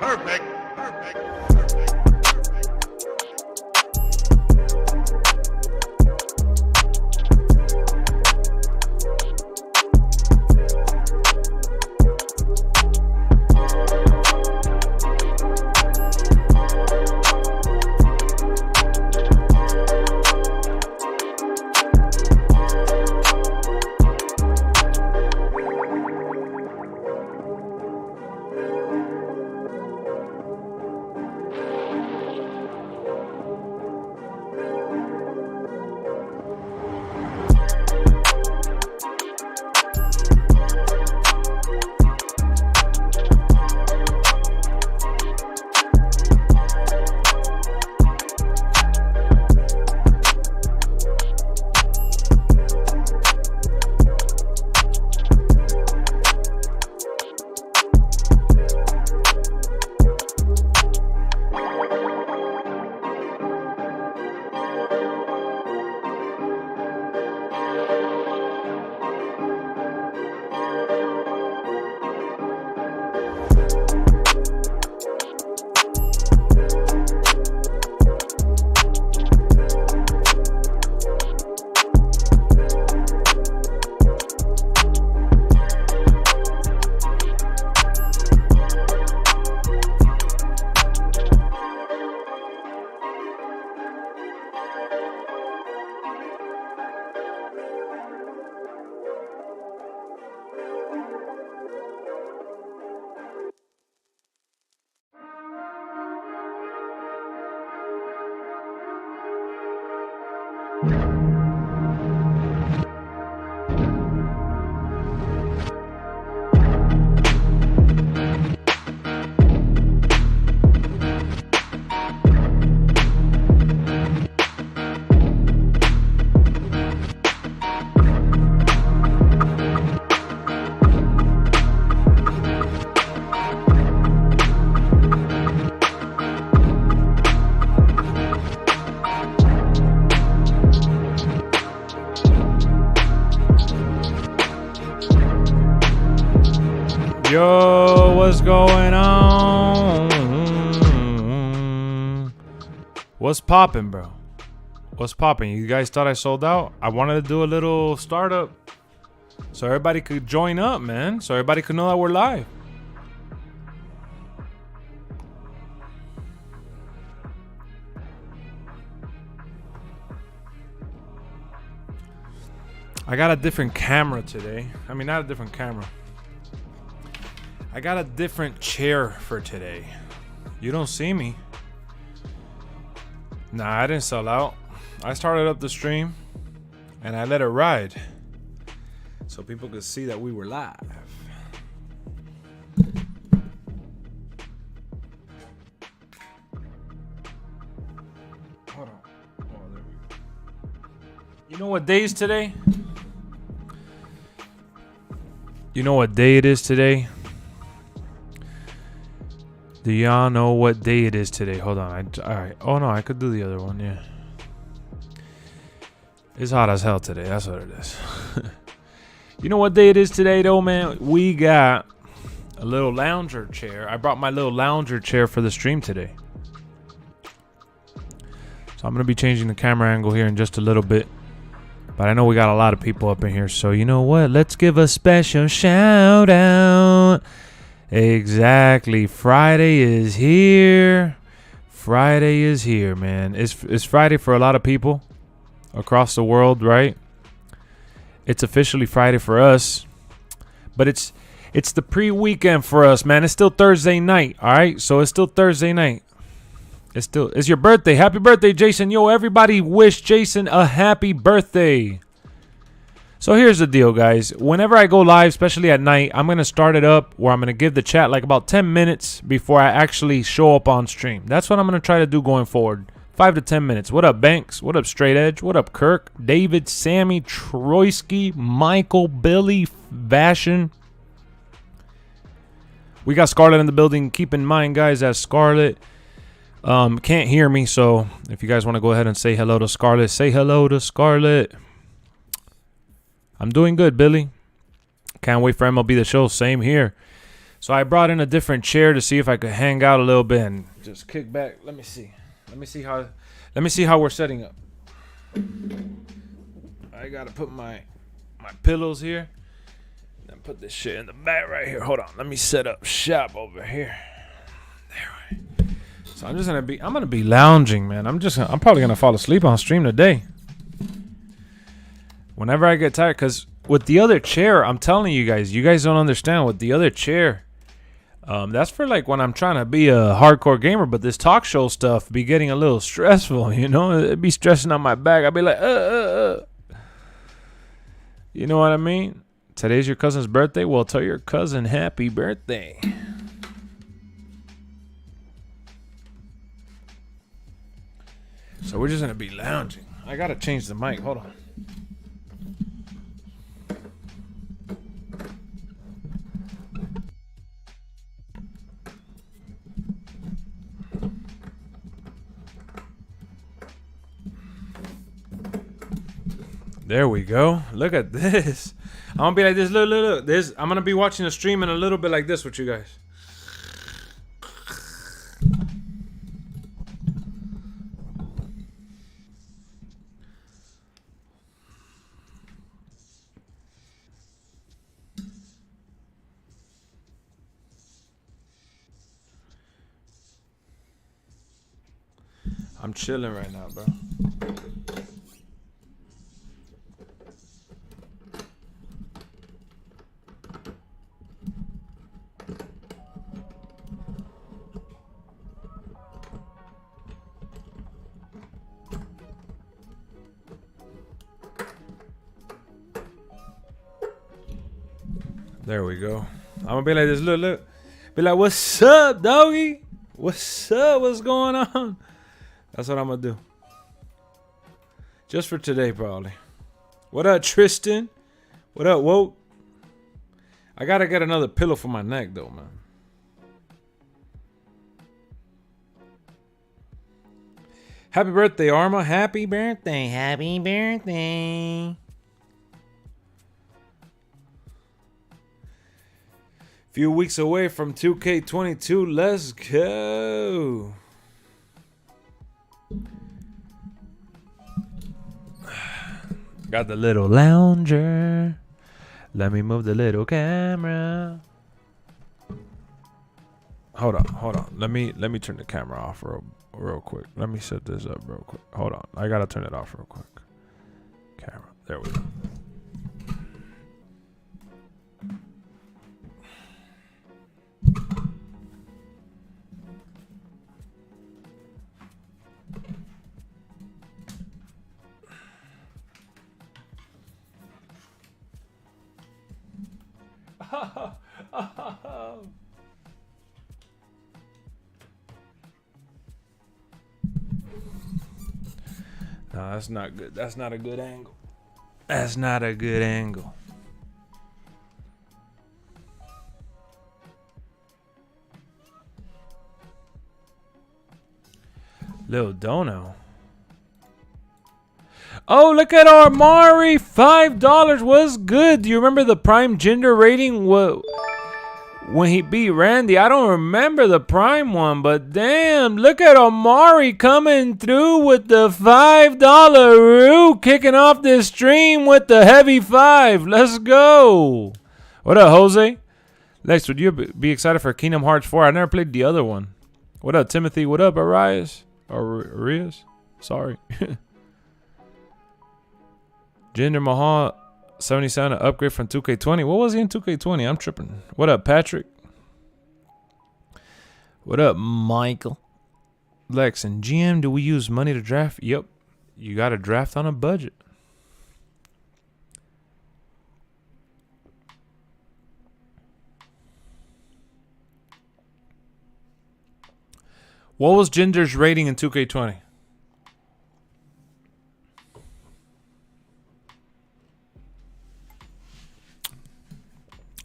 Perfect. Perfect. Yo, what's going on? What's poppin', bro? What's poppin'? You guys thought I sold out? I wanted to do a little startup so everybody could join up, man. So everybody could know that we're live. I got a different camera today. I mean, not a different camera. I got a different chair for today. You don't see me. Nah, I didn't sell out. I started up the stream and I let it ride so people could see that we were live. Hold on. Oh, there we go. You know what day is today? You know what day it is today? Do y'all know what day it is today? Hold on. Alright. Oh no, I could do the other one, yeah. It's hot as hell today. That's what it is. You know what day it is today though, man? We got a little lounger chair. I brought my little lounger chair for the stream today. So I'm going to be changing the camera angle here in just a little bit. But I know we got a lot of people up in here. So you know what? Let's give a special shout out. Exactly. Friday is here. Friday is here, man. It's Friday for a lot of people across the world, right? It's officially Friday for us. But it's the pre-weekend for us, man. It's still Thursday night, all right? So it's still Thursday night. It's your birthday. Happy birthday, Jason. Yo, everybody wish Jason a happy birthday. So here's the deal, guys. Whenever I go live, especially at night, I'm going to start it up where I'm going to give the chat like about 10 minutes before I actually show up on stream. That's what I'm going to try to do going forward. 5 to 10 minutes. What up, Banks? What up, Straight Edge? What up, Kirk? David, Sammy, Troyski, Michael, Billy, Vashin. We got Scarlett in the building. Keep in mind, guys, that Scarlett can't hear me. So if you guys want to go ahead and say hello to Scarlett, say hello to Scarlett. I'm doing good, Billy. Can't wait for MLB The Show. Same here. So I brought in a different chair to see if I could hang out a little bit and just kick back. Let me see. Let me see how we're setting up. I gotta put my pillows here. And put this shit in the back right here. Hold on. Let me set up shop over here. There. So I'm gonna be lounging, man. I'm probably gonna fall asleep on stream today. Whenever I get tired, cause with the other chair, I'm telling you guys don't understand. With the other chair, that's for like when I'm trying to be a hardcore gamer. But this talk show stuff be getting a little stressful, you know. It'd be stressing on my back. I'd be like, You know what I mean? Today's your cousin's birthday. Well, tell your cousin happy birthday. So we're just gonna be lounging. I gotta change the mic. Hold on. There we go. Look at this. I'm gonna be like this. Look. This. I'm gonna be watching the stream in a little bit like this with you guys. I'm chilling right now, bro. There we go. I'm gonna be like this. Look. Be like, what's up, doggy? What's up? What's going on? That's what I'm gonna do. Just for today, probably. What up, Tristan? What up, Woke? I gotta get another pillow for my neck, though, man. Happy birthday, Arma. Happy birthday. Happy birthday. Few weeks away from 2K22. Let's go. Got the little lounger. Let me move the little camera. Hold on. Let me turn the camera off real quick. Let me set this up real quick. Hold on. I gotta turn it off real quick. Camera. There we go. No, that's not good. That's not a good angle. That's not a good angle. Lil Dono. Oh, look at our Mari. $5 was good. Do you remember the Prime gender rating? When he beat Randy? I don't remember the Prime one, but damn, look at Omari coming through with the $5 roo, kicking off this stream with the heavy 5. Let's go. What up, Jose? Lex, would you be excited for Kingdom Hearts 4? I never played the other one. What up, Timothy? What up, Arias? Arias? Sorry. Jinder Mahal 77, an upgrade from 2K20. What was he in 2K20? I'm tripping. What up, Patrick? What up, Michael? Lex and GM, do we use money to draft? Yep. You got to draft on a budget. What was Ginger's rating in 2K20?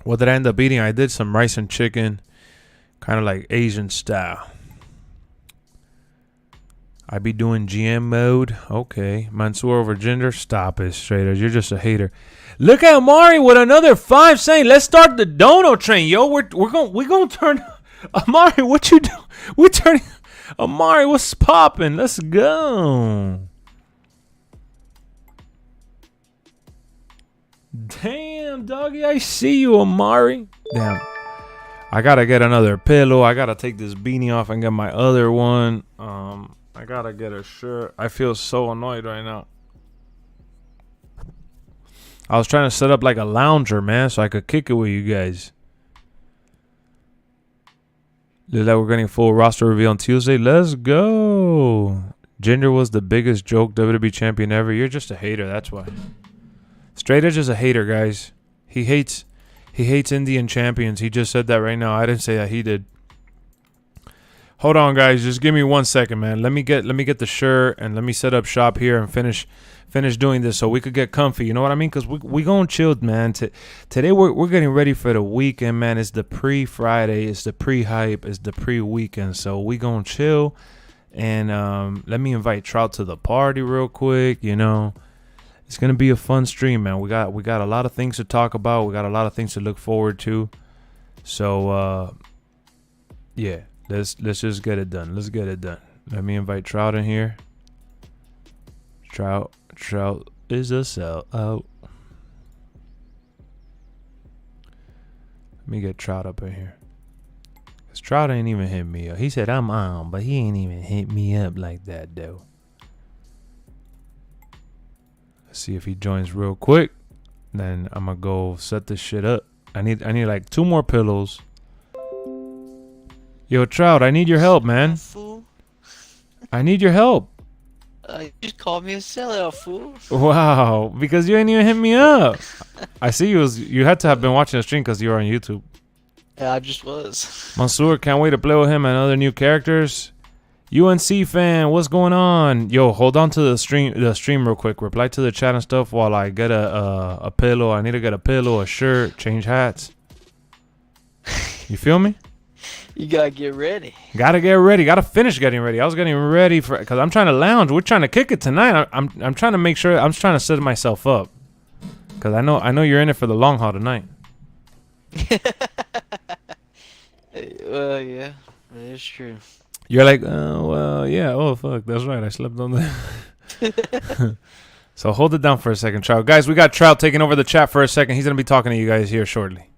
What did I end up eating? I did some rice and chicken, kind of like Asian style. I be doing GM mode. Okay. Mansoor over Ginger. Stop it, straight edge. You're just a hater. Look at Amari with another 5 saying, let's start the dono train, yo. We're gonna turn Amari, what you do? We're turning Amari, what's popping? Let's go. Damn, doggy, I see you, Amari. Damn. I gotta get another pillow. I gotta take this beanie off and get my other one. I gotta get a shirt. I feel so annoyed right now. I was trying to set up like a lounger, man, so I could kick it with you guys. Looks like we're getting full roster reveal on Tuesday. Let's go. Ginger was the biggest joke WWE champion ever. You're just a hater, that's why. Straight Edge is a hater, guys. He hates Indian champions. He just said that right now. I didn't say that, he did. Hold on, guys. Just give me 1 second, man. Let me get the shirt and let me set up shop here and finish doing this so we could get comfy. You know what I mean? Because we going chilled, man. Today we're getting ready for the weekend, man. It's the pre-Friday. It's the pre-hype. It's the pre-weekend. So we going chill. And let me invite Trout to the party real quick. You know, it's gonna be a fun stream, man. We got a lot of things to talk about. We got a lot of things to look forward to. So yeah. Let's just get it done. Let's get it done. Let me invite Trout in here. Trout is a sell out. Let me get Trout up in here. Cause Trout ain't even hit me up. He said I'm on, but he ain't even hit me up like that though. Let's see if he joins real quick. Then I'm gonna go set this shit up. I need like 2 more pillows. Yo, Trout, I need your help, man. Fool. I need your help. You just called me a sellout, fool. Wow, because you ain't even hit me up. I see you had to have been watching the stream because you were on YouTube. Yeah, I just was. Mansoor, can't wait to play with him and other new characters. UNC fan, what's going on? Yo, hold on to the stream real quick. Reply to the chat and stuff while I get a pillow. I need to get a pillow, a shirt, change hats. You feel me? You gotta get ready. Gotta get ready. Gotta finish getting ready. I was getting ready for because I'm trying to lounge. We're trying to kick it tonight. I'm trying to make sure. I'm trying to set myself up because I know you're in it for the long haul tonight. Well, yeah, that is true. You're like, oh well, yeah. Oh fuck, that's right. I slept on that. So hold it down for a second, Trout. Guys, we got Trout taking over the chat for a second. He's gonna be talking to you guys here shortly.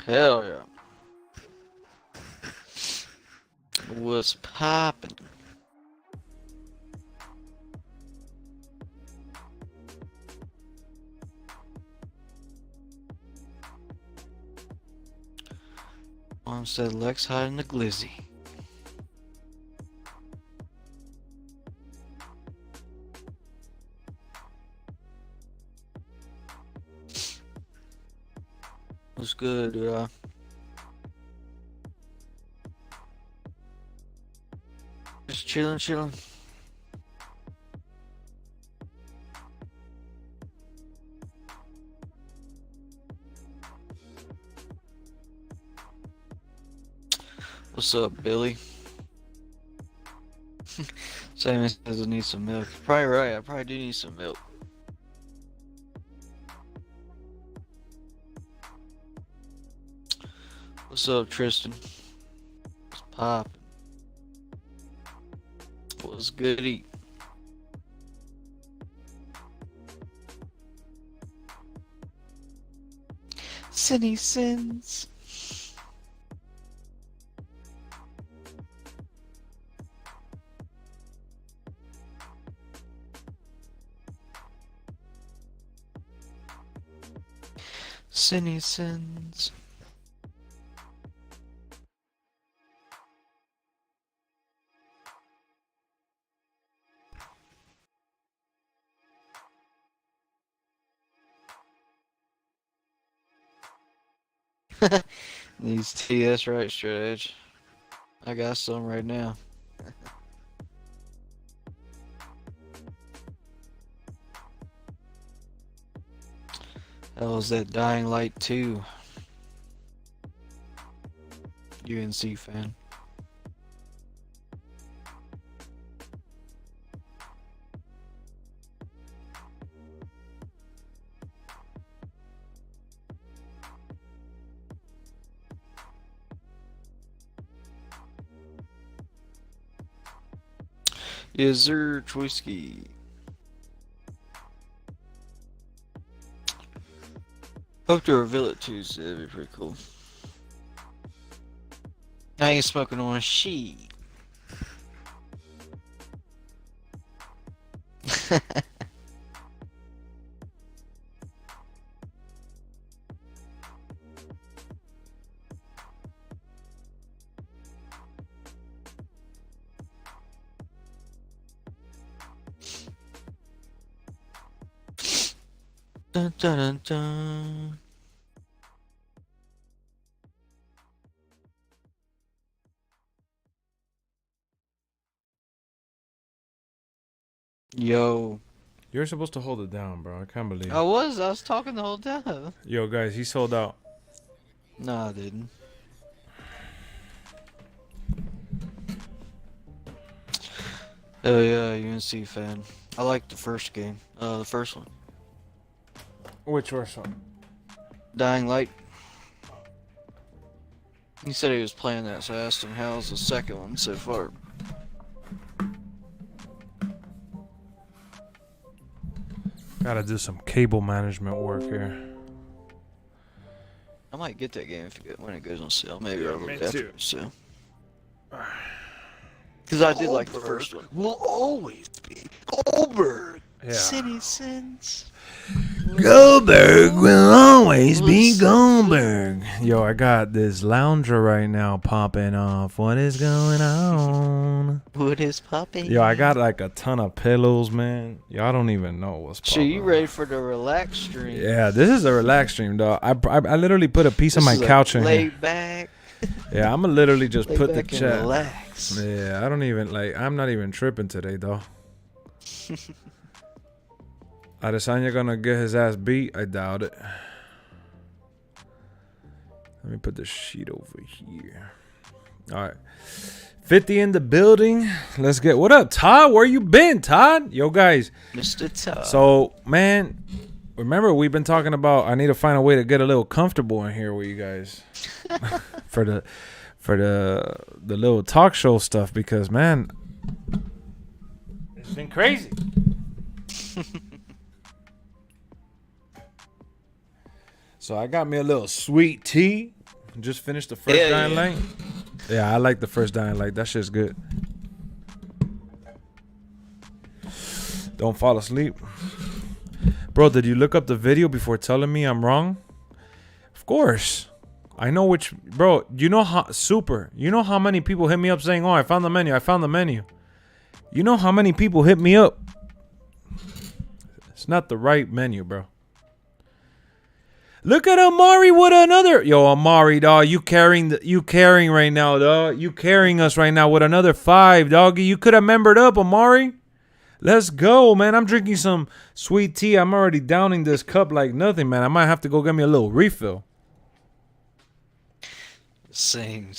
Hell yeah. What's poppin'? Mom said Lex hiding the glizzy. What's good, dude? Just chilling. What's up, Billy? Simon says I need some milk. You're probably right. I probably do need some milk. What's up, Tristan? What's poppin'? What's goody? Cinny Sins. Cinny Sins. Needs tea, that's right, straight edge. I got some right now. That was that Dying Light 2. UNC fan. Is there Twisky? Hope to reveal it Tuesday. That'd be pretty cool. I ain't smoking on sheet. Dun, dun, dun, dun. Yo. You're supposed to hold it down, bro. I can't believe it. I was talking the whole time. Yo, guys, he sold out. No, I didn't. Oh yeah, UNC fan. I like the first game. The first one. Which first one? Dying Light. He said he was playing that, so I asked him how's the second one so far. Gotta do some cable management work here. I might get that game when it goes on sale. Maybe I'll look me after too. it sale. Because I did like the first one. Will always be Goldberg. Yeah. City Sins. Goldberg will always be Goldberg. Yo, I got this lounger right now popping off. What is going on? What is popping? Yo, I got like a ton of pillows, man. Yo, I don't even know what's popping. So you ready for the relax stream? Yeah, this is a relax stream, dog. I literally put a piece of my couch in here. Lay back. Yeah, I'm gonna literally just Lay put the back and chat. relax. Yeah, I don't even I'm not even tripping today, though. Adesanya gonna get his ass beat? I doubt it. Let me put the sheet over here. All right. 50 in the building. Let's get... What up, Todd? Where you been, Todd? Yo, guys. Mr. Todd. So, man, remember we've been talking about I need to find a way to get a little comfortable in here with you guys. for the little talk show stuff because, man, it's been crazy. So I got me a little sweet tea. Just finished the first Dying Light. Yeah, I like the first Dying Light. That shit's good. Don't fall asleep. Bro, did you look up the video before telling me I'm wrong? Of course. I know which... Bro, you know how... Super. You know how many people hit me up saying, oh, I found the menu. I found the menu. You know how many people hit me up? It's not the right menu, bro. Look at Amari with another. Yo, Amari, dog, you carrying right now, dog. You carrying us right now with another 5, doggy. You could have membered up, Amari. Let's go, man. I'm drinking some sweet tea. I'm already downing this cup like nothing, man. I might have to go get me a little refill. Same.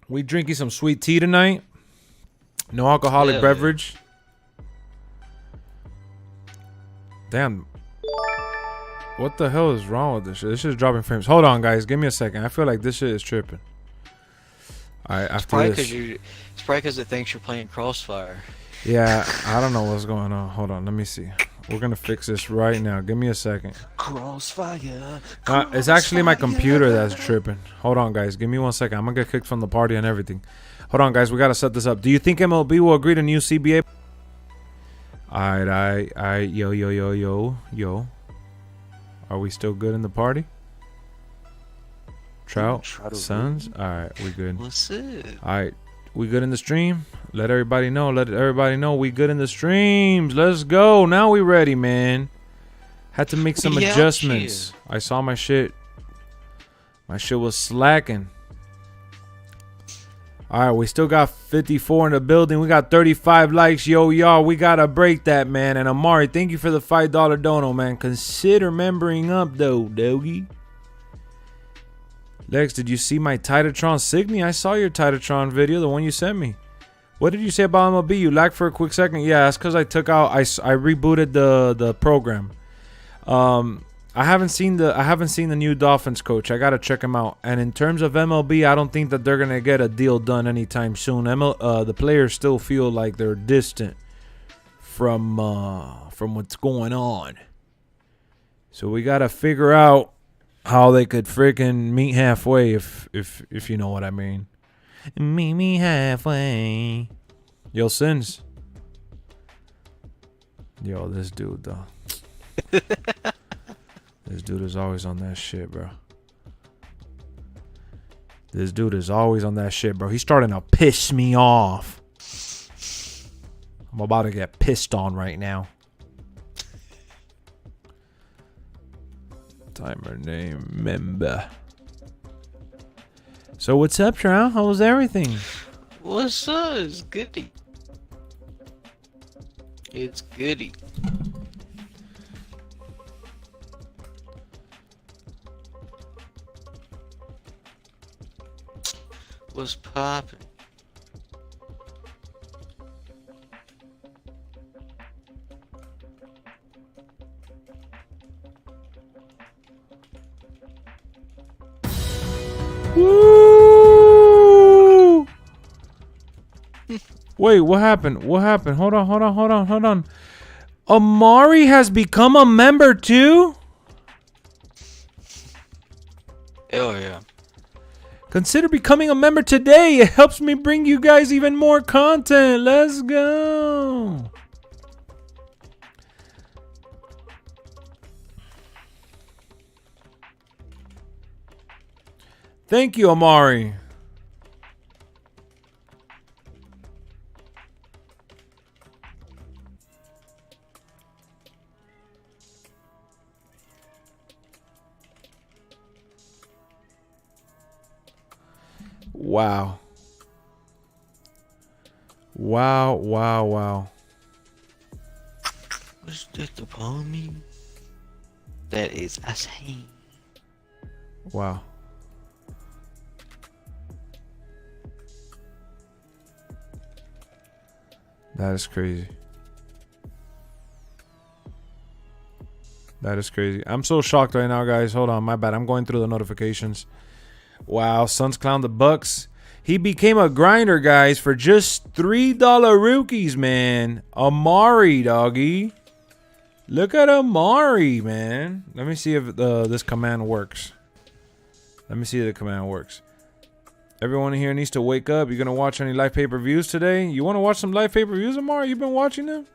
We drinking some sweet tea tonight. No alcoholic beverage. Damn. What the hell is wrong with this shit? This shit is dropping frames. Hold on, guys. Give me a second. I feel like this shit is tripping. All right, after this. It's probably because it thinks you're playing Crossfire. Yeah, I don't know what's going on. Hold on. Let me see. We're going to fix this right now. Give me a second. Crossfire. It's actually my computer that's tripping. Hold on, guys. Give me 1 second. I'm going to get kicked from the party and everything. Hold on, guys. We got to set this up. Do you think MLB will agree to new CBA? All right. Yo. Are we still good in the party? Trout, Suns. All right, we good. What's up? All right, we good in the stream. Let everybody know. We good in the streams. Let's go. Now we ready, man. Had to make some adjustments. I saw my shit. My shit was slacking. All right, we still got 54 in the building. We got 35 likes. Yo, y'all, we got to break that, man. And Amari, thank you for the $5 dono, man. Consider membering up, though, doggy. Lex, did you see my Titatron Signy? I saw your Titatron video, the one you sent me. What did you say about MLB? You lagged for a quick second. Yeah, that's because I took out, I rebooted the program. I haven't seen the new Dolphins coach. I gotta check him out. And in terms of MLB, I don't think that they're gonna get a deal done anytime soon. The players still feel like they're distant from what's going on. So we gotta figure out how they could freaking meet halfway, if you know what I mean. Meet me halfway. Yo, Sins. Yo, this dude though. This dude is always on that shit, bro. This dude is always on that shit, bro. He's starting to piss me off. I'm about to get pissed on right now. Timer name member. So what's up, Trout? How was everything? What's up? It's goody. It's goody. What's poppin'? Woo! Wait, what happened? What happened? Hold on. Amari has become a member too? Hell yeah. Consider becoming a member today. It helps me bring you guys even more content. Let's go. Thank you, Amari. Wow. Wow. What's that upon me? That is insane. Wow. That is crazy. That is crazy. I'm so shocked right now, guys. Hold on, my bad. I'm going through the notifications. Wow, Suns clown the Bucks. He became a grinder, guys, for just $3 rookies, man. Amari, doggy. Look at Amari, man. Let me see if this command works. Let me see if the command works. Everyone here needs to wake up. You're going to watch any live pay-per-views today? You want to watch some live pay-per-views, Amari? You've been watching them?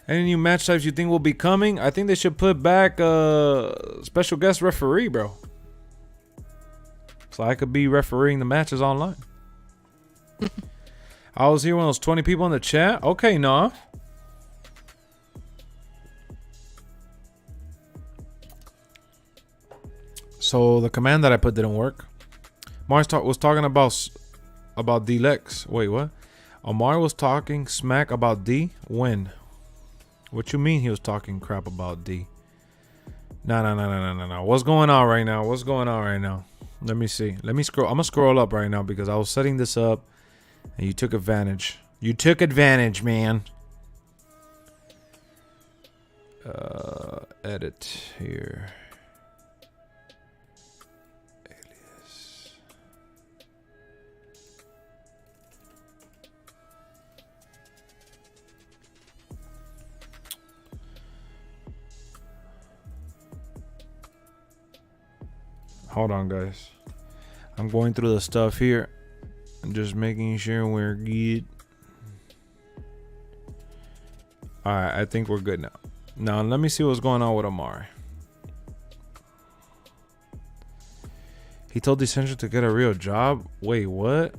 Any new match types you think will be coming? I think they should put back special guest referee, bro. So I could be refereeing the matches online. I was here when there was 20 people in the chat. Okay, nah. So the command that I put didn't work. Mars was talking about D Lexx. Wait, what? Omar was talking smack about D? When? What you mean he was talking crap about D? No. What's going on right now? What's going on right now? Let me see. Let me scroll. I'm gonna scroll up right now because I was setting this up and you took advantage. You took advantage, man. Edit here. Alias. Hold on, guys. I'm going through the stuff here. I'm just making sure we're good. Alright, I think we're good now. Now, let me see what's going on with Amari. He told Essential to get a real job. Wait, what?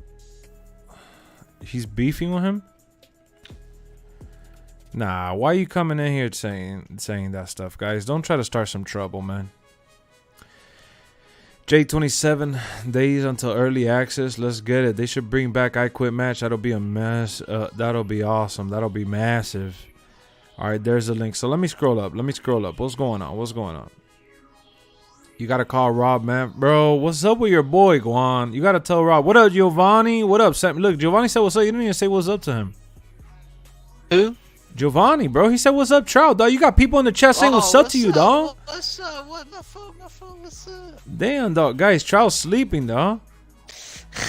He's beefing with him? Nah, why are you coming in here saying that stuff, guys? Don't try to start some trouble, man. Jake, 27 days until early access. Let's get it. They should bring back I Quit match. That'll be a mess. That'll be awesome. That'll be massive. All right, there's a link. So let me scroll up. What's going on? You got to call Rob, man. Bro, what's up with your boy, Guan? You got to tell Rob. What up, Giovanni? What up, Sam? Look, Giovanni said what's up. You didn't even say what's up to him. Who? Giovanni, bro. He said, "What's up, Trout, dog? You got people in the chat saying what's up to you, dog." What's up? What? My phone, what's up? Damn, dog. Guys, Trout's sleeping, dog.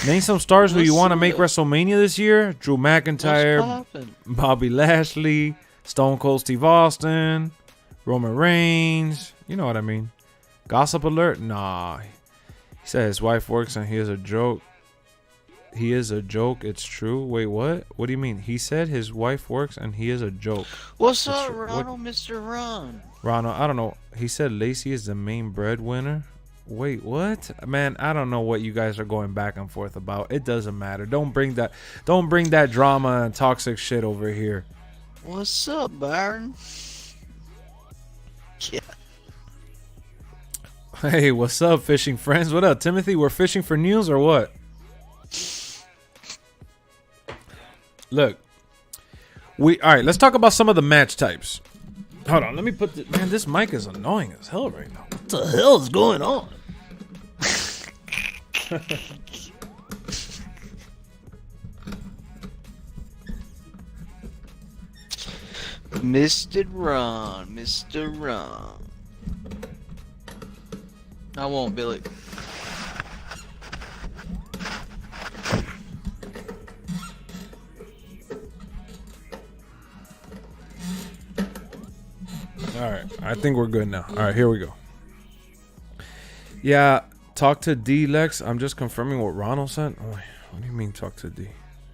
Name some stars who you want to make WrestleMania this year. Drew McIntyre, Bobby Lashley, Stone Cold Steve Austin, Roman Reigns. You know what I mean. Gossip alert? Nah. He said his wife works and he is a joke. He is a joke. It's true. Wait, what? What do you mean? He said his wife works and he is a joke. What's up, Ronald, Mr. Ron? Ronald, I don't know. He said Lacey is the main breadwinner. Wait, what? Man, I don't know what you guys are going back and forth about. It doesn't matter. Don't bring that drama and toxic shit over here. What's up, Byron? Yeah. Hey, what's up, fishing friends? What up, Timothy? We're fishing for news or what? Look, all right. Let's talk about some of the match types. Hold on, let me put the man. This mic is annoying as hell right now. What the hell is going on? Mr. Ron. I won't, Billy. Alright, I think we're good now. Alright, here we go. Yeah, talk to D, Lex. I'm just confirming what Ronald said. Oh, wait, what do you mean talk to D?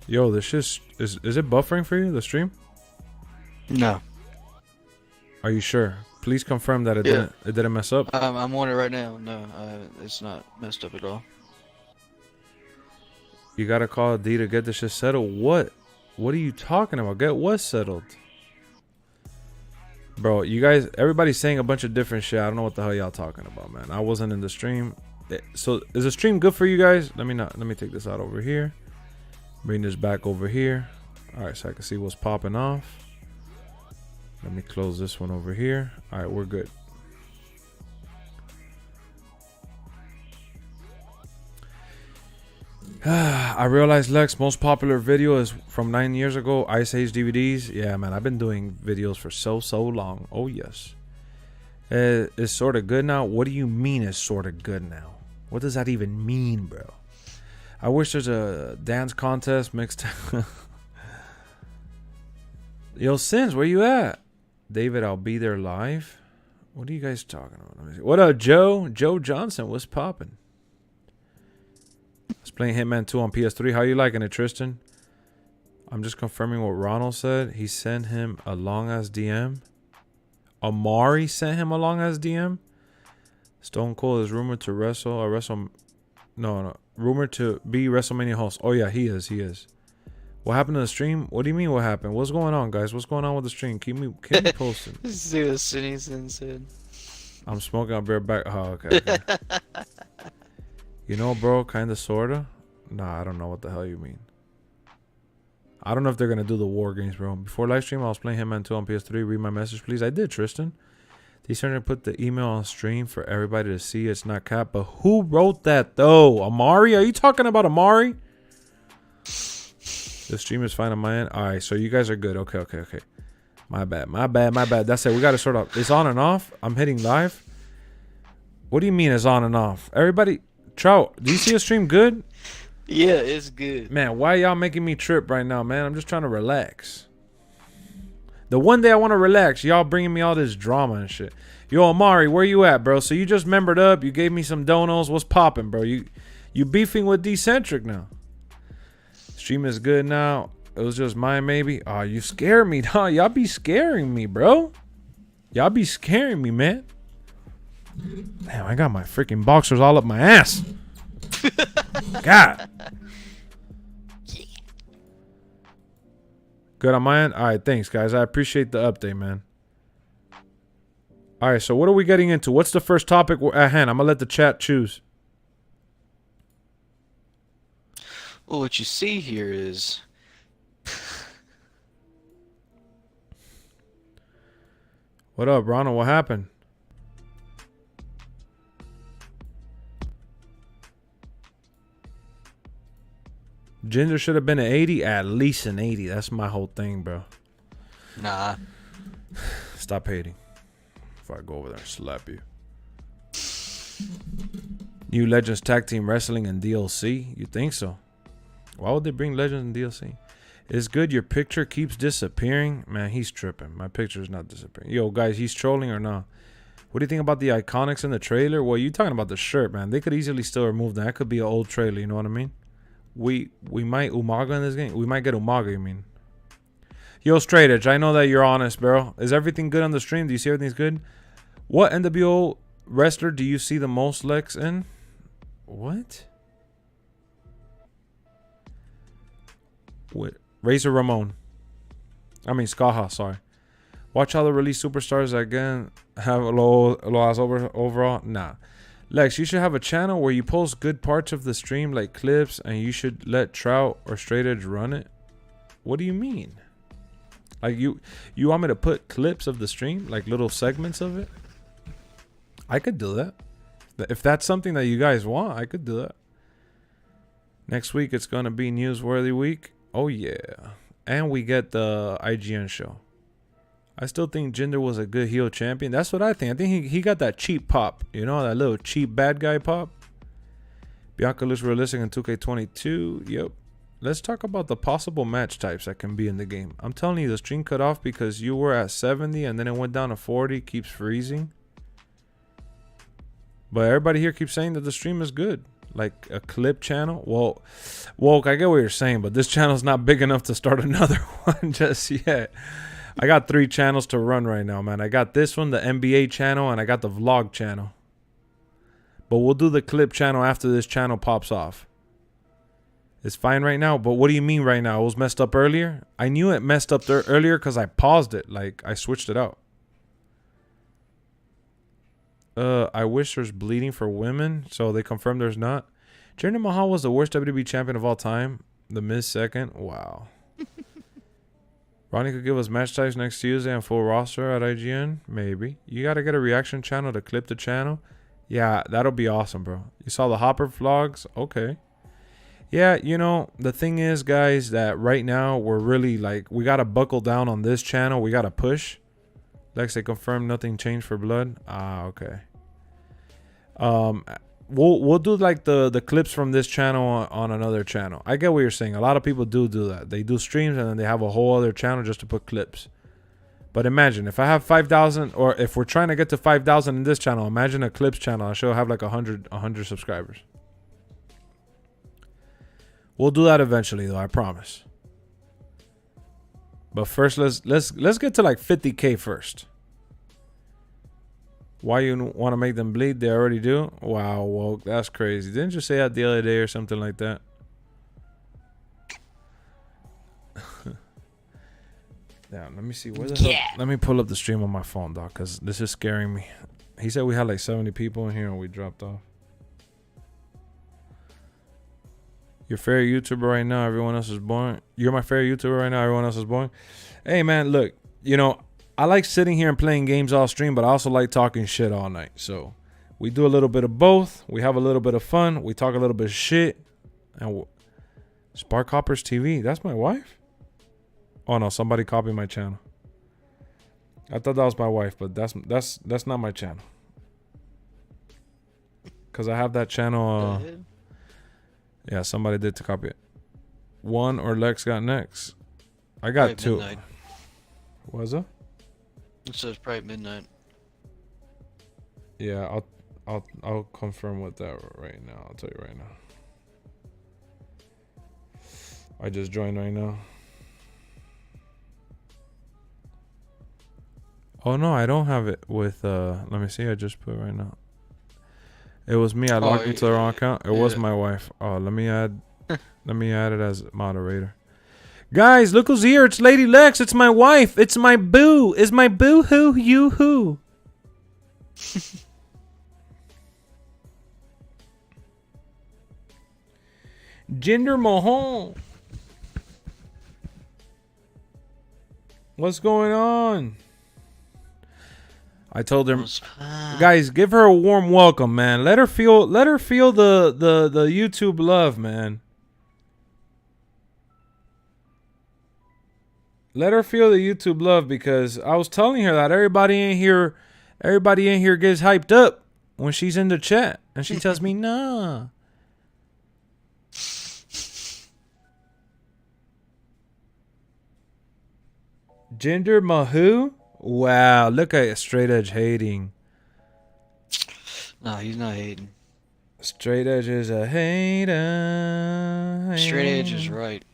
Yo, this shit is it buffering for you, the stream? No. Are you sure? Please confirm that it didn't mess up. I'm on it right now. No, it's not messed up at all. You gotta call D to get this shit settled. What? What are you talking about? Get what settled? Bro, you guys, everybody's saying a bunch of different shit. I don't know what the hell y'all talking about, man. I wasn't in the stream. So is the stream good for you guys? Let me take this out over here. Bring this back over here. All right, so I can see what's popping off. Let me close this one over here. All right, we're good. I realized, Lex, most popular video is from 9 years ago, Ice Age DVDs. Yeah, man, I've been doing videos for so long. Oh, yes. It's sort of good now. What do you mean it's sort of good now? What does that even mean, bro? I wish there's a dance contest mixed. Yo, Sins, where you at? David, I'll be there live. What are you guys talking about? What up, Joe? Joe Johnson, what's popping? I was playing Hitman 2 on PS3. How you liking it, Tristan? I'm just confirming what Ronald said. He sent him a long-ass DM. Amari sent him a long-ass DM. Stone Cold is rumored to rumored to be WrestleMania host. Oh, yeah, he is. What happened to the stream? What do you mean what happened? What's going on, guys? What's going on with the stream? Keep me posted. See what Citizen said. I'm smoking. I'll be right back. Oh, okay. You know, bro, kind of, sort of. Nah, I don't know what the hell you mean. I don't know if they're going to do the war games, bro. Before live stream, I was playing Hitman 2 on PS3. Read my message, please. I did, Tristan. They started to put the email on stream for everybody to see. It's not cap. But who wrote that, though? Amari? Are you talking about Amari? The stream is fine on my end. All right, so you guys are good. Okay. My bad. That's it. We got to sort out. It's on and off. I'm hitting live. What do you mean it's on and off? Everybody, Trout, do you see the stream good? Yeah, it's good. Man, why y'all making me trip right now, man? I'm just trying to relax. The one day I want to relax, y'all bringing me all this drama and shit. Yo, Amari, where you at, bro? So you just membered up. You gave me some donos. What's popping, bro? You beefing with Decentric now. Stream is good now. It was just mine, maybe. Oh, you scare me, dog. Y'all be scaring me, bro. Y'all be scaring me, man. Damn, I got my freaking boxers all up my ass. God. Good on my end? All right, thanks, guys. I appreciate the update, man. All right, so what are we getting into? What's the first topic at hand? I'm going to let the chat choose. Well, what you see here is... What up, Ronald? What happened? Ginger should have been an 80. At least an 80. That's my whole thing, bro. Nah. Stop hating. If I go over there and slap you. New Legends Tag Team Wrestling and DLC? You think so? Why would they bring Legends and DLC? It's good your picture keeps disappearing. Man, he's tripping. My picture is not disappearing. Yo, guys, he's trolling or not? What do you think about the Iconics in the trailer? Well, you talking about the shirt, man. They could easily still remove that. That could be an old trailer, you know what I mean? We might Umaga in this game. We might get Umaga, you mean? Yo, Straight Edge, I know that you're honest, bro. Is everything good on the stream? Do you see everything's good? What NWO wrestler do you see the most Lex in? What? What? Razor Ramon. I mean, Skaha, sorry. Watch how they release superstars again. Have a low ass overall. Nah. Lex, you should have a channel where you post good parts of the stream, like clips, and you should let Trout or Straight Edge run it. What do you mean? Like, you want me to put clips of the stream? Like little segments of it? I could do that. If that's something that you guys want, I could do that. Next week, it's going to be Newsworthy Week. Oh, yeah. And we get the IGN show. I still think Jinder was a good heel champion. That's what I think. I think he got that cheap pop. You know, that little cheap bad guy pop. Bianca looks realistic in 2K22. Yep. Let's talk about the possible match types that can be in the game. I'm telling you, the stream cut off because you were at 70 and then it went down to 40. Keeps freezing. But everybody here keeps saying that the stream is good. Like a clip channel. Well, Woke, I get what you're saying, but this channel's not big enough to start another one just yet. I got 3 channels to run right now, man. I got this one, the NBA channel, and I got the vlog channel. But we'll do the clip channel after this channel pops off. It's fine right now, but what do you mean right now? It was messed up earlier? I knew it messed up there earlier because I paused it. Like, I switched it out. I wish there's bleeding for women, so they confirmed there's not. Jinder Mahal was the worst WWE champion of all time. The Miz second. Wow. Ronnie could give us match types next Tuesday and full roster at IGN. Maybe. You got to get a reaction channel to clip the channel. Yeah, that'll be awesome, bro. You saw the Hopper vlogs? Okay. Yeah, you know, the thing is, guys, that right now we're really like, we got to buckle down on this channel. We got to push. Lex, they confirmed nothing changed for blood. Ah, okay. We'll do like the clips from this channel on another channel. I get what you're saying. A lot of people do that. They do streams and then they have a whole other channel just to put clips. But imagine if I have 5,000, or if we're trying to get to 5,000 in this channel, imagine a clips channel. I should have like 100 subscribers. We'll do that eventually, though. I promise. But first, let's get to like 50K first. Why you want to make them bleed? They already do? Wow, Woke, that's crazy. Didn't you say that the other day or something like that? Damn, let me see. Where the hell? Let me pull up the stream on my phone, dog, because this is scaring me. He said we had like 70 people in here and we dropped off. Your favorite YouTuber right now, everyone else is boring. You're my favorite YouTuber right now, everyone else is boring. Hey, man, look, you know, I like sitting here and playing games all stream, but I also like talking shit all night. So we do a little bit of both. We have a little bit of fun. We talk a little bit of shit. And Spark Hoppers TV, that's my wife? Oh no, somebody copied my channel. I thought that was my wife, but that's not my channel. Cause I have that channel. Yeah, somebody did to copy it. One or Lex got next. I got Probably 2. midnight. Was it? It says probably midnight. Yeah, I'll confirm with that right now. I'll tell you right now. I just joined right now. Oh no, I don't have it with let me see, I just put it right now. It was me, I logged into the wrong account. It was my wife. Oh, let me add it as moderator. Guys, look who's here. It's Lady Lex. It's my wife. It's my boo. Is my boo hoo you who? Jinder Mahal. What's going on? I told her, guys, give her a warm welcome, man. Let her feel the YouTube love, man. Let her feel the YouTube love, because I was telling her that everybody in here gets hyped up when she's in the chat, and she tells me nah. Gender Mahoo? Wow, look at Straight Edge hating. Nah, he's not hating. Straight Edge is a hater. Straight Edge is right.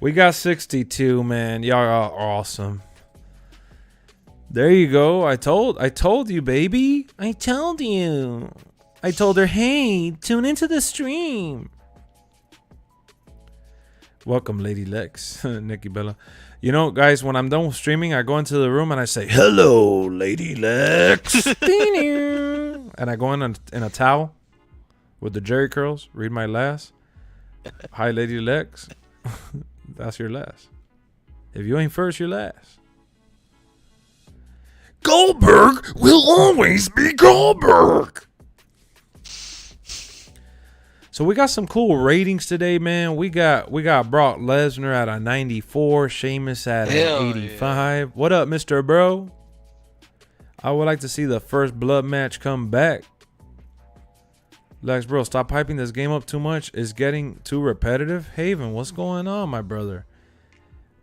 We got 62, man. Y'all are awesome. There you go. I told you, baby. I told you. I told her, hey, tune into the stream. Welcome, Lady Lex. Nikki Bella. You know, guys, when I'm done with streaming, I go into the room and I say, hello, Lady Lex. And I go in a towel with the jerry curls, read my last. Hi, Lady Lex. That's your last. If you ain't first, you're last. Goldberg will always be Goldberg. So we got some cool ratings today, man. We got Brock Lesnar at a 94, Sheamus at an 85. Yeah. What up, Mr. Bro? I would like to see the first blood match come back. Lex, bro, stop hyping this game up too much. It's getting too repetitive. Haven, what's going on, my brother?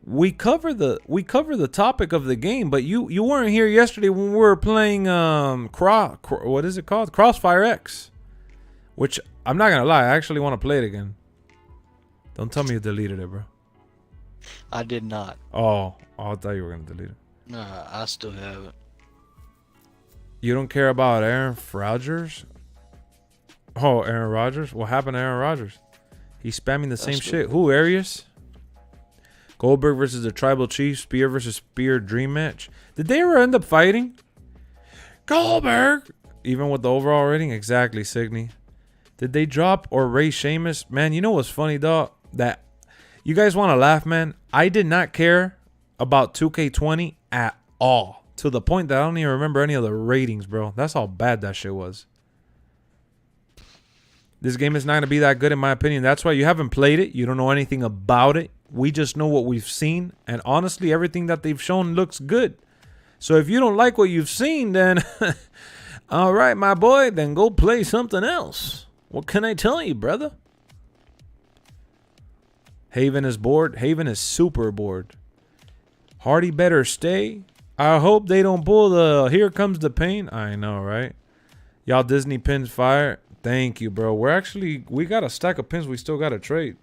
We cover the topic of the game, but you weren't here yesterday when we were playing what is it called? Crossfire X. Which I'm not gonna lie, I actually want to play it again. Don't tell me you deleted it, bro. I did not. Oh, I thought you were gonna delete it. Nah, I still have it. You don't care about Aaron Rodgers? Oh, Aaron Rodgers? What happened to Aaron Rodgers? He's spamming the same shit. Who, Arius? Goldberg versus the Tribal Chief. Spear versus Spear dream match. Did they ever end up fighting? Goldberg! Even with the overall rating? Exactly, Signy. Did they drop or raise Sheamus? Man, you know what's funny, dog? That you guys want to laugh, man. I did not care about 2K20 at all. To the point that I don't even remember any of the ratings, bro. That's how bad that shit was. This game is not going to be that good in my opinion. That's why you haven't played it. You don't know anything about it. We just know what we've seen. And honestly, everything that they've shown looks good. So if you don't like what you've seen, then all right, my boy, then go play something else. What can I tell you, brother? Haven is bored. Haven is super bored. Hardy better stay. I hope they don't pull the here comes the pain. I know, right? Y'all Disney pins fire. Thank you, bro. We got a stack of pins we still got to trade.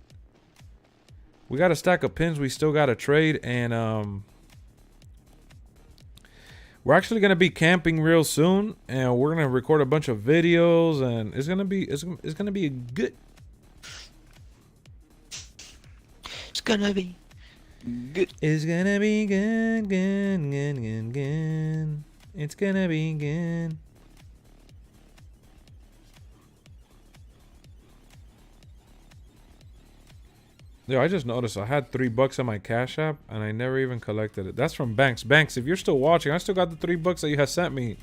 We got a stack of pins we still got to trade, and we're actually gonna be camping real soon, and we're gonna record a bunch of videos, and it's gonna be a good. It's gonna be good. It's gonna be good, good, good, good, good. It's gonna be good. Yo, I just noticed I had $3 on my Cash App and I never even collected it. That's from Banks. Banks, if you're still watching, I still got the $3 that you have sent me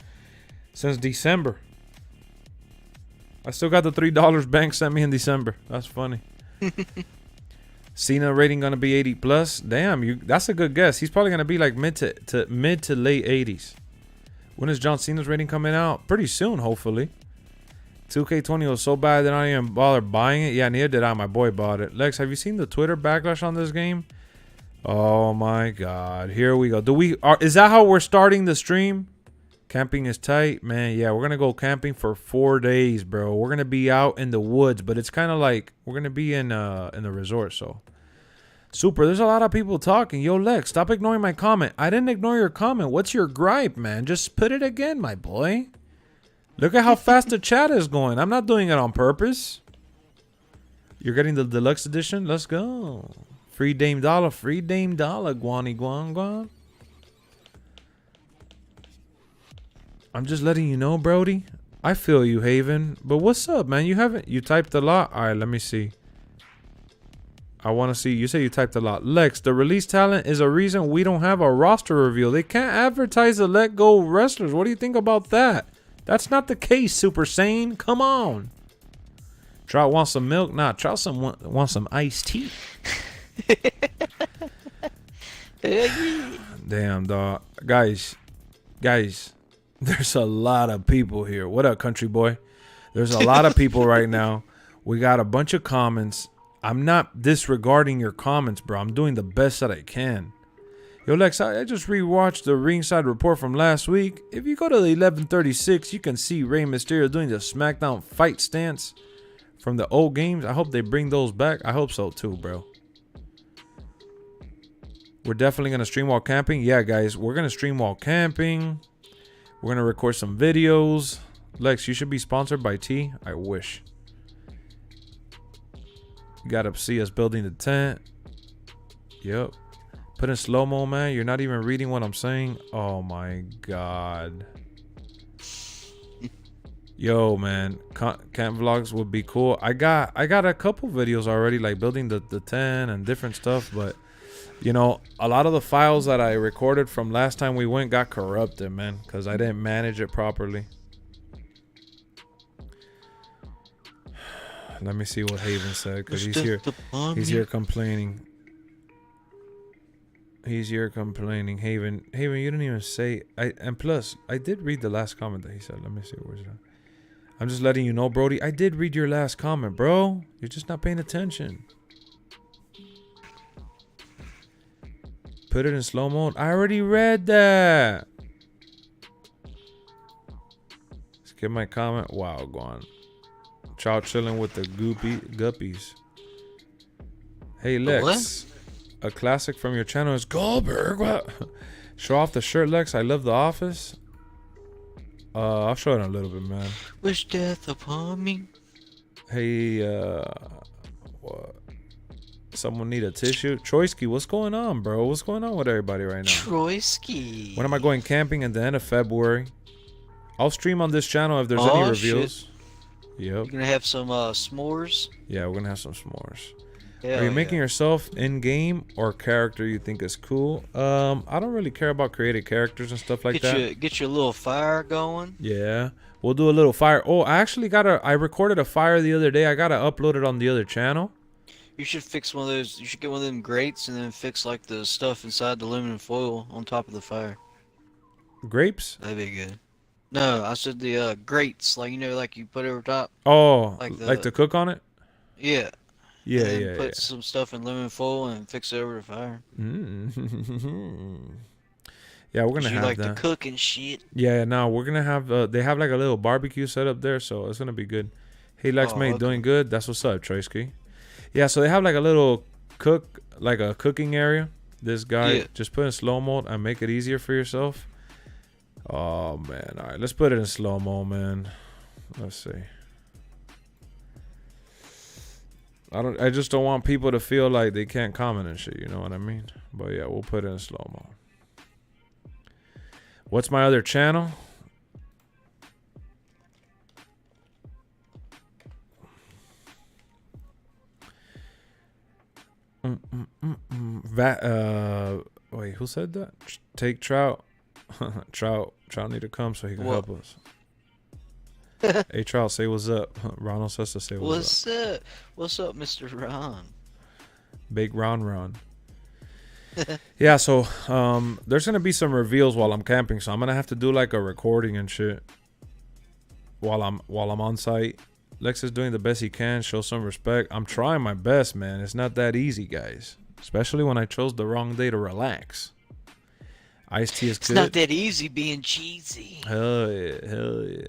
since December. I still got the $3 Banks sent me in December. That's funny. Cena rating gonna be 80 plus. Damn, that's a good guess. He's probably gonna be like mid to late 80s. When is John Cena's rating coming out? Pretty soon, hopefully. 2K20 was so bad that I didn't even bother buying it. Yeah, neither did I. My boy bought it. Lex, have you seen the Twitter backlash on this game? Oh my God. Here we go. Is that how we're starting the stream? Camping is tight. Man, yeah, we're going to go camping for 4 days, bro. We're going to be out in the woods, but it's kind of like we're going to be in the resort, so. Super. There's a lot of people talking. Yo, Lex, stop ignoring my comment. I didn't ignore your comment. What's your gripe, man? Just put it again, my boy. Look at how fast the chat is going. I'm not doing it on purpose. You're getting the deluxe edition? Let's go. Free Dame Dollar. Free Dame Dollar. Guani guan guan. I'm just letting you know, Brody. I feel you, Haven. But what's up, man? You typed a lot? All right, let me see. I want to see. You say you typed a lot. Lex, the release talent is a reason we don't have a roster reveal. They can't advertise the Let Go wrestlers. What do you think about that? That's not the case, Super Saiyan. Come on. Trout wants some milk. Nah, Trout wants some iced tea. Damn, dog. Guys, there's a lot of people here. What up, country boy? There's a lot of people right now. We got a bunch of comments. I'm not disregarding your comments, bro. I'm doing the best that I can. Yo, Lex, I just rewatched the ringside report from last week. If you go to the 1136, you can see Rey Mysterio doing the SmackDown fight stance from the old games. I hope they bring those back. I hope so too, bro. We're definitely going to stream while camping. Yeah, guys, we're going to stream while camping. We're going to record some videos. Lex, you should be sponsored by T. I wish. You got to see us building the tent. Yep. Put in slow-mo, man. You're not even reading what I'm saying. Oh, my God. Yo, man. Camp vlogs would be cool. I got a couple videos already, like building the tent and different stuff, but... You know, a lot of the files that I recorded from last time we went got corrupted, man, because I didn't manage it properly. Let me see what Haven said, because he's here complaining. He's here complaining. Haven, you didn't even say. And plus, I did read the last comment that he said. Let me see, where's that? I'm just letting you know, Brody. I did read your last comment, bro. You're just not paying attention. Put it in slow mode. I already read that. Skip my comment. Wow, go on. Trout chilling with the guppies. Hey, Lex. A classic from your channel is Goldberg. What? Show off the shirt, Lex. I love The Office. I'll show it in a little bit, man. Wish death upon me. Hey, what? Someone need a tissue? Troyski, what's going on, bro? What's going on with everybody right now? Troyski. When am I going camping at the end of February? I'll stream on this channel if there's any reveals. Shit. Yep. You're gonna have some s'mores? Yeah, we're gonna have some s'mores. Hell Are you making yourself in-game or character you think is cool? I don't really care about creating characters and stuff like that. Get your little fire going. Yeah. We'll do a little fire. Oh, I actually I recorded a fire the other day. I gotta upload it on the other channel. You should fix one of those. You should get one of them grates and then fix like the stuff inside the aluminum foil on top of the fire. Grapes? That'd be good. No, I said the grates, like, you know, like you put over top. Oh, like to cook on it? Yeah. Yeah, and yeah. Put some stuff in aluminum foil and fix it over the fire. Yeah, we're gonna have like that. To cook and shit. Yeah, no, we're gonna have. They have like a little barbecue set up there, so it's gonna be good. Hey, Lex, mate, doing good. That's what's up, Troyski. Yeah, so they have like a little cooking area. This guy just put in slow mode and make it easier for yourself. Oh man, all right, let's put it in slow mo, man. Let's see. I just don't want people to feel like they can't comment and shit. You know what I mean? But yeah, we'll put it in slow mo. What's my other channel? Wait, who said that? Take Trout. Trout need to come so he can help us. Hey, Trout, say what's up. Ronald says to say what's up. What's up, Mr. Ron? Big Ron. Yeah, so there's gonna be some reveals while I'm camping, so I'm gonna have to do like a recording and shit while I'm on site. Lex is doing the best he can. Show some respect. I'm trying my best, man. It's not that easy, guys. Especially when I chose the wrong day to relax. Iced tea is good. It's not that easy being cheesy. Hell yeah.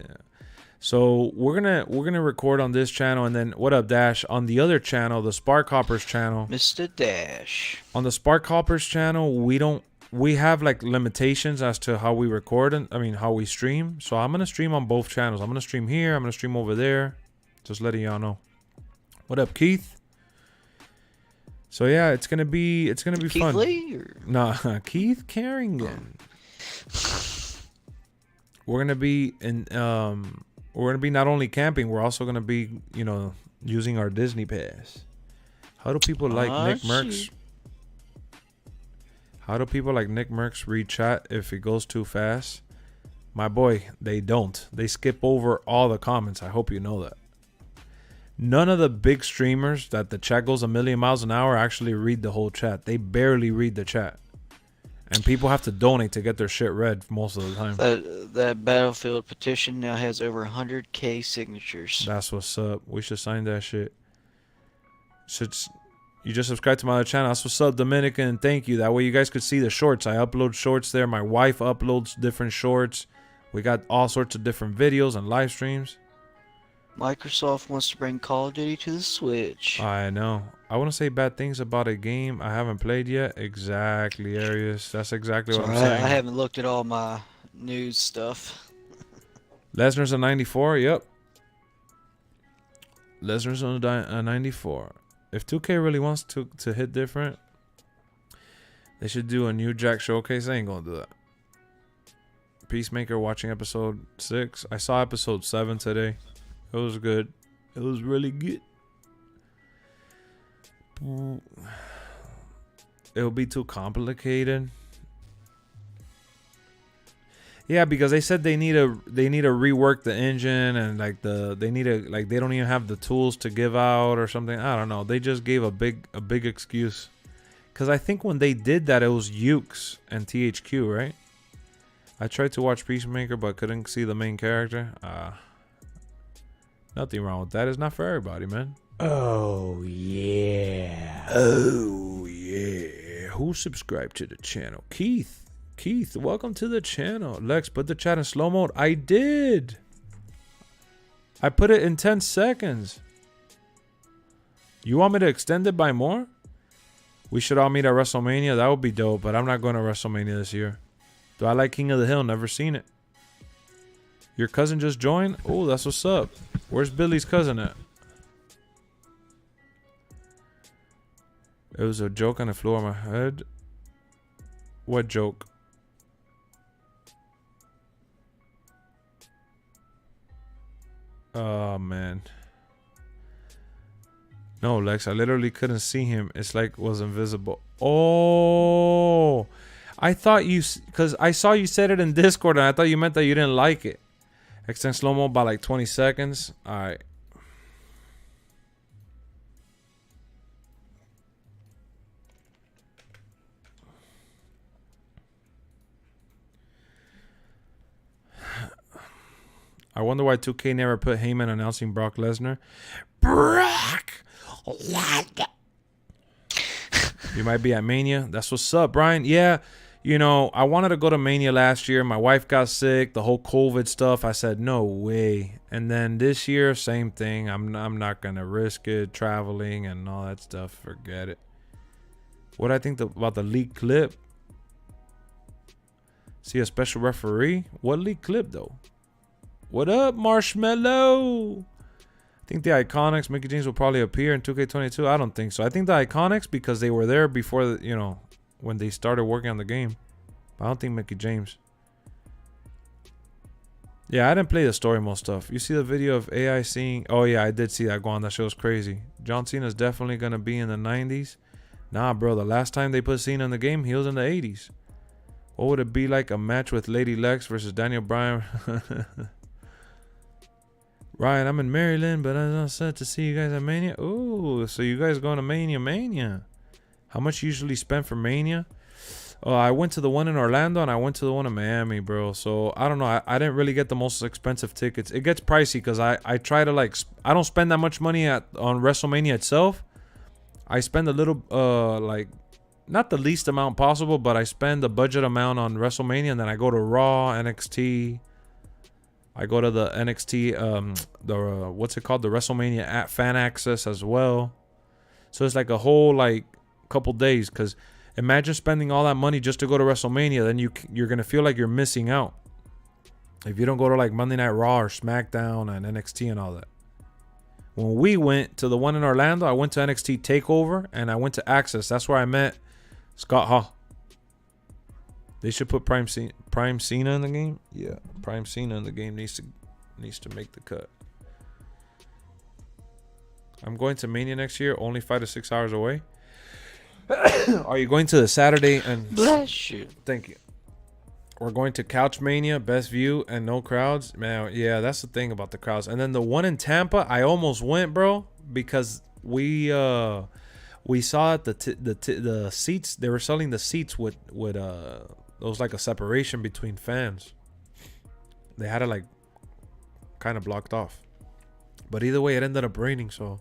So we're gonna record on this channel, and then what up, Dash? On the other channel, the Spark Hoppers channel. Mr. Dash. On the Spark Hoppers channel, we have like limitations as to how we record and how we stream. So I'm gonna stream on both channels. I'm gonna stream here. I'm gonna stream over there. Just letting y'all know. What up, Keith? So yeah, it's gonna be Keith fun. Lee or? Nah, Keith Carrington. We're gonna be not only camping, we're also gonna be, using our Disney Pass. How do people like Nick Merckx? How do people like Nick Merckx read chat if it goes too fast? My boy, they don't. They skip over all the comments. I hope you know that. None of the big streamers that the chat goes a million miles an hour actually read the whole chat. They barely read the chat. And people have to donate to get their shit read most of the time. That Battlefield petition now has over 100K signatures. That's what's up. We should sign that shit. You just subscribe to my other channel. That's what's up, Dominican. Thank you. That way you guys could see the shorts. I upload shorts there. My wife uploads different shorts. We got all sorts of different videos and live streams. Microsoft wants to bring Call of Duty to the Switch. I know. I want to say bad things about a game I haven't played yet. Exactly, Arius. That's exactly what I'm saying. I haven't looked at all my news stuff. Lesnar's a 94. Yep. Lesnar's on a 94. If 2K really wants to hit different, they should do a New Jack showcase. I ain't gonna do that. Peacemaker watching episode 6. I saw episode 7 today. It was good. It was really good. It'll be too complicated. Yeah, because they said they need to rework the engine and they don't even have the tools to give out or something. I don't know. They just gave a big excuse. Cause I think when they did that, it was Ukes and THQ, right? I tried to watch Peacemaker but couldn't see the main character. Nothing wrong with that. It's not for everybody, man. Oh yeah. Oh yeah. Who subscribed to the channel? Keith, welcome to the channel. Lex, put the chat in slow mode. I did. I put it in 10 seconds. You want me to extend it by more? We should all meet at WrestleMania. That would be dope, but I'm not going to WrestleMania this year. Do I like King of the Hill? Never seen it. Your cousin just joined? Oh, that's what's up. Where's Billy's cousin at? It was a joke on the floor of my head. What joke? Oh, man. No, Lex, I literally couldn't see him. It's like it was invisible. Oh, I thought you, because I saw you said it in Discord and I thought you meant that you didn't like it. Extend slow-mo by like 20 seconds. All right. I wonder why 2K never put Heyman announcing Brock Lesnar. Brock Lesnar. You might be at Mania. That's what's up, Brian. Yeah, you know, I wanted to go to Mania last year. My wife got sick, the whole COVID stuff. I said, no way. And then this year, same thing. I'm not going to risk it, traveling and all that stuff. Forget it. What I think about the leaked clip? See a special referee? What leaked clip, though? What up, Marshmallow? I think the Iconics, Mickey James will probably appear in 2K22. I don't think so. I think the Iconics because they were there before, you know, when they started working on the game. But I don't think Mickey James. Yeah, I didn't play the story mode stuff. You see the video of AI seeing... Oh, yeah, I did see that go on. That show was crazy. John Cena's definitely going to be in the 90s. Nah, bro. The last time they put Cena in the game, he was in the 80s. What would it be like a match with Lady Lexx versus Daniel Bryan? Ryan, I'm in Maryland, but I'm not set to see you guys at Mania. Oh, so you guys going to Mania. How much you usually spend for Mania? I went to the one in Orlando and I went to the one in Miami, bro. So I don't know. I didn't really get the most expensive tickets. It gets pricey because I try to I don't spend that much money on WrestleMania itself. I spend a little not the least amount possible, but I spend the budget amount on WrestleMania and then I go to Raw, NXT. I go to the NXT, what's it called? The WrestleMania fan access as well. So it's like a whole couple days. Because imagine spending all that money just to go to WrestleMania. Then you're going to feel like you're missing out. If you don't go to Monday Night Raw or SmackDown and NXT and all that. When we went to the one in Orlando, I went to NXT TakeOver and I went to Access. That's where I met Scott Hall. They should put Prime Cena in the game. Yeah, Prime Cena in the game needs to make the cut. I'm going to Mania next year, only 5 to 6 hours away. Are you going to the Saturday and Bless you. Thank you. We're going to Couch Mania, best view and no crowds. Man, yeah, that's the thing about the crowds. And then the one in Tampa, I almost went, bro, because we We saw it, the seats. They were selling the seats with there was like a separation between fans. They had it like kind of blocked off. But either way, it ended up raining. So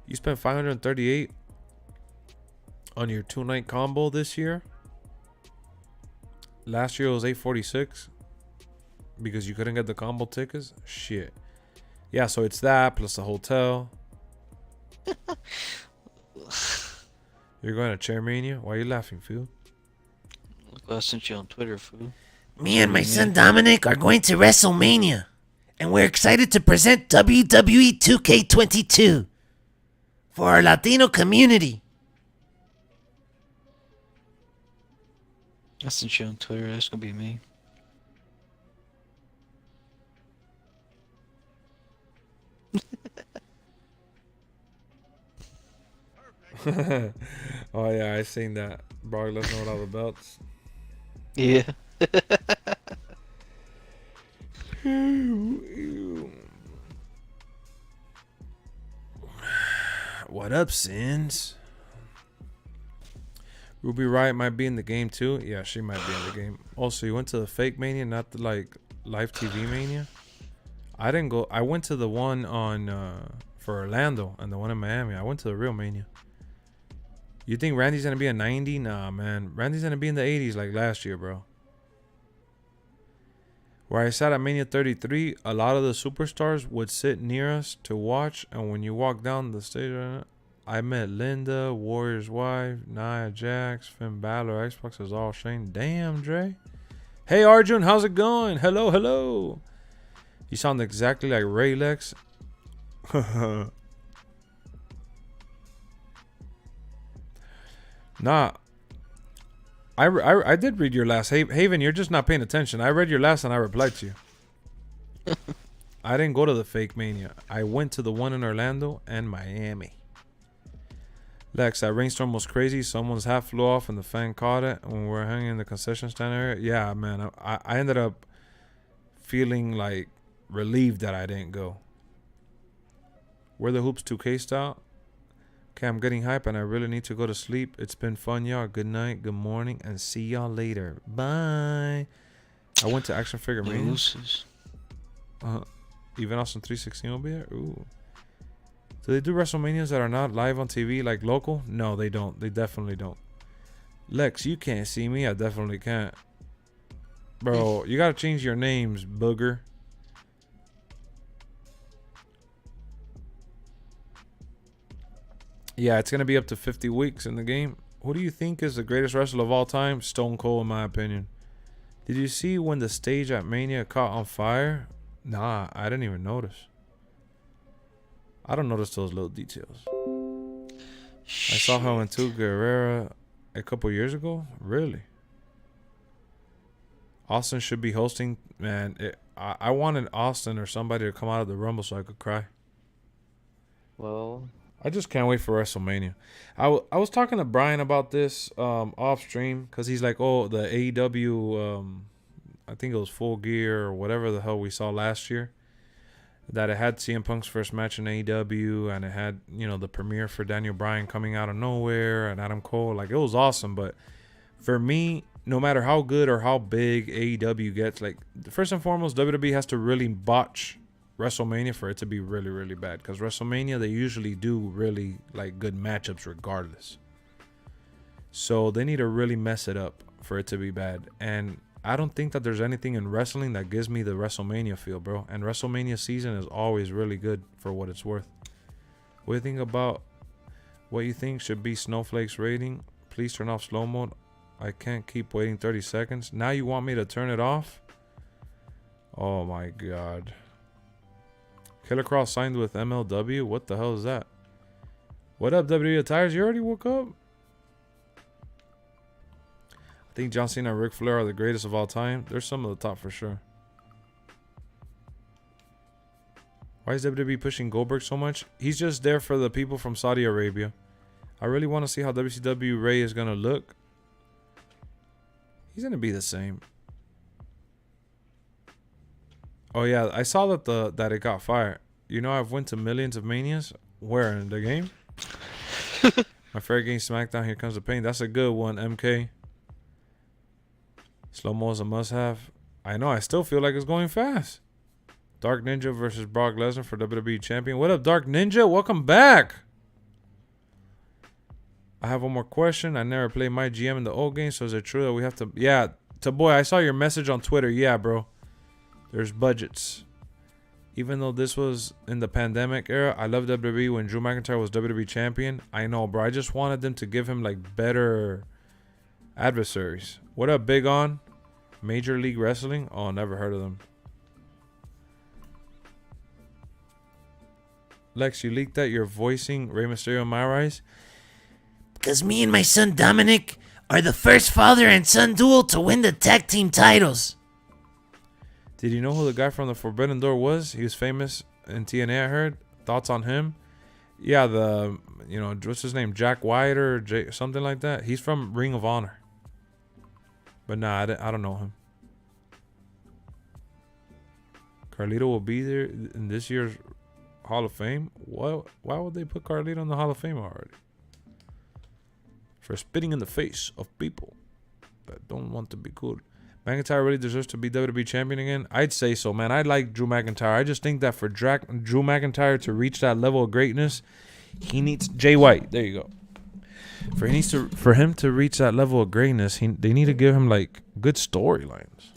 you spent 538 on your 2-night combo this year. Last year it was 846 because you couldn't get the combo tickets. Shit. Yeah, so it's that plus the hotel. You're going to Chairmania? Why are you laughing, fool? Look what I sent you on Twitter, fool. Me and my son Dominic are going to WrestleMania, and we're excited to present WWE 2K22 for our Latino community. I sent you on Twitter. That's gonna be me. Oh yeah, I seen that. Brock Lesnar with all the belts. Yeah. What up, Sins? Ruby Riot might be in the game too. Yeah, she might be in the game. Also, you went to the fake Mania, not the like live TV Mania. I didn't go. I went to the one on for Orlando and the one in Miami. I went to the real Mania. You think Randy's gonna be a 90? Nah, man. Randy's gonna be in the 80s like last year, bro. Where I sat at Mania 33, a lot of the superstars would sit near us to watch, and when you walk down the stage, I met Linda, Warrior's wife, Nia Jax, Finn Balor, Xbox is all Shane. Damn, Dre. Hey, Arjun, how's it going? Hello, hello. You sound exactly like Ray Lex. Nah. I did read your last. Haven, you're just not paying attention. I read your last and I replied to you. I didn't go to the fake Mania. I went to the one in Orlando and Miami. Lex, that rainstorm was crazy. Someone's hat flew off and the fan caught it when we were hanging in the concession stand area. Yeah, man. I ended up feeling like relieved that I didn't go. Were the hoops 2K style? Okay, I'm getting hype and I really need to go to sleep. It's been fun, y'all. Good night, good morning, and see y'all later. Bye. I went to Action Figure Mania. Even Austin 316 will be there? Ooh. Do they do WrestleManias that are not live on TV, like local? No, they don't. They definitely don't. Lex, you can't see me. I definitely can't. Bro, you gotta change your names, booger. Yeah, it's going to be up to 50 weeks in the game. Who do you think is the greatest wrestler of all time? Stone Cold, in my opinion. Did you see when the stage at Mania caught on fire? Nah, I didn't even notice. I don't notice those little details. I saw her in Tu Guerrera a couple years ago. Really? Austin should be hosting. Man, I wanted Austin or somebody to come out of the Rumble so I could cry. Well, I just can't wait for WrestleMania. I was talking to Brian about this off stream because he's like, oh, the AEW, I think it was Full Gear or whatever the hell we saw last year, that it had CM Punk's first match in AEW and it had, you know, the premiere for Daniel Bryan coming out of nowhere and Adam Cole. Like, it was awesome. But for me, no matter how good or how big AEW gets, like, first and foremost, WWE has to really botch WrestleMania for it to be really, really bad. Because WrestleMania, they usually do really, like, good matchups regardless. So they need to really mess it up for it to be bad. And I don't think that there's anything in wrestling that gives me the WrestleMania feel, bro. And WrestleMania season is always really good for what it's worth. What do you think about what you think should be Snowflake's rating? Please turn off slow mode. I can't keep waiting 30 seconds. Now you want me to turn it off? Oh my god. Killer Cross signed with MLW? What the hell is that? What up, WWE Tires? You already woke up? I think John Cena and Ric Flair are the greatest of all time. They're some of the top for sure. Why is WWE pushing Goldberg so much? He's just there for the people from Saudi Arabia. I really want to see how WCW Ray is going to look. He's going to be the same. Oh yeah, I saw that it got fired. You know, I've went to millions of manias. Where, in the game? My favorite game, SmackDown. Here Comes the Pain. That's a good one, MK. Slow-mo is a must-have. I know. I still feel like it's going fast. Dark Ninja versus Brock Lesnar for WWE Champion. What up, Dark Ninja? Welcome back. I have one more question. I never played my GM in the old game, so is it true that we have to... Yeah, boy, I saw your message on Twitter. Yeah, bro. There's budgets. Even though this was in the pandemic era, I love WWE when Drew McIntyre was WWE Champion. I know, bro. I just wanted them to give him, like, better adversaries. What up, Big On? Major League Wrestling? Oh, never heard of them. Lex, you leaked that you're voicing Rey Mysterio and My Rise? Because me and my son Dominic are the first father and son duel to win the tag team titles. Did you know who the guy from the Forbidden Door was? He was famous in TNA, I heard. Thoughts on him? Yeah, what's his name? Jack White or something like that? He's from Ring of Honor. But nah, I don't know him. Carlito will be there in this year's Hall of Fame? Why would they put Carlito in the Hall of Fame already? For spitting in the face of people that don't want to be cool. McIntyre really deserves to be WWE Champion again? I'd say so, man. I like Drew McIntyre. I just think that for Drew McIntyre to reach that level of greatness, he needs... Jay White, there you go. For him to reach that level of greatness, they need to give him, like, good storylines.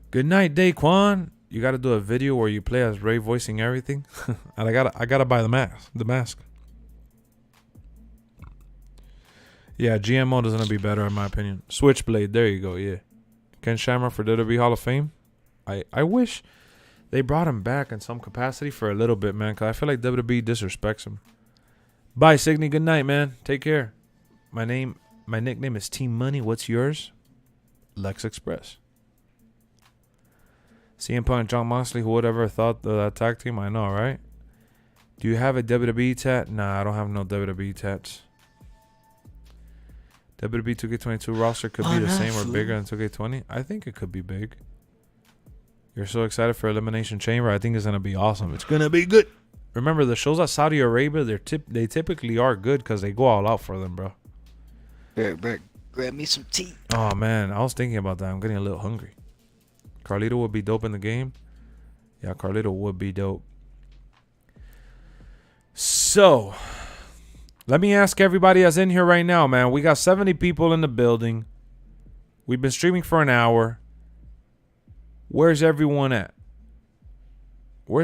Good night, Daquan. You got to do a video where you play as Ray voicing everything. And I gotta buy the mask. Yeah, GMO is going to be better in my opinion. Switchblade, there you go, yeah. Ken Shamrock for WWE Hall of Fame. I wish they brought him back in some capacity for a little bit, man, because I feel like WWE disrespects him. Bye, Signy. Good night, man. Take care. My nickname is Team Money. What's yours? LexxExpress. CM Punk and Jon Moxley, who would ever thought of that tag team? I know, right? Do you have a WWE tat? Nah, I don't have no WWE tats. WWE 2K22 roster could be the same or bigger than 2K20. I think it could be big. You're so excited for Elimination Chamber. I think it's going to be awesome. It's going to be good. Remember, the shows at Saudi Arabia, they typically are good because they go all out for them, bro. Brett, grab me some tea. Oh, man. I was thinking about that. I'm getting a little hungry. Carlito would be dope in the game. Yeah, Carlito would be dope. So... let me ask everybody that's in here right now, man. We got 70 people in the building. We've been streaming for an hour. Where's everyone at? Where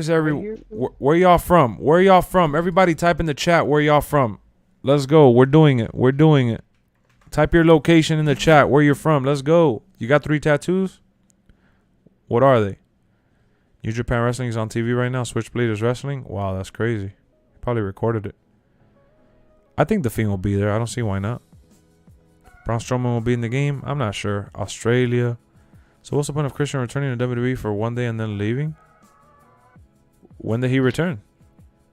y'all from? Where y'all from? Everybody type in the chat where y'all from. Let's go. We're doing it. Type your location in the chat where you're from. Let's go. You got 3 tattoos? What are they? New Japan Wrestling is on TV right now. Switchblade is wrestling. Wow, that's crazy. Probably recorded it. I think The Fiend will be there. I don't see why not. Braun Strowman will be in the game. I'm not sure. Australia. So what's the point of Christian returning to WWE for one day and then leaving? When did he return?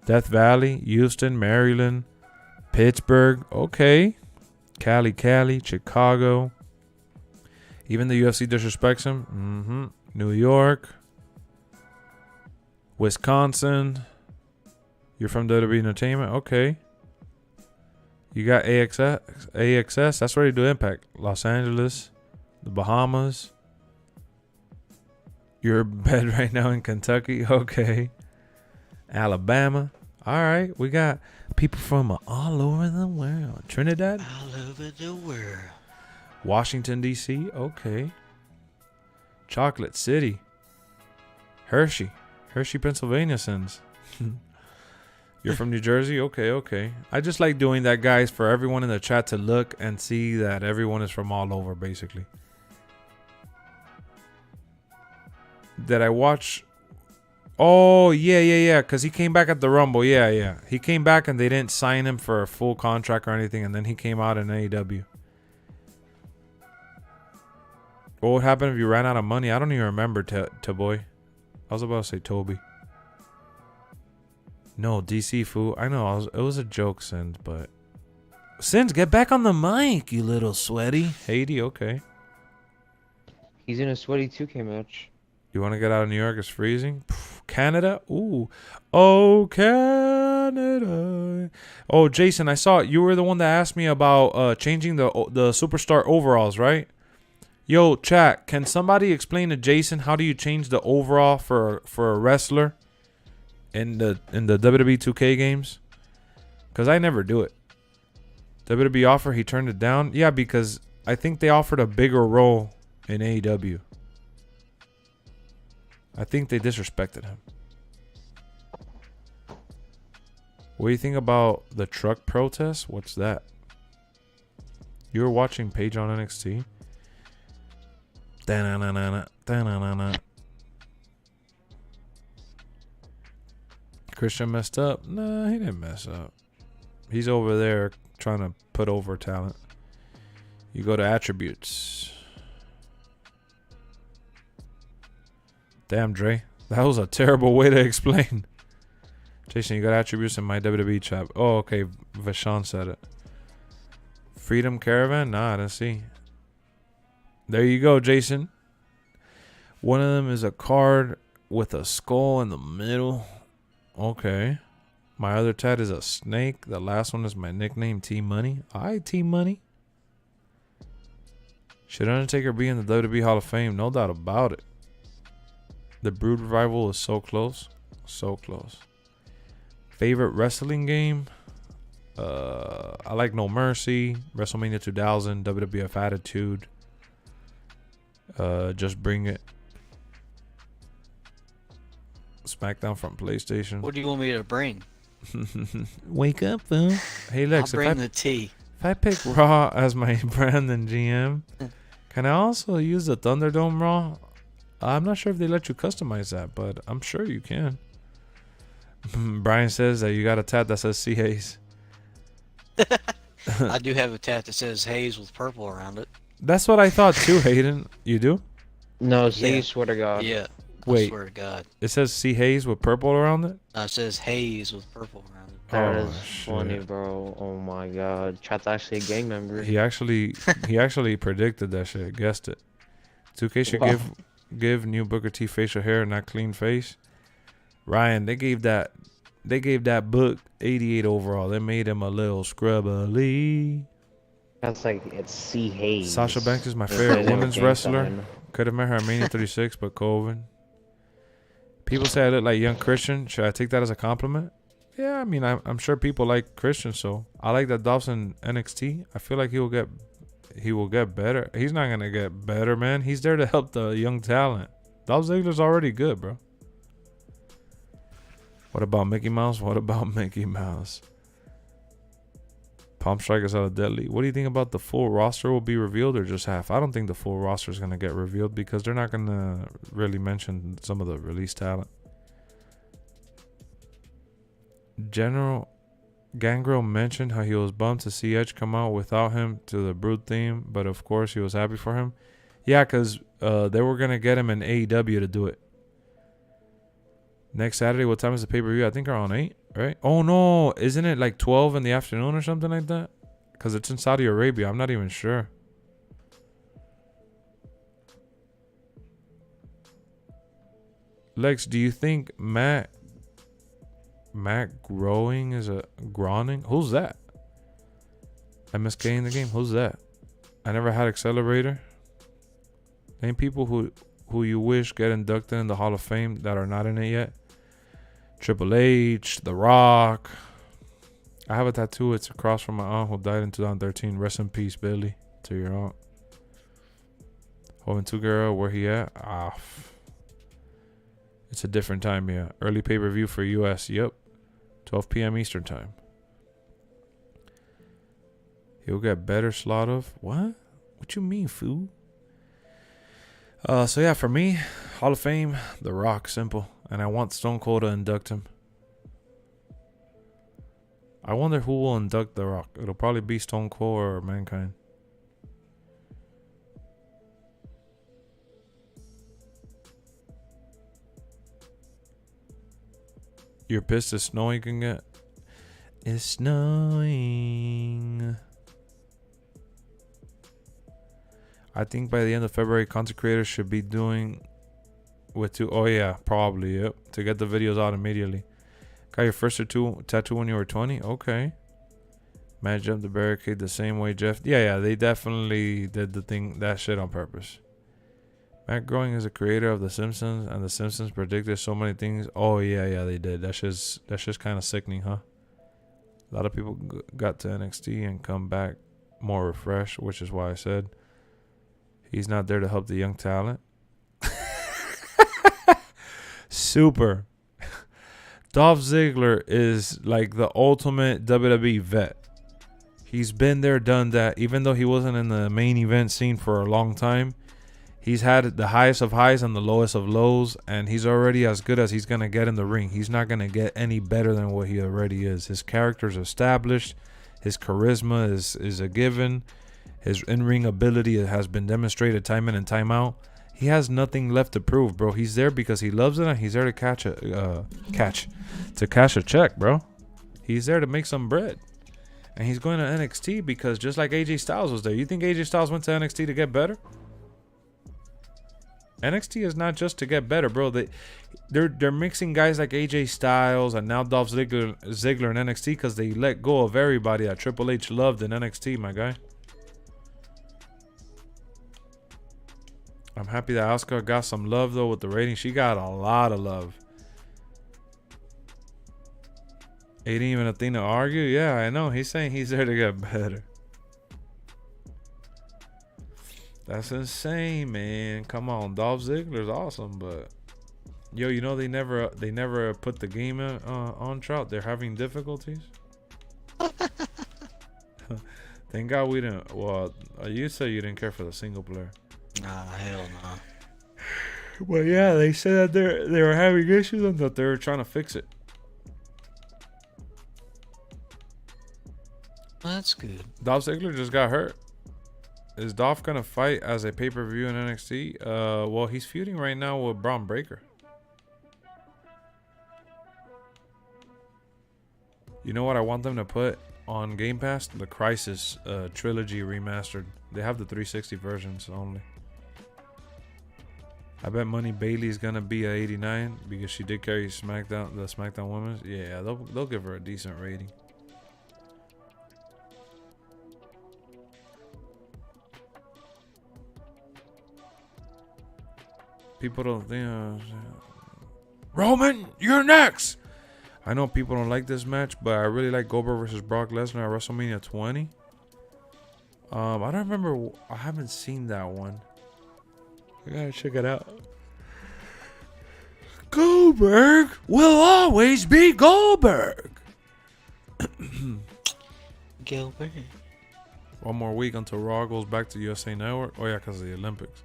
Death Valley, Houston, Maryland, Pittsburgh. Okay. Cali, Chicago. Even the UFC disrespects him. New York. Wisconsin. You're from WWE Entertainment. Okay. You got AXS. That's where you do Impact. Los Angeles. The Bahamas. You're in bed right now in Kentucky. Okay. Alabama. All right. We got people from all over the world. Trinidad. All over the world. Washington, D.C. Okay. Chocolate City. Hershey, Pennsylvania sends. You're from New Jersey? Okay. I just like doing that, guys, for everyone in the chat to look and see that everyone is from all over, basically. Did I watch? Oh, yeah. Because he came back at the Rumble. Yeah. He came back and they didn't sign him for a full contract or anything. And then he came out in AEW. What would happen if you ran out of money? I don't even remember, boy. I was about to say Toby. No, DC, fool. I know. It was a joke, Sins, but... Sins, get back on the mic, you little sweaty. Haiti, okay. He's in a sweaty 2K match. You want to get out of New York? It's freezing. Canada? Ooh. Oh, Canada. Canada. Oh, Jason, I saw you were the one that asked me about changing the superstar overalls, right? Yo, chat, can somebody explain to Jason how do you change the overall for a wrestler in the WWE 2K games? Cause I never do it. WWE offer, he turned it down. Yeah, because I think they offered a bigger role in AEW. I think they disrespected him. What do you think about the truck protest? What's that? You were watching Paige on NXT? Da-na-na-na-na, da-na-na-na. Christian messed up? Nah, he didn't mess up. He's over there trying to put over talent. You go to attributes. Damn, Dre. That was a terrible way to explain. Jason, you got attributes in my WWE chat. Oh, okay. Vashon said it. Freedom Caravan? Nah, I didn't see. There you go, Jason. One of them is a card with a skull in the middle. Okay. My other tat is a snake. The last one is my nickname, T-Money. Alright, T-Money. Should Undertaker be in the WWE Hall of Fame? No doubt about it. The Brood Revival is so close. So close. Favorite wrestling game? I like No Mercy, WrestleMania 2000, WWF Attitude. Just Bring It. SmackDown from PlayStation. What do you want me to bring? Wake up, fool. Hey, Lex, I'll bring the tea. if I pick Raw as my brand and GM, can I also use the Thunderdome Raw? I'm not sure if they let you customize that, but I'm sure you can. Brian says that you got a tat that says C Hayes. I do have a tat that says Hayes with purple around it. That's what I thought too, Hayden. You do? No, say Yeah. you swear to God. Yeah. Wait. I swear to God. It says C Hayes with purple around it? It says Hayes with purple around it. That Oh, is shit. funny, bro. Oh my God. Chat's actually a gang member. He actually predicted that shit. Guessed it. 2K should Wow. give new Booker T facial hair and not clean face. Ryan, they gave that book 88 overall. They made him a little scrubbly. That's like, it's C. Hayes. Sasha Banks is my That's favorite his name, women's gang wrestler. sign. Could have met her at Mania 36, but COVID. People say I look like young Christian. Should I take that as a compliment? Yeah, I mean, I'm sure people like Christian, so I like that Dobson NXT. I feel like he will get better. He's not gonna get better, man. He's there to help the young talent. Dolph Ziggler's already good, bro. What about Mickey Mouse? What about Mickey Mouse? Palm Strikers out of Deadly. What do you think about the full roster will be revealed or just half? I don't think the full roster is going to get revealed because they're not going to really mention some of the release talent. General Gangrel mentioned how he was bummed to see Edge come out without him to the Brood theme, but of course he was happy for him. Yeah, because they were going to get him in AEW to do it. Next Saturday, what time is the pay-per-view? I think around 8, right? Oh, no. Isn't it like 12 in the afternoon or something like that? Because it's in Saudi Arabia. I'm not even sure. Lex, do you think Matt Growing is a Groning? Who's that? MSK in the game? Who's that? I never had Accelerator. Name people who you wish get inducted in the Hall of Fame that are not in it yet. Triple H, The Rock. I have a tattoo. It's across from my aunt who died in 2013. Rest in peace, Billy. To your aunt. Home and 2 girl, where he at? It's a different time, yeah. Early pay-per-view for US. Yep. 12 p.m. Eastern time. He'll get better slot of what? What you mean, fool? So yeah, for me, Hall of Fame, The Rock, simple. And I want Stone Cold to induct him. I wonder who will induct The Rock. It'll probably be Stone Cold or Mankind. You're pissed it's snowing can get? It's snowing. I think by the end of February, content creators should be doing with 2. Oh yeah, probably, yep. To get the videos out immediately. Got your first tattoo when you were 20? Okay. Matt jumped the barricade the same way Jeff. Yeah, they definitely did that shit on purpose. Matt Groening is a creator of The Simpsons, and The Simpsons predicted so many things. Oh, yeah, they did. That's just kind of sickening, huh? A lot of people got to NXT and come back more refreshed, which is why I said he's not there to help the young talent. Super. Dolph Ziggler is like the ultimate WWE vet. He's been there, done that. Even though he wasn't in the main event scene for a long time, he's had the highest of highs and the lowest of lows, and he's already as good as he's going to get in the ring. He's not going to get any better than what he already is. His character's established. His charisma is a given. His in-ring ability has been demonstrated time in and time out. He has nothing left to prove, bro. He's there because he loves it, and he's there to cash a check, bro. He's there to make some bread. And he's going to NXT because just like AJ Styles was there. You think AJ Styles went to NXT to get better? NXT is not just to get better, bro. They're mixing guys like AJ Styles and now Dolph Ziggler in NXT because they let go of everybody that Triple H loved in NXT, my guy. I'm happy that Asuka got some love, though, with the rating. She got a lot of love. Ain't even a thing to argue. Yeah, I know. He's saying he's there to get better. That's insane, man. Come on. Dolph Ziggler's awesome, but... Yo, you know they never put the game on Trout. They're having difficulties. Thank God we didn't... Well, you said you didn't care for the single player. Nah, hell no. Well, yeah, they said that they were having issues and that they were trying to fix it. Well, that's good. Dolph Ziggler just got hurt. Is Dolph gonna fight as a pay-per-view in NXT? Well, he's feuding right now with Braun Breaker. You know what I want them to put on Game Pass? The Crisis trilogy remastered. They have the 360 versions only. I bet Money Bailey's gonna be a 89 because she did carry the SmackDown Women's. Yeah, they'll give her a decent rating. People don't think Roman, you're next. I know people don't like this match, but I really like Goldberg versus Brock Lesnar at WrestleMania 20. I don't remember. I haven't seen that one. I gotta check it out. Goldberg will always be Goldberg. Gilbert. One more week until Raw goes back to USA Network. Oh yeah, because of the Olympics.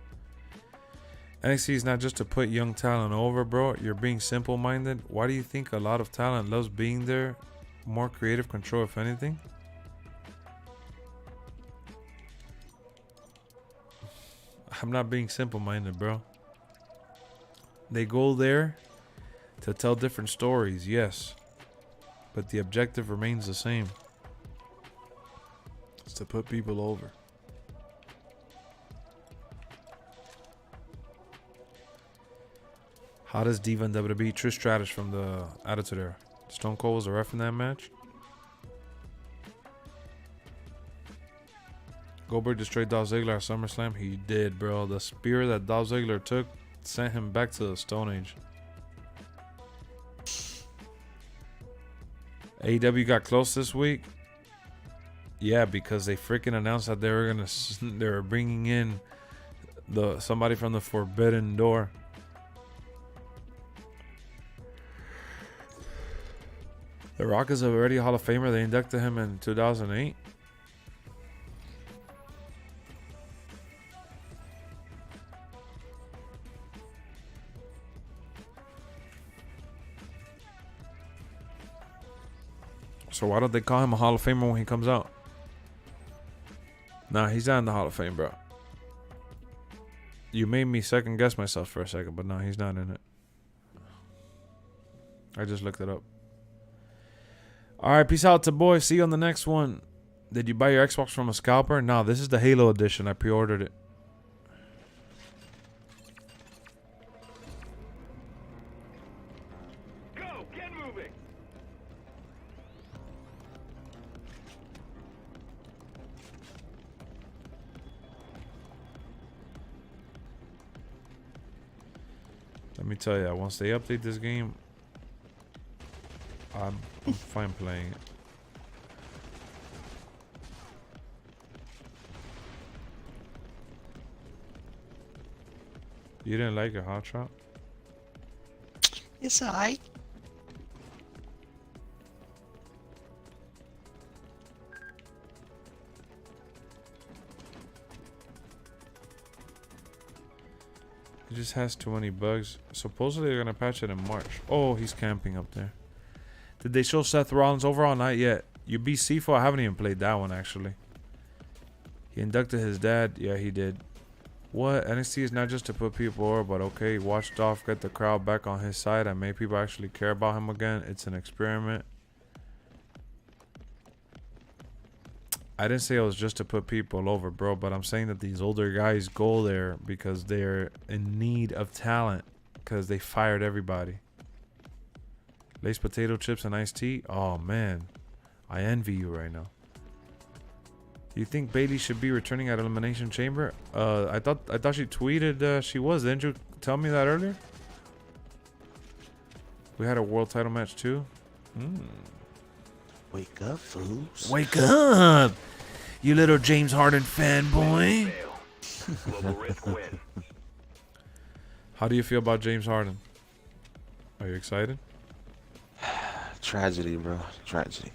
NXT is not just to put young talent over, bro. You're being simple-minded. Why do you think a lot of talent loves being there? More creative control, if anything. I'm not being simple-minded, bro. They go there to tell different stories, yes. But the objective remains the same. It's to put people over. Hottest diva in WWE, Trish Stratus from the Attitude Era. Stone Cold was a ref in that match. Goldberg destroyed Dolph Ziggler at SummerSlam. He did, bro. The spear that Dolph Ziggler took sent him back to the Stone Age. AEW got close this week. Yeah, because they freaking announced that they were bringing in somebody from the Forbidden Door. The Rock is already a Hall of Famer. They inducted him in 2008. So why don't they call him a Hall of Famer when he comes out? Nah, he's not in the Hall of Fame, bro. You made me second guess myself for a second, but no, he's not in it. I just looked it up. Alright, peace out to boys. See you on the next one. Did you buy your Xbox from a scalper? No, this is the Halo edition. I pre-ordered it. Go, get moving. Let me tell you, once they update this game, I'm fine playing it. You didn't like it, huh, Trout? It's alright. It just has too many bugs. Supposedly they're gonna patch it in March. Oh, he's camping up there. Did they show Seth Rollins overall? Not yet. You beat C4? I haven't even played that one actually. He inducted his dad. Yeah, he did. What? NXT is not just to put people over, but okay. Watched off, get the crowd back on his side, and make people actually care about him again. It's an experiment. I didn't say it was just to put people over, bro, but I'm saying that these older guys go there because they're in need of talent because they fired everybody. Lace potato chips and iced tea? Oh, man. I envy you right now. Do you think Bailey should be returning at Elimination Chamber? I thought she tweeted she was. Didn't you tell me that earlier? We had a world title match too. Wake up, fools. Wake up, you little James Harden fanboy. How do you feel about James Harden? Are you excited? Tragedy, bro. Tragedy.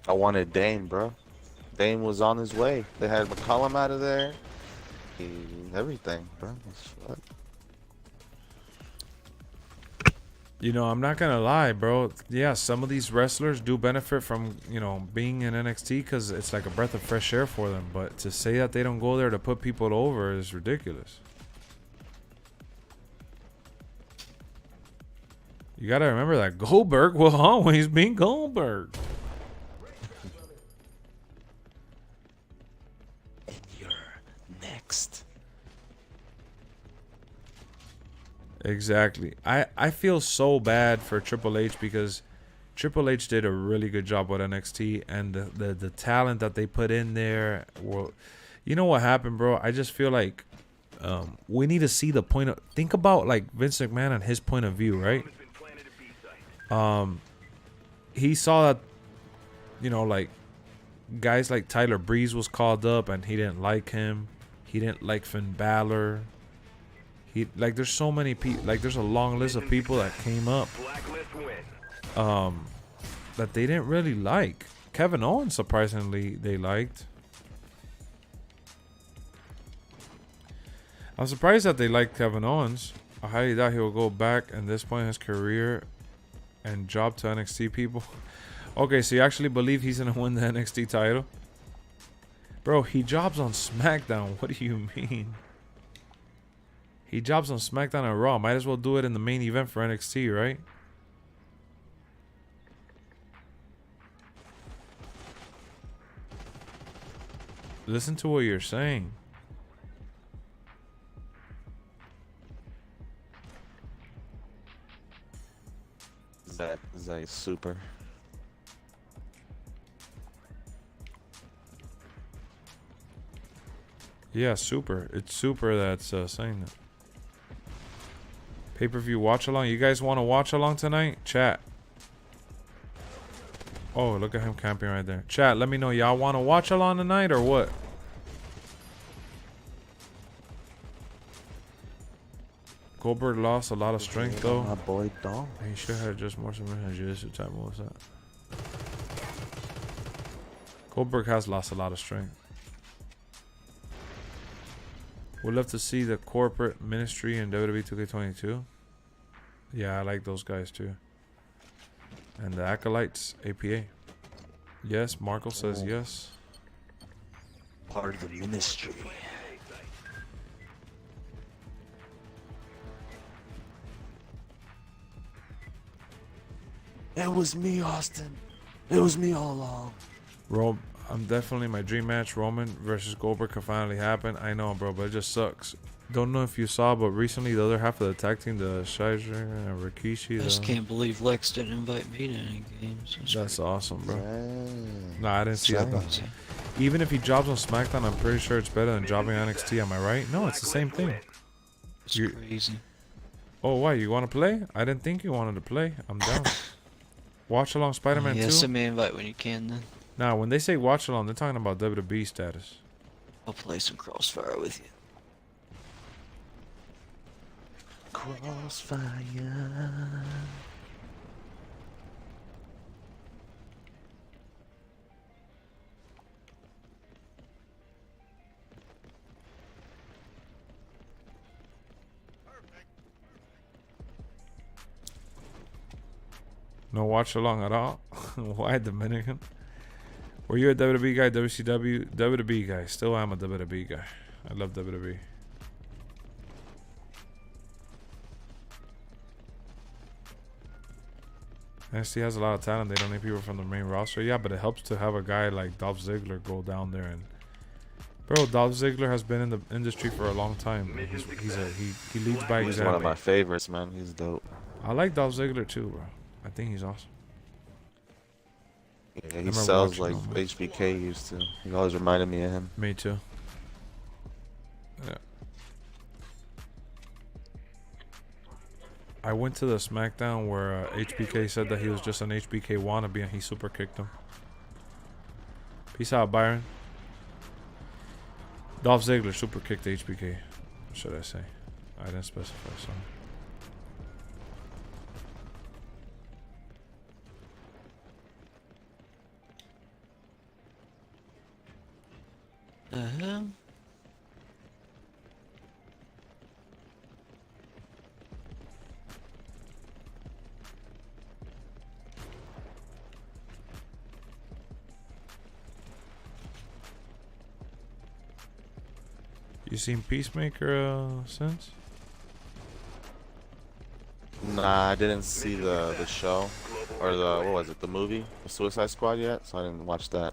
I wanted Dame, bro. Dame was on his way. They had McCollum out of there. Everything, bro. What? You know, I'm not gonna lie, bro. Yeah, some of these wrestlers do benefit from, you know, being in NXT because it's like a breath of fresh air for them. But to say that they don't go there to put people over is ridiculous. You gotta remember that Goldberg will always be Goldberg. And you're next. Exactly. I feel so bad for Triple H because Triple H did a really good job with NXT and the talent that they put in there. Well, you know what happened, bro? I just feel like we need to see the point of... Think about like Vince McMahon and his point of view, right? He saw that, you know, like guys like Tyler Breeze was called up and he didn't like him. He didn't like Finn Balor. Like there's so many people, like there's a long list of people that came up that they didn't really like. Kevin Owens, surprisingly, they liked. I'm surprised that they liked Kevin Owens. I highly doubt he will go back at this point in his career and job to NXT people. Okay, so you actually believe he's gonna win the NXT title? Bro, he jobs on SmackDown. What do you mean? He jobs on SmackDown and Raw. Might as well do it in the main event for NXT, right? Listen to what you're saying. Is that super? Yeah, super. It's super that's saying that. Pay-per-view watch along. You guys want to watch along tonight? Chat. Oh, look at him camping right there. Chat, let me know. Y'all want to watch along tonight or what? Goldberg lost a lot of strength though. My boy Dom. He should have just more submission jiu-jitsu type moves. That Goldberg has lost a lot of strength. We'd love to see the corporate ministry in WWE 2K22. Yeah, I like those guys too. And the Acolytes, APA. Yes, Marco says yes. Part of the ministry. It was me, Austin. It was me all along. I'm definitely my dream match. Roman versus Goldberg could finally happen. I know, bro, but it just sucks. Don't know if you saw, but recently the other half of the tag team, the Shizer and Rikishi. I just can't believe Lexx didn't invite me to any games. That's awesome, bro. Dang. Nah, I didn't see that though. Even if he jobs on SmackDown, I'm pretty sure it's better than jobbing on NXT. Am I right? No, it's the same thing. It's crazy. Oh, why? You want to play? I didn't think you wanted to play. I'm down. Watch along Spider-Man 2? Yeah, send me an invite when you can then. Nah, when they say watch along, they're talking about WWE status. I'll play some Crossfire with you. Crossfire. No watch along at all? Why Dominican? Were you a WWE guy, WCW? WWE guy. Still am a WWE guy. I love WWE. NXT has a lot of talent. They don't need people from the main roster. Yeah, but it helps to have a guy like Dolph Ziggler go down there and... Bro, Dolph Ziggler has been in the industry for a long time. He leads by He's example. one of my favorites, man. He's dope. I like Dolph Ziggler too, bro. I think he's awesome. Yeah, he sells like HBK used to. He always reminded me of him. Me too. Yeah. I went to the SmackDown where HBK said that he was just an HBK wannabe and he super kicked him. Peace out, Byron. Dolph Ziggler super kicked HBK. What should I say? I didn't specify, sorry. You seen Peacemaker since? Nah, I didn't see the show or the what was it, the movie, the Suicide Squad yet, so I didn't watch that.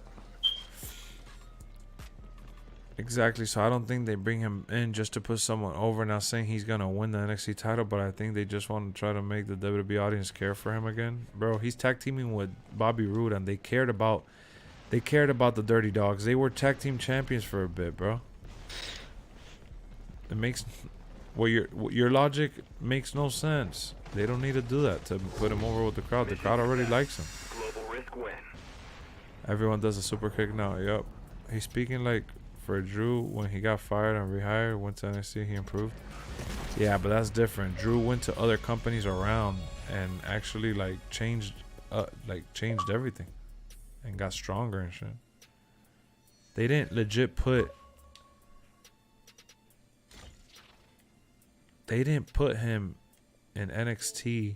Exactly, so I don't think they bring him in just to put someone over. Not saying he's gonna win the NXT title, but I think they just want to try to make the WWE audience care for him again. Bro, he's tag teaming with Bobby Roode, and they cared about the Dirty Dogs. They were tag team champions for a bit, bro. It makes your logic makes no sense. They don't need to do that to put him over with the crowd. The crowd already likes him. Everyone does a super kick now. Yup. He's speaking like for Drew when he got fired and rehired, went to NXT, he improved. Yeah, but that's different. Drew went to other companies around and actually like changed everything and got stronger and shit. They didn't legit put him in NXT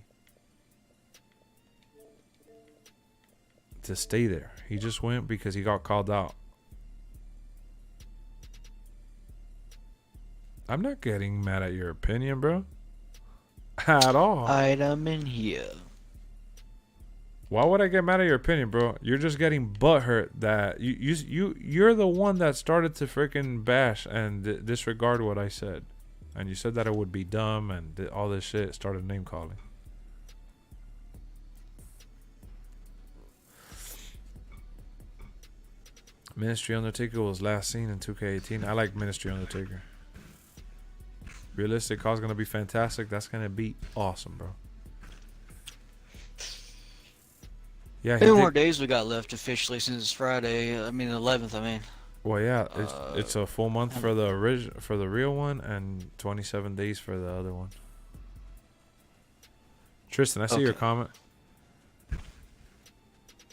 to stay there. He just went because he got called out. I'm not getting mad at your opinion, bro. At all. Item in here. Why would I get mad at your opinion, bro? You're just getting butthurt that you're the one that started to freaking bash and disregard what I said. And you said that it would be dumb and all this shit, started name calling. Ministry Undertaker was last seen in 2K18. I like Ministry Undertaker. Realistic call's gonna be fantastic. That's gonna be awesome, bro. Yeah, How many more days we got left officially since Friday? I mean, the 11th. I mean. Well, yeah, it's a full month for the real one and 27 days for the other one. Tristan, I see your comment.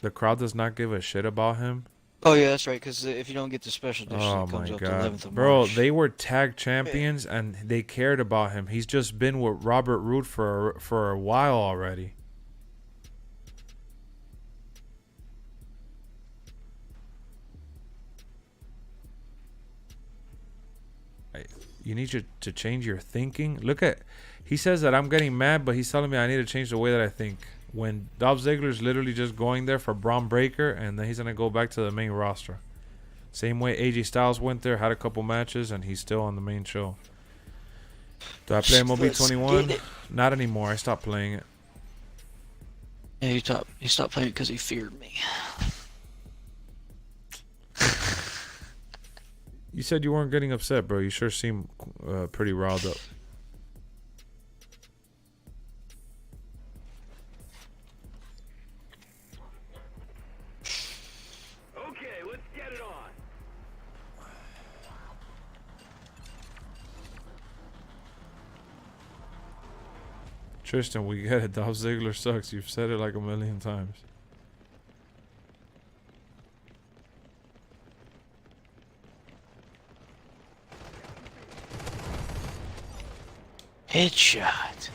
The crowd does not give a shit about him. Oh yeah, that's right. Because if you don't get the special edition, Oh it comes my up the god, 11th of bro! March. They were tag champions and they cared about him. He's just been with Robert Roode for a while already. You need to change your thinking. Look at, he says that I'm getting mad, but he's telling me I need to change the way that I think. When Dolph Ziggler's literally just going there for Braun Breaker, and then he's gonna go back to the main roster. Same way AJ Styles went there, had a couple matches, and he's still on the main show. Do I play MLB 21? Not anymore. I stopped playing it. Yeah, he stopped playing because he feared me. You said you weren't getting upset, bro. You sure seem pretty riled up. Tristan, we get it. Dolph Ziggler sucks. You've said it like a million times. Headshot.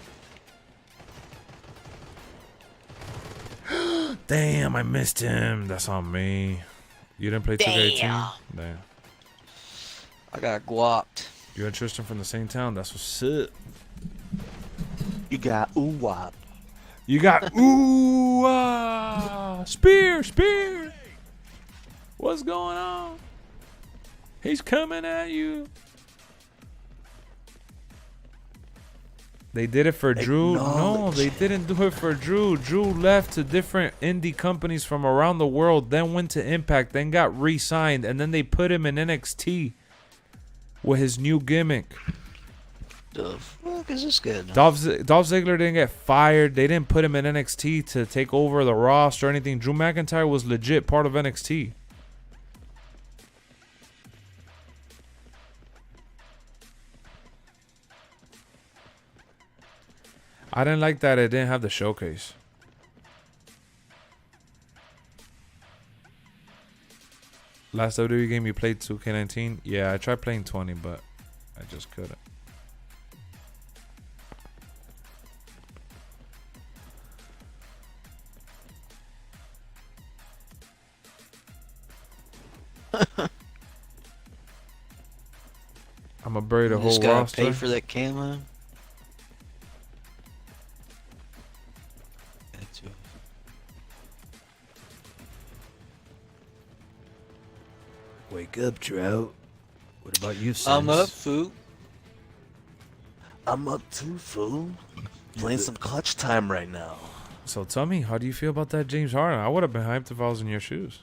Damn, I missed him. That's on me. You didn't play 2K18? Damn. I got guapped. You and Tristan from the same town. That's what's up. You got ooh-wop. You got ooh spear. What's going on? He's coming at you. They did it for Drew. No, they didn't do it for Drew. Drew left to different indie companies from around the world, then went to Impact, then got re-signed, and then they put him in NXT with his new gimmick. The fuck is this guy? Dolph Ziggler didn't get fired. They didn't put him in NXT to take over the roster or anything. Drew McIntyre was legit part of NXT. I didn't like that it didn't have the showcase. Last WWE game you played 2K19? Yeah, I tried playing 20, but I just couldn't. I'm gonna bury the You whole just gotta roster. pay for that camo. Wake up, Trout. What about you, Sims? I'm up, fool. I'm up too, fool. Playing some clutch time right now. So tell me, how do you feel about that James Harden? I would have been hyped if I was in your shoes.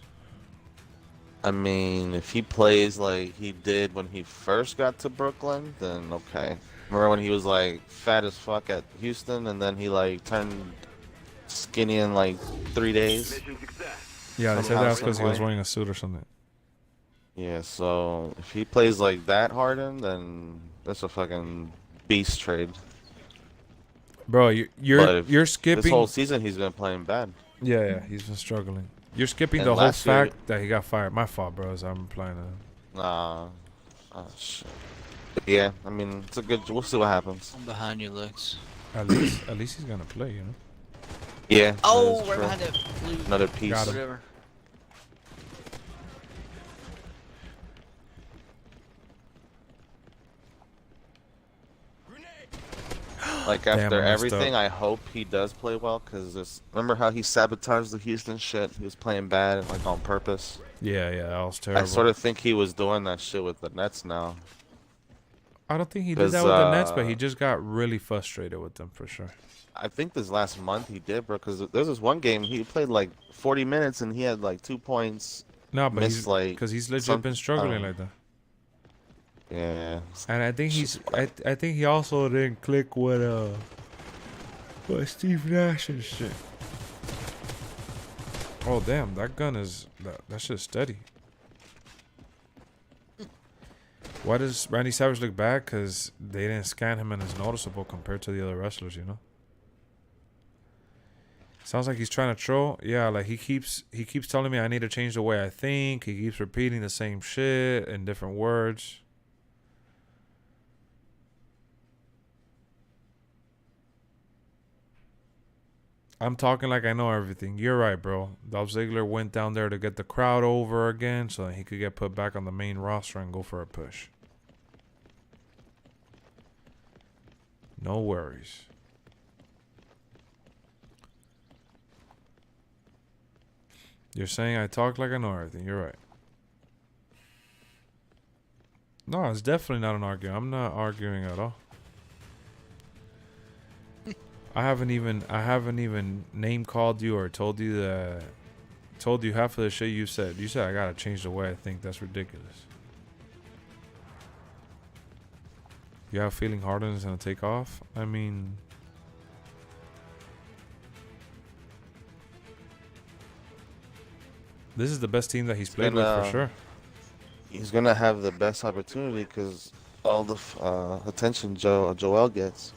I mean, if he plays like he did when he first got to Brooklyn, then okay. Remember when he was like fat as fuck at Houston and then he like turned skinny in like 3 days? Yeah, they said Somehow, that was because he was some way. wearing a suit or something. Yeah, so if he plays like that, Harden, then that's a fucking beast trade. Bro, But you're This skipping. whole season he's been playing bad. Yeah, he's been struggling. You're skipping And the whole last year- fact that he got fired. My fault, bro. As I'm playing. Nah. Oh, shit. Yeah, I mean, it's a good. We'll see what happens. I'm behind you, Lex. At least he's gonna play, you know. Yeah. Oh, that is right true. behind that blue. Another piece. Got him. Whatever. Like Damn, after I messed everything, up. I hope he does play well. Cause remember how he sabotaged the Houston shit? He was playing bad, and, like on purpose. Yeah, that was terrible. I sort of think he was doing that shit with the Nets now. I don't think he did that 'Cause, with the Nets, but he just got really frustrated with them for sure. I think this last month he did, bro. Cause there's this one game he played like 40 minutes and he had like 2 points. No, but Missed, he's like, because he's legit some- been struggling like that. Yeah. And I think I think he also didn't click with Steve Nash and shit. Oh damn, that gun is that shit's steady. Why does Randy Savage look bad? Cause they didn't scan him and it's noticeable compared to the other wrestlers, you know. Sounds like he's trying to troll. Yeah, like he keeps telling me I need to change the way I think. He keeps repeating the same shit in different words. I'm talking like I know everything. You're right, bro. Dolph Ziggler went down there to get the crowd over again so that he could get put back on the main roster and go for a push. No worries. You're saying I talk like I know everything. You're right. No, it's definitely not an argument. I'm not arguing at all. I haven't even name called you or told you half of the shit you said. You said I gotta change the way I think. That's ridiculous. You have a feeling Harden is gonna take off? I mean, this is the best team that he's played with for sure. He's gonna have the best opportunity because all the attention Joel gets.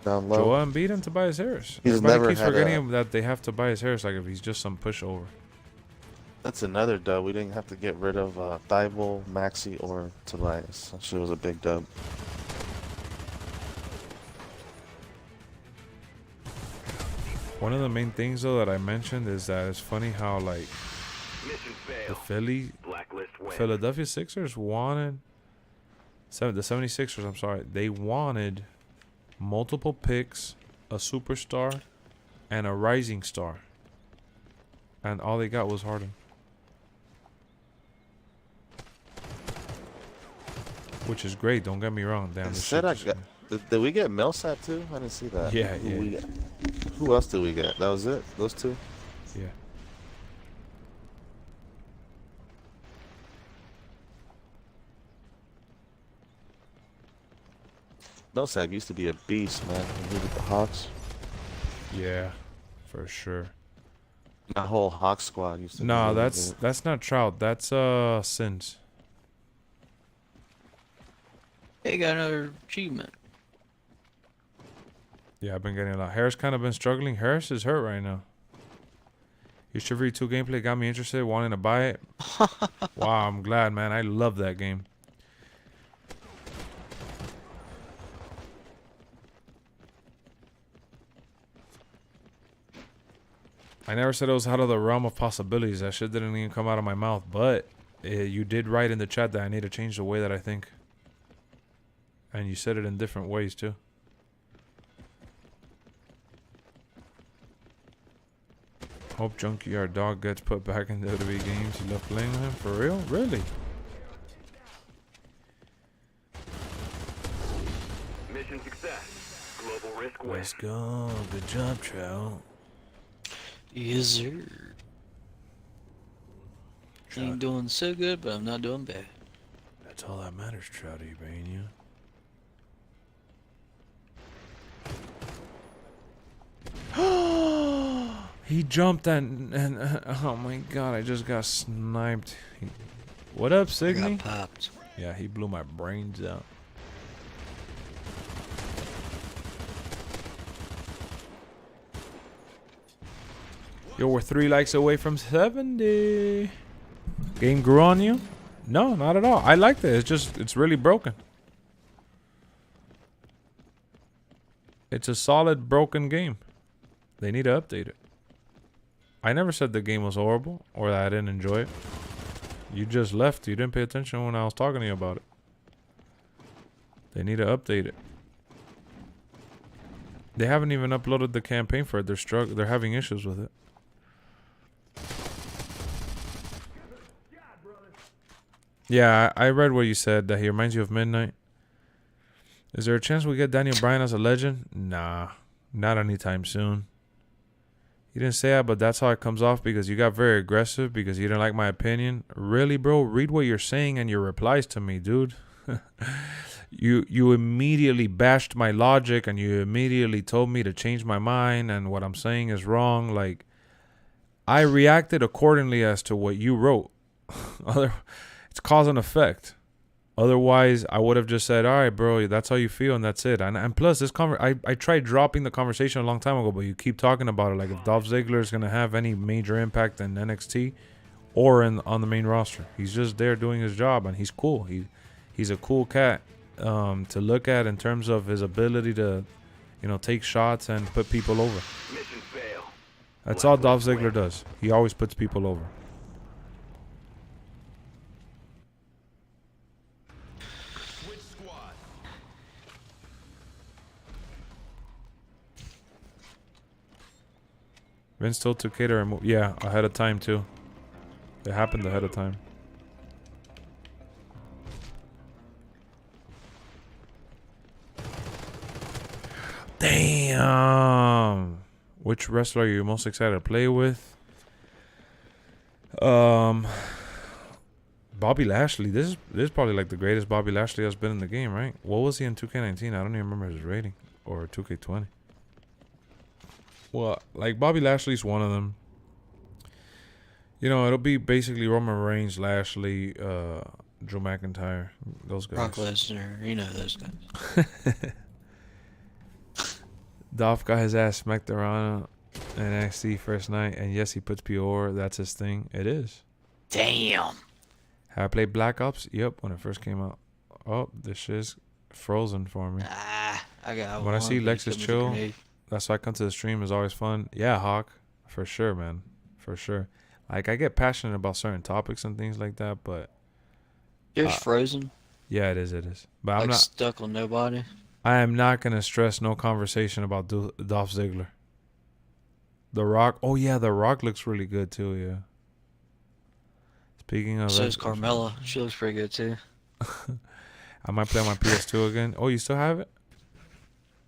Down low. Joel Embiid and Tobias Harris. He's Everybody never keeps had forgetting that they have Tobias Harris, like if he's just some pushover. That's another dub. We didn't have to get rid of Thibault, Maxi, or Tobias. That shit was a big dub. One of the main things though that I mentioned is that it's funny how like the Philadelphia Sixers wanted the 76ers, I'm sorry, they wanted multiple picks, a superstar, and a rising star. And all they got was Harden. Which is great, don't get me wrong. Damn, this Said I shit got. Did we get Millsap too? I didn't see that. Yeah, yeah. Who else did we get? That was it? Those two? yeah. Millsap used to be a beast, man. When he was with the Hawks. Yeah, for sure. That whole Hawks squad used to be No, really that's good. not Trout. That's Sins. Hey, got another achievement. Yeah, I've been getting a lot. Harris kind of been struggling. Harris is hurt right now. Your Chivalry 2 gameplay got me interested, wanting to buy it. Wow, I'm glad, man. I love that game. I never said it was out of the realm of possibilities. That shit didn't even come out of my mouth. But you did write in the chat that I need to change the way that I think. And you said it in different ways, too. Hope Junkyard Dog gets put back in WWE games. You love playing with him? For real? Really? Mission success. Global risk win. Let's go. Good job, Trout. Yes, sir. Trout. Ain't doing so good, but I'm not doing bad. That's all that matters, Trouty Bania. He jumped and oh my god, I just got sniped. What up, I Signy? got popped. Yeah, he blew my brains out. Yo, we're 3 likes away from 70. Game grew on you? No, not at all. I liked it. It's just, it's really broken. It's a solid broken game. They need to update it. I never said the game was horrible or that I didn't enjoy it. You just left. You didn't pay attention when I was talking to you about it. They need to update it. They haven't even uploaded the campaign for it. They're having issues with it. Yeah, I read what you said, that he reminds you of Midnight. Is there a chance we get Daniel Bryan as a legend? Nah, not anytime soon. You didn't say that, but that's how it comes off because you got very aggressive because you didn't like my opinion. Really, bro? Read what you're saying and your replies to me, dude. You immediately bashed my logic and you immediately told me to change my mind and what I'm saying is wrong. Like, I reacted accordingly as to what you wrote. It's cause and effect. Otherwise, I would have just said, all right, bro, that's how you feel, and that's it. And plus, I tried dropping the conversation a long time ago, but you keep talking about it. Like, if Dolph Ziggler is going to have any major impact in NXT or on the main roster. He's just there doing his job, and he's cool. He's a cool cat to look at in terms of his ability to, take shots and put people over. Mission fail. That's all Dolph Ziggler does. He always puts people over. Vince told 2K to remove. Yeah, ahead of time too. It happened ahead of time. Damn. Which wrestler are you most excited to play with? Bobby Lashley. This is probably like the greatest Bobby Lashley has been in the game, right? What was he in 2K19? I don't even remember his rating. Or 2K20. Well, like Bobby Lashley's one of them. It'll be basically Roman Reigns, Lashley, Drew McIntyre, those guys. Brock Lesnar, those guys. Dolph got his ass smacked around in NXT first night, and yes, he puts POR. That's his thing. It is. Damn. Have I played Black Ops? Yep, when it first came out. Oh, this shit's frozen for me. I got When I one, see but he Lexx killed me with a chill, grenade. that's why I come to the stream. Is always fun. Yeah, Hawk, for sure, man, for sure. Like I get passionate about certain topics and things like that, but Yours frozen, yeah, it is. It is. But I'm like not. stuck on nobody. I am not gonna stress no conversation about Dolph Ziggler. The Rock. Oh yeah, The Rock looks really good too. Yeah. Speaking of, So is Carmella. She looks pretty good too. I might play on my PS2 again. Oh, you still have it?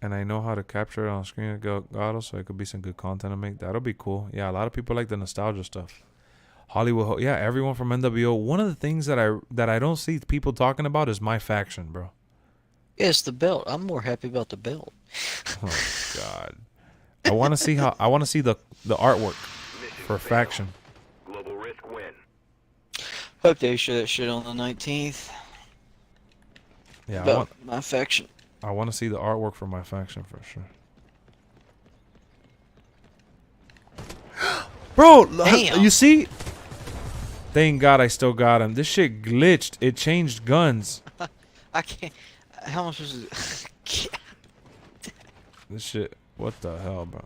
And I know how to capture it on screen at Gato, so it could be some good content to make. That'll be cool. Yeah, a lot of people like the nostalgia stuff. Hollywood, yeah, everyone from NWO. One of the things that I don't see people talking about is my faction, bro. Yeah, it's the belt. I'm more happy about the belt. Oh God, I want to see the artwork for faction. Global risk win. Hope they show that shit on the 19th. Yeah, About my faction. I want to see the artwork for my faction for sure. Bro, Damn. you see? Thank God I still got him. This shit glitched. It changed guns. I can't. How much was it? This shit. What the hell, bro?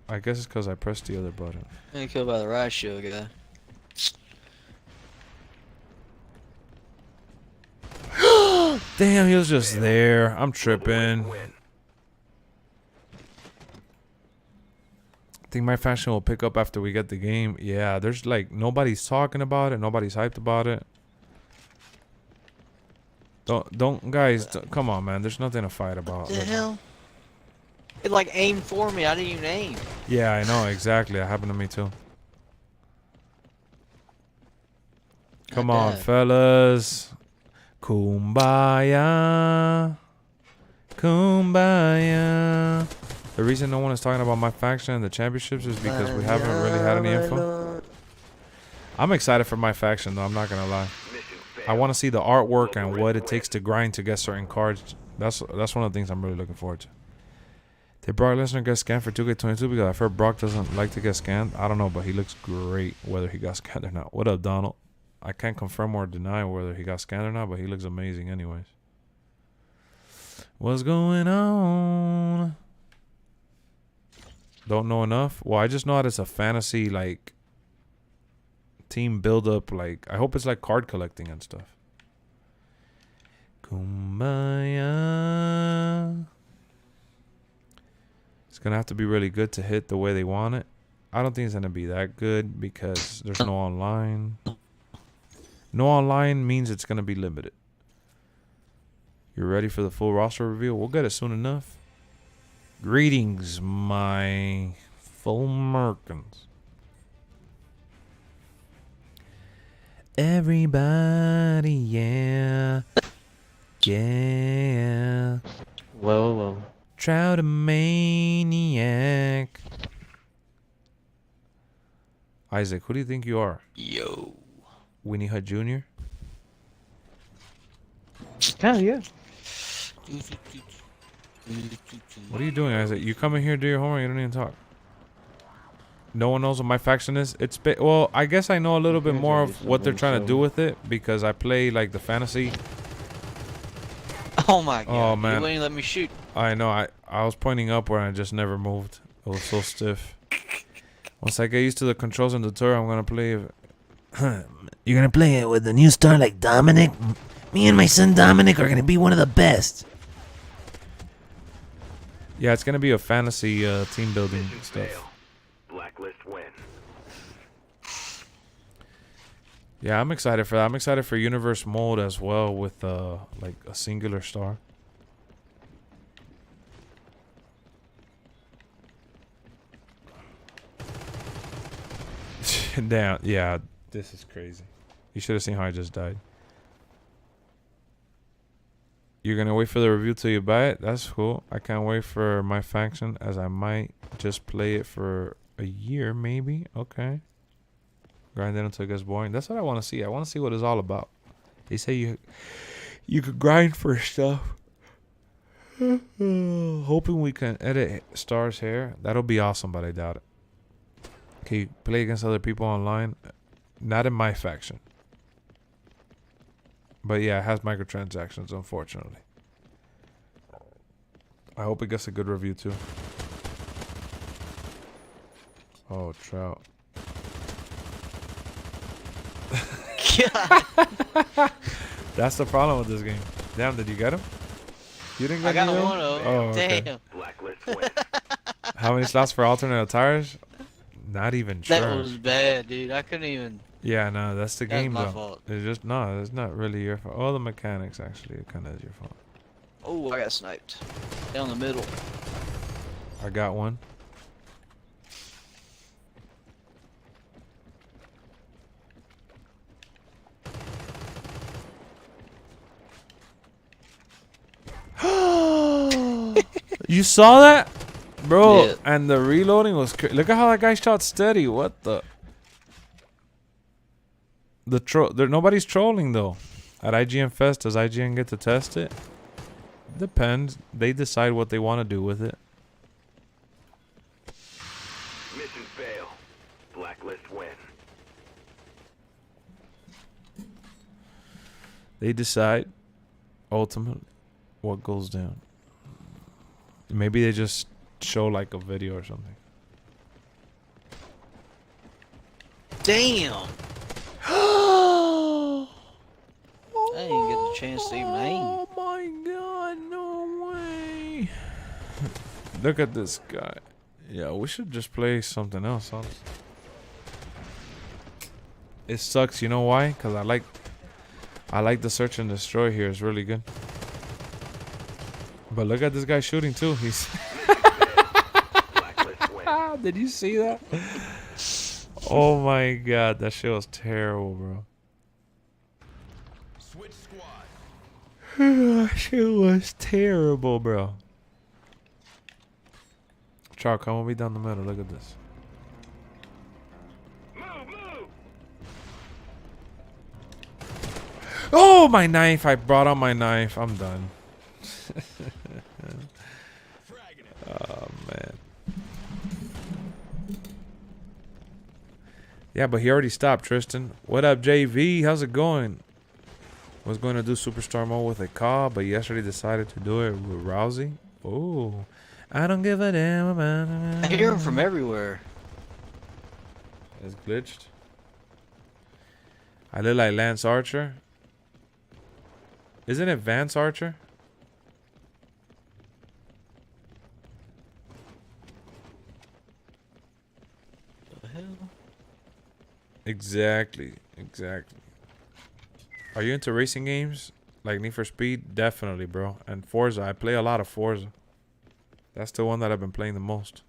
I guess it's because I pressed the other button. I'm killed by the ride show guy. Damn, he was just there. I'm tripping. I think my faction will pick up after we get the game. Yeah, there's like nobody's talking about it. Nobody's hyped about it. Don't guys, come on, man. There's nothing to fight about. What the hell? It like aimed for me. I didn't even aim. Yeah, I know exactly. That happened to me too. Come Not on, bad. fellas. Kumbaya. Kumbaya. The reason no one is talking about my faction and the championships is because we haven't really had any info. I'm excited for my faction though, I'm not gonna lie. I want to see the artwork and what it takes to grind to get certain cards. That's one of the things I'm really looking forward to. Did Brock Lesnar get scanned for 2K22? Because I've heard Brock doesn't like to get scanned. I don't know, but he looks great whether he got scanned or not. What up, Donald? I can't confirm or deny whether he got scanned or not, but he looks amazing anyways. What's going on? Don't know enough? Well, I just know that it's a fantasy, like, team build-up. Like, I hope it's like card collecting and stuff. Kumbaya. It's going to have to be really good to hit the way they want it. I don't think it's going to be that good because there's no online. No online means it's going to be limited. You're ready for the full roster reveal? We'll get it soon enough. Greetings, my full Merkins. Everybody, yeah. Yeah. Whoa. Trout a maniac. Isaac, who do you think you are? Yo. Winnie Hut Jr.? Hell yeah. What are you doing, Isaac? You come in here, do your homework, you don't even talk. No one knows what my faction is? Well, I guess I know a little bit more of what they're trying to do with it because I play like the fantasy. Oh my god. Oh, man. You wouldn't let me shoot. I know. I was pointing up where I just never moved. It was so stiff. Once I get used to the controls and the tour, I'm gonna play. You're gonna play it with a new star like Dominic? Me and my son Dominic are gonna be one of the best. Yeah, it's gonna be a fantasy team building Mission stuff. fail. Blacklist win. Yeah, I'm excited for that. I'm excited for universe mode as well with like a singular star. Damn, yeah, this is crazy. You should have seen how I just died. You're gonna wait for the review till you buy it? That's cool. I can't wait for my faction as I might just play it for a year, maybe. Okay. Grind it until it gets boring. That's what I want to see. I want to see what it's all about. They say you could grind for stuff. Hoping we can edit Star's hair. That'll be awesome, but I doubt it. Can you play against other people online? Not in my faction. But yeah, it has microtransactions, unfortunately. I hope it gets a good review too. Oh, Trout. God. That's the problem with this game. Damn, did you get him? You didn't get I got him? one of them. Oh, okay. Damn. Blacklist win. How many slots for alternate attires? Not even sure. That was bad, dude. I couldn't even. Yeah, no, that's the That's game my though. fault. It's just no, it's not really your fault. All the mechanics actually, it kind of is your fault. Oh, I got sniped. Down the middle. I got one. You saw that, bro? Yeah. And the reloading was. Look at how that guy shot steady. What the? Nobody's trolling though. At IGN Fest, does IGN get to test it? Depends. They decide what they want to do with it. Mission fail. Blacklist win. They decide ultimately what goes down. Maybe they just show like a video or something. Damn. I didn't get a chance to even aim. Oh my god, no way. Look at this guy. Yeah, we should just play something else, honestly. It sucks, you know why? Because I like the search and destroy here. It's really good. But look at this guy shooting too. He's Blacklist win. Did you see that? Oh my god, that shit was terrible, bro. Switch squad. That shit was terrible, bro. Trout, come with me down the middle. Look at this. Move, move. Oh, my knife. I brought out my knife. I'm done. Oh, man. Yeah, but he already stopped, Tristan. What up, JV? How's it going? Was going to do Superstar mode with a call, but yesterday decided to do it with Rousey. Oh, I don't give a damn about it. I hear him from everywhere. It's glitched. I look like Lance Archer. Isn't it Vance Archer? The hell? Exactly. Are you into racing games? Like Need for Speed? Definitely, bro. And Forza. I play a lot of Forza. That's the one that I've been playing the most.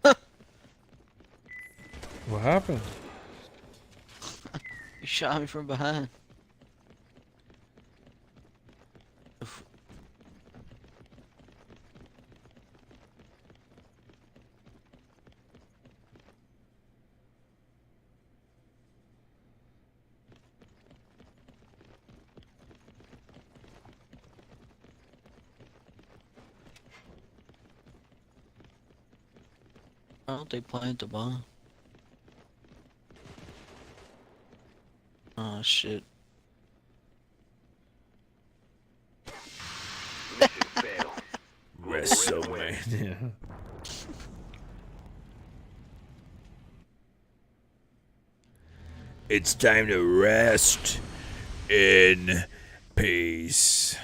What happened? You shot me from behind. Oof. Why don't they plant the bomb? Oh shit. Mission fail. WrestleMania. It's time to rest in peace.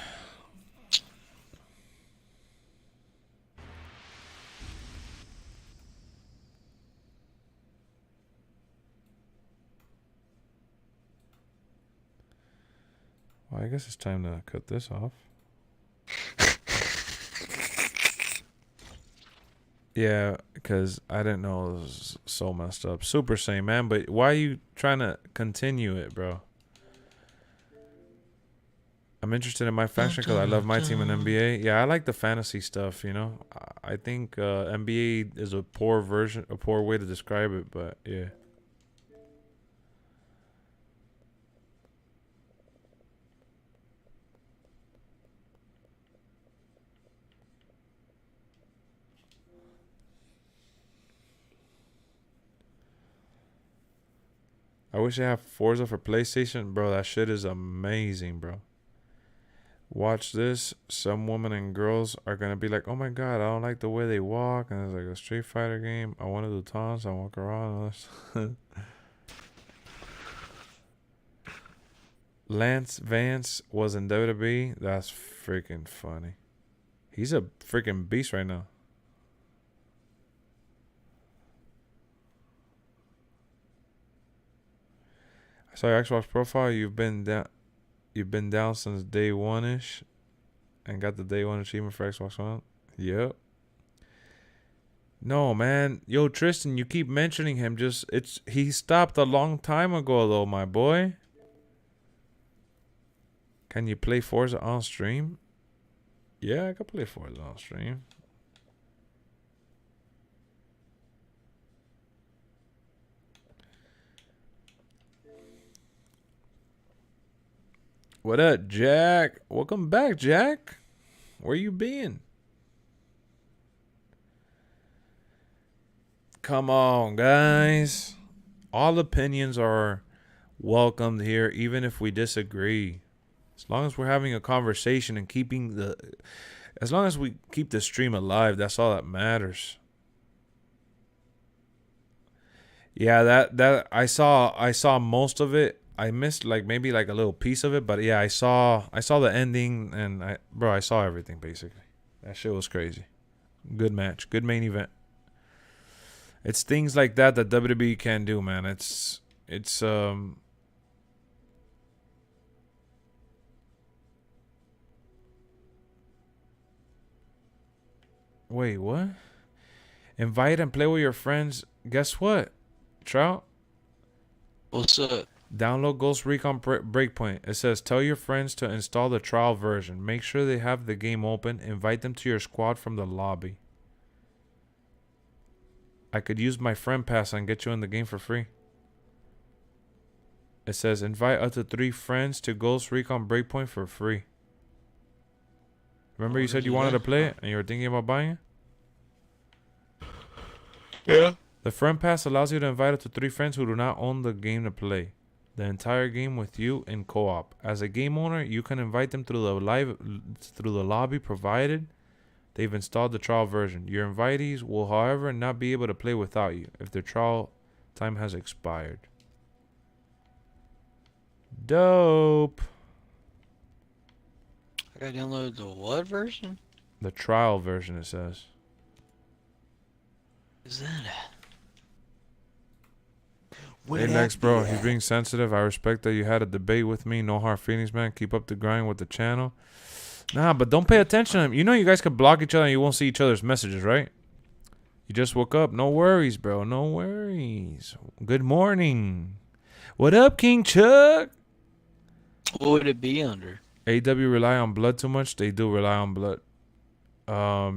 Well, I guess it's time to cut this off. Yeah, because I didn't know it was so messed up. Super Saiyan, man, but why are you trying to continue it, bro? I'm interested in my faction because I love my team in NBA. Yeah, I like the fantasy stuff. You know, I think NBA is a poor way to describe it, but yeah. I wish I had Forza for PlayStation, bro. That shit is amazing, bro. Watch this. Some women and girls are gonna be like, "Oh my god, I don't like the way they walk." And it's like a Street Fighter game. I want to do taunts. I walk around. Lance Vance was in WWE. That's freaking funny. He's a freaking beast right now. I saw your Xbox profile. You've been down since day one ish, and got the day one achievement for Xbox One. Yep. No, man. Yo, Tristan, you keep mentioning him. He stopped a long time ago though, my boy. Can you play Forza on stream? Yeah, I can play Forza on stream. What up, Jack? Welcome back, Jack. Where you been? Come on, guys. All opinions are welcomed here, even if we disagree. As long as we're having a conversation and as long as we keep the stream alive, that's all that matters. Yeah, that I saw most of it. I missed maybe a little piece of it, but yeah, I saw the ending, and I saw everything basically. That shit was crazy. Good match, good main event. It's things like that WWE can do, man. It's Wait, what? Invite and play with your friends. Guess what, Trout? What's up? Download Ghost Recon Breakpoint. It says, tell your friends to install the trial version. Make sure they have the game open. Invite them to your squad from the lobby. I could use my friend pass and get you in the game for free. It says, invite up to 3 friends to Ghost Recon Breakpoint for free. Remember you said you wanted to play it and you were thinking about buying it? Yeah. The friend pass allows you to invite up to 3 friends who do not own the game to play the entire game with you in co-op. As a game owner, you can invite them through the lobby provided they've installed the trial version. Your invitees will, however, not be able to play without you if their trial time has expired. Dope. I gotta download the what version? The trial version, it says. Is that Hey Lex, bro, he's being sensitive. I respect that you had a debate with me. No hard feelings, man. Keep up the grind with the channel. Nah, but don't pay attention to him. You know you guys could block each other and you won't see each other's messages, right? You just woke up. No worries, bro. No worries. Good morning. What up, King Chuck? What would it be under? AW rely on blood too much? They do rely on blood.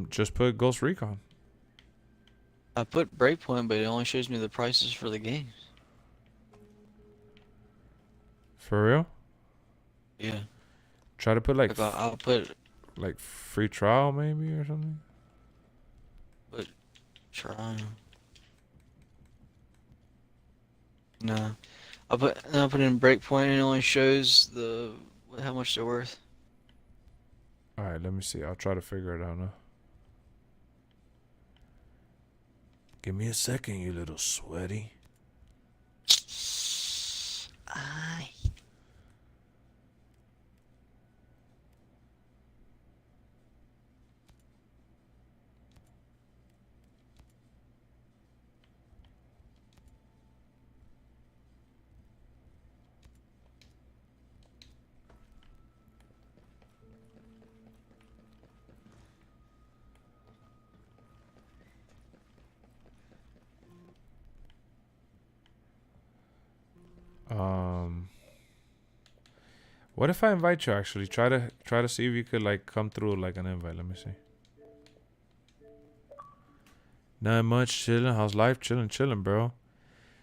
Just put Ghost Recon. I put Breakpoint, but it only shows me the prices for the games. For real? Yeah. Try to put I'll put free trial maybe or something. But try. No. I'll put in Breakpoint and it only shows how much they're worth. Alright, let me see. I'll try to figure it out now. Give me a second, you little sweaty. Aye. What if I invite you? Actually, try to see if you could like come through like an invite. Let me see. Not much, chilling. How's life? Chilling, bro.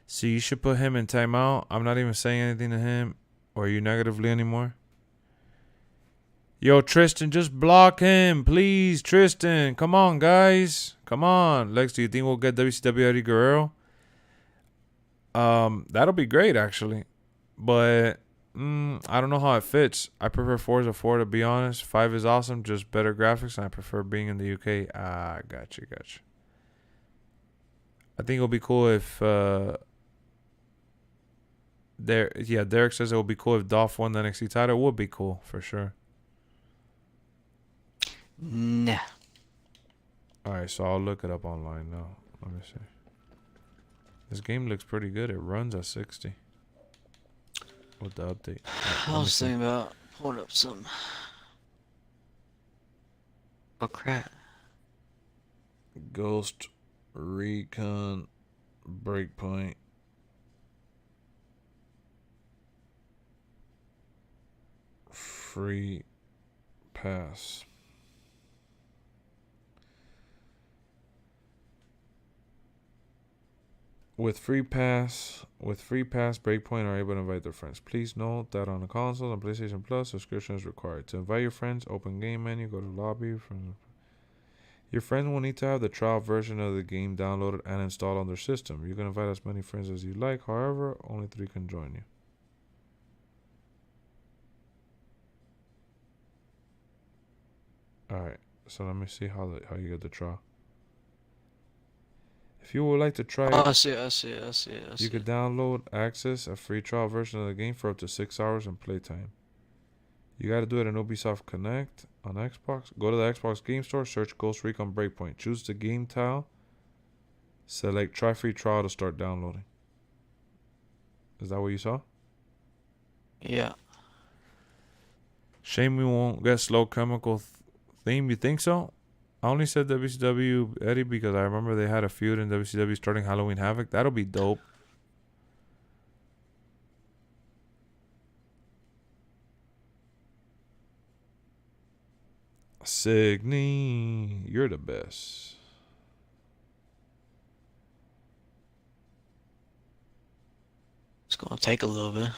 See, you should put him in timeout. I'm not even saying anything to him or you negatively anymore. Yo, Tristan, just block him, please. Tristan, come on, guys. Come on. Lex, do you think we'll get WCW Eddie Guerrero? That'll be great, actually. But I don't know how it fits. I prefer Forza 4, to be honest. 5 is awesome, just better graphics, and I prefer being in the UK. Ah, gotcha. I think it'll be cool if Derek says it would be cool if Dolph won the NXT title. It would be cool for sure. Nah. Alright, so I'll look it up online now. Let me see. This game looks pretty good. It runs at 60 with the update. I was thinking about pulling up some. Oh crap. Ghost Recon Breakpoint. Free pass. With free pass, Breakpoint are able to invite their friends. Please note that on the consoles and PlayStation Plus, subscription is required. To invite your friends, open game menu, go to lobby. Your friend will need to have the trial version of the game downloaded and installed on their system. You can invite as many friends as you like. However, only 3 can join you. Alright, so let me see how you get the trial. If you would like to try Oh, it, I see it. you could download, access a free trial version of the game for up to 6 hours in playtime. You got to do it in Ubisoft Connect on Xbox. Go to the Xbox Game Store, search Ghost Recon Breakpoint. Choose the game tile. Select try free trial to start downloading. Is that what you saw? Yeah. Shame we won't get Slow Chemical theme. You think so? I only said WCW Eddie because I remember they had a feud in WCW starting Halloween Havoc. That'll be dope. Signy, you're the best. It's gonna take a little bit.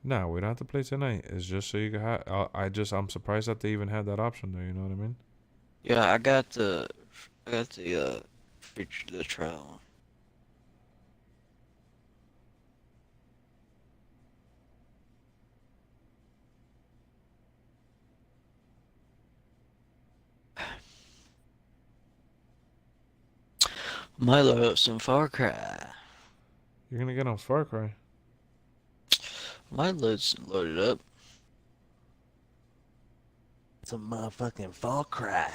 Nah, we don't have to play tonight. It's just so you can have. I'm surprised that they even had that option there. You know what I mean? Yeah, I got the feature the trial. Might load up some Far Cry. You're gonna get on Far Cry. Might load it up. Some motherfucking Far Cry.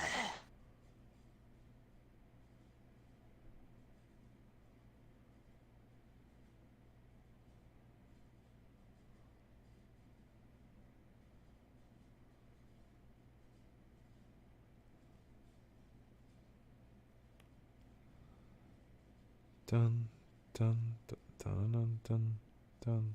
Dun dun dun dun dun dun dun.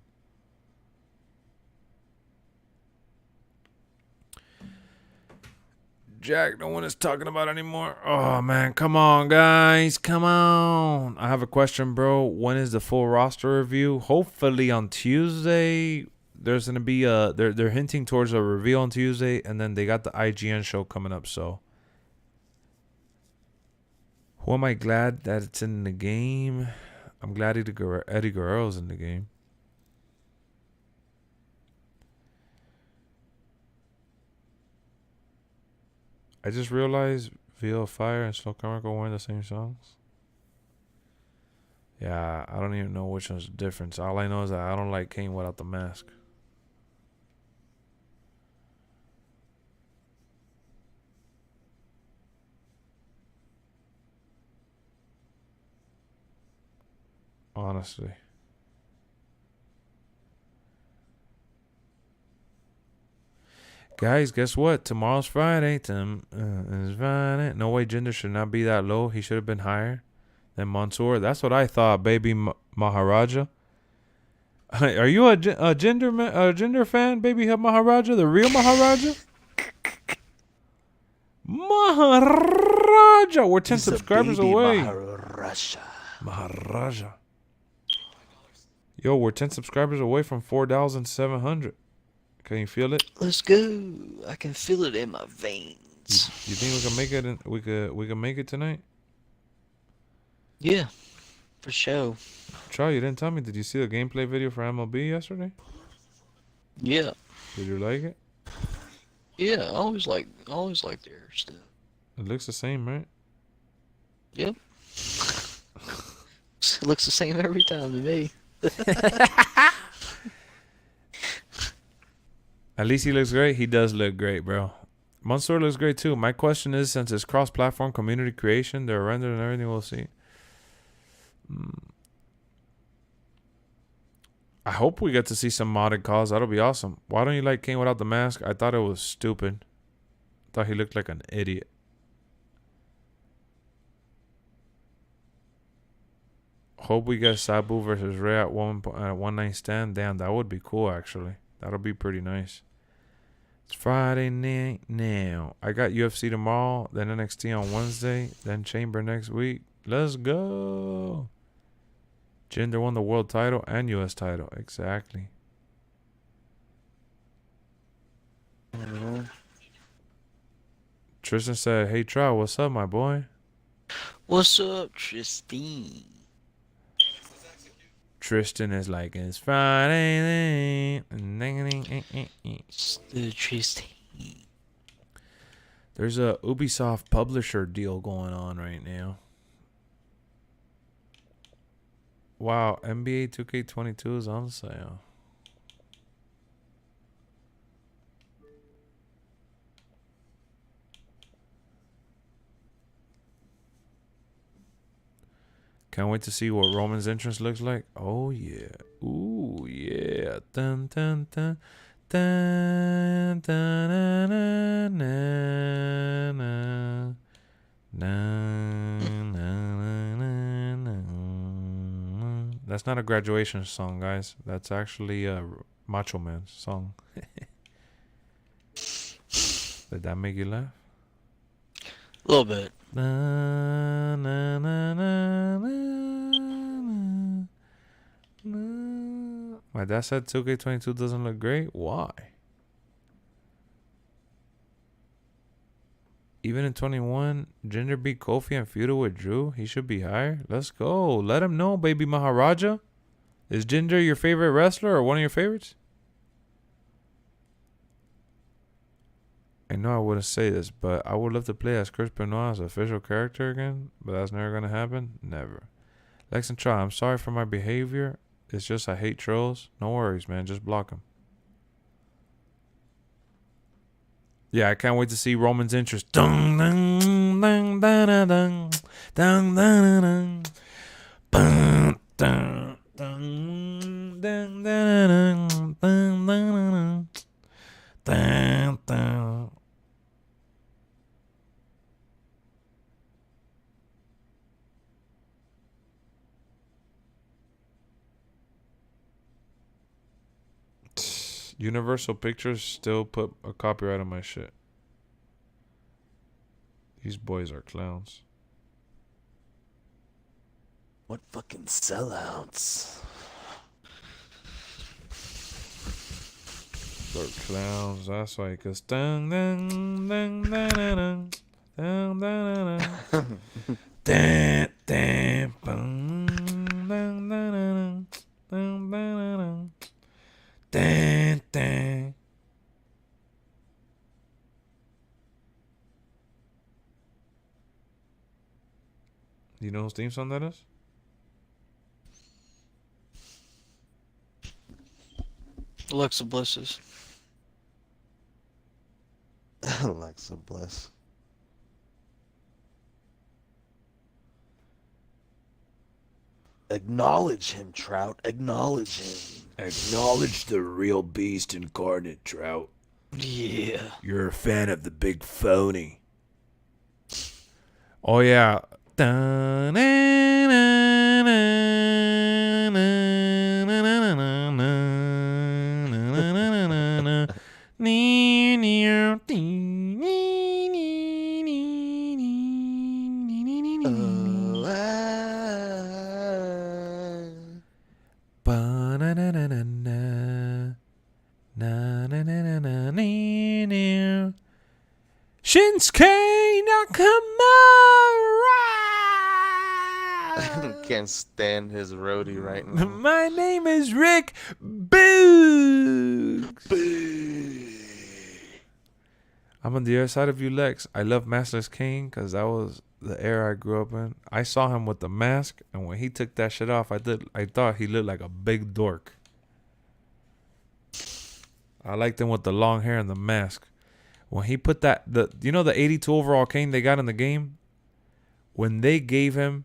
Jack, no one is talking about anymore. Oh man, come on, guys, come on. I have a question, bro. When is the full roster review? Hopefully on Tuesday. There's gonna be they're hinting towards a reveal on Tuesday, and then they got the IGN show coming up. So, who am I glad that it's in the game? I'm glad Eddie Guerrero's in the game. I just realized Veil of Fire and Slow Chemical weren't the same songs. Yeah, I don't even know which one's the difference. All I know is that I don't like Kane without the mask. Honestly. Guys, guess what? Tomorrow's Friday. It's Friday. No way Jinder should not be that low. He should have been higher than Mansoor. That's what I thought, baby Maharaja. Are you a gender fan, baby Maharaja, the real Maharaja? Maharaja, we're 10 subscribers away. Maharaja. Yo, we're 10 subscribers away from 4,700. Can you feel it? Let's go. I can feel it in my veins. You think we can make it? We can make it tonight? Yeah, for sure. Trout, you didn't tell me. Did you see the gameplay video for MLB yesterday? Yeah. Did you like it? Yeah, I always like their stuff. It looks the same, right? Yep. It looks the same every time to me. At least he looks great. He does look great, bro. Mansoor looks great too. My question is, since it's cross-platform community creation, they're rendered and everything, we'll see. I hope we get to see some modded calls. That'll be awesome. Why don't you like King without the mask? I thought it was stupid. I thought he looked like an idiot. Hope we get Sabu versus Ray at one night stand. Damn, that would be cool actually. That'll be pretty nice. It's Friday night now. I got UFC tomorrow, then NXT on Wednesday, then Chamber next week. Let's go. Jinder won the world title and US title. Exactly. Tristan said, "Hey Trout, what's up, my boy?" What's up, Tristan? Tristan is like, it's Friday night. Tristan. There's a Ubisoft publisher deal going on right now. Wow, NBA 2K22 is on sale. Can't wait to see what Roman's entrance looks like. Oh yeah. Ooh yeah. Dun dun dun dun dun na na na na na na. That's not a graduation song, guys. That's actually a Macho Man's song. Did that make you laugh? A little bit. Na, na, na, na, na, na. My dad said 2K22 doesn't look great. Why? Even in 21, Jinder beat Kofi and feuded with Drew. He should be higher. Let's go. Let him know, baby Maharaja. Is Jinder your favorite wrestler or one of your favorites? I know I wouldn't say this, but I would love to play as Chris Benoit as an official character again, but that's never going to happen. Never. Lex and Trout, I'm sorry for my behavior. It's just I hate trolls. No worries, man. Just block them. Yeah, I can't wait to see Roman's interest. Dun, dun, dun, dun, dun, dun, dun, dun, dun, dun, dun, dun, dun, dun, dun, dun, dun. Universal Pictures still put a copyright on my shit. These boys are clowns. What fucking sellouts? They're clowns. That's why, cause dun dun dun dun dun dun dun dun dun dun dun dun dun dun dun. Dun, dun. Do you know whose theme song that is? Alexa Bliss's. Alexa Bliss. Acknowledge him, Trout. Acknowledge him. Acknowledge the real beast incarnate, Trout. Yeah. You're a fan of the big phony. Oh yeah. Dun, na, na, na, na, na, na, can't stand his roadie right now. My name is Rick Boogs. I'm on the other side of you, Lex. I love Maskless King because that was the era I grew up in. I saw him with the mask, and when he took that shit off, I thought he looked like a big dork. I liked him with the long hair and the mask. When he put the 82 overall Kane they got in the game, when they gave him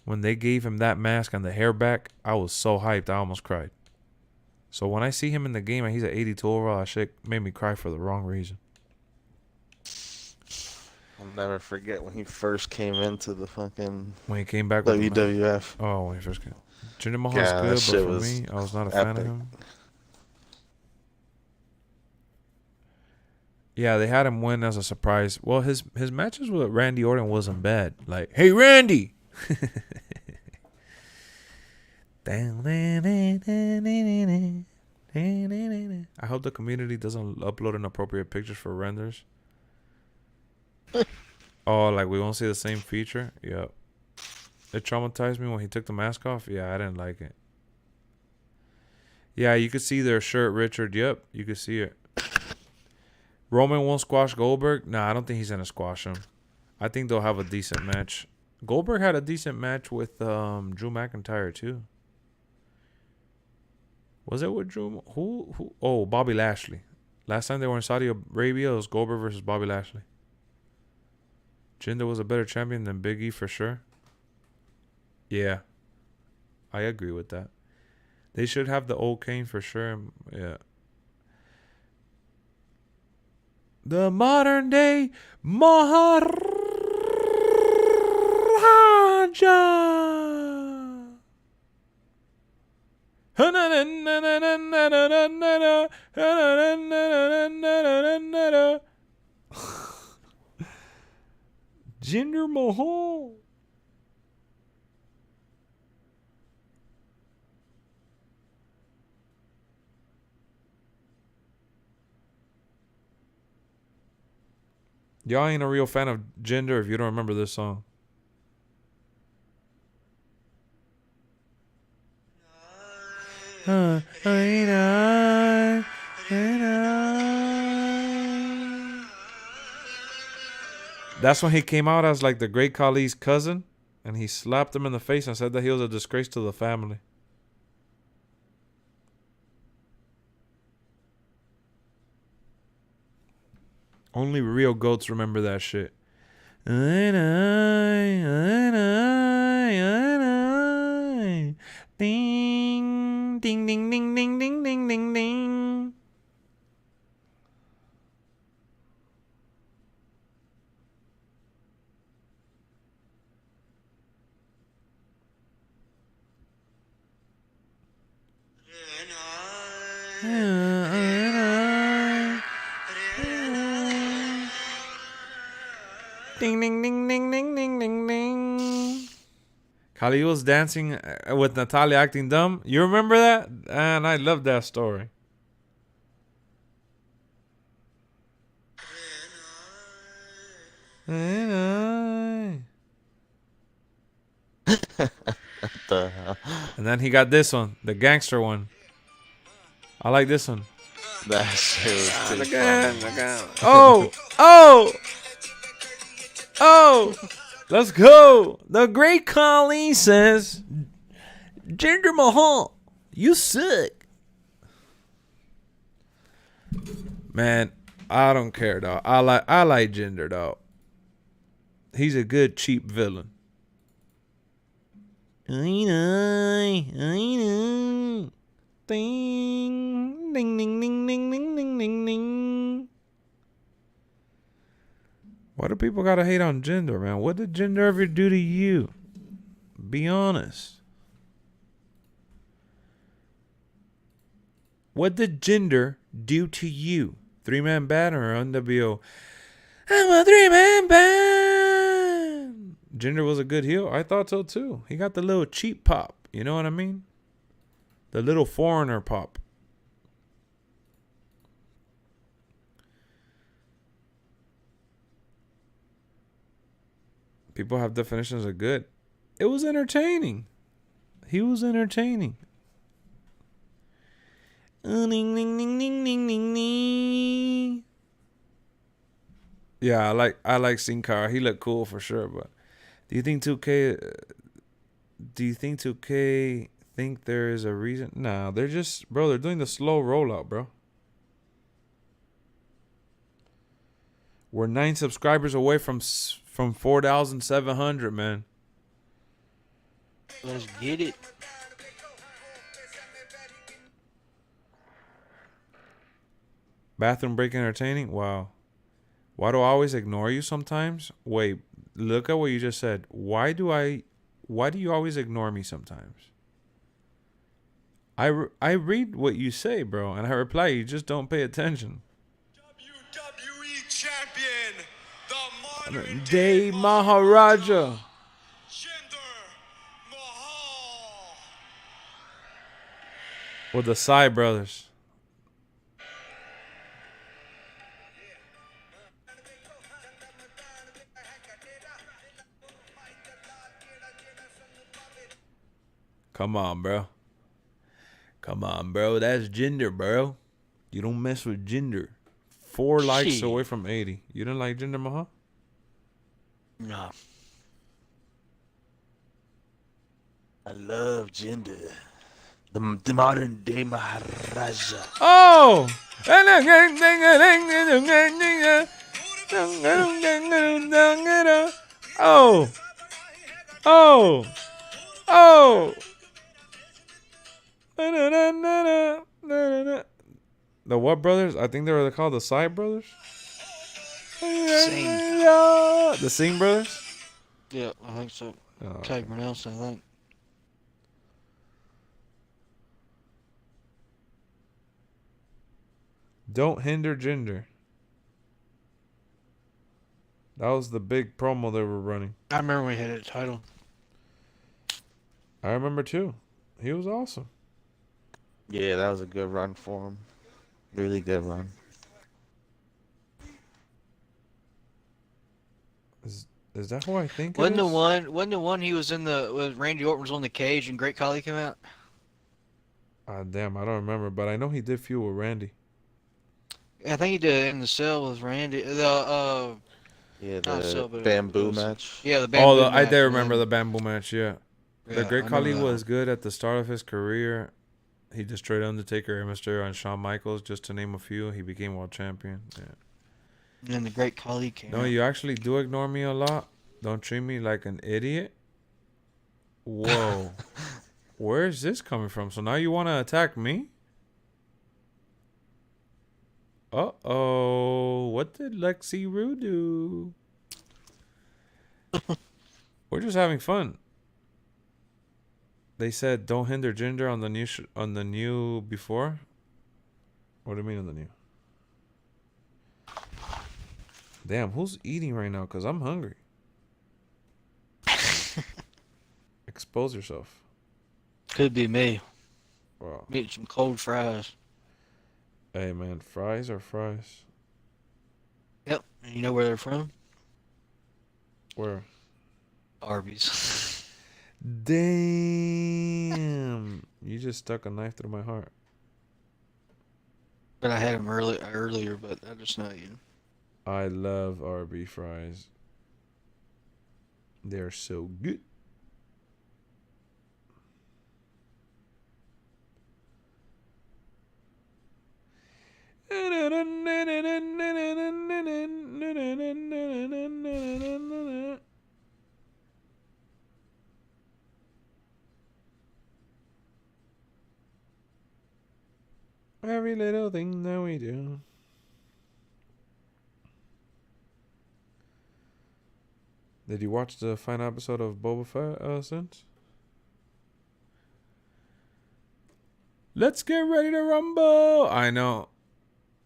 that mask and the hair back, I was so hyped I almost cried. So when I see him in the game and he's at 82 overall, that shit made me cry for the wrong reason. I'll never forget when he first came into the fucking When he came back with the WWF. Oh, when he first came. Jinder Mahal's Yeah, that good, shit but for was me, I was not a fan of epic. him. Yeah, they had him win as a surprise. Well, his matches with Randy Orton wasn't bad. Like, hey, Randy! I hope the community doesn't upload inappropriate pictures for renders. Oh, like we won't see the same feature? Yep. It traumatized me when he took the mask off. Yeah, I didn't like it. Yeah, you could see their shirt, Richard. Yep, you could see it. Roman won't squash Goldberg? Nah, I don't think he's going to squash him. I think they'll have a decent match. Goldberg had a decent match with Drew McIntyre, too. Was it with Drew? Who? Oh, Bobby Lashley. Last time they were in Saudi Arabia, it was Goldberg versus Bobby Lashley. Jinder was a better champion than Big E for sure. Yeah. I agree with that. They should have the old Kane for sure. Yeah. The modern day Maharaja. Jinder Mahal. Y'all ain't a real fan of Jinder if you don't remember this song. That's when he came out as like the Great Khali's cousin, and he slapped him in the face and said that he was a disgrace to the family. Only real goats remember that shit. Ding, ding, ding, ding, ding, ding, ding, ding, ding. Ding, ding, ding, ding, ding, ding, ding, ding. Khali was dancing with Natalia acting dumb. You remember that? And I love that story. The hell? And then he got this one, the gangster one. I like this one. That shit was too funny. Oh, let's go. The Great Khali says, Jinder Mahal, you suck. Man, I don't care, dog. I like Jinder, dog. He's a good, cheap villain. I know. Ding, ding, ding, ding, ding, ding, ding, ding, ding. Why do people gotta hate on Jinder, man? What did Jinder ever do to you? Be honest. What did Jinder do to you? 3-man band or NWO? I'm a 3-man band. Jinder was a good heel. I thought so too. He got the little cheap pop. You know what I mean? The little foreigner pop. People have definitions of good. It was entertaining. He was entertaining. Yeah, I like Sin Cara. He looked cool for sure. But do you think 2K? Do you think 2K think there is a reason? Nah, they're just, bro. They're doing the slow rollout, bro. We're 9 subscribers away from 4,700, man. Let's get it. Bathroom break entertaining? Wow. Why do I always ignore you sometimes? Wait, look at what you just said. Why do you always ignore me sometimes? I read what you say, bro, and I reply. You just don't pay attention. WWE champion, the modern Day Maharaja. Jinder Mahal. With the Sai brothers. Come on, bro. Come on, bro. That's Jinder, bro. You don't mess with Jinder. 4 likes Shit. away from 80. You didn't like Jinder Mahal? Nah. I love gender. The modern day Maharaja. Oh! Oh! Oh! Oh! The what brothers? I think they were called the Sai brothers. Sing. The Singh brothers. Yeah, I think so. Oh. Tag else, I think. Don't hinder Jinder. That was the big promo they were running. I remember we had a title. I remember too. He was awesome. Yeah, that was a good run for him. Really good run. Is that who I think? Wasn't it the is? one he was in the when Randy Orton was on the cage and Great Khali came out? Damn, I don't remember, but I know he did feud with Randy. I think he did in the cell with Randy. The Yeah, Not the so, but it bamboo was- match. yeah, the bamboo I match, did and remember then- the bamboo match. Yeah, yeah, the Great I Khali remember that was good at the start of his career. He destroyed Undertaker, Rey Mysterio, and Shawn Michaels, just to name a few. He became world champion. Yeah. one. And then the Great Khali came No, out. you actually do ignore me a lot. Don't treat me like an idiot. Whoa. Where is this coming from? So now you want to attack me? Uh-oh. What did Lexi Roo do? We're just having fun. They said don't hinder Ginger on the new before. What do you mean on the new? Damn, who's eating right now? Cause I'm hungry. Expose yourself. Could be me. Wow. Eating some cold fries. Hey man, fries are fries. Yep. And you know where they're from? Where? Arby's. Damn. You just stuck a knife through my heart. But I had them earlier, but I just know you. I love RB fries. They're so good. Every little thing that we do. Did you watch the final episode of Boba Fett since? Let's get ready to rumble. I know.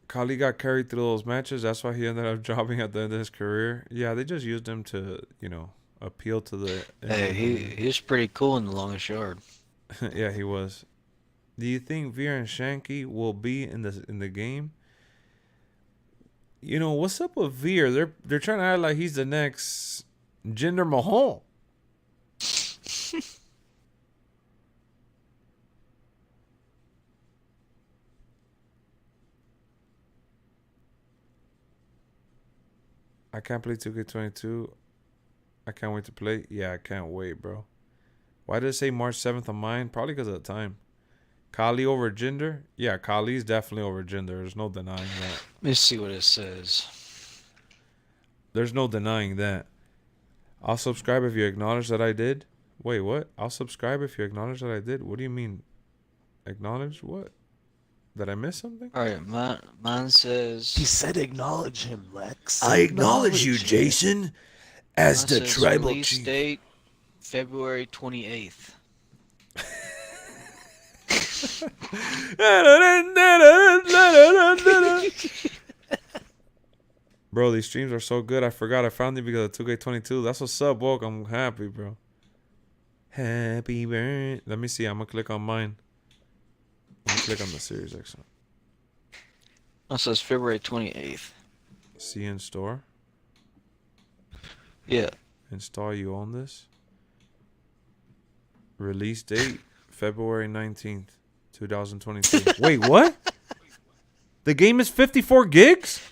Khali got carried through those matches. That's why he ended up dropping at the end of his career. Yeah, they just used him to, appeal to the... Hey, he's pretty cool in the longest yard. Yeah, he was. Do you think Veer and Shanky will be in the game? What's up with Veer? They're trying to act like he's the next Jinder Mahal. I can't play 2K22. I can't wait to play. Yeah, I can't wait, bro. Why did it say March 7th on mine? Probably because of the time. Kali over Jinder? Yeah, Kali's definitely over Jinder. There's no denying that. Let me see what it says. There's no denying that. I'll subscribe if you acknowledge that I did. Wait, what? I'll subscribe if you acknowledge that I did? What do you mean? Acknowledge what? Did I miss something? Alright, mine says... He said acknowledge him, Lex. I acknowledge you, Jason, as Mine the says tribal release chief. date February 28th. Bro, these streams are so good. I forgot I found you because of 2K22. That's what's up, Woke. I'm happy, bro. Happy birthday. Let me see. I'm going to click on mine. I'm going to click on the Series X one. That says February 28th. See in store. Yeah. Install, you own this. Release date February 19th, 2022. Wait, what? The game is 54 gigs?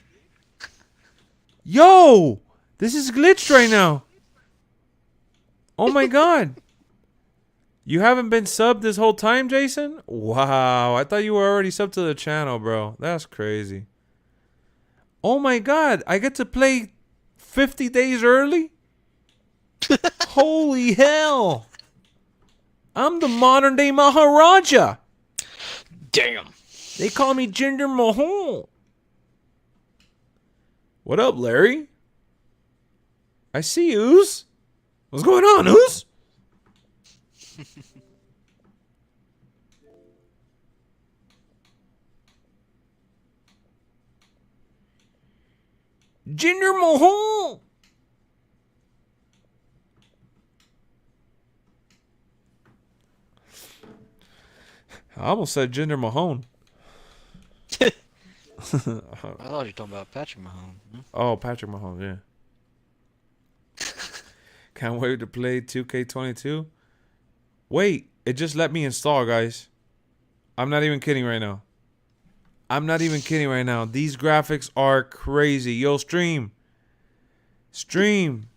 Yo! This is glitched right now. Oh my god. You haven't been subbed this whole time, Jason? Wow. I thought you were already subbed to the channel, bro. That's crazy. Oh my god. I get to play 50 days early? Holy hell. I'm the modern day Maharaja. Damn. They call me Jinder Mahal. What up, Larry? I see yous. What's going on, Oos? Jinder Mahal. I almost said Jinder Mahone. I thought you were talking about Patrick Mahomes. Oh, Patrick Mahomes, yeah. Can't wait to play 2K22. Wait, it just let me install, guys. I'm not even kidding right now. I'm not even kidding right now. These graphics are crazy. Yo, stream. Stream.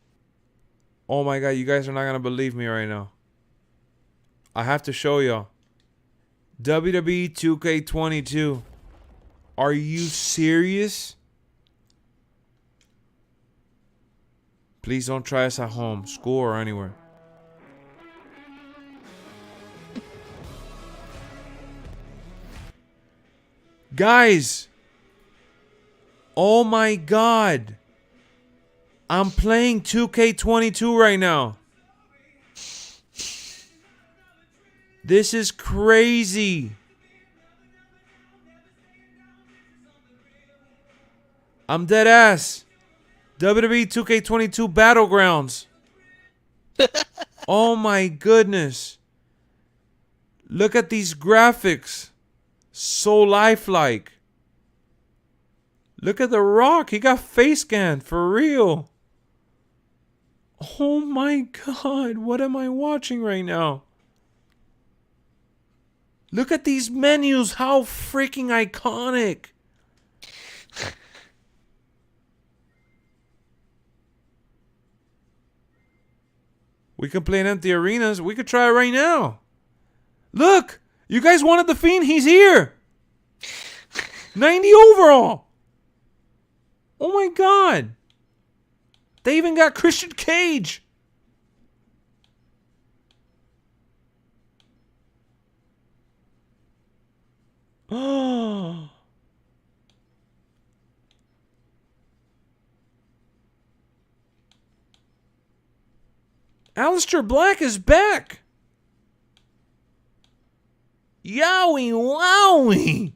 Oh my god, you guys are not going to believe me right now. I have to show y'all. WWE 2K22. Are you serious? Please don't try us at home, school, or anywhere. Guys. Oh my god. I'm playing 2K22 right now. This is crazy. I'm dead ass. WWE 2K22 Battlegrounds. Oh my goodness. Look at these graphics. So lifelike. Look at The Rock. He got face scanned for real. Oh my god. What am I watching right now? Look at these menus. How freaking iconic. We can play in empty arenas. We could try it right now. Look. You guys wanted the Fiend. He's here. 90 overall. Oh my god. They even got Christian Cage. Oh. Aleister Black is back. Yowie wowie.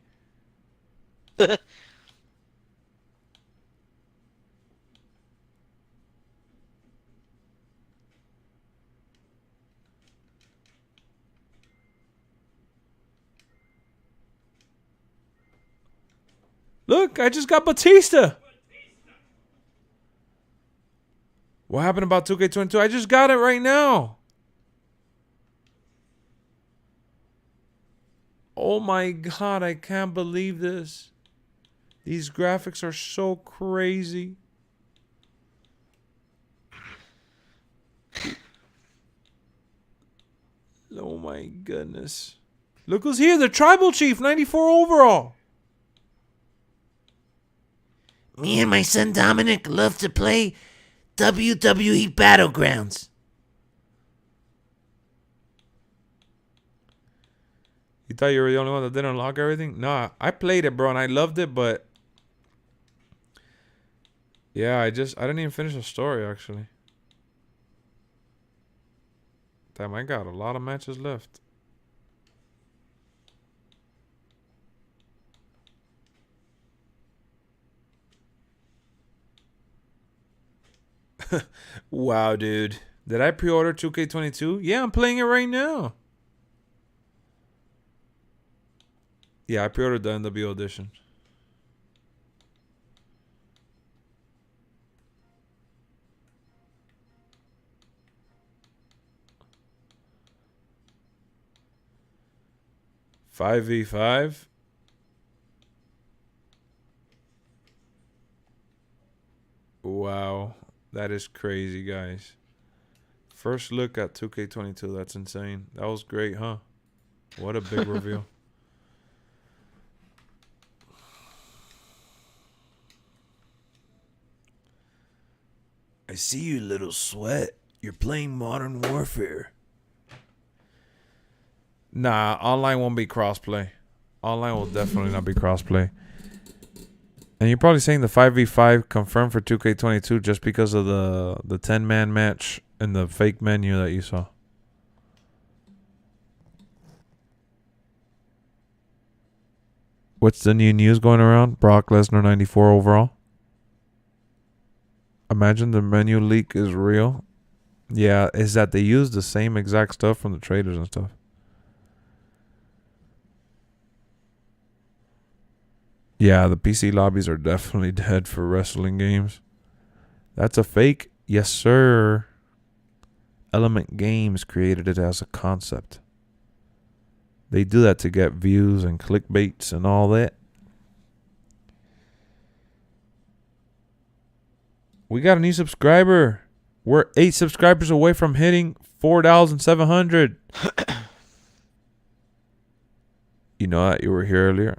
Look, I just got Batista. What happened about 2K22? I just got it right now. Oh my god, I can't believe this. These graphics are so crazy. Oh my goodness. Look who's here. The Tribal Chief, 94 overall. Me and my son Dominic love to play WWE Battlegrounds. You thought you were the only one that didn't unlock everything? Nah, I played it, bro, and I loved it, but yeah, I didn't even finish the story, actually. Damn, I got a lot of matches left. Wow, dude. Did I pre-order 2K22? Yeah, I'm playing it right now. Yeah, I pre-ordered the NWO edition. $5v5. Wow, that is crazy, guys. First look at 2K22. That's insane. That was great, huh? What a big reveal. I see you, little sweat. You're playing Modern Warfare. Nah, online won't be crossplay. Online will definitely not be crossplay. And you're probably saying the 5v5 confirmed for 2K22 just because of the 10-man match and the fake menu that you saw. What's the new news going around? Brock Lesnar 94 overall. Imagine the menu leak is real. Yeah, is that they use the same exact stuff from the traders and stuff. Yeah, the PC lobbies are definitely dead for wrestling games. That's a fake? Yes, sir. Element Games created it as a concept. They do that to get views and clickbaits and all that. We got a new subscriber. We're 8 subscribers away from hitting 4,700. You know that you were here earlier?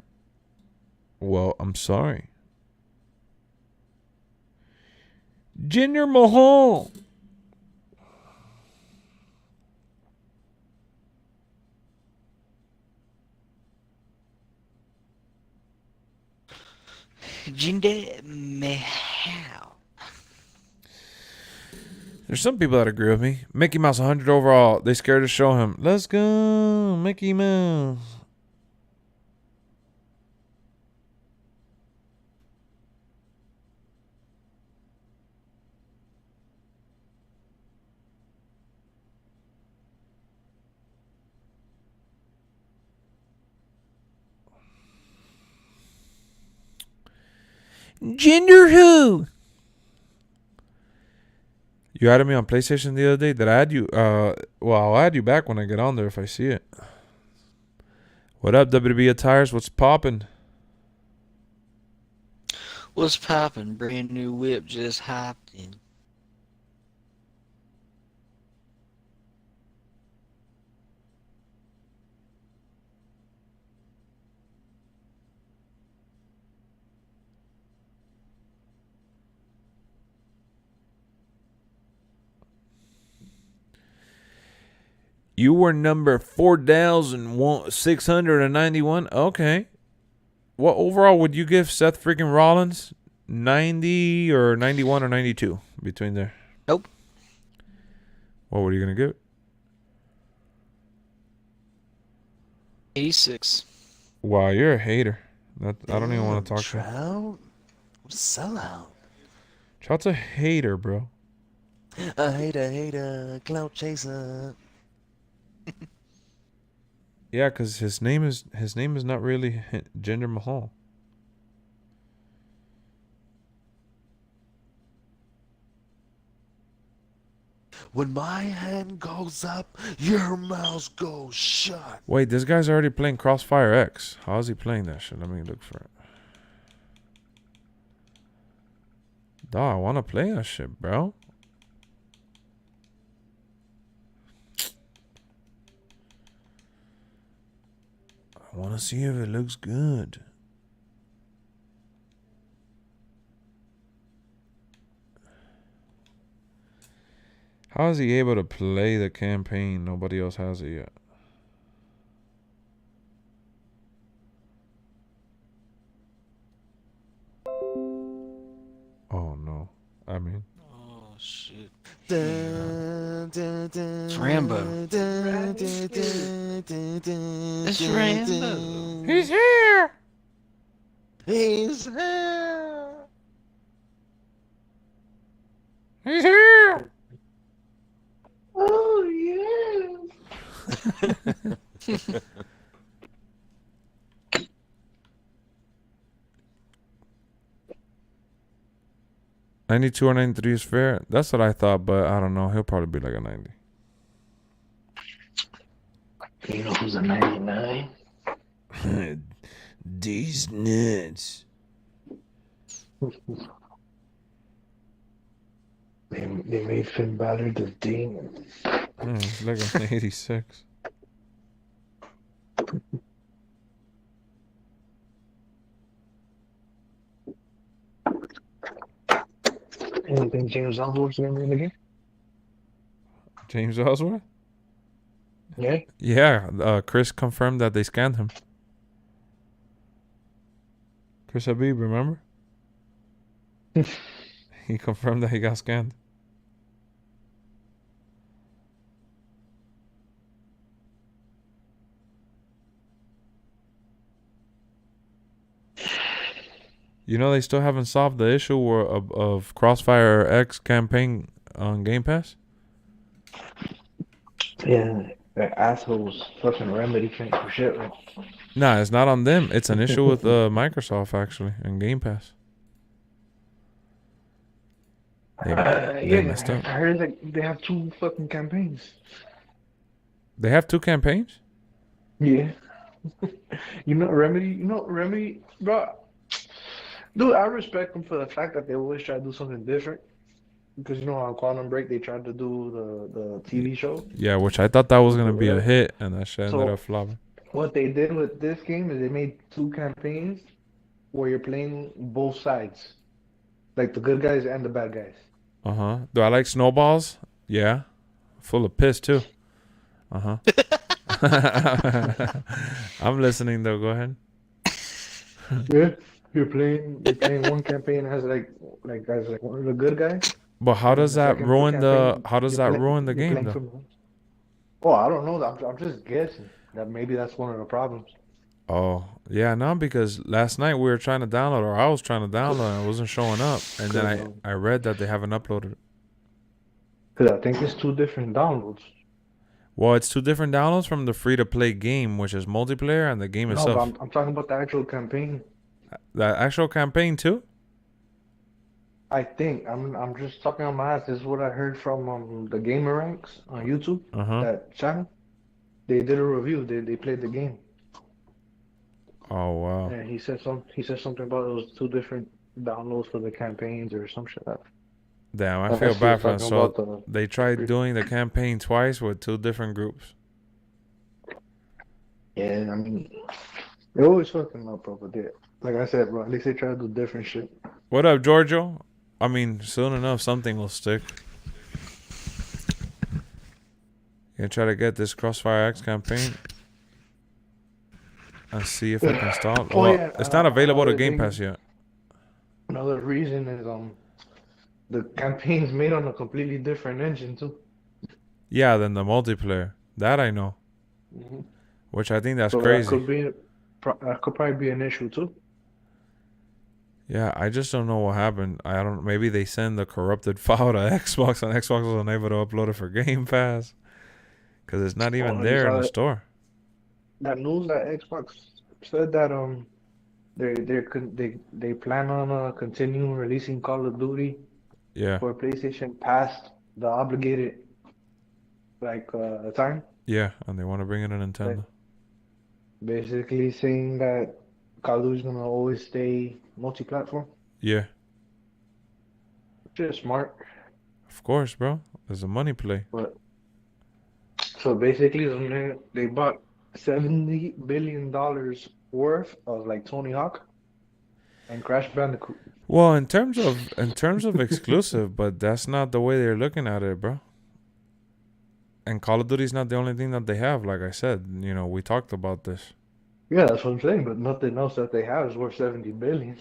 Well, I'm sorry. Jinder Mahal. Jinder Mahal. There's some people that agree with me. Mickey Mouse 100 overall. They scared to show him. Let's go, Mickey Mouse. Jinder who? You added me on PlayStation the other day. Did I add you? Well, I'll add you back when I get on there if I see it. What up, WWE Attires? What's poppin'? What's poppin'? Brand new whip just hopped in. You were number 4,691. Okay. What overall would you give Seth freaking Rollins? 90 or 91 or 92 between there? Nope. What were you going to give it? 86. Wow, you're a hater. I don't even want to talk to you. Trout? What a sellout. Trout's a hater, bro. A hater, clout chaser. Yeah, because his name is not really Jinder Mahal. When my hand goes up, your mouth goes shut. Wait, this guy's already playing Crossfire X. How is he playing that shit? Let me look for it. Dawg, I want to play that shit, bro. I want to see if it looks good. How is he able to play the campaign? Nobody else has it yet. Oh no. I mean, Oh shit. It's Rambo. It's Rambo. he's here. He's here. He's here. Oh yeah. $92 or $93 is fair. That's what I thought, but I don't know. He'll probably be like a 90. You know who's a 99? These nuts. They made Finn Balor the demon. It's like an 86. Anything James Ellsworth's gonna be in the game? James Ellsworth? Yeah. Yeah, Chris confirmed that they scanned him. Chris Habib, remember? He confirmed that he got scanned. You know they still haven't solved the issue of Crossfire X campaign on Game Pass? Yeah. The assholes fucking Remedy can't do shit. Right? Nah, it's not on them. It's an issue with Microsoft actually and Game Pass. They messed up. I heard that they have 2 fucking campaigns. They have 2 campaigns? Yeah. You know Remedy, bro. Dude, I respect them for the fact that they always try to do something different. Because you know on Quantum Break they tried to do the TV show. Yeah, which I thought that was gonna be a hit, and that shit ended up flopping. What they did with this game is they made 2 campaigns where you're playing both sides, like the good guys and the bad guys. Do I like snowballs? Yeah, full of piss too. I'm listening though. Go ahead. Yeah, you're playing one campaign as like one of the good guys. But how does that Second ruin the? campaign, How does you're that ruin the you're game playing though? from- Oh, I don't know. I'm just guessing that maybe that's one of the problems. Oh, yeah, no, because last night we were trying to download, or I was trying to download, and it wasn't showing up. And then I read that they haven't uploaded it. Because I think it's 2 different downloads. Well, it's 2 different downloads from the free-to-play game, which is multiplayer, and the game No, itself. but I'm talking about the actual campaign. The actual campaign too? I think I'm just talking on my ass. This is what I heard from the Gamer Ranks on YouTube. That channel. They did a review. They played the game. Oh wow. And he said something about it was 2 different downloads for the campaigns or some shit. Damn, I Unless feel he bad was for them. talking So about they tried doing the campaign twice with 2 different groups. Yeah, I mean, they always fucking up, bro. But like I said, bro, at least they try to do different shit. What up, Giorgio? I mean, soon enough, something will stick. Gonna try to get this Crossfire X campaign and see if I can install. Oh, Well, yeah, it's not available to another Game thing- Pass yet. Another reason is the campaign's made on a completely different engine too. Yeah, than the multiplayer. That I know. Which I think that's So crazy. that could probably be an issue too. Yeah, I just don't know what happened. I don't. Maybe they send the corrupted file to Xbox, and Xbox was unable to upload it for Game Pass because it's not even there in the store. That news that Xbox said that they plan on continuing releasing Call of Duty Yeah, for PlayStation past the obligated time. yeah, and they want to bring it to Nintendo. Basically saying that Call of Duty's gonna always stay multi-platform. Yeah, Which is smart. of course, bro. There's a money play. But so basically, they bought $70 billion worth of like Tony Hawk and Crash Bandicoot. Well, in terms of exclusive, but that's not the way they're looking at it, bro. And Call of Duty's not the only thing that they have. Like I said, we talked about this. Yeah, that's what I'm saying. But nothing else that they have is worth 70 billion.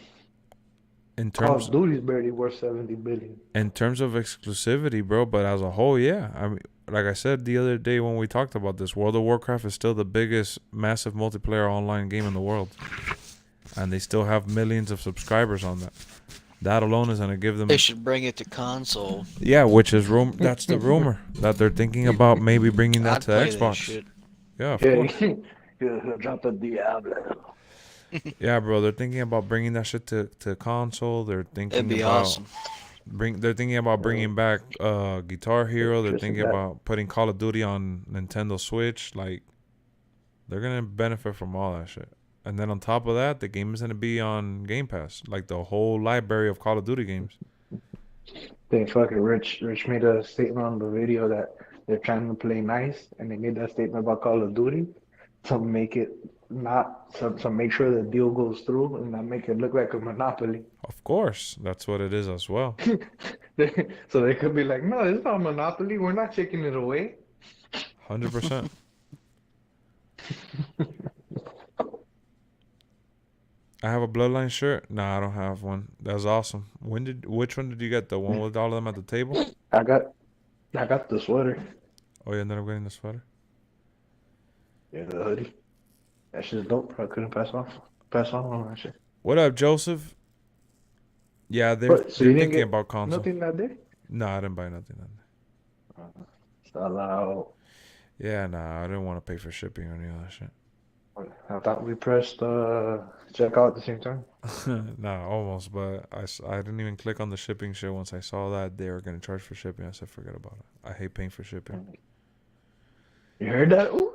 In Call terms of Duty's barely worth 70 billion. in terms of exclusivity, bro, but as a whole, yeah. I mean, like I said the other day when we talked about this, World of Warcraft is still the biggest massive multiplayer online game in the world. And they still have millions of subscribers on that. That alone is gonna give them. They should bring it to console. Yeah, which is that's the rumor that they're thinking about maybe bringing that I'd to play that Xbox. shit. Yeah, of Yeah, course. he'll drop the Diablo. Yeah, bro, they're thinking about bringing that shit to console. They're thinking That'd be about awesome. they're thinking about bringing back Guitar Hero. They're Just thinking that. about putting Call of Duty on Nintendo Switch. Like, they're gonna benefit from all that shit. And then on top of that, the game is gonna be on Game Pass, like the whole library of Call of Duty games. Think fucking Rich made a statement on the video that they're trying to play nice, and they made that statement about Call of Duty to make it not to make sure the deal goes through and not make it look like a monopoly. Of course, that's what it is as well. So they could be like, no, it's not a monopoly. We're not taking it away. 100%. I have a Bloodline shirt. Nah, I don't have one. That's awesome. Which one did you get? The one with all of them at the table? I got the sweater. Oh, you ended up getting the sweater? Yeah, the hoodie. That shit's dope, bro. I couldn't pass on that shit. What up, Joseph? Yeah, they're But, so you didn't thinking get about console. nothing that day? No, I didn't buy nothing that day. Sell out. Yeah, nah, I didn't want to pay for shipping or any of that shit. I thought we pressed check out at the same time. Nah, almost, but I didn't even click on the shipping shit once I saw that they were going to charge for shipping. I said, forget about it. I hate paying for shipping. You heard that? Ooh.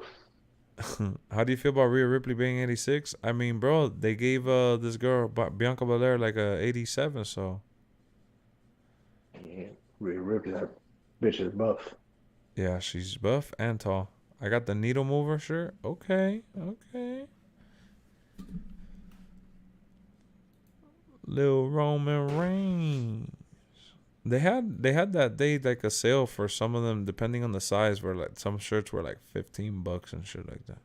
How do you feel about Rhea Ripley being 86? I mean, bro, they gave this girl, Bianca Belair, like a 87, so. Yeah, Rhea Ripley, that bitch is buff. Yeah, she's buff and tall. I got the needle mover shirt. Okay. Lil Roman Reigns. They had that day like a sale for some of them, depending on the size, where like some shirts were like $15 and shit like that.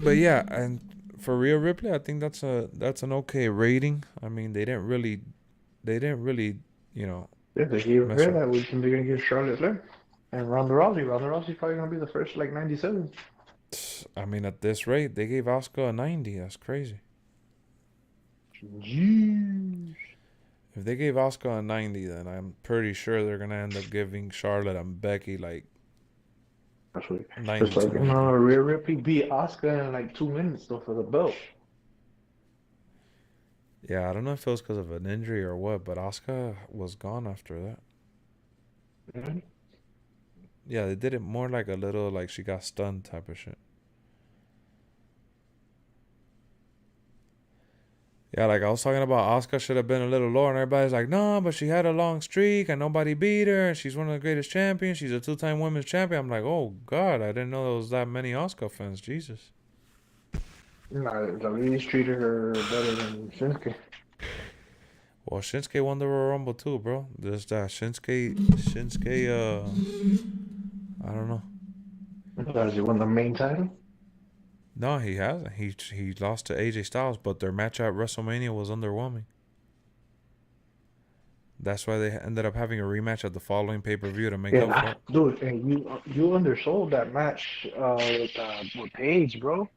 But yeah, and for Rhea Ripley, I think that's an okay rating. I mean, they didn't really, Yeah, they gave That's her right. that. We think they're gonna give Charlotte Flair and Ronda Rousey. Ronda Rousey's probably gonna be the first like 97. I mean, at this rate, they gave Asuka a 90. That's crazy. Jeez. If they gave Asuka a 90, then I'm pretty sure they're gonna end up giving Charlotte and Becky like That's what. 90. Just like Rhea Ripley beat Asuka in like 2 minutes though for the belt. Yeah, I don't know if it was because of an injury or what, but Asuka was gone after that. Mm-hmm. Yeah, they did it more like a little like she got stunned type of shit. Yeah, like I was talking about Asuka should have been a little lower, and everybody's like, no, but she had a long streak and nobody beat her, and she's one of the greatest champions. She's a 2-time women's champion. I'm like, oh God, I didn't know there was that many Asuka fans. Jesus. Nah, WWE's treated her better than Shinsuke. Well, Shinsuke won the Royal Rumble too, bro. There's that Shinsuke, I don't know. Does he won the main title? No, he hasn't. He lost to AJ Styles, but their match at WrestleMania was underwhelming. That's why they ended up having a rematch at the following pay-per-view to make up for it. Dude, and you undersold that match with Paige, bro.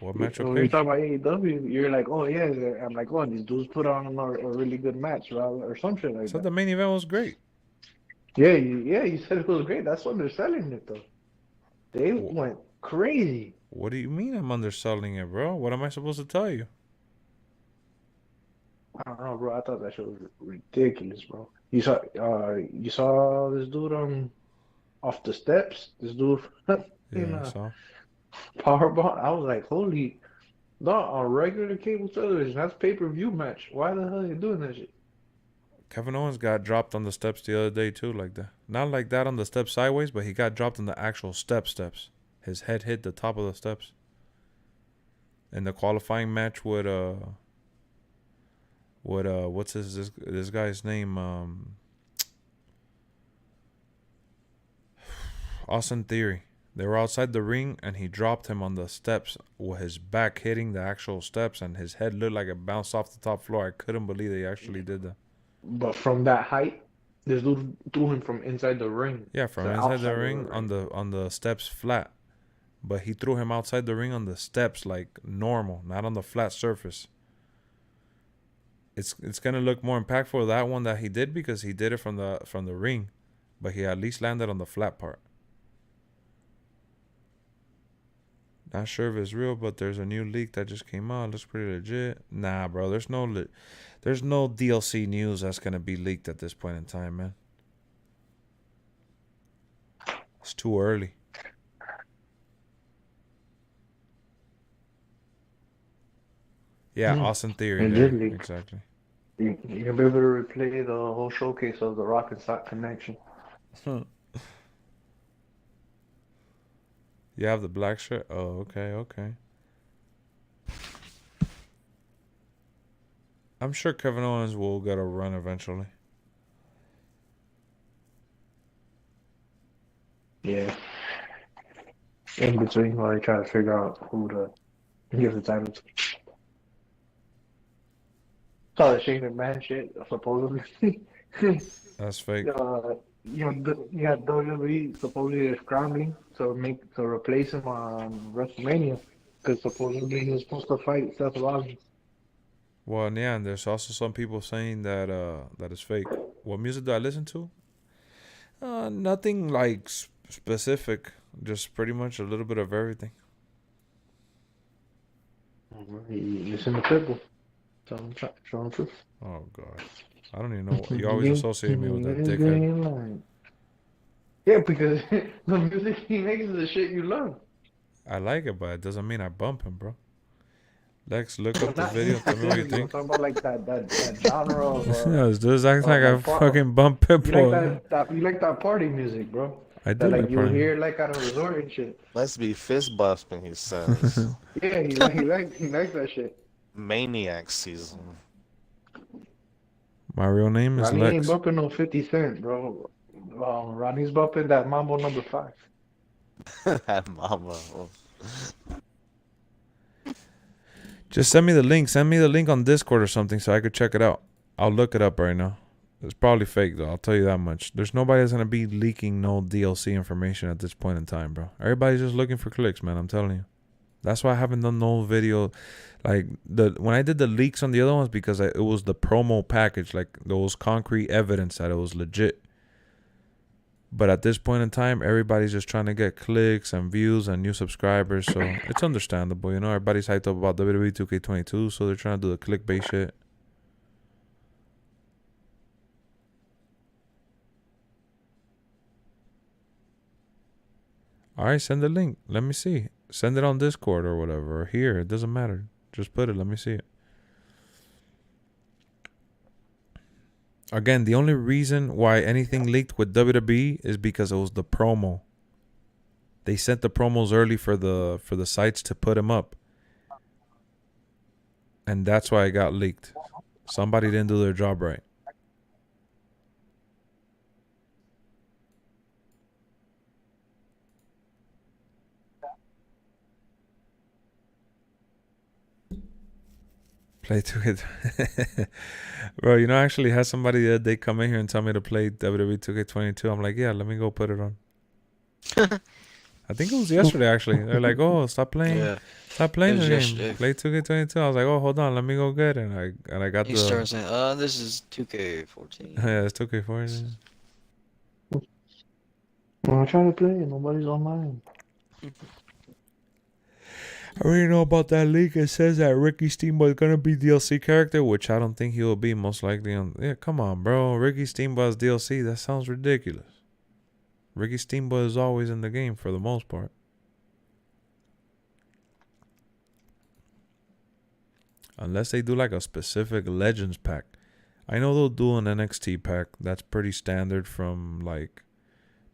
What match When with we Paige? talk about AEW, you're like, oh yeah. I'm like, oh, these dudes put on a really good match, or some shit I like said that. the main event was great. Yeah, you said it was great. That's what they're selling it though. They Wh- went crazy. What do you mean I'm underselling it, bro? What am I supposed to tell you? I don't know, bro. I thought that shit was ridiculous, bro. You saw this dude off the steps. This dude in Yeah, so Powerbomb. I was like, holy, not on regular cable television. That's pay-per-view match. Why the hell are you doing that shit? Kevin Owens got dropped on the steps the other day too, like that. Not like that on the steps sideways, but he got dropped on the actual steps. His head hit the top of the steps. In the qualifying match with what's this guy's name? Austin Theory. They were outside the ring and he dropped him on the steps with his back hitting the actual steps and his head looked like it bounced off the top floor. I couldn't believe they actually did that. But from that height, this dude threw him from inside the ring. Yeah, from inside the ring on the steps flat. But he threw him outside the ring on the steps like normal, not on the flat surface. It's gonna look more impactful that one that he did because he did it from the ring, but he at least landed on the flat part. Not sure if it's real, but there's a new leak that just came out. Looks pretty legit. Nah, bro, there's no DLC news that's gonna be leaked at this point in time, man. It's too early. Yeah, Austin Theory. Yeah, exactly. You can be able to replay the whole showcase of the Rock and Sock connection. You have the black shirt? Oh, okay. I'm sure Kevin Owens will get a run eventually. Yeah. In between while they try to figure out who to give the title to. Saw the Shane McMahon shit, supposedly. That's fake. You got WWE supposedly scrambling to replace him on WrestleMania because supposedly he was supposed to fight Seth Rollins. Well, yeah, and there's also some people saying that that is fake. What music do I listen to? Nothing like specific, just pretty much a little bit of everything. You listen to Pitbull. Show him truth. Oh God, I don't even know. You always associate me with that dickhead. Yeah, because the music he makes is the shit you love. I like it, but it doesn't mean I bump him, bro. Lex, look up the video. Tell me what you think. I'm talking about like that genre of. This dude acts like I fucking bump Pitbull. You like that party music, bro. I do like like you party. hear like at a resort and shit. Let's be fist busting, he says. Yeah, he likes that shit. Maniac season. My real name is Ronnie Lex. ain't bumping no 50 Cent, bro. Ronnie's bumping that Mambo number 5. That mama. Just send me the link. Send me the link on Discord or something so I could check it out. I'll look it up right now. It's probably fake though. I'll tell you that much. There's nobody that's gonna be leaking no DLC information at this point in time, bro. Everybody's just looking for clicks, man. I'm telling you. That's why I haven't done no video. Like when I did the leaks on the other ones because it was the promo package, like those concrete evidence that it was legit. But at this point in time, everybody's just trying to get clicks and views and new subscribers, so it's understandable, you know. Everybody's hyped up about WWE 2K22, so they're trying to do the clickbait shit. All right, send the link. Let me see. Send it on Discord or whatever, or here. It doesn't matter. Just put it. Let me see it. Again, the only reason why anything leaked with WWE is because it was the promo. They sent the promos early for the sites to put them up. And that's why it got leaked. Somebody didn't do their job right. Play 2K. Bro, you know, I actually had somebody the other day come in here and tell me to play WWE 2K22. I'm like, yeah, let me go put it on. I think it was yesterday, actually. They're like, oh, stop playing. Yeah. Stop playing the game. Play 2K22. I was like, oh, hold on. Let me go get it. And I got he starts saying, this is 2K14. Yeah, it's 2K14. I'm trying to play. Nobody's online. I already know about that leak. It says that Ricky Steamboat is going to be DLC character, which I don't think he will be, most likely. Yeah, come on, bro. Ricky Steamboat's DLC. That sounds ridiculous. Ricky Steamboat is always in the game for the most part. Unless they do like a specific Legends pack. I know they'll do an NXT pack. That's pretty standard from like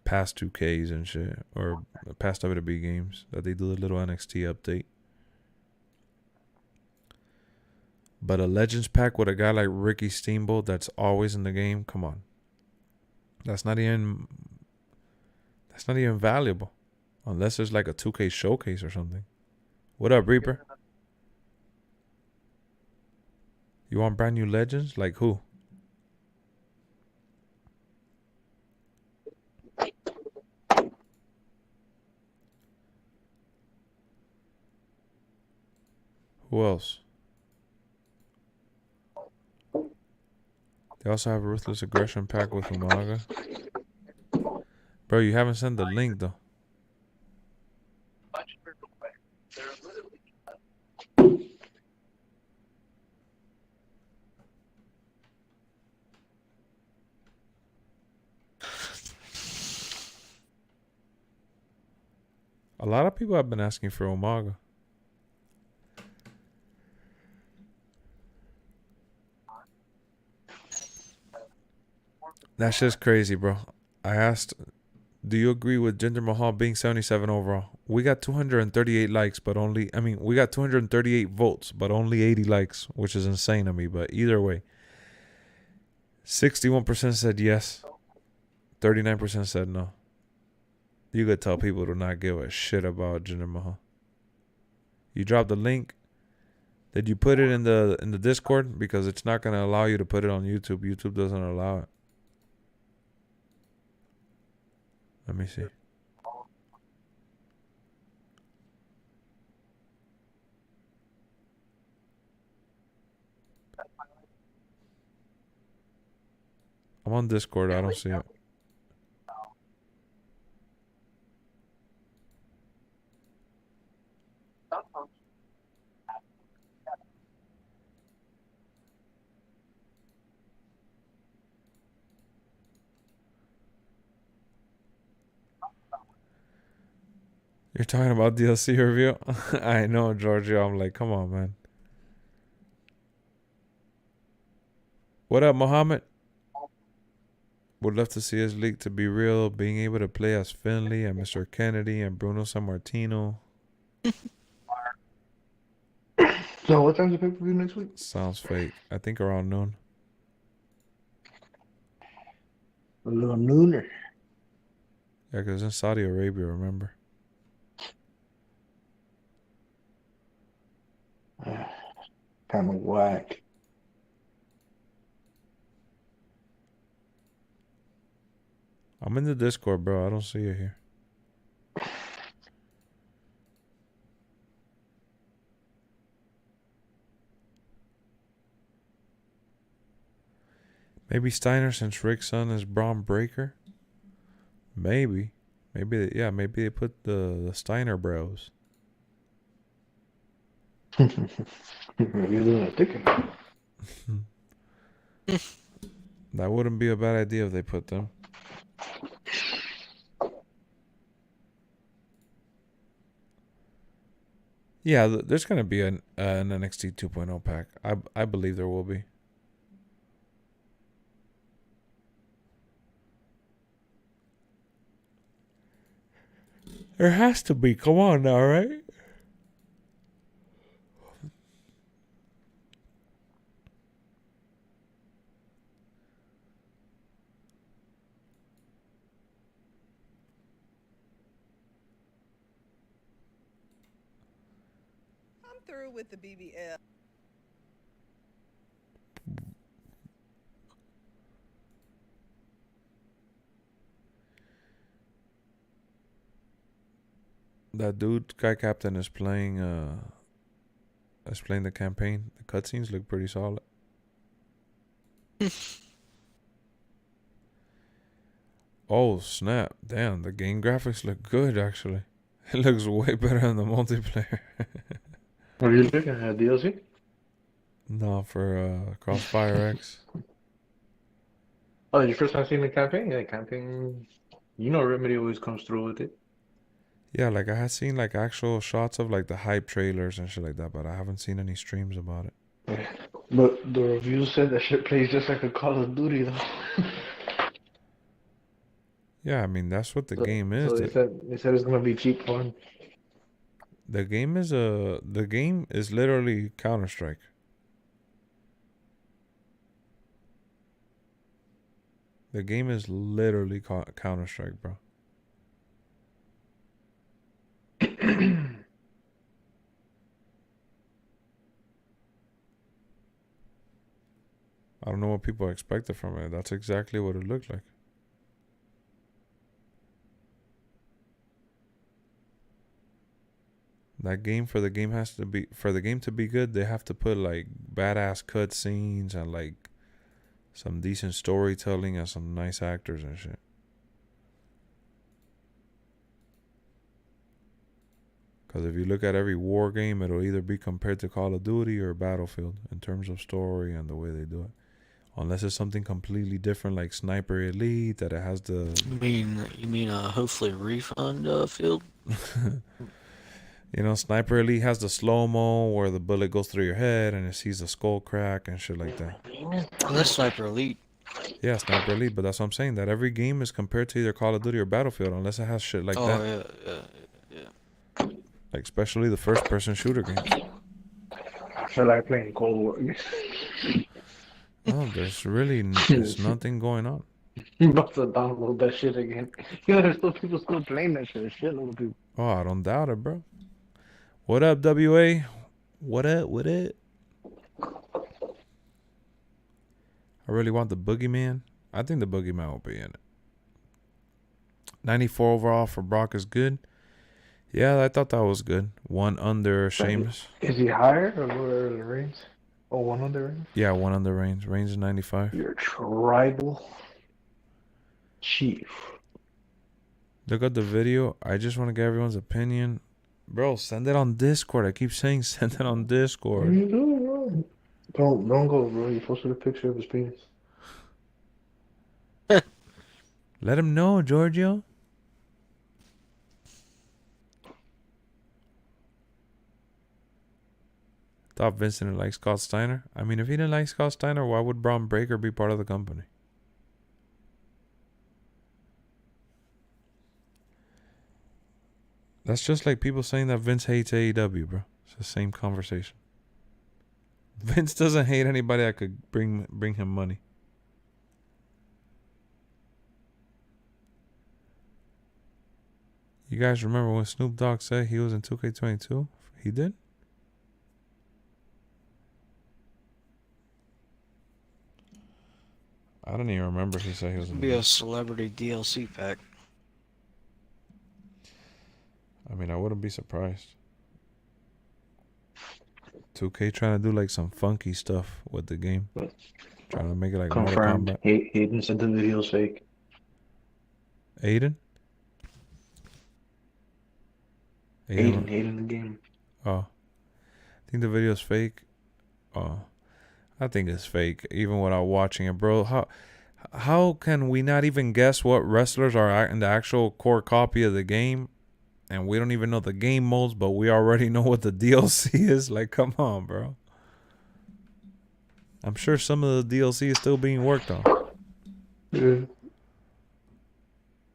past 2Ks and shit, or past WWE games, that they do a little NXT update. But a Legends pack with a guy like Ricky Steamboat that's always in the game, come on. That's not even valuable. Unless there's like a 2K showcase or something. What up, Reaper? You want brand new Legends? Like who? Who else? They also have a Ruthless Aggression pack with Umaga. Bro, you haven't sent the link though. A lot of people have been asking for Umaga. That's just crazy, bro. I asked, do you agree with Jinder Mahal being 77 overall? We got 238 likes, but we got 238 votes, but only 80 likes, which is insane to me. But either way, 61% said yes, 39% said no. You could tell people to not give a shit about Jinder Mahal. You dropped the link. Did you put it in the Discord? Because it's not gonna allow you to put it on YouTube. YouTube doesn't allow it. Let me see. I'm on Discord. I don't see it. You're talking about DLC review? I know, Giorgio. I'm like, come on, man. What up, Mohammed? Would love to see us leak to be real. Being able to play as Finley and Mr. Kennedy and Bruno Sammartino. So what time's the pay-per-view next week? Sounds fake. I think around noon. A little nooner. Yeah, because it's in Saudi Arabia, remember? Kind of whack. I'm in the Discord, bro. I don't see it here. Maybe Steiner, since Rick's son is Braun Breaker. Maybe. Maybe they put the Steiner bros. You're doing a ticket. That wouldn't be a bad idea if they put them. Yeah, there's going to be an NXT 2.0 pack. I believe there will be. There has to be. Come on now, right? I'm through with the BBL. That dude, Sky Captain, is playing the campaign. The cutscenes look pretty solid. Oh snap! Damn, the game graphics look good actually. It looks way better than the multiplayer. What are you looking at? DLC? No, for Crossfire X. Oh, your first time seeing the campaign? Yeah, campaign. You know, Remedy always comes through with it. Yeah, like I had seen like actual shots of like the hype trailers and shit like that, but I haven't seen any streams about it. Yeah. But the review said that shit plays just like a Call of Duty though. Yeah, I mean that's what the game is. So they said it's gonna be cheap fun. The game is literally Counter-Strike. The game is literally Counter-Strike, bro. I don't know what people expected from it. That's exactly what it looked like. That game for the game to be good, they have to put like badass cut scenes and like some decent storytelling and some nice actors and shit. Because if you look at every war game, it'll either be compared to Call of Duty or Battlefield in terms of story and the way they do it. Unless it's something completely different like Sniper Elite that it has the... You mean hopefully refund field? You know, Sniper Elite has the slow-mo where the bullet goes through your head and it sees the skull crack and shit like that. Oh, that's Sniper Elite. Yeah, Sniper Elite, but that's what I'm saying. That every game is compared to either Call of Duty or Battlefield unless it has shit like that. Oh, yeah. Like, especially the first-person shooter games. I feel like playing Cold War. No, there's nothing going on. I'm about to download that shit again. You know, there's still people still playing that shit. Shitload of people. Oh, I don't doubt it, bro. What up, WA? What up with it? I really want the Boogeyman. I think the Boogeyman will be in it. 94 overall for Brock is good. Yeah, I thought that was good. One under Sheamus. Is he higher or lower than Reigns? Oh, one under Reigns? Yeah, one under Reigns. Reigns is 95. You're tribal chief. Look at the video. I just want to get everyone's opinion. Bro, send it on Discord. I keep saying send it on What Discord. are you doing, bro? Don't go, bro. You posted a picture of his penis. Let him know, Giorgio. Thought Vincent didn't like Scott Steiner. I mean, if he didn't like Scott Steiner, why would Braun Breaker be part of the company? That's just like people saying that Vince hates AEW, bro. It's the same conversation. Vince doesn't hate anybody that could bring him money. You guys remember when Snoop Dogg said he was in 2K22? He did? I don't even remember if he said he was in. It'd be a celebrity DLC pack. I mean, I wouldn't be surprised. 2K trying to do like some funky stuff with the game. Trying to make it like Mortal Confirmed. Kombat. Hayden said the video's fake. Aiden? Hayden the game. Oh. I think the video's fake. Oh. I think it's fake, even without watching it, bro. How can we not even guess what wrestlers are in the actual core copy of the game? And we don't even know the game modes, but we already know what the DLC is. Like, come on, bro. I'm sure some of the DLC is still being worked on. Yeah.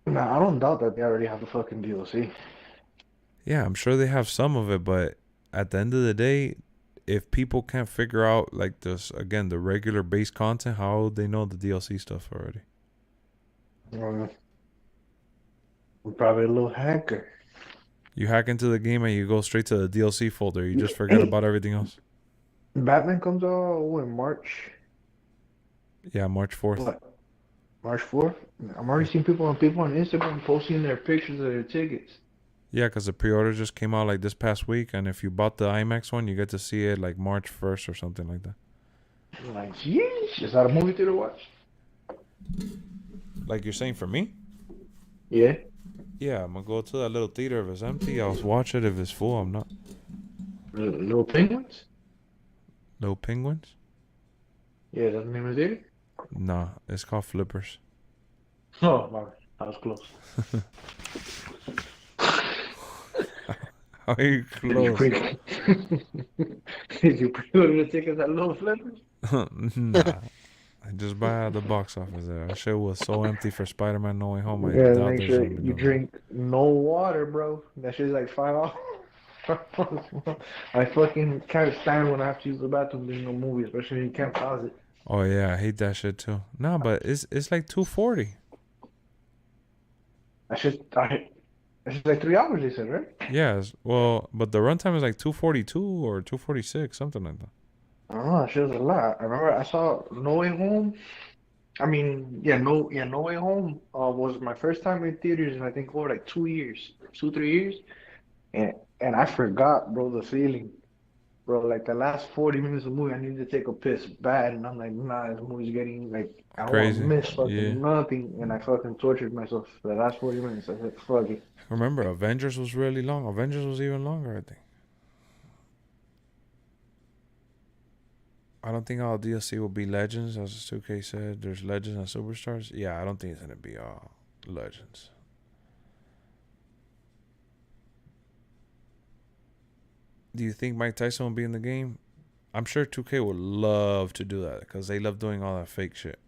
Nah, I don't doubt that they already have the fucking DLC. Yeah, I'm sure they have some of it, but at the end of the day, if people can't figure out, like, this, again, the regular base content, how would they know the DLC stuff already? I'm probably a little hacker. You hack into the game and you go straight to the DLC folder. You just forget about everything else. Batman comes out in March. Yeah, March 4th. What? March 4th? I'm already seeing people on Instagram posting their pictures of their tickets. Yeah, because the pre-order just came out like this past week, and if you bought the IMAX one, you get to see it like March 1st or something like that. I'm like, yeesh, is that a movie theater watch? Like you're saying for me? Yeah. Yeah, I'm gonna go to that little theater. If it's empty, I'll watch it. If it's full, I'm not. Little Penguins? Little Penguins? Yeah, that's the name of the theater? Nah, it's called Flippers. Oh, my, that was close. How are you close? Did you pre-order the tickets at Little Flippers? Nah. I just buy out the box office there. That shit was so empty for Spider-Man No Way Home. I You gotta doubt make there's sure gonna be you no. drink no water, bro. That shit's like $5. I fucking can't stand when I have to use the bathroom during a movie, especially when you can't pause it. Oh yeah, I hate that shit too. Nah, but it's like 240. It's like 3 hours, they said, right? Yes. Well, but the runtime is like 242 or 246, something like that. I don't know, that shit was a lot. I remember I saw No Way Home. I mean, No Way Home was my first time in theaters in I think over like 2 years, 3 years. And I forgot, bro, the feeling. Bro, like the last 40 minutes of the movie, I needed to take a piss bad, and I'm like, nah, this movie's getting like, I don't want to Crazy. miss fucking Yeah. nothing, and I fucking tortured myself for the last 40 minutes. I said, fuck it. Remember, Avengers was really long. Avengers was even longer, I think. I don't think all DLC will be Legends, as 2K said. There's Legends and Superstars. Yeah, I don't think it's gonna be all Legends. Do you think Mike Tyson will be in the game? I'm sure 2K would love to do that because they love doing all that fake shit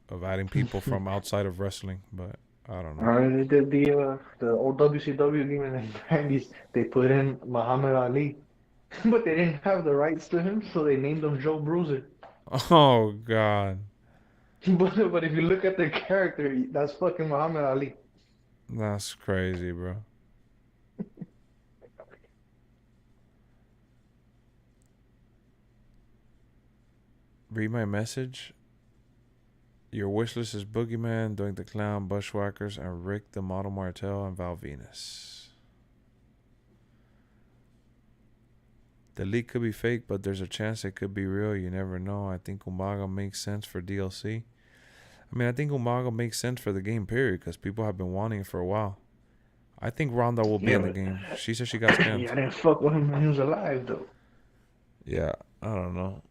of adding people from outside of wrestling. But I don't know. They did the old WCW game in the 90s. They put in Muhammad Ali, but they didn't have the rights to him, so they named him Joe Bruiser. Oh God, But if you look at the character, that's fucking Muhammad Ali. that's crazy, bro. Read my message. Your wish list is Boogeyman, Doink the Clown, Bushwhackers, and Rick the Model Martel and Val Venus. The leak could be fake, but there's a chance it could be real. You never know. I think Umaga makes sense for DLC. I mean, I think Umaga makes sense for the game, period, because people have been wanting it for a while. I think Ronda will be in the game. She said she got scammed. Yeah, I didn't fuck with him when he was alive, though. Yeah, I don't know.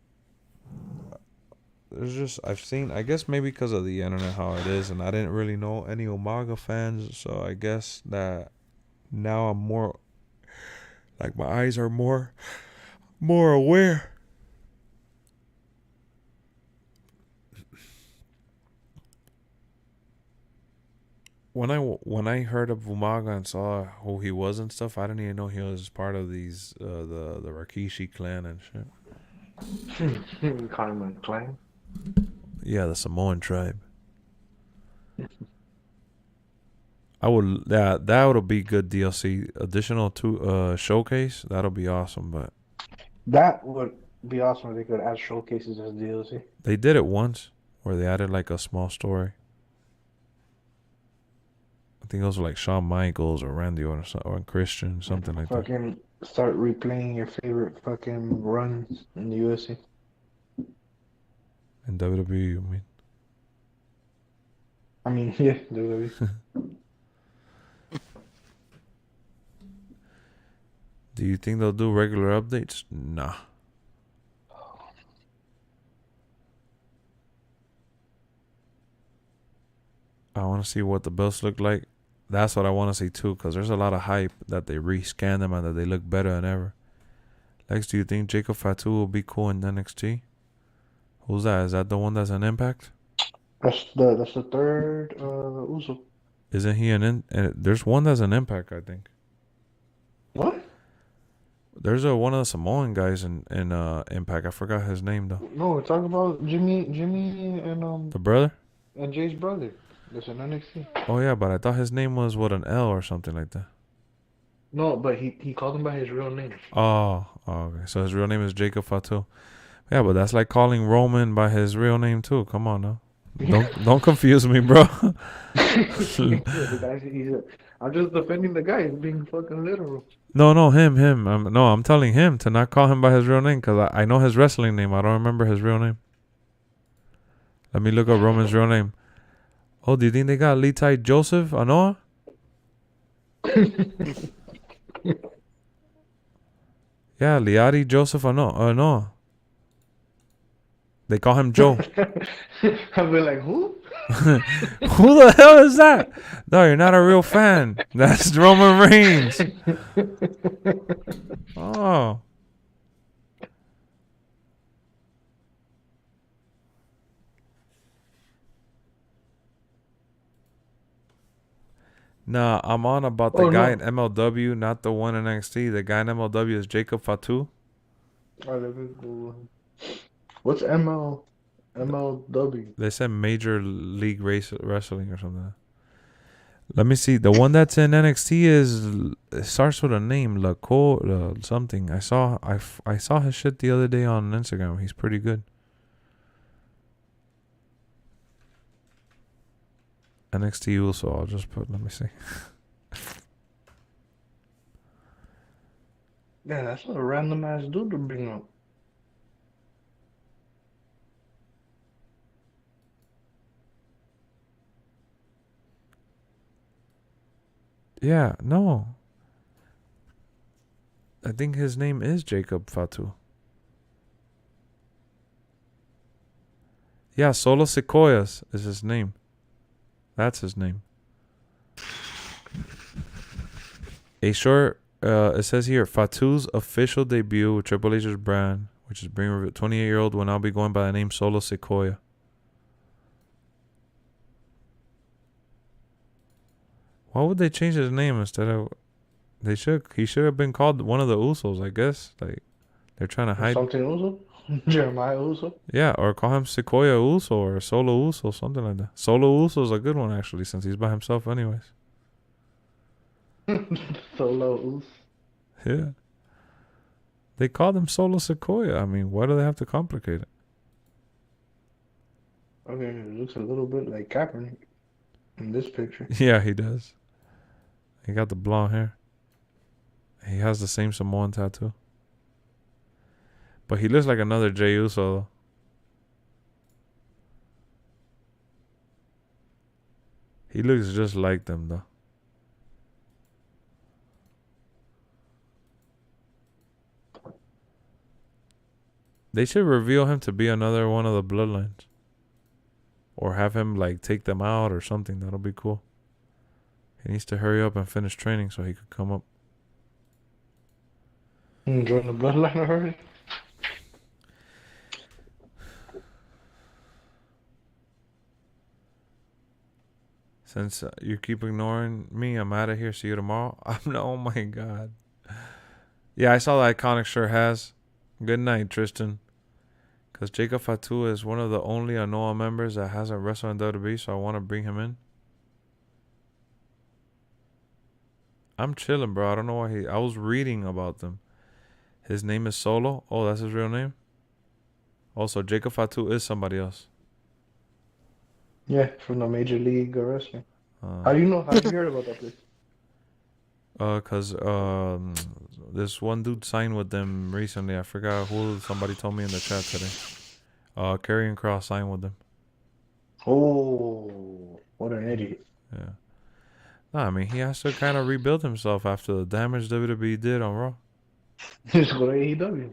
There's just, I've seen, I guess maybe because of the internet how it is, and I didn't really know any Umaga fans, so I guess that now I'm more, like my eyes are more aware. When I heard of Umaga and saw who he was and stuff, I didn't even know he was part of these the Rikishi clan and shit. Carmen clan. Yeah, the Samoan tribe. I would that would be good DLC. Additional to showcase, that'll be awesome. But That would be awesome if they could add showcases as DLC. they did it once where they added like a small story. I think those were like Shawn Michaels or Randy Orton or Christian, something like that. Fucking start replaying your favorite fucking runs in the UFC. In WWE, you mean? I mean, yeah, WWE. Do you think they'll do regular updates? Nah. I want to see what the belts look like. That's what I want to see too, because there's a lot of hype that they rescan them and that they look better than ever. Lex, do you think Jacob Fatu will be cool in NXT? Who's that? Is that the one that's an Impact? That's the third Uso. Isn't he there's one that's an Impact, I think. What? There's one of the Samoan guys in Impact. I forgot his name though. No, we're talking about Jimmy and The brother? and Jay's brother. That's an NXT. Oh yeah, but I thought his name was an L or something like that. No, but he called him by his real name. Oh, okay. So his real name is Jacob Fatu. Yeah, but that's like calling Roman by his real name too. Come on now. Don't confuse me, bro. I'm just defending the guy. He's being fucking literal. No, him. I'm telling him to not call him by his real name because I know his wrestling name. I don't remember his real name. Let me look up Roman's real name. Oh, do you think they got Litai Joseph Anoa? Yeah, Liati Joseph Anoa. They call him Joe. I'll be like, who? Who the hell is that? No, you're not a real fan. That's Roman Reigns. Oh. Nah, I'm on about the guy in MLW, not the one in NXT. The guy in MLW is Jacob Fatu. What's MLW? They said Major League Wrestling or something. Let me see. The one that's in NXT it starts with a name, something. I saw his shit the other day on Instagram. He's pretty good. NXT also. I'll just put. Let me see. Yeah, that's a random ass dude to bring up. Yeah, no. I think his name is Jacob Fatu. Yeah, Solo Sequoias is his name. That's his name. It says here, Fatu's official debut with Triple H's brand, which is bringing a 28-year-old, will now be going by the name Solo Sequoia. Why would they change his name instead of... He should have been called one of the Usos, I guess. Like, they're trying to hide... Something Uso? Jeremiah Uso? Yeah, or call him Sequoia Uso or Solo Uso, something like that. Solo Uso is a good one, actually, since he's by himself anyways. Solo Uso. Yeah. They called him Solo Sequoia. I mean, why do they have to complicate it? Okay, it looks a little bit like Kaepernick in this picture. Yeah, he does. He got the blonde hair. He has the same Samoan tattoo. But he looks like another Jey Uso, though. He looks just like them, though. They should reveal him to be another one of the bloodlines. Or have him, like, take them out or something. That'll be cool. He needs to hurry up and finish training so he could come up. Join the bloodline already? Since you keep ignoring me, I'm out of here. See you tomorrow. Oh my God. Yeah, I saw the iconic shirt has. Good night, Tristan. Because Jacob Fatu is one of the only Anoa members that hasn't wrestled in WWE, so I want to bring him in. I'm chilling, bro. I don't know why I was reading about them. His name is Solo. Oh, that's his real name? Also, Jacob Fatu is somebody else. Yeah, from the Major League Wrestling. How do you know? How did you hear about that place? Cause this one dude signed with them recently. I forgot who. Somebody told me in the chat today. Karrion Kross signed with them. Oh, what an idiot! Yeah. No, I mean he has to kind of rebuild himself after the damage WWE did on Raw. Just go to AEW.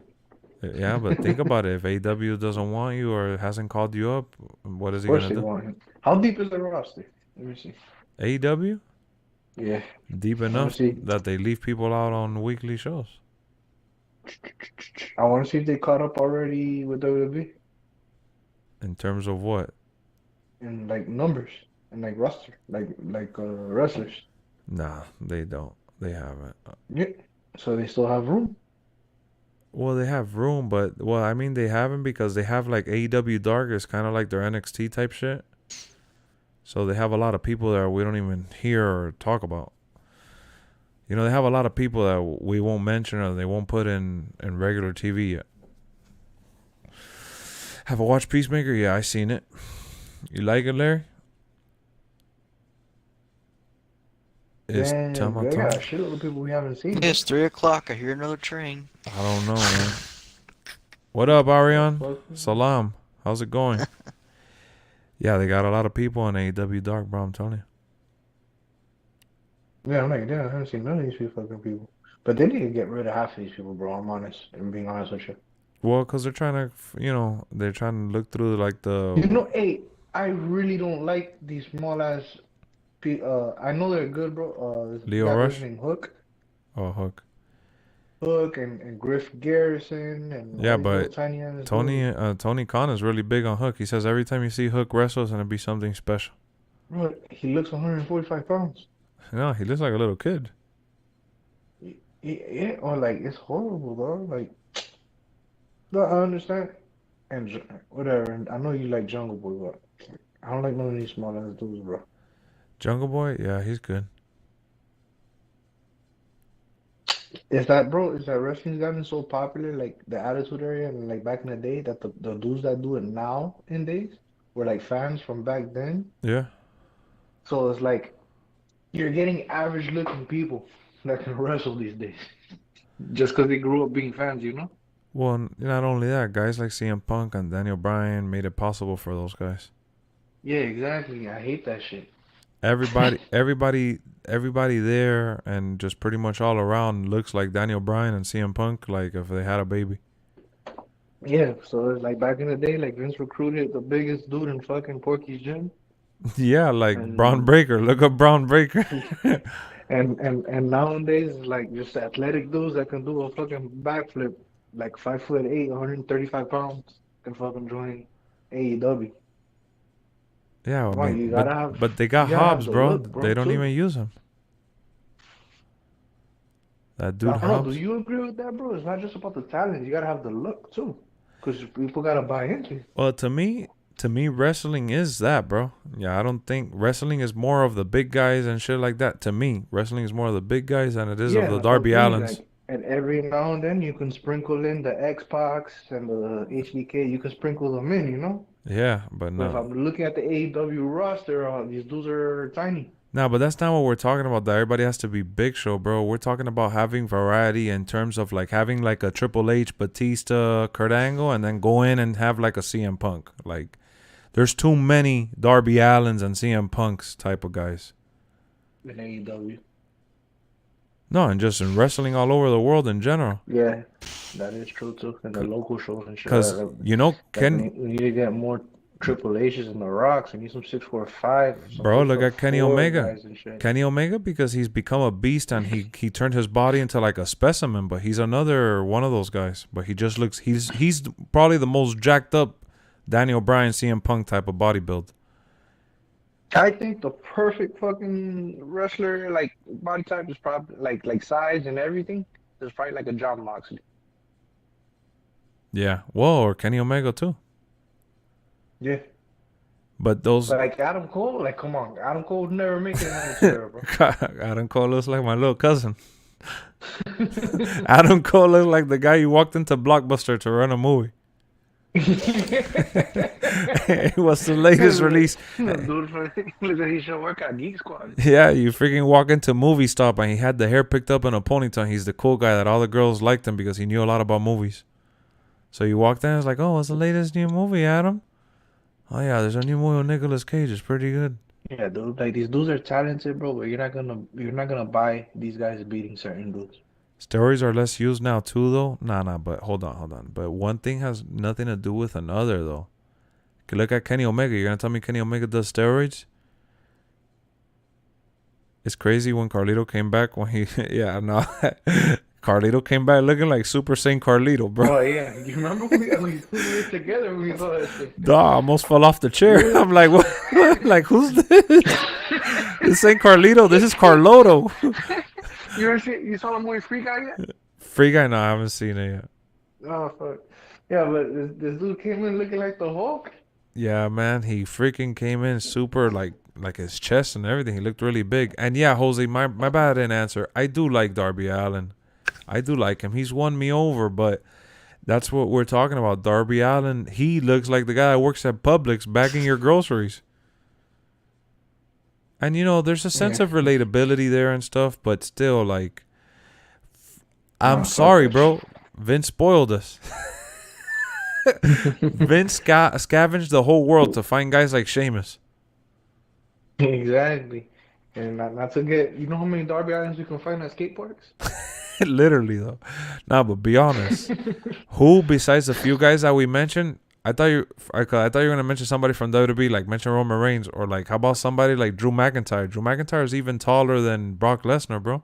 Yeah, but think about it. If AEW doesn't want you or hasn't called you up, what is he Of course gonna they do? want him. How deep is the roster? Let me see. AEW? Yeah. Deep enough that they leave people out on weekly shows. I want to see if they caught up already with WWE. In terms of what? In like numbers and like roster, like wrestlers. Nah, they don't. They haven't. Yeah. So they still have room. Well, they have room, but I mean they haven't because they have like AEW Dark is kind of like their NXT type shit. So they have a lot of people that we don't even hear or talk about. You know, they have a lot of people that we won't mention or they won't put in regular TV yet. Have a watch Peacemaker? Yeah, I seen it. You like it, Larry? It's Damn, they got a shitload of people we haven't seen. It's 3 o'clock. I hear another train. I don't know, man. What up, Ariane? Salam. How's it going? Yeah, they got a lot of people in AEW Dark, bro. I'm telling you. Yeah, I'm like, damn, I haven't seen none of these fucking people. But they need to get rid of half of these people, bro. I'm honest. I'm being honest with you. Well, because they're trying to, they're trying to look through, like, the... You know, hey, I really don't like these small-ass... I know they're good, bro. Leo Rush? Named Hook. Oh, Hook. Hook and Griff Garrison and yeah, but Tony Khan is really big on Hook. He says every time you see Hook wrestle, it's gonna be something special. Bro, he looks 145 pounds. No, he looks like a little kid. Yeah, or like it's horrible, bro. Like, no, I understand. And whatever. And I know you like Jungle Boy, but I don't like none of these small ass dudes, bro. Jungle Boy, yeah, he's good. Is that, bro? Is that wrestling's gotten so popular, like the Attitude Era, and like back in the day, that the dudes that do it now in days were like fans from back then. Yeah. So it's like you're getting average looking people that can wrestle these days, just because they grew up being fans, you know? Well, not only that, guys like CM Punk and Daniel Bryan made it possible for those guys. Yeah, exactly. I hate that shit. Everybody there and just pretty much all around looks like Daniel Bryan and CM Punk, like if they had a baby. Yeah, so it's like back in the day, like Vince recruited the biggest dude in fucking Porky's gym, Yeah, like Braun and Breaker. Look up Braun Breaker. and nowadays it's like just athletic dudes that can do a fucking backflip, like 5'8", 135 pounds, can fucking join AEW. Yeah, I Come on, mean, you gotta have but they you got gotta have Hobbs, the bro. look, bro, They don't too. even use him. That dude I don't know. Do Hobbs. you agree with that, bro? It's not just about the talent. You gotta have the look too, because people gotta buy into it. Well, to me, wrestling is that, bro. Yeah, I don't think wrestling is more of the big guys and shit like that. To me, wrestling is more of the big guys than it is of the Yeah, Darby agreed. Allins. Like, and every now and then you can sprinkle in the X-Pacs and the HBK. You can sprinkle them in, you know. Yeah, but But if no. I'm looking at the AEW roster, these dudes are tiny. No, but that's not what we're talking about. That everybody has to be Big Show, bro. We're talking about having variety in terms of like having like a Triple H, Batista, Kurt Angle, and then go in and have like a CM Punk. Like, there's too many Darby Allins and CM Punks type of guys. In AEW. No, and just in wrestling all over the world in general. Yeah, that is true too. And the local shows and shit. Because, you know, we need to get more Triple H's and the Rocks. We need some 645. bro, look at Kenny Omega. Guys and shit. Kenny Omega, because he's become a beast and he turned his body into like a specimen, but he's another one of those guys. But he just looks, he's probably the most jacked up Daniel Bryan, CM Punk type of body build. I think the perfect fucking wrestler, like body type, is probably like size and everything. Is probably like a John Moxley. Yeah, whoa, or Kenny Omega too. Yeah. But those But like Adam Cole, like come on, Adam Cole would never make it on the chair, bro. Adam Cole looks like my little cousin. Adam Cole looks like the guy you walked into Blockbuster to run a movie. What's the latest release? Dude, looks like he should work at Geek Squad. Yeah, you freaking walk into Movie Stop and he had the hair picked up in a ponytail. He's the cool guy that all the girls liked him because he knew a lot about movies. So you walked in and it's like, oh, what's the latest new movie, Adam? Oh yeah, there's a new movie with Nicolas Cage. It's pretty good. Yeah, dude. Like these dudes are talented, bro, but you're not gonna buy these guys beating certain dudes. Steroids are less used now too, though. Nah, but hold on. But one thing has nothing to do with another, though. Look at Kenny Omega. You're gonna tell me Kenny Omega does steroids? It's crazy when Carlito came back when he Carlito came back looking like Super Saiyan Carlito, bro. Oh yeah, you remember when we were together when we saw that shit? Duh, I almost fell off the chair. I'm like, what? Like, who's this? This ain't Carlito. This is Carloto. You saw the movie Free Guy yet? Free Guy? No, I haven't seen it yet. Oh fuck. Yeah, but this dude came in looking like the Hulk. Yeah, man, he freaking came in super like his chest and everything. He looked really big. And yeah, Jose, my bad, I didn't answer. I do like Darby Allin. I do like him. He's won me over, but that's what we're talking about. Darby Allin, he looks like the guy that works at Publix bagging your groceries. And you know, there's a sense of relatability there and stuff, but still, like, I'm sorry, bro. Vince spoiled us. Vince scavenged the whole world to find guys like Sheamus. Exactly. And not to get, you know how many Darby Allins you can find at skate parks? Literally, though. Nah, but be honest. Who besides the few guys that we mentioned? I thought you were gonna mention somebody from WWE, like mention Roman Reigns, or like how about somebody like Drew McIntyre? Drew McIntyre is even taller than Brock Lesnar, bro.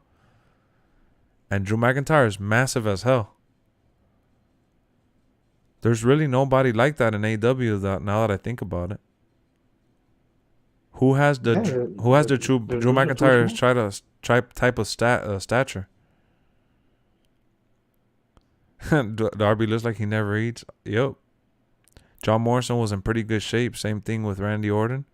And Drew McIntyre is massive as hell. There's really nobody like that in AEW now that I think about it. Who has the Drew McIntyre's small. type of stature? Darby looks like he never eats. Yep. John Morrison was in pretty good shape. Same thing with Randy Orton.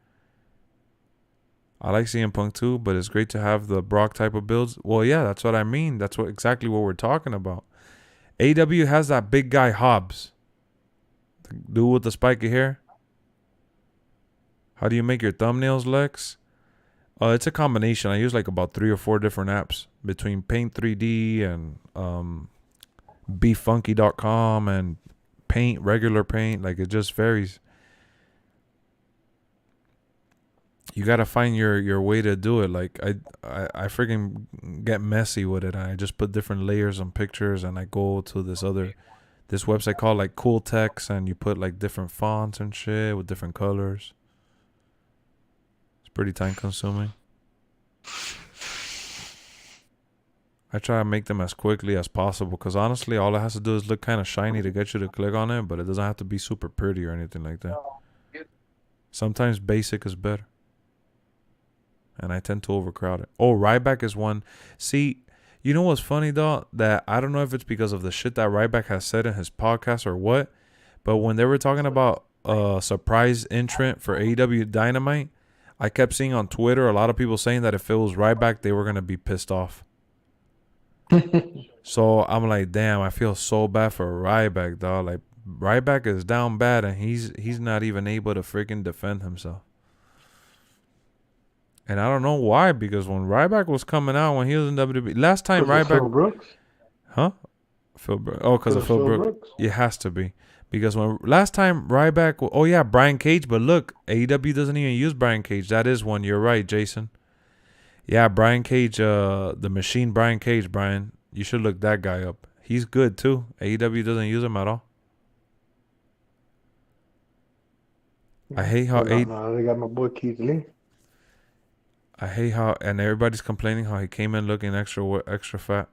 I like CM Punk too, but it's great to have the Brock type of builds. Well, yeah, that's what I mean. That's exactly what we're talking about. AEW has that big guy Hobbs. The dude with the spiky hair. How do you make your thumbnails, Lexx? It's a combination. I use like about 3 or 4 different apps between Paint 3D and befunky.com and Paint, regular Paint. Like, it just varies. You gotta find your way to do it. Like, I freaking get messy with it. I just put different layers on pictures, and I go to this website called like Cool Text, and you put like different fonts and shit with different colors. It's pretty time consuming. I try to make them as quickly as possible, because honestly, all it has to do is look kind of shiny to get you to click on it, but it doesn't have to be super pretty or anything like that. Sometimes basic is better. And I tend to overcrowd it. Oh, Ryback is one. See, you know what's funny, though? That I don't know if it's because of the shit that Ryback has said in his podcast or what, but when they were talking about a surprise entrant for AEW Dynamite, I kept seeing on Twitter a lot of people saying that if it was Ryback, they were going to be pissed off. So I'm like, damn, I feel so bad for Ryback, dog. Like, Ryback is down bad, and he's not even able to freaking defend himself. And I don't know why, because when Ryback was coming out, when he was in WWE, last time Ryback... Phil Brooks? Huh? Phil Brooks. Oh, because of Phil Brooks. It has to be. Because when last time Ryback... Oh, yeah, Brian Cage. But look, AEW doesn't even use Brian Cage. That is one. You're right, Jason. Yeah, Brian Cage, the machine Brian Cage, Brian. You should look that guy up. He's good, too. AEW doesn't use him at all. I hate how... they got my boy Keith Lee. I hate how, and everybody's complaining how he came in looking extra fat.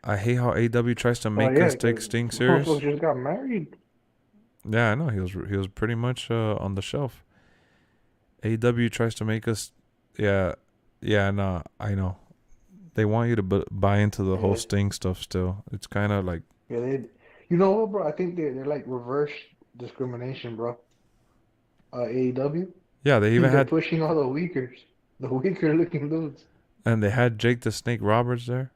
I hate how AEW tries to make us take Sting serious. Just got married. Yeah, I know he was pretty much on the shelf. AEW tries to make us, yeah, nah, I know. They want you to buy into the whole Sting stuff still. It's kind of like, yeah, you know what, bro? I think they're like reverse discrimination, bro. AEW. Yeah, they're pushing all the weaker looking dudes. And they had Jake the Snake Roberts there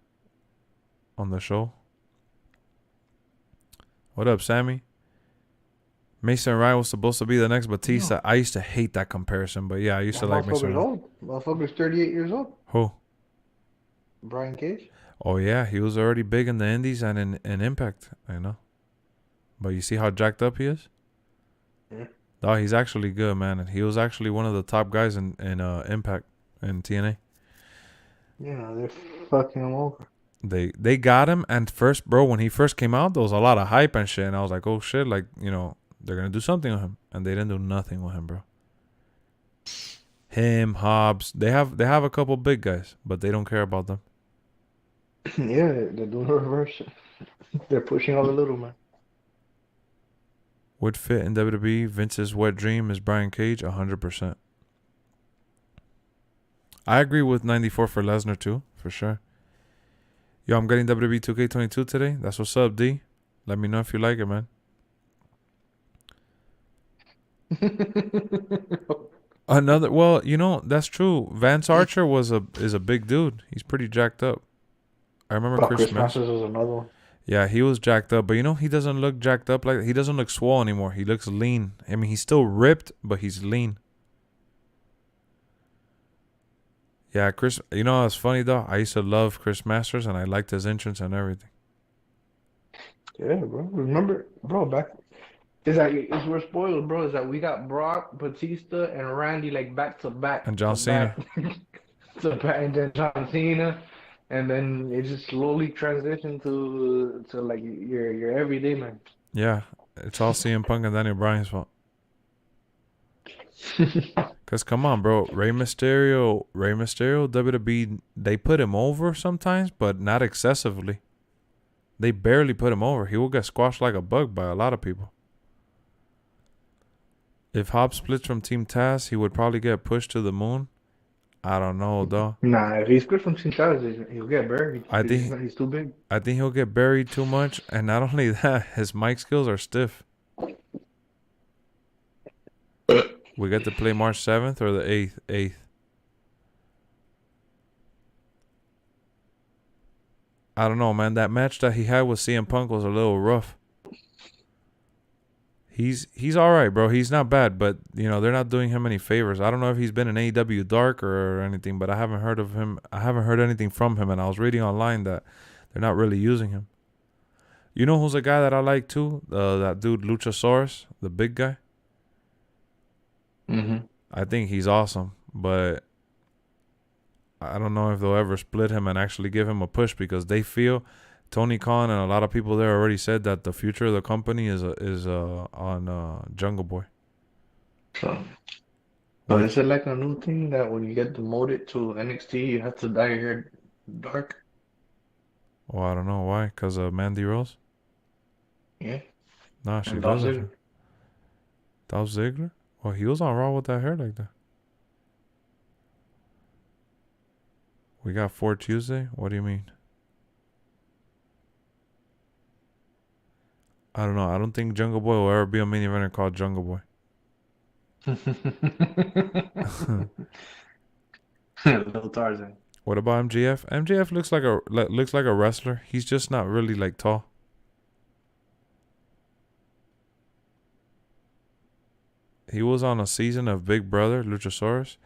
on the show. What up, Sammy? Mason Ryan was supposed to be the next Batista. I used to hate that comparison, but yeah, I used to like Mason Ryan. Motherfucker's 38 years old. Who? Brian Cage. Oh yeah, he was already big in the Indies and in Impact. I know. But you see how jacked up he is? Yeah. Oh, he's actually good, man. And he was actually one of the top guys in Impact and TNA. Yeah, they're fucking him over. They got him, and first, bro, when he first came out, there was a lot of hype and shit, and I was like, oh shit, like, you know, they're gonna do something with him, and they didn't do nothing with him, bro. Him, Hobbs, they have a couple big guys, but they don't care about them. Yeah, they're doing the reverse. They're pushing all the little man. Would fit in WWE. Vince's wet dream is Brian Cage, 100%. I agree with 94 for Lesnar too, for sure. Yo, I'm getting WWE 2K22 today. That's what's up, D. Let me know if you like it, man. Well, you know, that's true. Vance Archer is a big dude. He's pretty jacked up. I remember Chris Masters was another one. Yeah, he was jacked up, but you know, he doesn't look jacked up he doesn't look swole anymore. He looks lean. I mean, he's still ripped, but he's lean. Yeah, Chris, you know what's funny though? I used to love Chris Masters, and I liked his entrance and everything. Yeah, bro. Remember, bro, we're spoiled, bro, is that we got Brock, Batista, and Randy like back to back. And John Cena. And then John Cena. And then it just slowly transitioned to like your everyday man. Yeah, it's all CM Punk and Daniel Bryan's fault. Cause come on, bro, Rey Mysterio, WWE, they put him over sometimes, but not excessively. They barely put him over. He will get squashed like a bug by a lot of people. If Hop splits from Team Taz, he would probably get pushed to the moon. I don't know though. Nah, if he's good from Chinchaz's, he'll get buried. I think He's too big. I think he'll get buried too much, and not only that, his mic skills are stiff. We get to play March 7th or the 8th? 8th. I don't know, man. That match that he had with CM Punk was a little rough. He's all right, bro. He's not bad, but you know they're not doing him any favors. I don't know if he's been in AEW Dark or anything, but I haven't heard of him. I haven't heard anything from him, and I was reading online that they're not really using him. You know who's a guy that I like too? That dude Luchasaurus, the big guy. I think he's awesome, but I don't know if they'll ever split him and actually give him a push because they feel Tony Khan and a lot of people there already said that the future of the company is on Jungle Boy. So is it like a new thing that when you get demoted to NXT, you have to dye your hair dark? Well, I don't know why. Because of Mandy Rose? Yeah. Nah, she And Dolph doesn't. Ziggler. Dolph Ziggler? Well, he was on Raw with that hair like that. We got 4 Tuesday? What do you mean? I don't know. I don't think Jungle Boy will ever be a main eventer called Jungle Boy. Little Tarzan. What about MJF? MJF looks like a wrestler. He's just not really like tall. He was on a season of Big Brother, Luchasaurus.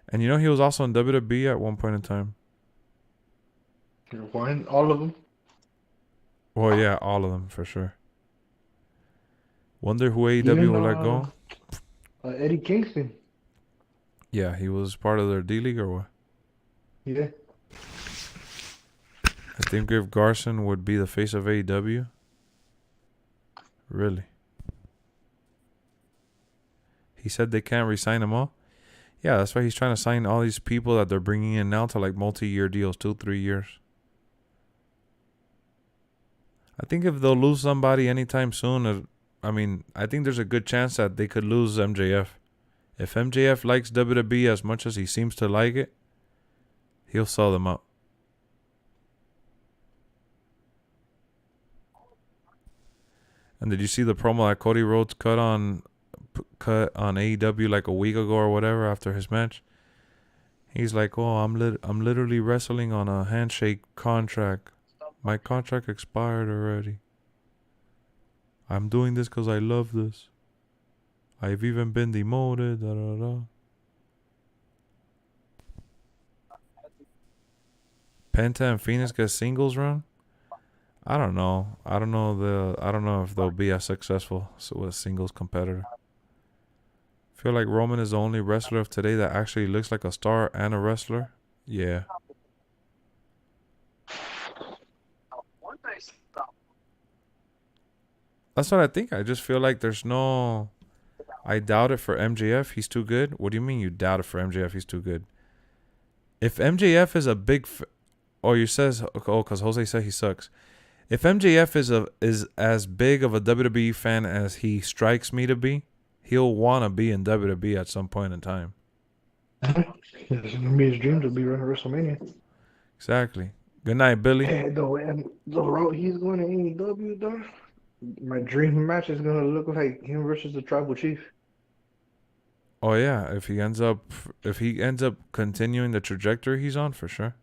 And you know he was also in WWE at one point in time. One, all of them? Well, yeah, all of them for sure. Wonder who AEW will let go? Eddie Kingston. Yeah, he was part of their D-League or what? Yeah. I think if Garson would be the face of AEW. Really? He said they can't re-sign them all? Yeah, that's why he's trying to sign all these people that they're bringing in now to like multi-year deals, 2-3 years. I think if they'll lose somebody anytime soon, I think there's a good chance that they could lose MJF. If MJF likes WWE as much as he seems to like it, he'll sell them out. And did you see the promo that Cody Rhodes cut on AEW like a week ago or whatever after his match? He's like, "Oh, I'm literally wrestling on a handshake contract. My contract expired already. I'm doing this because I love this. I've even been demoted." Da, da, da. Penta and Phoenix get singles run? I don't know. I don't know if they'll be as successful with a singles competitor. I feel like Roman is the only wrestler of today that actually looks like a star and a wrestler. Yeah. That's what I think. I just feel like there's no... I doubt it for MJF. He's too good. What do you mean you doubt it for MJF? He's too good. If MJF is a big... you says... Oh, because Jose said he sucks. If MJF is as big of a WWE fan as he strikes me to be, he'll want to be in WWE at some point in time. It's gonna be his dream to be running WrestleMania. Exactly. Good night, Billy. Hey, the road he's going to AEW, though, my dream match is gonna look like him versus the Tribal Chief. Oh yeah, if he ends up continuing the trajectory he's on, for sure.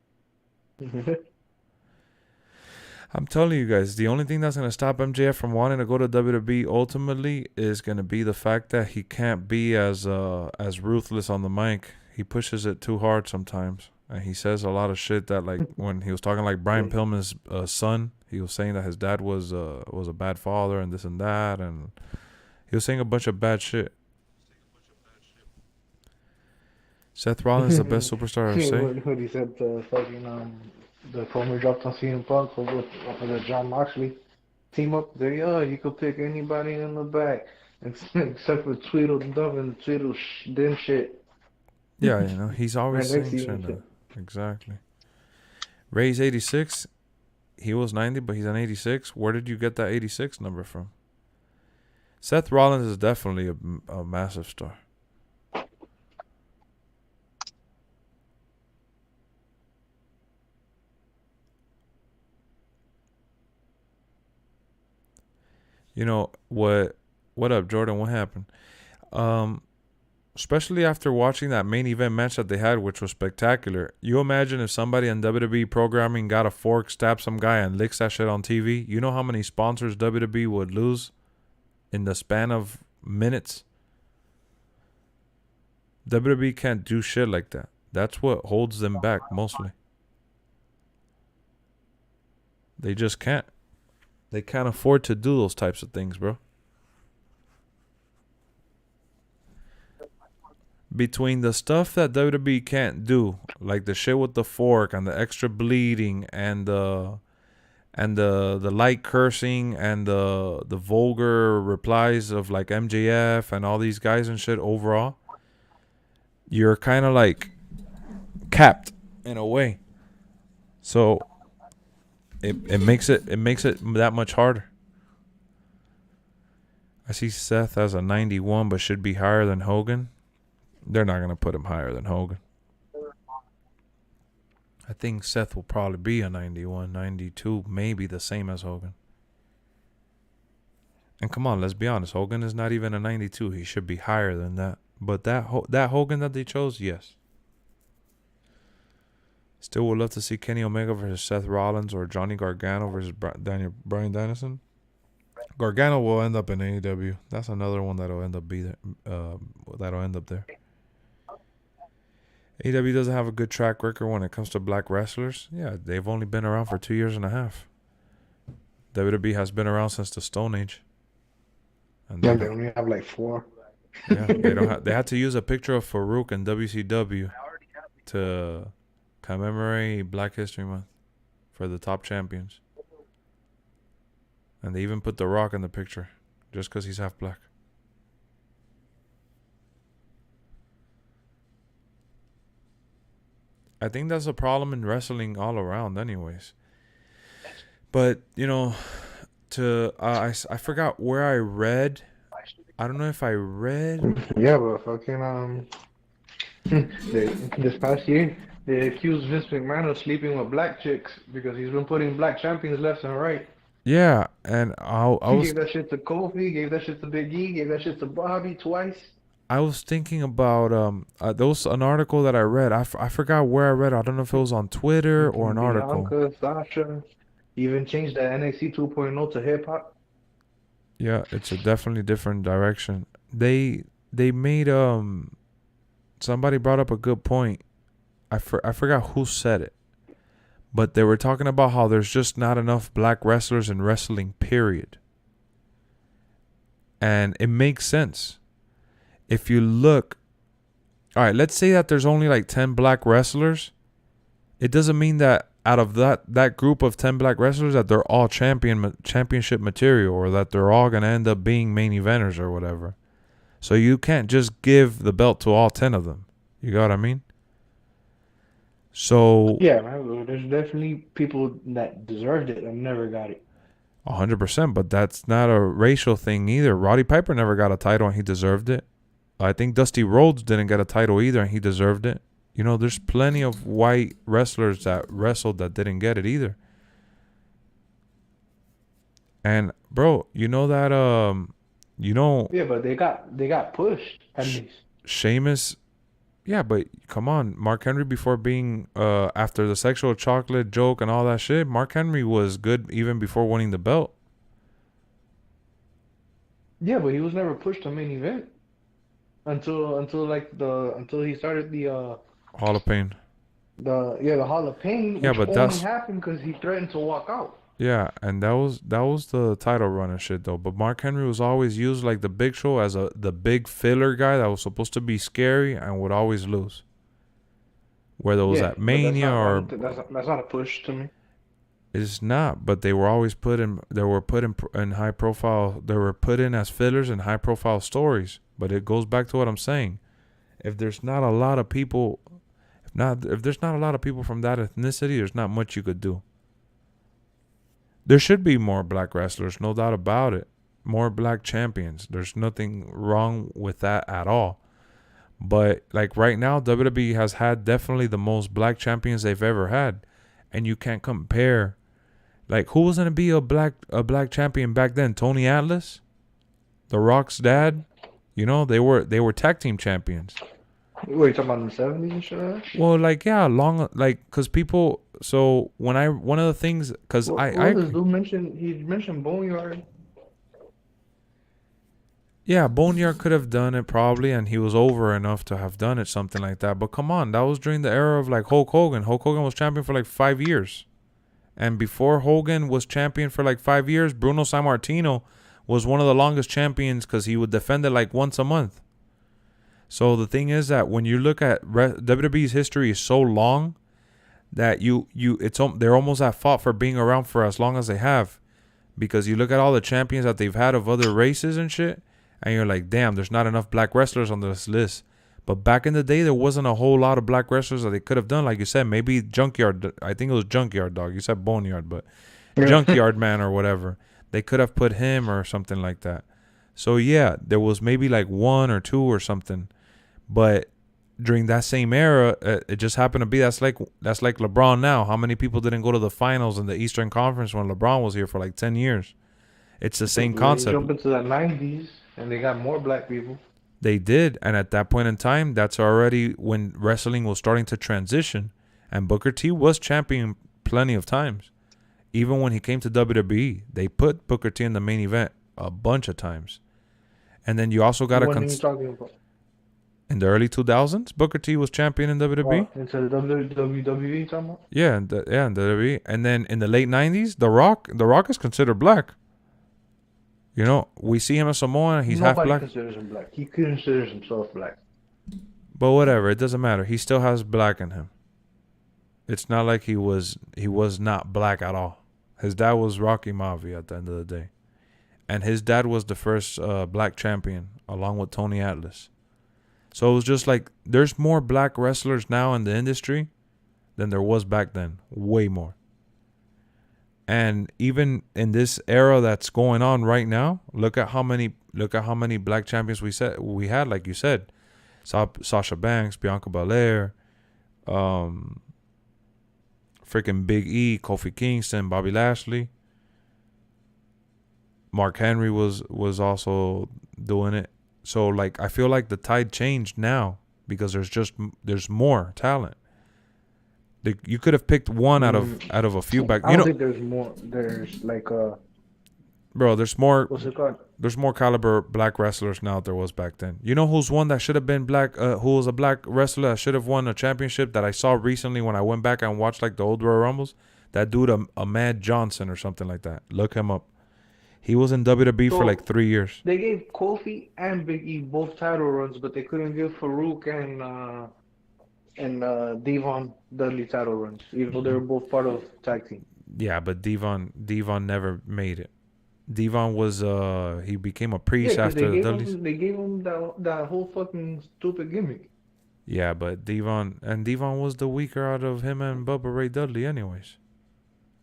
I'm telling you guys, the only thing that's going to stop MJF from wanting to go to WWE ultimately is going to be the fact that he can't be as ruthless on the mic. He pushes it too hard sometimes. And he says a lot of shit that, like, when he was talking like Brian Pillman's son, he was saying that his dad was a bad father and this and that. And he was saying a bunch of bad shit. Seth Rollins is the best superstar I've seen. What he said, the promo dropped on CM Punk with the John Moxley team up there. Yeah, you could pick anybody in the back except for Tweedledum and Tweedledum shit. Yeah, you know, he's always saying shit. Exactly. Ray's 86. He was 90, but he's an 86. Where did you get that 86 number from? Seth Rollins is definitely a massive star. You know what? What up, Jordan? What happened? Especially after watching that main event match that they had, which was spectacular. You imagine if somebody in WWE programming got a fork, stabbed some guy, and licks that shit on TV. You know how many sponsors WWE would lose in the span of minutes? WWE can't do shit like that. That's what holds them back mostly. They just can't. They can't afford to do those types of things, bro. Between the stuff that WWE can't do, like the shit with the fork and the extra bleeding and the light cursing and the vulgar replies of like MJF and all these guys and shit, overall, you're kind of like capped in a way. So it makes it that much harder. I see Seth as a 91, but should be higher than Hogan. They're not going to put him higher than Hogan. I think Seth will probably be a 91, 92, maybe the same as Hogan. And come on, let's be honest. Hogan is not even a 92. He should be higher than that. But that Hogan that they chose, yes. Still would love to see Kenny Omega versus Seth Rollins or Johnny Gargano versus Bryan Danielson. Gargano will end up in AEW. That's another one that'll end up there. AEW doesn't have a good track record when it comes to black wrestlers. Yeah, they've only been around for 2.5 years. WWE has been around since the Stone Age. And yeah, they only have like 4. Yeah, they had to use a picture of Farouk in WCW to commemorate Black History Month for the top champions. And they even put The Rock in the picture just because he's half black. I think that's a problem in wrestling all around anyways. But, you know, I forgot where I read. I don't know if I read. Yeah, but fucking this past year they accused Vince McMahon of sleeping with black chicks because he's been putting black champions left and right. Yeah, and He gave that shit to Kofi, gave that shit to Big E, gave that shit to Bobby twice. I was thinking about there was an article that I read. I forgot where I read it. I don't know if it was on Twitter or an article. Bianca, Sasha, even changed the NXT 2.0 to hip hop. Yeah, it's a definitely different direction. They made somebody brought up a good point. I forgot who said it, but they were talking about how there's just not enough black wrestlers in wrestling, period. And it makes sense. If you look, all right, let's say that there's only like 10 black wrestlers. It doesn't mean that out of that group of 10 black wrestlers that they're all championship material or that they're all going to end up being main eventers or whatever. So you can't just give the belt to all 10 of them. You got what I mean? So yeah, man, there's definitely people that deserved it and never got it. 100%, but that's not a racial thing either. Roddy Piper never got a title and he deserved it. I think Dusty Rhodes didn't get a title either and he deserved it. You know, there's plenty of white wrestlers that wrestled that didn't get it either. And bro, you know that yeah, but they got pushed at least. Sheamus, yeah, but come on, Mark Henry before being after the sexual chocolate joke and all that shit, Mark Henry was good even before winning the belt. Yeah, but he was never pushed to main event until he started the Hall of Pain. The Hall of Pain, yeah, which but only that's happened because he threatened to walk out. Yeah, and that was the title run and shit though. But Mark Henry was always used like the Big Show as the big filler guy that was supposed to be scary and would always lose. Whether it was at Mania that's not a push to me. It's not, but they were always put in high profile. They were put in as fillers in high profile stories. But it goes back to what I'm saying. If there's not a lot of people, if there's not a lot of people from that ethnicity, there's not much you could do. There should be more black wrestlers, no doubt about it. More black champions. There's nothing wrong with that at all. But like right now, WWE has had definitely the most black champions they've ever had, and you can't compare. Like, who was gonna be a black champion back then? Tony Atlas, The Rock's dad. You know, they were tag team champions. What are you talking about in the 70s and shit? Like that? Well, like, yeah, cause people. So one of the things, cause This dude mentioned Boneyard. Yeah, Boneyard could have done it probably, and he was over enough to have done it, something like that. But come on, that was during the era of like Hulk Hogan. Hulk Hogan was champion for like 5 years. And before Hogan was champion for like 5 years, Bruno Sammartino was one of the longest champions because he would defend it like once a month. So the thing is that when you look at WWE's history is so long that they're almost at fault for being around for as long as they have. Because you look at all the champions that they've had of other races and shit, and you're like, damn, there's not enough black wrestlers on this list. But back in the day, there wasn't a whole lot of black wrestlers that they could have done. Like you said, maybe Junkyard. I think it was Junkyard Dog. You said Boneyard, but Junkyard Man or whatever. They could have put him or something like that. So, yeah, there was maybe like one or two or something. But during that same era, it just happened to be that's like LeBron now. How many people didn't go to the finals in the Eastern Conference when LeBron was here for like 10 years? It's the same concept. Jump into the 90s, and they got more black people. They did, and at that point in time, that's already when wrestling was starting to transition, and Booker T was champion plenty of times. Even when he came to WWE, they put Booker T in the main event a bunch of times. And then you also got in the early 2000s, Booker T was champion in WWE. Into the WWE, talking about? Yeah, in WWE. And then in the late 90s, The Rock is considered black. You know, we see him as Samoan. He's half black. Nobody considers him black. He considers himself black. But whatever, it doesn't matter. He still has black in him. It's not like he was not black at all. His dad was Rocky Maivia at the end of the day. And his dad was the first black champion, along with Tony Atlas. So it was just like, there's more black wrestlers now in the industry than there was back then. Way more. And even in this era that's going on right now, look at how many black champions we had, like you said. Sasha Banks, Bianca Belair, freaking Big E, Kofi Kingston, Bobby Lashley. Mark Henry was also doing it. So like, I feel like the tide changed now because there's more talent. You could have picked one out of a few back. I don't think there's more. There's like bro, there's more. What's it called? There's more caliber black wrestlers now than there was back then. You know who's one that should have been black? Who was a black wrestler that should have won a championship that I saw recently when I went back and watched like the old Royal Rumbles? That dude, Ahmed Johnson or something like that. Look him up. He was in WWE for like 3 years. They gave Kofi and Big E both title runs, but they couldn't give Farouk and Devon Dudley title runs, even though they were both part of tag team. Yeah, but Devon never made it. Devon was he became a priest after the Dudleys. They gave him that whole fucking stupid gimmick. Yeah, but Devon was the weaker out of him and Bubba Ray Dudley anyways.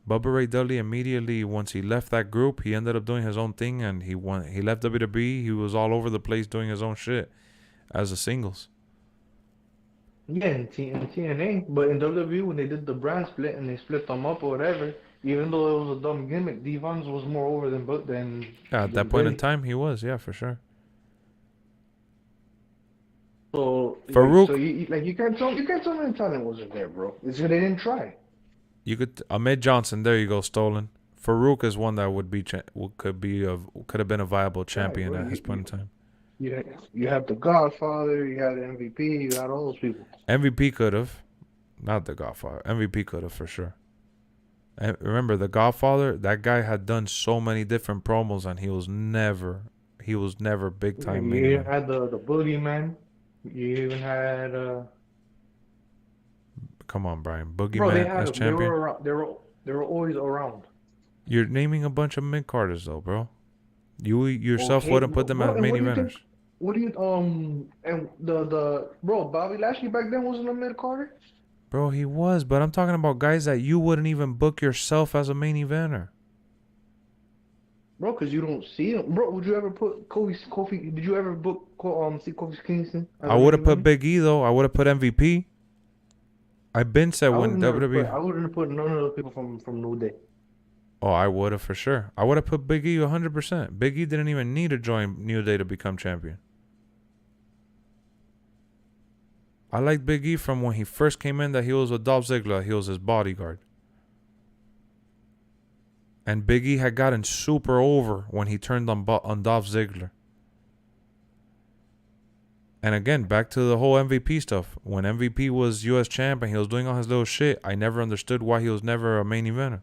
Bubba Ray Dudley immediately, once he left that group, he ended up doing his own thing, and he left WWE. He was all over the place doing his own shit as a singles. Yeah, in TNA, but in WWE when they did the brand split and they split them up or whatever, even though it was a dumb gimmick, Devon's was more over than Yeah, at that point in time, he was, yeah, for sure. So Farouk, so you can't tell me the talent wasn't there, bro. It's because they didn't try. You could Ahmed Johnson, there you go, stolen. Farouk is one that could have been a viable champion at his point in time. You have the Godfather, you had the MVP, you got all those people. MVP could have, not the Godfather. MVP could have for sure. And remember, the Godfather, that guy had done so many different promos, and he was never big time. You even had the Boogeyman. You even had. Come on, Brian. Boogeyman as champion. They were always around. You're naming a bunch of mid carders though, bro. You yourself wouldn't put them as main eventers. What do you and the bro Bobby Lashley back then wasn't a mid carder? Bro, he was, but I'm talking about guys that you wouldn't even book yourself as a main eventer. Bro, because you don't see him. Bro, would you ever put Kofi? Did you ever see Kofi Kingston as I a would main have put eventer? Big E though. I would have put MVP. I've been said I would when have never put. WWE. I wouldn't have put none of the people from New Day. Oh, I would have for sure. I would have put Big E 100%. Big E didn't even need to join New Day to become champion. I liked Big E from when he first came in that he was with Dolph Ziggler. He was his bodyguard. And Big E had gotten super over when he turned on Dolph Ziggler. And again, back to the whole MVP stuff. When MVP was US champ and he was doing all his little shit, I never understood why he was never a main eventer.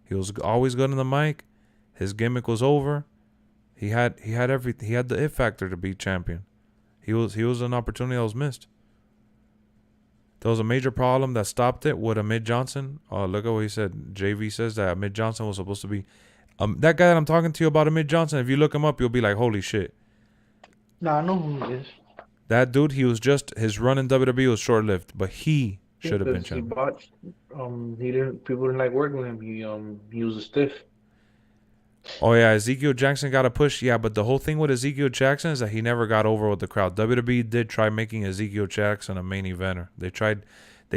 He was always good on the mic. His gimmick was over. He had everything. He had the it factor to be champion. He was an opportunity that was missed. There was a major problem that stopped it with Ahmed Johnson. Look at what he said. JV says that Ahmed Johnson was supposed to be that guy that I'm talking to you about, Ahmed Johnson. If you look him up, you'll be like, holy shit. Nah, I know who he is. That dude, he was just his run in WWE was short lived, but he should have been He champion. botched. People didn't like working with him. He was a stiff. Oh yeah, Ezekiel Jackson got a push. Yeah, but the whole thing with Ezekiel Jackson is that he never got over with the crowd. WWE did try making Ezekiel Jackson a main eventer. They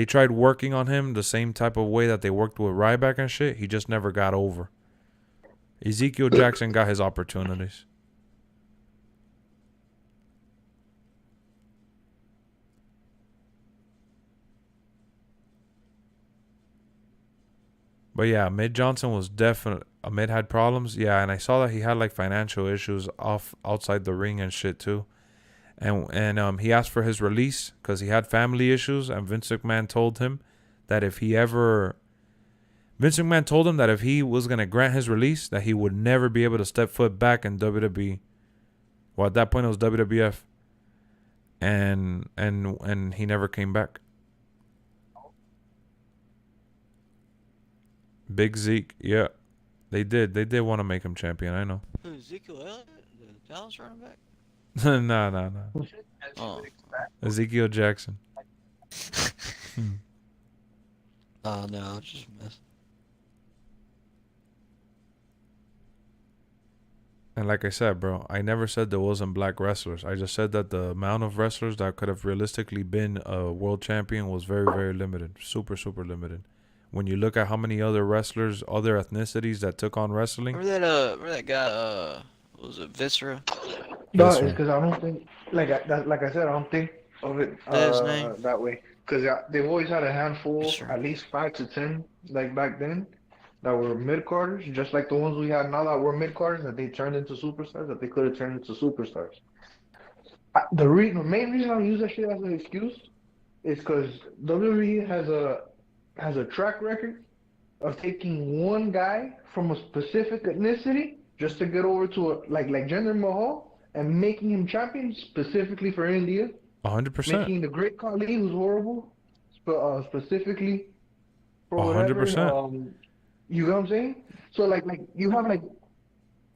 tried working on him the same type of way that they worked with Ryback and shit. He just never got over. Ezekiel Jackson got his opportunities. But yeah, Ahmed Johnson was definitely. Ahmed had problems. Yeah, and I saw that he had like financial issues outside the ring and shit too. And he asked for his release because he had family issues. And Vince McMahon told him that if he was gonna grant his release, that he would never be able to step foot back in WWE. Well, at that point it was WWF. And he never came back. Big Zeke, yeah. They did want to make him champion, I know. Who, Ezekiel Elliott? The Dallas running back? No. Oh. Ezekiel Jackson. Oh, no, it's just a mess. And like I said, bro, I never said there wasn't black wrestlers. I just said that the amount of wrestlers that could have realistically been a world champion was very, very limited. Super, super limited. When you look at how many other wrestlers, other ethnicities that took on wrestling. Remember that guy, what was it, Viscera? No, it's because I don't think, like I said, I don't think of it His name? that way. Because they've always had a handful, Sure. at least 5 to 10, like back then, that were mid-carders, just like the ones we have now that were mid-carders, that they turned into superstars, that they could have turned into superstars. The main reason I use that shit as an excuse is because WWE has a track record of taking one guy from a specific ethnicity just to get over to like Jinder Mahal and making him champion specifically for India. 100%. Making the Great Khali, who's horrible, specifically for whatever. 100%. You know what I'm saying? So like you have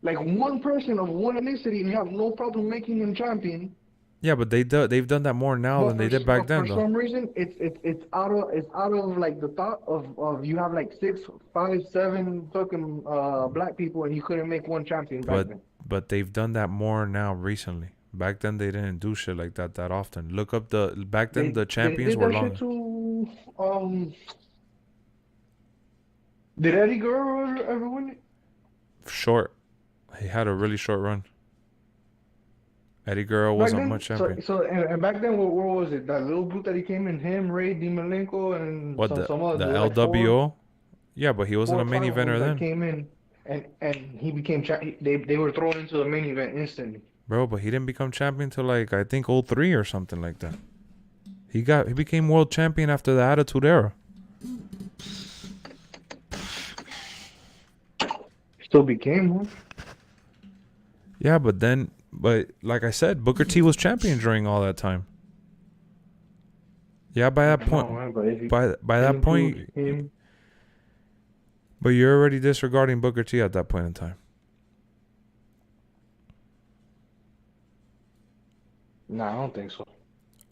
like one person of one ethnicity and you have no problem making him champion. Yeah, but they've done that more now than they did back then, For though. some reason, it's out of like the thought of you have like 6, 5, 7 fucking black people and you couldn't make one champion back then. But they've done that more now recently. Back then they didn't do shit like that often. Look up back then the champions were long. Did Eddie Guerrero ever win it? Short. He had a really short run. Eddie Guerrero wasn't much champion. And back then, what was it? That little group that he came in, him, Ray, Dean Malenko, and some other. The LWO? Yeah, but he wasn't a main eventer then. Came in, and he became champion. They were thrown into the main event instantly. Bro, but he didn't become champion till like I think 03 or something like that. He became world champion after the Attitude Era. Still became one. Yeah, but like I said, Booker T was champion during all that time. Yeah, by that point, by that point, but you're already disregarding Booker T at that point in time. No, I don't think so.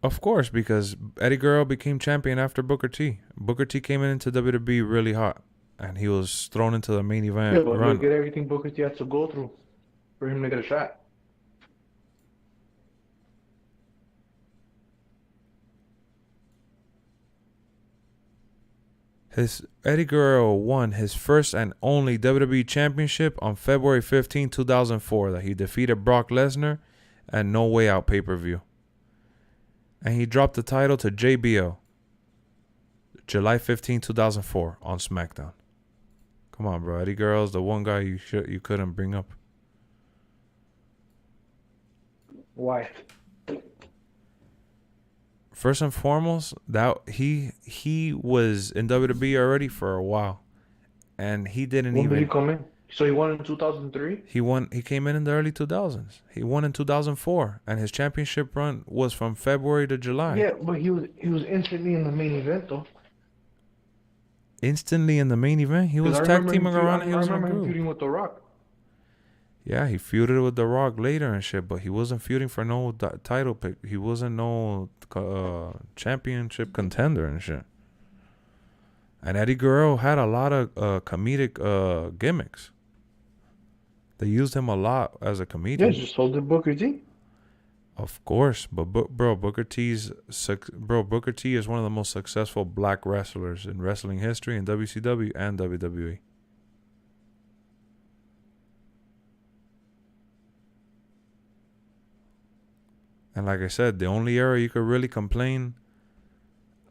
Of course, because Eddie Guerrero became champion after Booker T. Booker T came into WWE really hot, and he was thrown into the main Yeah, event but run. look at everything Booker T had to go through for him to get a shot. Eddie Guerrero won his first and only WWE Championship on February 15, 2004, that he defeated Brock Lesnar at No Way Out pay-per-view. And he dropped the title to JBL July 15, 2004 on SmackDown. Come on, bro. Eddie Guerrero's the one guy you couldn't bring up. Why? First and foremost, that he was in WWE already for a while, and he didn't When did he even. come in? So he won in 2003? He came in the early 2000s. He won in 2004, and his championship run was from February to July. Yeah, but he was instantly in the main event though. Instantly in the main event, he was tag teaming around. And he was I in a remember him group. feuding with The Rock. Yeah, he feuded with The Rock later and shit, but he wasn't feuding for no title pick. He wasn't no championship contender and shit. And Eddie Guerrero had a lot of comedic gimmicks. They used him a lot as a comedian. Yeah, just sold the Booker T. Of course, but Booker T is one of the most successful black wrestlers in wrestling history in WCW and WWE. And like I said, the only era you could really complain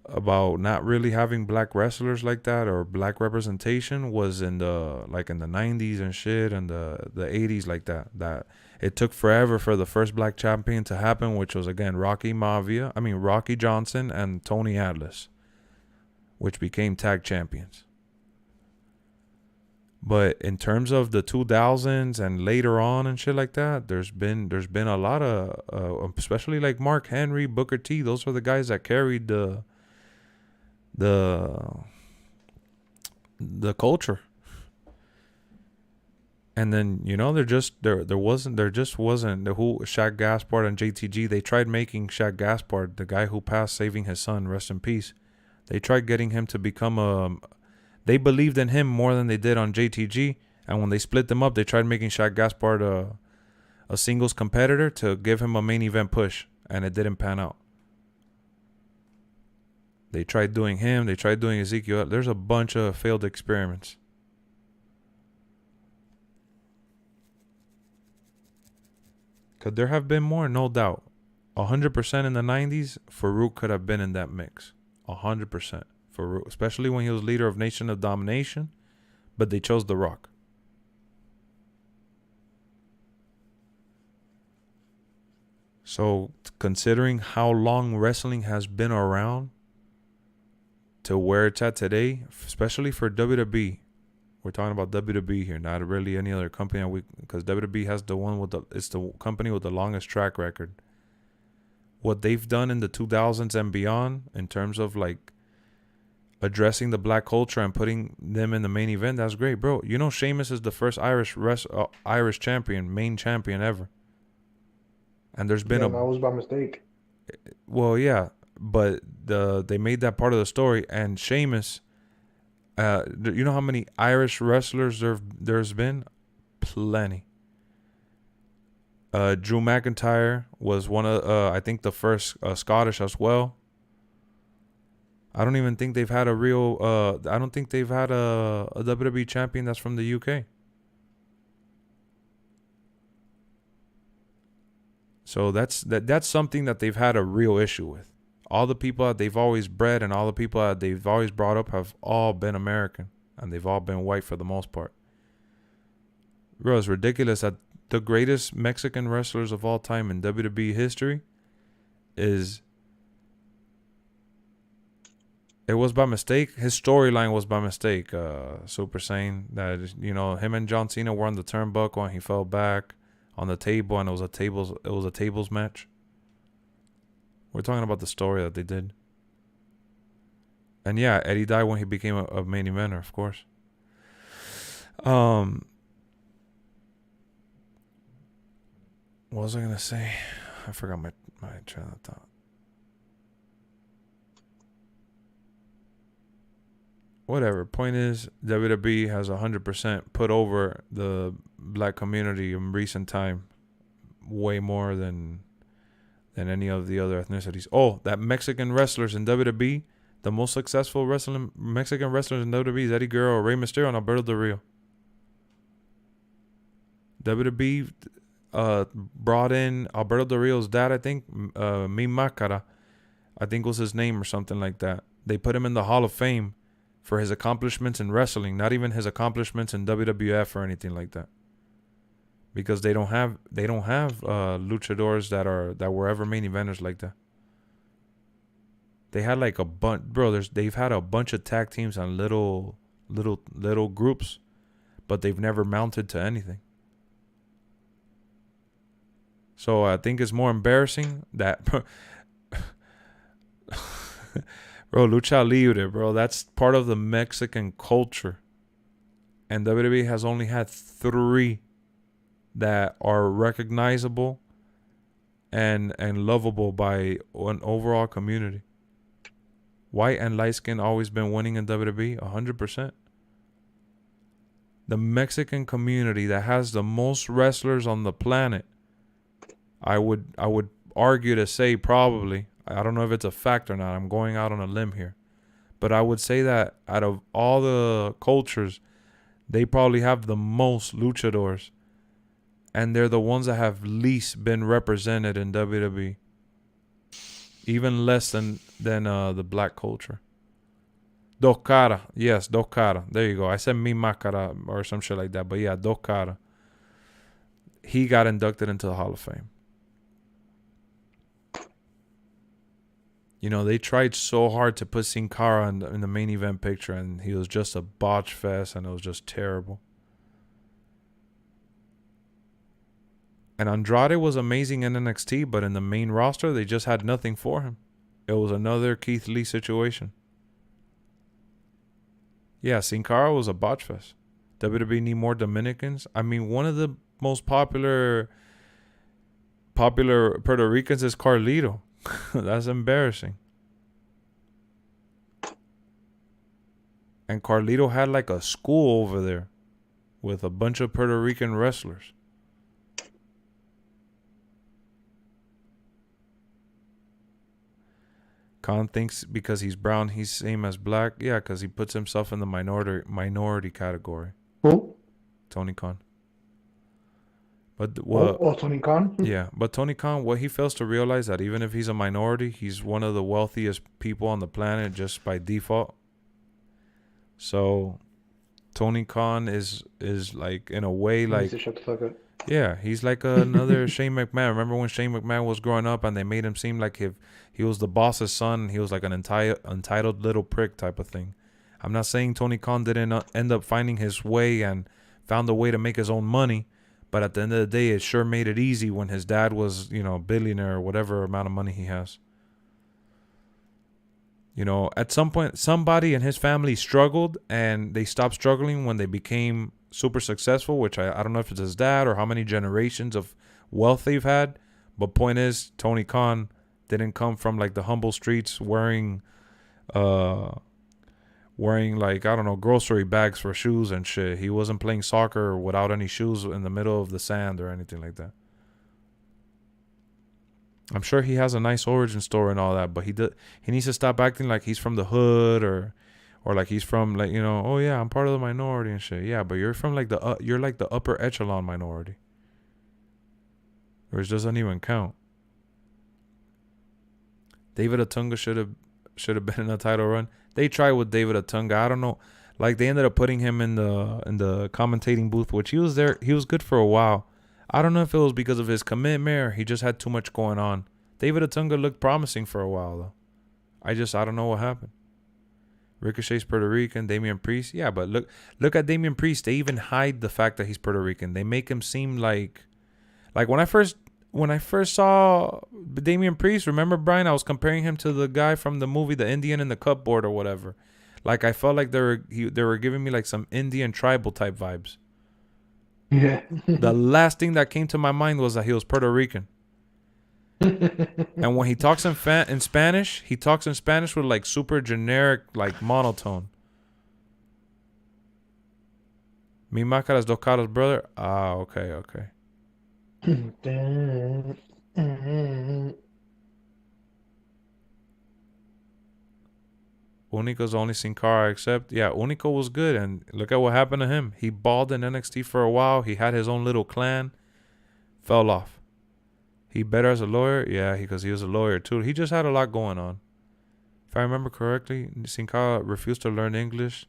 about not really having black wrestlers like that or black representation was in the 90s and shit and the 80s like that. That it took forever for the first black champion to happen, which was again Rocky Johnson and Tony Atlas, which became tag champions. But in terms of the 2000s and later on and shit like that, there's been a lot of especially like Mark Henry, Booker T. Those are the guys that carried the culture. And then there just wasn't who Shaq Gaspard and JTG. They tried making Shaq Gaspard, the guy who passed, saving his son, rest in peace. They tried getting him to become they believed in him more than they did on JTG, and when they split them up, they tried making Shaq Gaspard a singles competitor to give him a main event push, and it didn't pan out. They tried doing him, they tried doing Ezekiel. There's a bunch of failed experiments. Could there have been more? No doubt. 100% in the 90s, Farouk could have been in that mix. 100%. Farouk, especially when he was leader of Nation of Domination, but they chose The Rock. So, considering how long wrestling has been around to where it's at today, especially for WWE, we're talking about WWE here, not really any other company, because WWE has it's the company with the longest track record. What they've done in the 2000s and beyond, in terms of like addressing the black culture and putting them in the main event, that's great, bro. Sheamus is the first Irish champion, main champion ever. And there's been that was by mistake. Well, yeah, but they made that part of the story. And Sheamus, you know how many Irish wrestlers there's been? Plenty. Drew McIntyre was one of, I think, the first Scottish as well. I don't even think they've had a real, I don't think they've had a WWE champion that's from the UK. So that's something that they've had a real issue with. All the people that they've always bred and all the people that they've always brought up have all been American. And they've all been white for the most part. Bro, it's ridiculous that the greatest Mexican wrestlers of all time in WWE history it was by mistake. His storyline was by mistake. Super Saiyan, that him and John Cena were on the turnbuckle and he fell back on the table and it was a tables match. We're talking about the story that they did. And yeah, Eddie died when he became a main eventer, of course. What was I gonna say? I forgot my train of thought. whatever. Point is, WWE has 100% put over the black community in recent time, way more than any of the other ethnicities. Oh, that Mexican wrestlers in WWE, the most successful Mexican wrestlers in WWE is Eddie Guerrero, Rey Mysterio, and Alberto Del Rio. WWE brought in Alberto Del Rio's dad, I think, Mi Máscara, I think was his name or something like that. They put him in the Hall of Fame for his accomplishments in wrestling, not even his accomplishments in WWF or anything like that. Because they don't have luchadors that were ever main eventers like that. They had like a bunch, bro. They've had a bunch of tag teams and little groups, but they've never mounted to anything. So I think it's more embarrassing that, bro, lucha libre, bro. That's part of the Mexican culture, and WWE has only had 3 that are recognizable and lovable by an overall community. White and light skin always been winning in WWE 100%. The Mexican community that has the most wrestlers on the planet, I would argue to say probably, I don't know if it's a fact or not, I'm going out on a limb here, but I would say that out of all the cultures, they probably have the most luchadors. And they're the ones that have least been represented in WWE. Even less than the black culture. Dos Cara. Yes, Dos Cara. There you go. I said Mi Máscara or some shit like that. But yeah, Dos Cara. He got inducted into the Hall of Fame. You know, they tried so hard to put Sin Cara in the main event picture. And he was just a botch fest. And it was just terrible. And Andrade was amazing in NXT, but in the main roster, they just had nothing for him. It was another Keith Lee situation. Yeah, Sin Cara was a botch fest. WWE need more Dominicans. I mean, one of the most popular Puerto Ricans is Carlito. That's embarrassing. And Carlito had like a school over there with a bunch of Puerto Rican wrestlers. Khan thinks because he's brown, he's same as black. Yeah, because he puts himself in the minority category. Who? Tony Khan. But Tony Khan? Yeah, but Tony Khan, what he fails to realize that even if he's a minority, he's one of the wealthiest people on the planet just by default. So Tony Khan is like, in a way, like, to shut the fuck up. Yeah, he's like another Shane McMahon. Remember when Shane McMahon was growing up and they made him seem like if he was the boss's son, he was like an entitled little prick type of thing. I'm not saying Tony Khan didn't end up finding his way and found a way to make his own money, but at the end of the day, it sure made it easy when his dad was, a billionaire or whatever amount of money he has. At some point, somebody in his family struggled and they stopped struggling when they became super successful, which I don't know if it's his dad or how many generations of wealth they've had. But point is, Tony Khan didn't come from like the humble streets wearing like, I don't know, grocery bags for shoes and shit. He wasn't playing soccer without any shoes in the middle of the sand or anything like that. I'm sure he has a nice origin story and all that, but he needs to stop acting like he's from the hood or like he's from like, oh yeah, I'm part of the minority and shit. Yeah, but you're from like you're like the upper echelon minority, which doesn't even count. David Otunga should have been in a title run. They tried with David Otunga. I don't know. Like they ended up putting him in the commentating booth, which he was there. He was good for a while. I don't know if it was because of his commitment or he just had too much going on. David Otunga looked promising for a while though. I don't know what happened. Ricochet's Puerto Rican, Damian Priest. Yeah, but look at Damian Priest. They even hide the fact that he's Puerto Rican. They make him seem like when I first saw Damian Priest, remember Brian, I was comparing him to the guy from the movie The Indian in the Cupboard or whatever. Like I felt like they were giving me like some Indian tribal type vibes. Yeah. The last thing that came to my mind was that he was Puerto Rican. And when he talks in Spanish, he talks in Spanish with like super generic, like monotone. Mi Máscaras Dos Caras, brother. Ah, okay. Unico's only Sin Cara, except, yeah, Unico was good, and look at what happened to him. He balled in NXT for a while. He had his own little clan. Fell off. He better as a lawyer? Yeah, because he was a lawyer, too. He just had a lot going on. If I remember correctly, Sin Cara refused to learn English.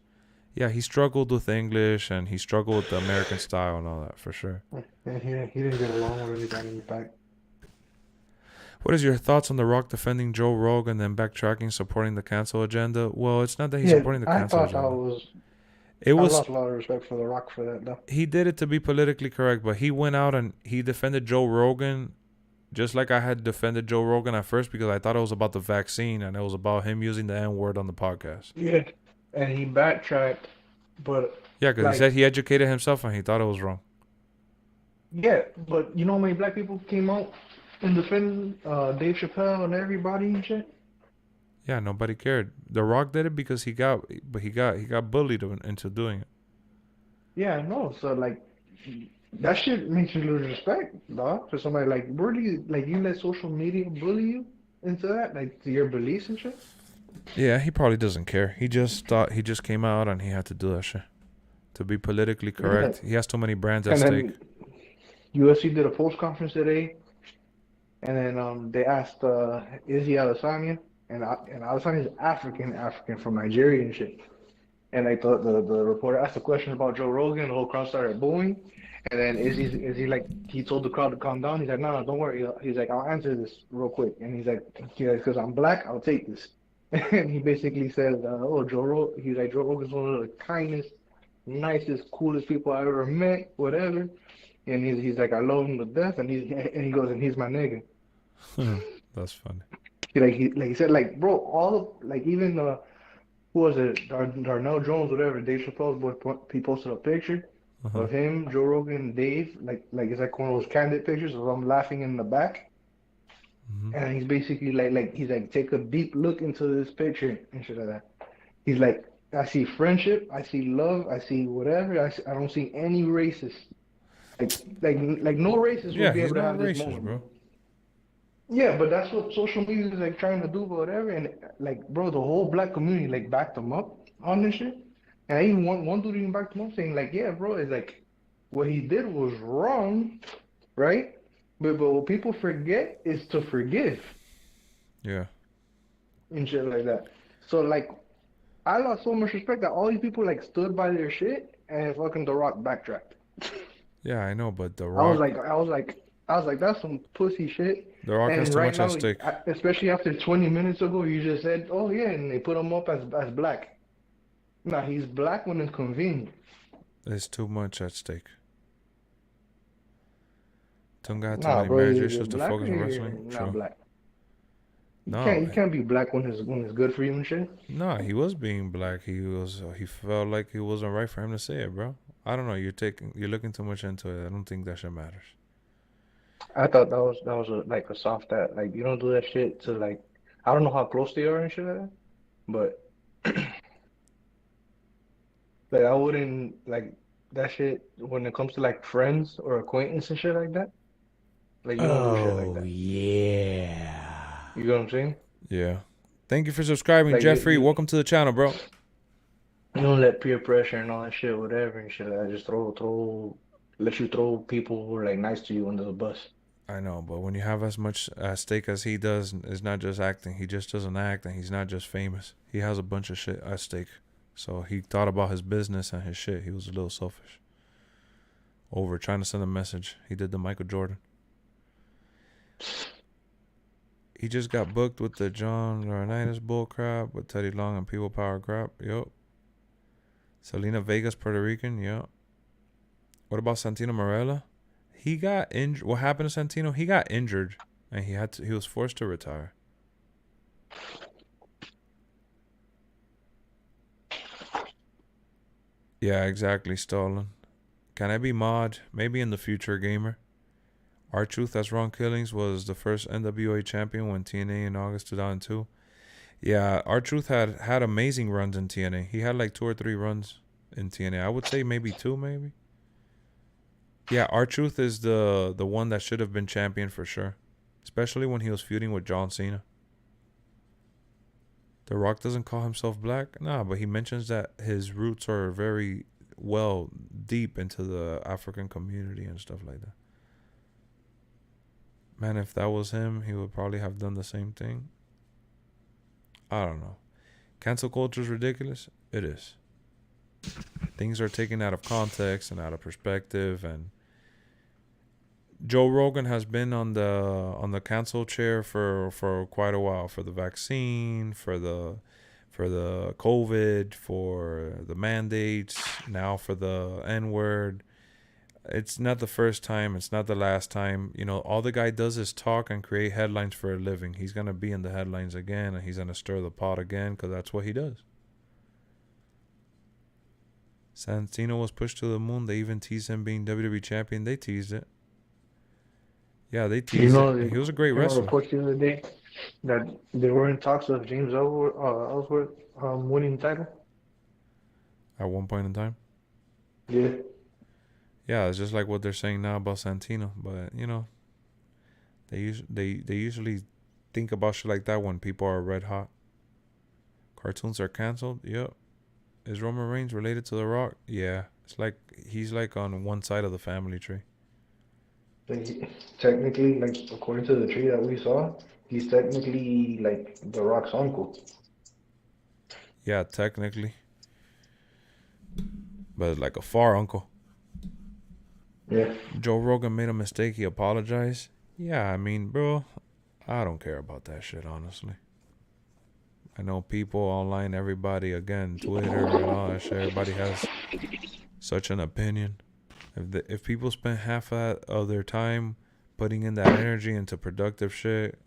Yeah, he struggled with English, and he struggled with the American style and all that, for sure. And he didn't get along with anybody in the back. What is your thoughts on The Rock defending Joe Rogan and then backtracking, supporting the cancel agenda? Well, it's not that he's supporting the cancel agenda. I lost a lot of respect for The Rock for that, though. He did it to be politically correct, but he went out and he defended Joe Rogan just like I had defended Joe Rogan at first because I thought it was about the vaccine and it was about him using the N-word on the podcast. Yeah, and he backtracked, but... Yeah, because he said he educated himself and he thought it was wrong. Yeah, but you know how many black people came out and defended Dave Chappelle and everybody and shit? Yeah, nobody cared. The Rock did it because he got bullied into doing it. Yeah, I know. So like, that shit makes you lose respect, dog. For somebody like, where do you let social media bully you into that, like to your beliefs and shit? Yeah, he probably doesn't care. He just came out and he had to do that shit to be politically correct. Yeah. He has too many brands at stake. UFC did a post conference today, and then they asked Izzy Adesanya, and Adesanya is African from Nigeria and shit. And like the reporter asked a question about Joe Rogan, the whole crowd started booing, and then Izzy like he told the crowd to calm down. He's like, no, don't worry. He's like, I'll answer this real quick. And he's like, because I'm black, I'll take this. And he basically says, Joe Rogan's one of the kindest, nicest, coolest people I ever met, whatever. And he's like, I love him to death, and he goes, and he's my nigga. That's funny. He said, like, bro, all of, like, even who was it, Darnell Jones, whatever, Dave Chappelle's boy, he posted a picture of him, Joe Rogan, and Dave, like it's like one of those candid pictures of him laughing in the back. And he's basically he's like, take a deep look into this picture and shit like that. He's like, I see friendship, I see love, I see whatever, I don't see any racist. Like no racist would be able to have this moment, bro. Yeah, but that's what social media is like trying to do, whatever. And like, bro, the whole black community like backed him up on this shit. And I even one dude even backed him up saying like, yeah, bro, it's like what he did was wrong, right? But what people forget is to forgive. Yeah. And shit like that. So like, I lost so much respect that all these people like stood by their shit and fucking The Rock backtracked. Yeah, I know, but The Rock. I was like, that's some pussy shit. The Rock has too much at stake. Especially after 20 minutes ago, you just said, oh yeah, and they put him up as black. Nah, he's black when it's convenient. There's too much at stake. Tunga had too many marriage issues to focus on wrestling. Not black. You can't be black when it's good for you and shit. No, he was being black. He felt like it wasn't right for him to say it, bro. I don't know. You're looking too much into it. I don't think that shit matters. I thought that was like a soft that, like, you don't do that shit to, like, I don't know how close they are and shit like that, but like I wouldn't like that shit when it comes to like friends or acquaintance and shit like that. Like, you don't do shit like that. Yeah. You know what I'm saying? Yeah. Thank you for subscribing, Like, Jeffrey. Welcome to the channel, bro. You don't let peer pressure and all that shit, whatever and shit like that. Just let you throw people who are like nice to you under the bus. I know, but when you have as much at stake as he does, it's not just acting. He just doesn't act, and he's not just famous. He has a bunch of shit at stake. So he thought about his business and his shit. He was a little selfish. Over trying to send a message. He did the Michael Jordan. He just got booked with the John Laurinaitis bull crap with Teddy Long and People Power crap. Yup. Selena Vega's Puerto Rican. Yup. What about Santino Marella? He got injured. What happened to Santino? He got injured, and he was forced to retire. Yeah, exactly, Stolen. Can I be mod? Maybe in the future, gamer. R-Truth as Ron Killings was the first NWA champion when TNA in August 2002. Yeah, R-Truth had amazing runs in TNA. He had like 2 or 3 runs in TNA. I would say maybe 2, maybe. Yeah, R-Truth is the one that should have been champion for sure. Especially when he was feuding with John Cena. The Rock doesn't call himself black? Nah, but he mentions that his roots are very well deep into the African community and stuff like that. Man, if that was him, he would probably have done the same thing. I don't know. Cancel culture is ridiculous. It is. Things are taken out of context and out of perspective, and Joe Rogan has been on the cancel chair for quite a while, for the vaccine, for the COVID, for the mandates, now for the N-word. It's not the first time. It's not the last time. You know, all the guy does is talk and create headlines for a living. He's going to be in the headlines again, and he's going to stir the pot again because that's what he does. Santino was pushed to the moon. They even teased him being WWE champion. They teased it. Yeah, they teased it. He was a great wrestler. Report the other day that they were in talks of James Ellsworth winning the title. At one point in time. Yeah. Yeah, it's just like what they're saying now about Santino, but you know, they usually think about shit like that when people are red hot. Cartoons are canceled. Yep. Is Roman Reigns related to The Rock? Yeah, it's like he's like on one side of the family tree. Technically, like according to the tree that we saw, he's technically like The Rock's uncle. Yeah, technically, but like a far uncle. Yeah. Joe Rogan made a mistake. He apologized. Yeah, I mean, bro, I don't care about that shit, honestly. I know people online, everybody, again, Twitter and all that shit, everybody has such an opinion. If people spend half of their time putting in that energy into productive shit,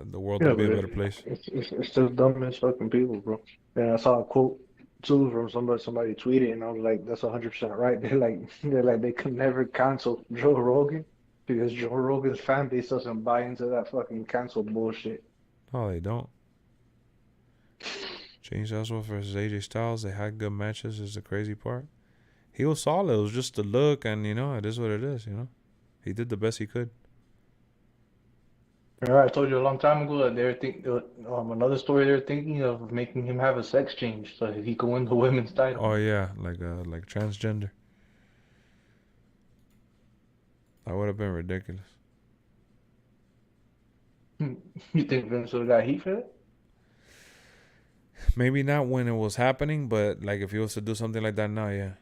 the world would be a better place. It's just dumb as fucking people, bro. And I saw a quote too from somebody tweeted, and I was like, that's 100% right. They're like they could never cancel Joe Rogan because Joe Rogan's fan base doesn't buy into that fucking cancel bullshit. Oh, they don't. James Ellsworth versus AJ Styles, they had good matches, is the crazy part. He was solid. It was just the look, and you know, it is what it is, you know. He did the best he could. I told you a long time ago that they're another story they're thinking of making him have a sex change so he can win the women's title. Oh yeah, like transgender. That would have been ridiculous. You think Vince would have got heat for that? Maybe not when it was happening, but like if he was to do something like that now, yeah.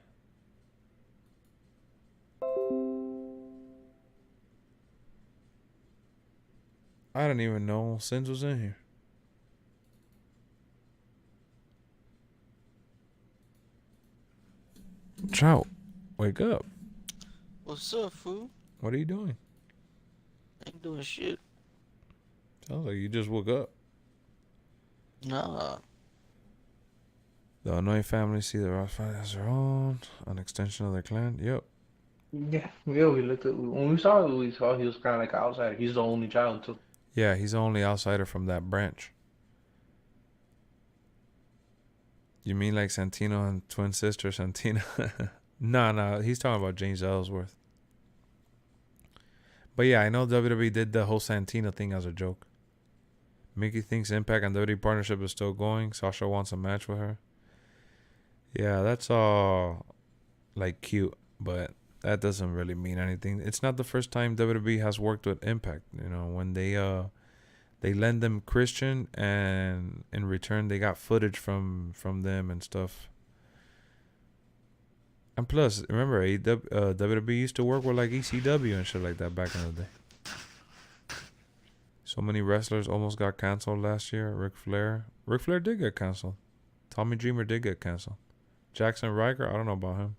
I don't even know Sins was in here. Trout, wake up. What's up, fool? What are you doing? Ain't doing shit. Sounds like you just woke up. Nah. The Hanoi family see the Ross family as their own, an extension of their clan. Yep. Yeah, we looked at when we saw he was kind of like an outsider. He's the only child too. Yeah, he's the only outsider from that branch. You mean like Santino and twin sister Santina? No, he's talking about James Ellsworth. But yeah, I know WWE did the whole Santina thing as a joke. Mickey thinks Impact and WWE partnership is still going. Sasha wants a match with her. Yeah, that's all like cute, but that doesn't really mean anything. It's not the first time WWE has worked with Impact. You know, when they lend them Christian, and in return they got footage from them and stuff. And plus, remember, WWE used to work with like ECW and shit like that back in the day. So many wrestlers almost got canceled last year. Ric Flair did get canceled. Tommy Dreamer did get canceled. Jackson Riker, I don't know about him.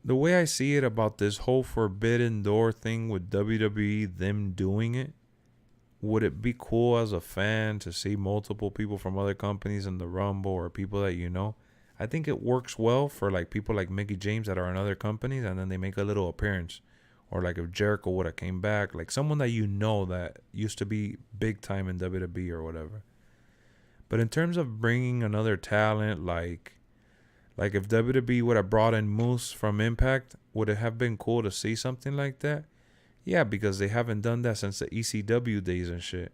The way I see it about this whole Forbidden Door thing with WWE, them doing it, would it be cool as a fan to see multiple people from other companies in the Rumble or people that you know? I think it works well for like people like Mickey James that are in other companies, and then they make a little appearance. or like if Jericho would have came back, like someone that you know that used to be big time in WWE or whatever. But in terms of bringing another talent, like if WWE would have brought in Moose from Impact, would it have been cool to see something like that? Yeah, because they haven't done that since the ECW days and shit.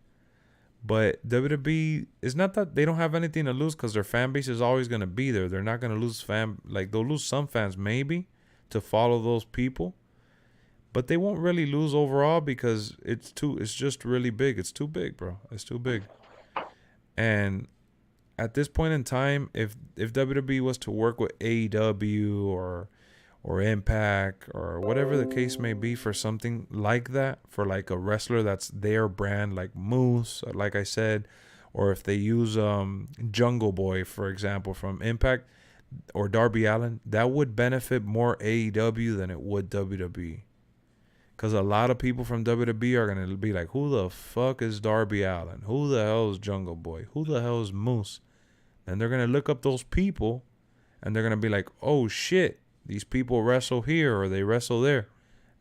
But WWE, it's not that they don't have anything to lose because their fan base is always going to be there. They're not going to lose they'll lose some fans maybe to follow those people. But they won't really lose overall because it's just really big. It's too big, bro. It's too big. And at this point in time, if WWE was to work with AEW or Impact or whatever the case may be for something like that, for like a wrestler that's their brand, like Moose, like I said, or if they use Jungle Boy, for example, from Impact, or Darby Allin, that would benefit more AEW than it would WWE. Because a lot of people from WWE are going to be like, who the fuck is Darby Allin? Who the hell is Jungle Boy? Who the hell is Moose? And they're going to look up those people and they're going to be like, oh shit, these people wrestle here or they wrestle there.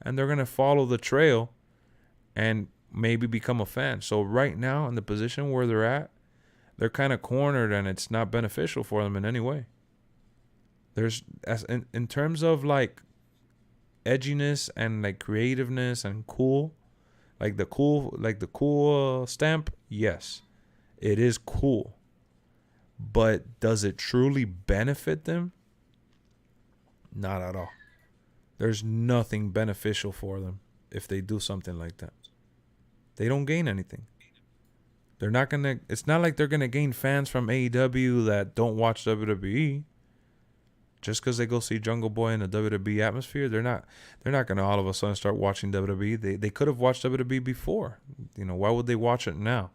And they're going to follow the trail and maybe become a fan. So right now in the position where they're at, they're kind of cornered and it's not beneficial for them in any way. There's in terms of like edginess and like creativeness and cool, like the cool stamp, yes, it is cool. But does it truly benefit them? Not at all. There's nothing beneficial for them if they do something like that. They don't gain anything. They're not gonna. It's not like they're gonna gain fans from AEW that don't watch WWE. Just because they go see Jungle Boy in the WWE atmosphere, they're not gonna all of a sudden start watching WWE. They could have watched WWE before. You know, why would they watch it now?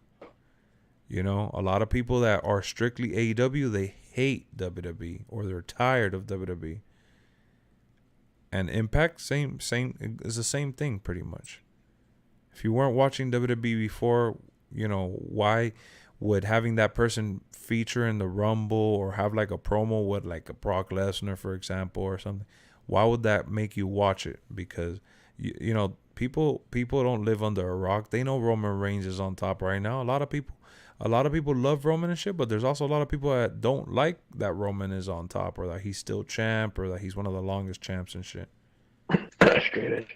You know, a lot of people that are strictly AEW, they hate WWE or they're tired of WWE. And Impact, same is the same thing pretty much. If you weren't watching WWE before, you know, why would having that person feature in the Rumble or have like a promo with like a Brock Lesnar, for example, or something? Why would that make you watch it? Because you know, people don't live under a rock. They know Roman Reigns is on top right now. A lot of people love Roman and shit, but there's also a lot of people that don't like that Roman is on top or that he's still champ or that he's one of the longest champs and shit. Straight edge.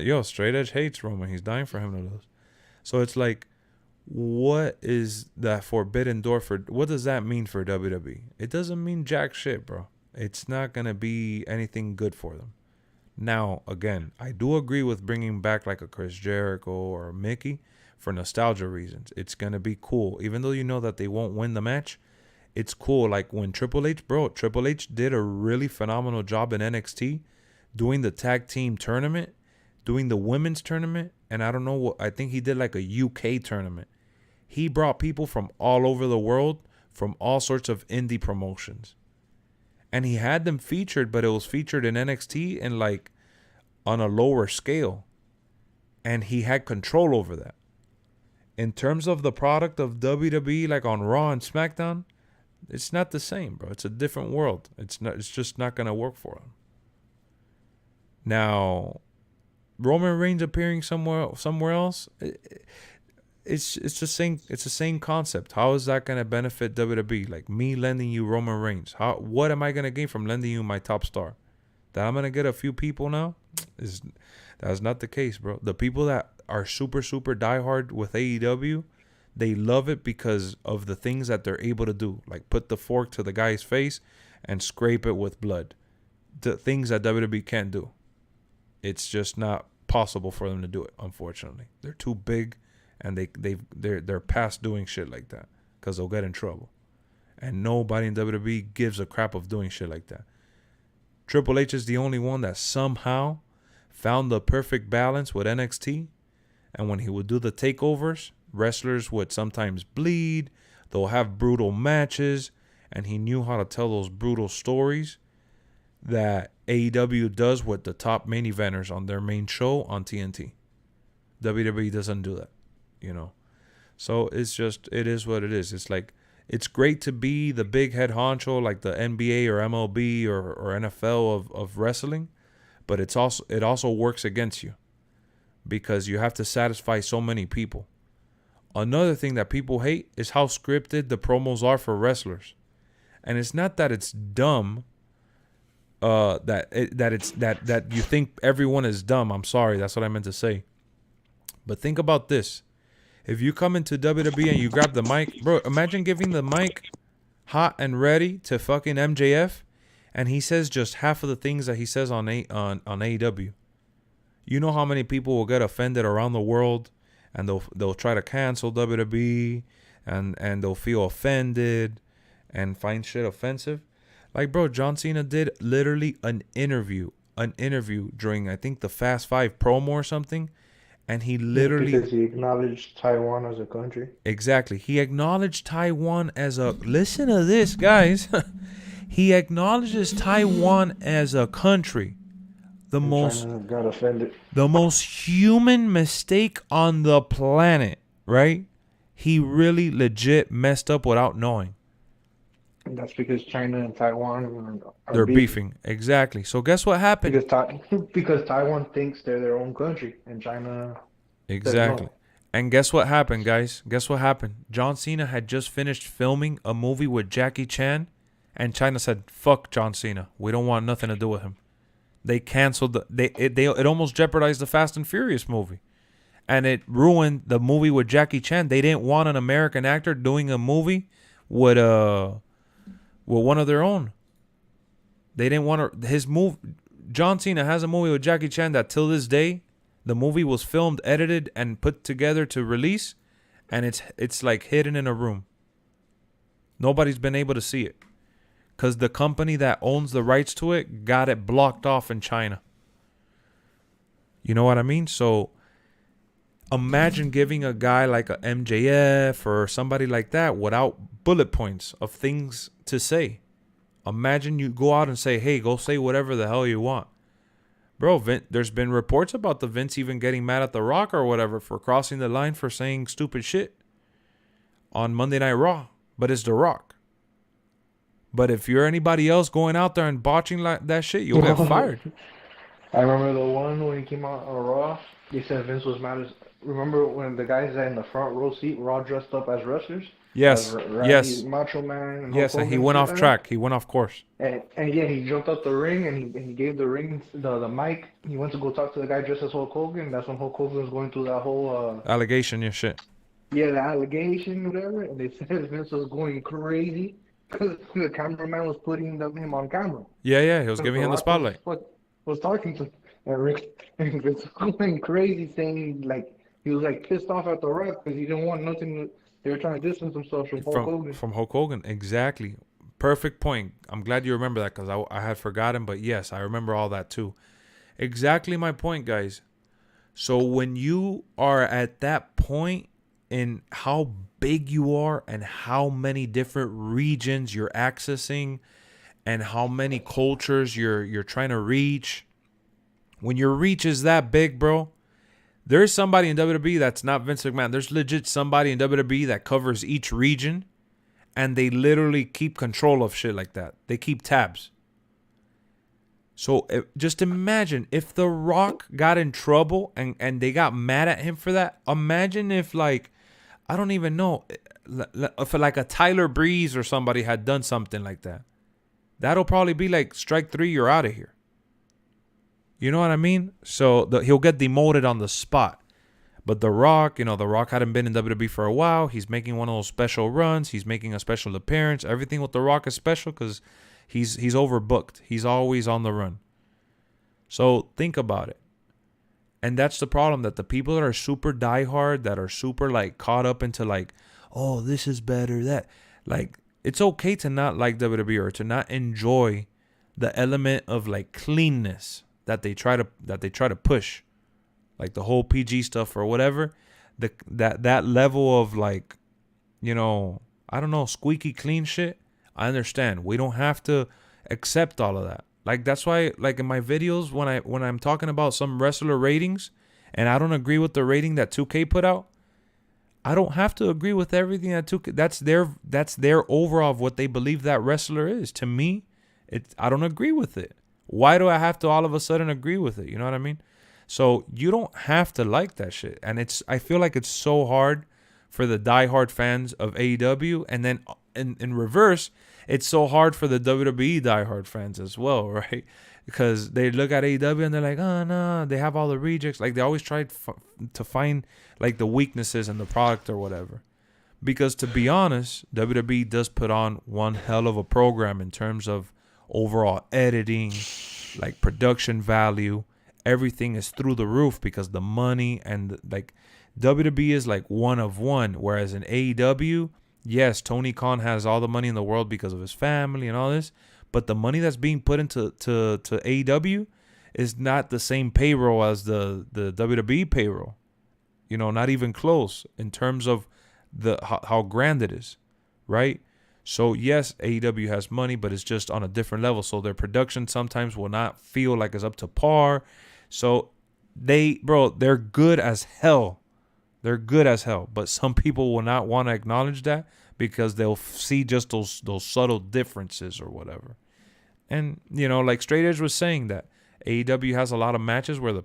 Yo, Straight Edge hates Roman. He's dying for him to lose. So it's like, what is that forbidden door for? What does that mean for WWE? It doesn't mean jack shit, bro. It's not going to be anything good for them. Now, again, I do agree with bringing back like a Chris Jericho or a Mickey for nostalgia reasons. It's going to be cool. Even though you know that they won't win the match, it's cool. Like when Triple H did a really phenomenal job in NXT doing the tag team tournament, doing the women's tournament, and I don't know what, I think he did like a UK tournament. He brought people from all over the world, from all sorts of indie promotions. And he had them featured, but it was featured in NXT and like on a lower scale. And he had control over that. In terms of the product of WWE, like on Raw and SmackDown, it's not the same, bro. It's a different world. It's just not gonna work for him. Now, Roman Reigns appearing somewhere else, it's the same concept. How is that gonna benefit WWE? Like me lending you Roman Reigns. What am I gonna gain from lending you my top star? That I'm gonna get a few people now? That's not the case, bro. The people that are super diehard with AEW, they love it because of the things that they're able to do. Like put the fork to the guy's face and scrape it with blood. The things that WWE can't do. It's just not possible for them to do it, unfortunately. They're too big and they're past doing shit like that because they'll get in trouble. And nobody in WWE gives a crap of doing shit like that. Triple H is the only one that somehow found the perfect balance with NXT. And when he would do the takeovers, wrestlers would sometimes bleed. They'll have brutal matches. And he knew how to tell those brutal stories that AEW does with the top main eventers on their main show on TNT. WWE doesn't do that, you know. So it is what it is. It's like, it's great to be the big head honcho like the NBA or MLB or NFL of wrestling. but it also works against you because you have to satisfy so many people. Another thing that people hate is how scripted the promos are for wrestlers. And it's not that it's dumb, that you think everyone is dumb. I'm sorry, that's what I meant to say. But think about this. If you come into WWE and you grab the mic, bro, imagine giving the mic hot and ready to fucking MJF, and he says just half of the things that he says on AEW. You know how many people will get offended around the world, and they'll try to cancel WWE, and they'll feel offended and find shit offensive. Like, bro, John Cena did literally an interview during, I think, the Fast 5 promo or something, and he literally... Because he acknowledged Taiwan as a country. Exactly. He acknowledged Taiwan as a... Listen to this, guys. He acknowledges Taiwan as a country. Got offended. The most human mistake on the planet, right? He really legit messed up without knowing. And that's because China and Taiwan They're beefing. Exactly. So guess what happened? Because Taiwan thinks they're their own country and China. Exactly. No. And guess what happened, guys? Guess what happened? John Cena had just finished filming a movie with Jackie Chan, and China said, "Fuck John Cena. We don't want nothing to do with him." They canceled it almost jeopardized the Fast and Furious movie. And it ruined the movie with Jackie Chan. They didn't want an American actor doing a movie with one of their own. They didn't want his move. John Cena has a movie with Jackie Chan that till this day, the movie was filmed, edited, and put together to release, and it's like hidden in a room. Nobody's been able to see it. Because the company that owns the rights to it got it blocked off in China. You know what I mean? So imagine giving a guy like a MJF or somebody like that without bullet points of things to say. Imagine you go out and say, hey, go say whatever the hell you want. Bro, there's been reports about the Vince even getting mad at The Rock or whatever for crossing the line for saying stupid shit on Monday Night Raw. But it's The Rock. But if you're anybody else going out there and botching like that shit, you'll get fired. I remember the one when he came out on Raw. They said Vince was mad as. Remember when the guys that in the front row seat were all dressed up as wrestlers? Yes. Yes. Macho Man. And yes, and he went off track. He went off course. And yeah, he jumped out the ring and he gave the ring the mic. He went to go talk to the guy dressed as Hulk Hogan. That's when Hulk Hogan was going through that whole allegation and shit. Yeah, the allegation, whatever. And they said Vince was going crazy. Because the cameraman was putting him on camera. Yeah, he was giving him the spotlight. Was talking to and Vince was going crazy, saying like he was like pissed off at The Rock because he didn't want nothing. They were trying to distance themselves from Hulk Hogan. From Hulk Hogan, exactly. Perfect point. I'm glad you remember that because I had forgotten, but yes, I remember all that too. Exactly my point, guys. So when you are at that point in how big you are and how many different regions you're accessing and how many cultures you're trying to reach. When your reach is that big, bro, there's somebody in WWE that's not Vince McMahon. There's legit somebody in WWE that covers each region and they literally keep control of shit like that. They keep tabs. So just imagine if The Rock got in trouble and they got mad at him for that. Imagine if like, I don't even know, if like a Tyler Breeze or somebody had done something like that. That'll probably be like strike 3, you're out of here. You know what I mean? So he'll get demoted on the spot. But The Rock, The Rock hadn't been in WWE for a while. He's making one of those special runs. He's making a special appearance. Everything with The Rock is special because he's overbooked. He's always on the run. So think about it. And that's the problem, that the people that are super diehard, that are super like caught up into like, oh, this is better, that like, it's okay to not like WWE or to not enjoy the element of like cleanness that they try to push, like the whole PG stuff or whatever. That level of like, I don't know, squeaky clean shit. I understand. We don't have to accept all of that. Like that's why, like in my videos, when I'm talking about some wrestler ratings, and I don't agree with the rating that 2K put out, I don't have to agree with everything that 2K. That's their overall of what they believe that wrestler is. To me, I don't agree with it. Why do I have to all of a sudden agree with it? You know what I mean? So you don't have to like that shit. And I feel like it's so hard for the diehard fans of AEW. And then in reverse, it's so hard for the WWE diehard fans as well, right? Because they look at AEW and they're like, oh, no, they have all the rejects. Like, they always try to find, like, the weaknesses in the product or whatever. Because, to be honest, WWE does put on one hell of a program in terms of overall editing, like, production value. Everything is through the roof because the money and, like, WWE is, like, one of one. Whereas in AEW, yes, Tony Khan has all the money in the world because of his family and all this. But the money that's being put into to AEW is not the same payroll as the WWE payroll. You know, not even close in terms of how grand it is, right? So yes, AEW has money, but it's just on a different level. So their production sometimes will not feel like it's up to par. So they're good as hell. They're good as hell. But some people will not want to acknowledge that because they'll see just those subtle differences or whatever. And, you know, like Straight Edge was saying that AEW has a lot of matches where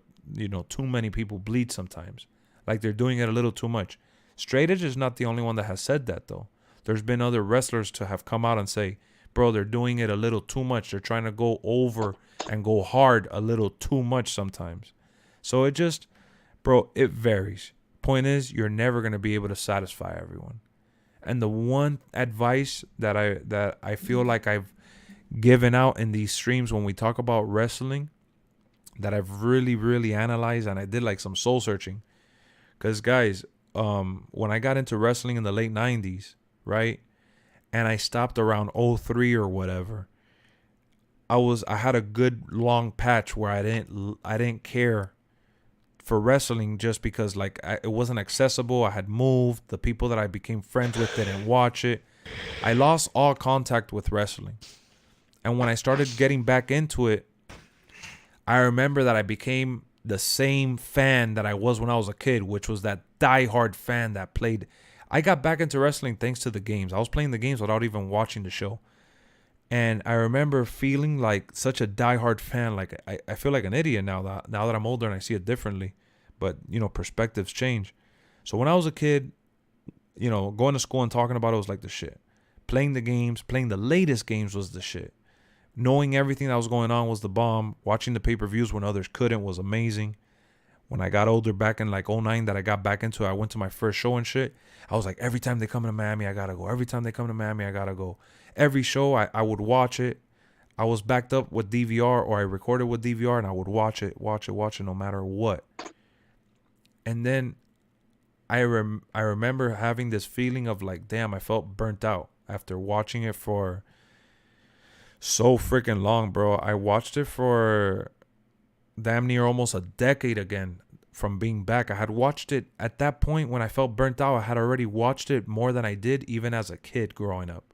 too many people bleed sometimes. Like they're doing it a little too much. Straight Edge is not the only one that has said that, though. There's been other wrestlers to have come out and say, bro, they're doing it a little too much. They're trying to go over and go hard a little too much sometimes. So it just, bro, it varies. Point is, you're never going to be able to satisfy everyone. And the one advice that I feel like I've given out in these streams when we talk about wrestling that I've really, really analyzed, and I did like some soul searching. Because, guys, when I got into wrestling in the late 90s, right, and I stopped around 03 or whatever, I had a good long patch where I didn't care for wrestling just because like it wasn't accessible. I had moved. The people that I became friends with didn't watch it. I lost all contact with wrestling. And when I started getting back into it, I remember that I became the same fan that I was when I was a kid, which was that diehard fan that played. I got back into wrestling thanks to the games. I was playing the games without even watching the show. And I remember feeling like such a diehard fan. Like I feel like an idiot now that I'm older and I see it differently. But, perspectives change. So when I was a kid, going to school and talking about it was like the shit. Playing the games, playing the latest games was the shit. Knowing everything that was going on was the bomb. Watching the pay-per-views when others couldn't was amazing. When I got older back in like 09 that I got back into it, I went to my first show and shit. I was like, every time they come to Miami, I got to go. Every time they come to Miami, I got to go. Every show, I would watch it. I was backed up with DVR or I recorded with DVR and I would watch it no matter what. And then I remember having this feeling of like, damn, I felt burnt out after watching it for so freaking long, bro. I watched it for damn near almost a decade again from being back. I had watched it at that point when I felt burnt out. I had already watched it more than I did even as a kid growing up.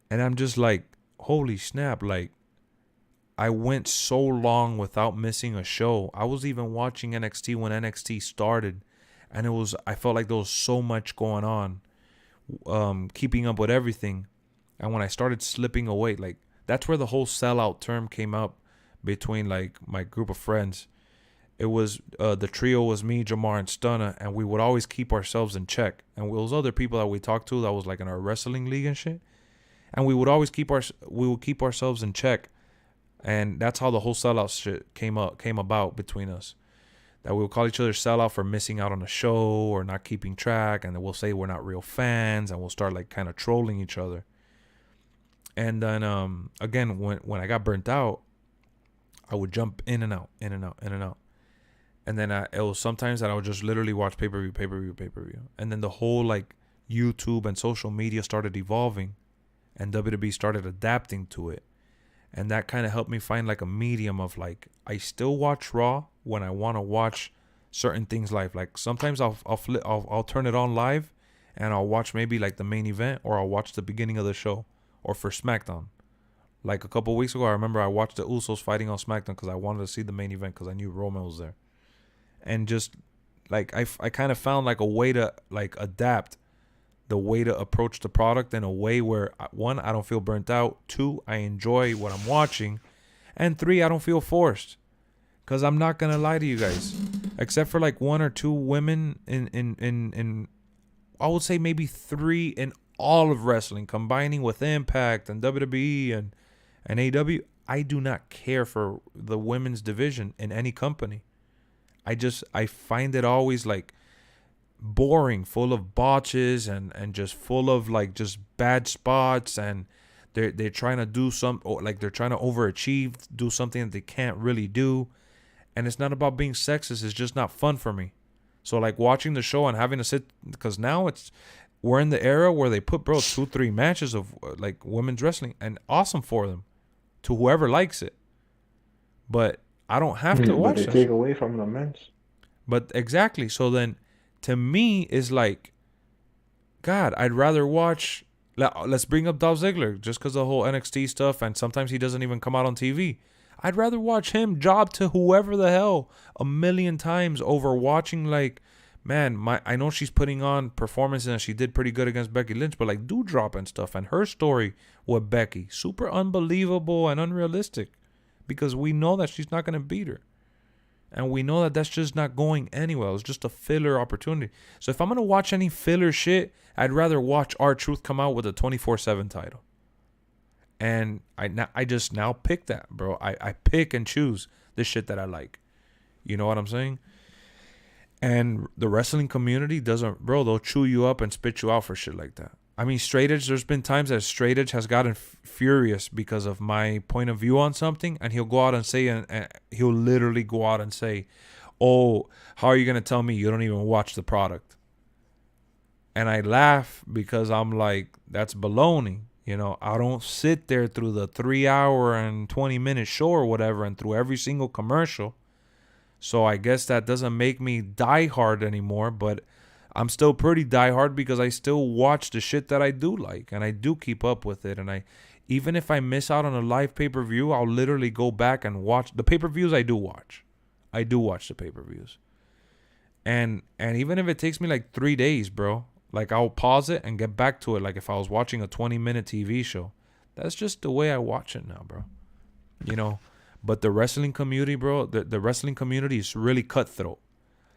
And I'm just like, holy snap. Like, I went so long without missing a show. I was even watching NXT when NXT started. And I felt like there was so much going on, keeping up with everything. And when I started slipping away, like, that's where the whole sellout term came up between, like, my group of friends. It was, the trio was me, Jamar, and Stunna, and we would always keep ourselves in check. And those other people that we talked to that was, like, in our wrestling league and shit. And we would always keep ourselves in check. And that's how the whole sellout shit came about between us. That we would call each other sellout for missing out on a show or not keeping track. And then we'll say we're not real fans. And we'll start, like, kind of trolling each other. And then, again, when I got burnt out, I would jump in and out. And then it was sometimes that I would just literally watch pay-per-view. And then the whole, like, YouTube and social media started evolving. And WWE started adapting to it. And that kind of helped me find, like, a medium of, like, I still watch Raw when I want to watch certain things live. Like, sometimes I'll turn it on live and I'll watch maybe, like, the main event, or I'll watch the beginning of the show. Or for SmackDown. Like a couple weeks ago, I remember I watched the Usos fighting on SmackDown because I wanted to see the main event because I knew Roman was there. And just, like, I kind of found, like, a way to, like, adapt the way to approach the product in a way where, one, I don't feel burnt out. Two, I enjoy what I'm watching. And 3, I don't feel forced. Because I'm not going to lie to you guys. Except for like 1 or 2 women in I would say maybe 3 in all of wrestling, combining with Impact and WWE and AEW. I do not care for the women's division in any company. I find it always like boring, full of botches and just full of like just bad spots, and they're trying to do like they're trying to overachieve, do something that they can't really do. And it's not about being sexist, it's just not fun for me. So like watching the show and having to sit, because now we're in the era where they put 2-3 matches of like women's wrestling, and awesome for them, to whoever likes it. But I don't have to watch it. But they take away from the men's. But exactly. So then, to me, is like, God, I'd rather watch. Let's bring up Dolph Ziggler just because of the whole NXT stuff, and sometimes he doesn't even come out on TV. I'd rather watch him job to whoever the hell 1,000,000 times over watching like, man, I know she's putting on performances and she did pretty good against Becky Lynch, but like Doudrop and stuff, and her story with Becky, super unbelievable and unrealistic, because we know that she's not going to beat her. And we know that that's just not going anywhere. It's just a filler opportunity. So if I'm going to watch any filler shit, I'd rather watch R-Truth come out with a 24/7 title. And I just now pick that, bro. I pick and choose the shit that I like. You know what I'm saying? And the wrestling community doesn't, bro, they'll chew you up and spit you out for shit like that. I mean, straight edge, there's been times that straight edge has gotten furious because of my point of view on something, and he'll go out and say, and he'll literally go out and say, oh, how are you going to tell me you don't even watch the product? And I laugh because I'm like, that's baloney. You know, I don't sit there through the 3-hour and 20-minute show or whatever and through every single commercial. So I guess that doesn't make me die hard anymore, but I'm still pretty diehard because I still watch the shit that I do like, and I do keep up with it. And even if I miss out on a live pay-per-view, I'll literally go back and watch the pay-per-views. I do watch the pay-per-views, and even if it takes me like 3 days, bro, like I'll pause it and get back to it. Like if I was watching a 20-minute TV show, that's just the way I watch it now, bro. You know, but the wrestling community, bro, the wrestling community is really cutthroat.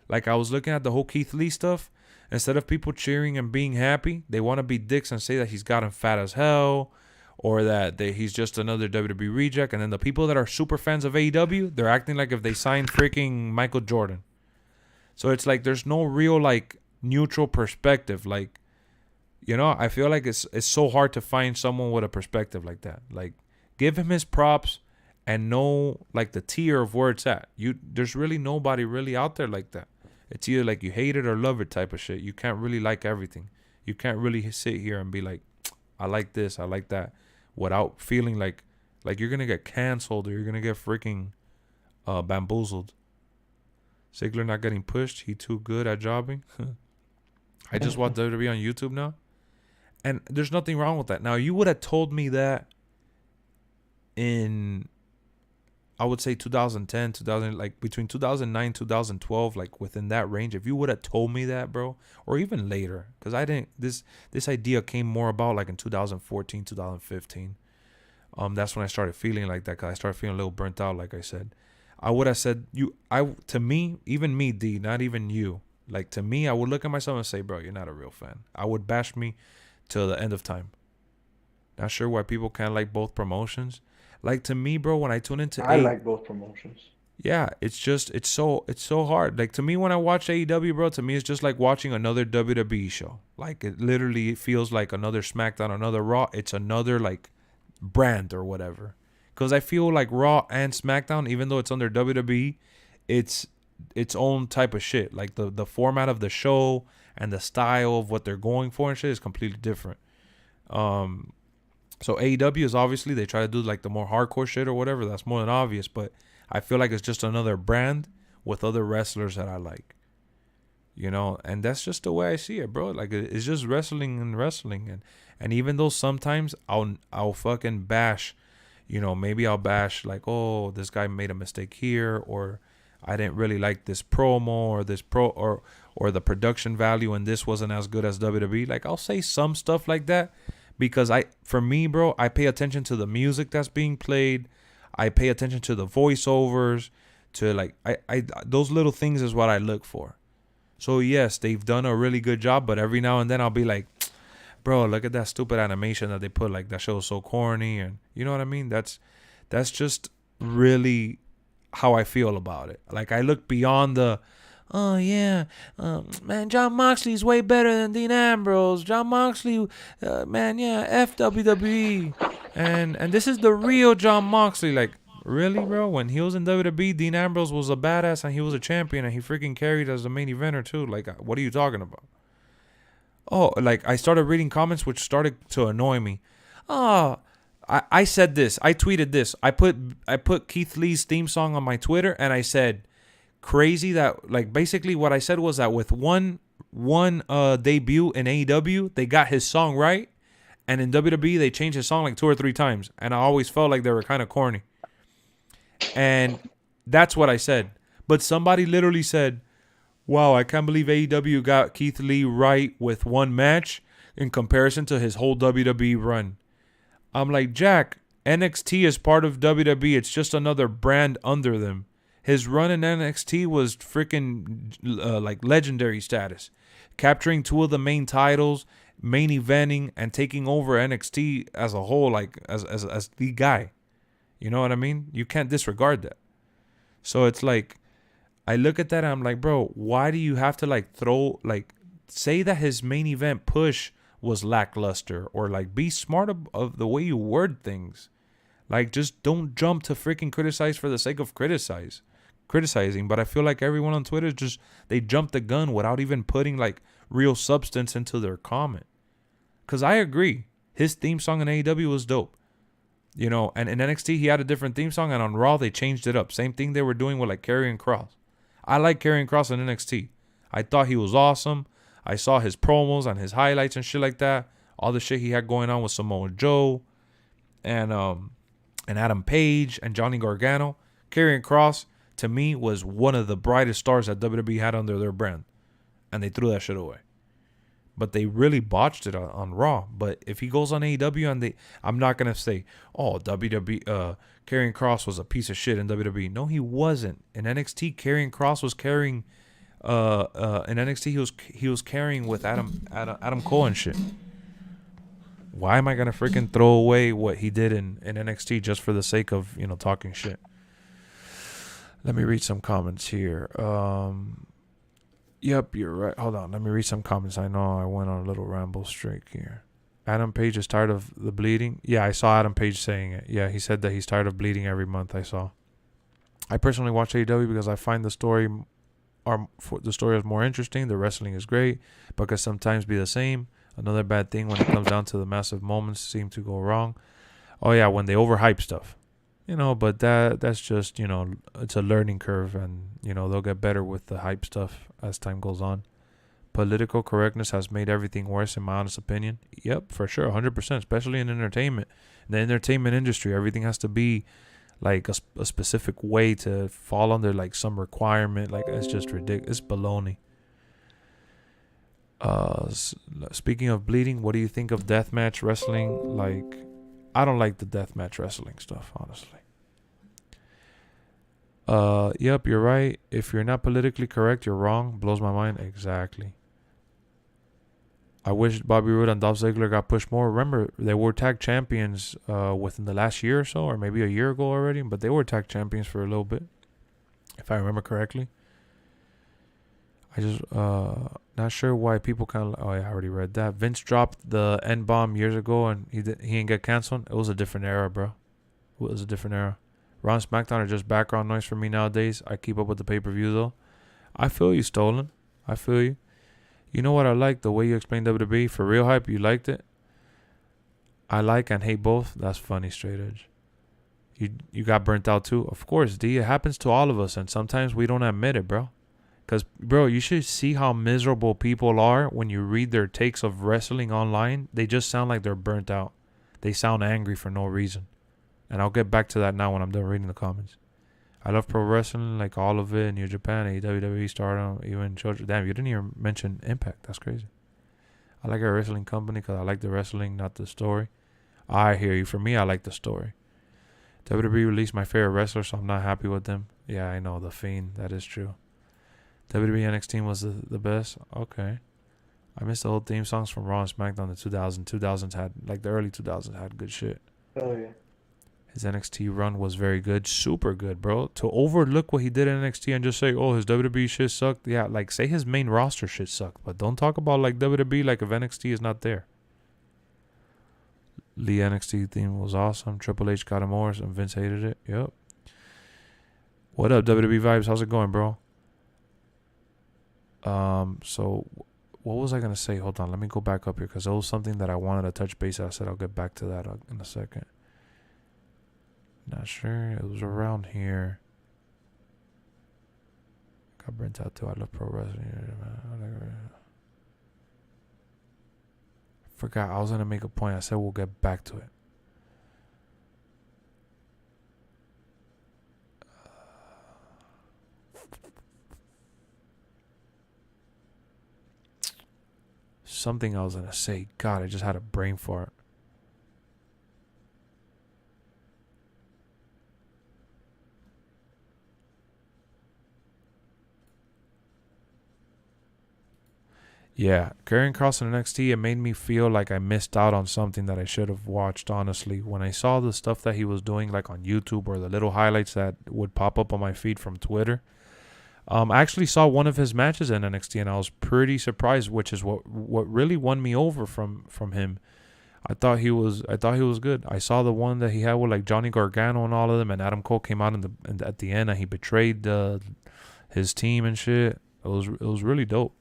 Like I was looking at the whole Keith Lee stuff. Instead of people cheering and being happy, they want to be dicks and say that he's gotten fat as hell, or that he's just another WWE reject. And then the people that are super fans of AEW, they're acting like if they signed freaking Michael Jordan. So it's like there's no real like neutral perspective. Like, you know, I feel like it's so hard to find someone with a perspective like that. Like, give him his props and know like the tier of where it's at. There's really nobody really out there like that. It's either like you hate it or love it type of shit. You can't really like everything. You can't really sit here and be like, I like this, I like that, without feeling like you're going to get canceled or you're going to get freaking bamboozled. Ziggler not getting pushed. He too good at jobbing. I just watch WWE on YouTube now. And there's nothing wrong with that. Now, you would have told me that in, I would say 2010, like between 2009, 2012, like within that range. If you would have told me that, bro, or even later, because I didn't, this idea came more about like in 2014, 2015. That's when I started feeling like that, because I started feeling a little burnt out, like I said. I would have said, to me, even me, D, not even you, like to me, I would look at myself and say, bro, you're not a real fan. I would bash me till the end of time. Not sure why people can't like both promotions. Like to me, bro, when I tune into I like both promotions. Yeah, it's so hard. Like to me, when I watch AEW, bro, to me it's just like watching another WWE show. Like it literally feels like another SmackDown, another Raw. It's another like brand or whatever. Because I feel like Raw and SmackDown, even though it's under WWE, it's its own type of shit. Like the format of the show and the style of what they're going for and shit is completely different. So AEW is obviously, they try to do like the more hardcore shit or whatever. That's more than obvious. But I feel like it's just another brand with other wrestlers that I like. You know, and that's just the way I see it, bro. Like it's just wrestling and wrestling. And even though sometimes I'll fucking bash, you know, maybe I'll bash like, oh, this guy made a mistake here, or I didn't really like this promo, or this or the production value and this wasn't as good as WWE. Like I'll say some stuff like that. Because for me, bro, I pay attention to the music that's being played. I pay attention to the voiceovers, to like I those little things is what I look for. So yes, they've done a really good job, but every now and then I'll be like, bro, look at that stupid animation that they put. Like, that show is so corny, and you know what I mean? That's just really how I feel about it. Like, I look beyond the, oh yeah, man, John Moxley's way better than Dean Ambrose. John Moxley, man, yeah, F WWE, and this is the real John Moxley. Like, really, bro? When he was in WWE, Dean Ambrose was a badass and he was a champion and he freaking carried as the main eventer too. Like, what are you talking about? Oh, like, I started reading comments which started to annoy me. Oh, I said this. I tweeted this. I put Keith Lee's theme song on my Twitter, and I said, crazy that, like, basically what I said was that with one debut in AEW, they got his song right, and in WWE they changed his song like 2 or 3 times, and I always felt like they were kind of corny. And that's what I said. But somebody literally said, wow, I can't believe AEW got Keith Lee right with one match in comparison to his whole WWE run. I'm like, Jack, NXT is part of WWE. It's just another brand under them. His run in NXT was freaking like legendary status. Capturing 2 of the main titles, main eventing, and taking over NXT as a whole, like as the guy. You know what I mean? You can't disregard that. So it's like, I look at that and I'm like, bro, why do you have to like say that his main event push was lackluster, or like be smart of the way you word things. Like, just don't jump to freaking criticize for the sake of criticizing. But I feel like everyone on Twitter just, they jump the gun without even putting like real substance into their comment. Cause I agree, his theme song in AEW was dope. You know, and in NXT he had a different theme song, and on Raw they changed it up. Same thing they were doing with like Karrion Kross. I like Karrion Kross in NXT. I thought he was awesome. I saw his promos and his highlights and shit like that. All the shit he had going on with Samoa Joe and Adam Page and Johnny Gargano. Karrion Kross, to me, was one of the brightest stars that WWE had under their brand. And they threw that shit away. But they really botched it on Raw. But if he goes on AEW and I'm not going to say, oh, WWE, Karrion Kross was a piece of shit in WWE. No, he wasn't. In NXT, Karrion Kross was carrying, in NXT, he was carrying with Adam Cole and shit. Why am I going to freaking throw away what he did in NXT just for the sake of, you know, talking shit? Let me read some comments here. Yep, you're right. Hold on. Let me read some comments. I know I went on a little ramble streak here. Adam Page is tired of the bleeding. Yeah, I saw Adam Page saying it. Yeah, he said that he's tired of bleeding every month. I saw. I personally watch AEW because I find the story is more interesting. The wrestling is great, but can sometimes be the same. Another bad thing when it comes down to the massive moments seem to go wrong. Oh yeah, when they overhype stuff. You know, but that's just, you know, it's a learning curve, and, you know, they'll get better with the hype stuff as time goes on. Political correctness has made everything worse, in my honest opinion. Yep, for sure, 100%, especially in entertainment. In the entertainment industry, everything has to be like a specific way to fall under like some requirement. Like, it's just ridiculous. It's baloney. Speaking of bleeding, what do you think of deathmatch wrestling? Like, I don't like the deathmatch wrestling stuff, honestly. Yep, you're right. If you're not politically correct, you're wrong. Blows my mind. Exactly. I wish Bobby Roode and Dolph Ziggler got pushed more. Remember, they were tag champions within the last year or so, or maybe a year ago already, but they were tag champions for a little bit, if I remember correctly. I just not sure why people kind of. Oh, yeah, I already read that. Vince dropped the N-bomb years ago, and he didn't get canceled. It was a different era, bro. It was a different era. Raw and SmackDown are just background noise for me nowadays. I keep up with the pay-per-view though. I feel you, Stolen. I feel you. You know what I like? The way you explained WWE. For real hype, you liked it. I like and hate both. That's funny, straight edge. You got burnt out too? Of course, D. It happens to all of us, and sometimes we don't admit it, bro. Because, bro, you should see how miserable people are when you read their takes of wrestling online. They just sound like they're burnt out. They sound angry for no reason. And I'll get back to that now when I'm done reading the comments. I love pro wrestling, like all of it. New Japan, WWE, Stardom, even children. Damn, you didn't even mention Impact. That's crazy. I like a wrestling company because I like the wrestling, not the story. I hear you. For me, I like the story. WWE released my favorite wrestler, so I'm not happy with them. Yeah, I know, The Fiend. That is true. WWE NXT was the best. Okay. I missed the old theme songs from Raw and SmackDown. The 2000s had, like the early 2000s had good shit. Oh yeah. His NXT run was very good. Super good, bro. To overlook what he did in NXT and just say, oh, his WWE shit sucked. Yeah, like say his main roster shit sucked. But don't talk about like WWE like if NXT is not there. Lee NXT theme was awesome. Triple H got him over and Vince hated it. Yep. What up, WWE Vibes? How's it going, bro? So what was I going to say? Hold on. Let me go back up here because it was something that I wanted to touch base on. I said I'll get back to that in a second. Not sure. It was around here. Got burnt out too. I love pro wrestling. Forgot. I was going to make a point. I said we'll get back to it. Something I was going to say. God, I just had a brain fart. Yeah, Karrion Kross in NXT, it made me feel like I missed out on something that I should have watched, honestly. When I saw the stuff that he was doing, like on YouTube or the little highlights that would pop up on my feed from Twitter, I actually saw one of his matches in NXT, and I was pretty surprised, which is what really won me over from him. I thought he was good. I saw the one that he had with like Johnny Gargano and all of them, and Adam Cole came out at the end, and he betrayed his team and shit. It was really dope.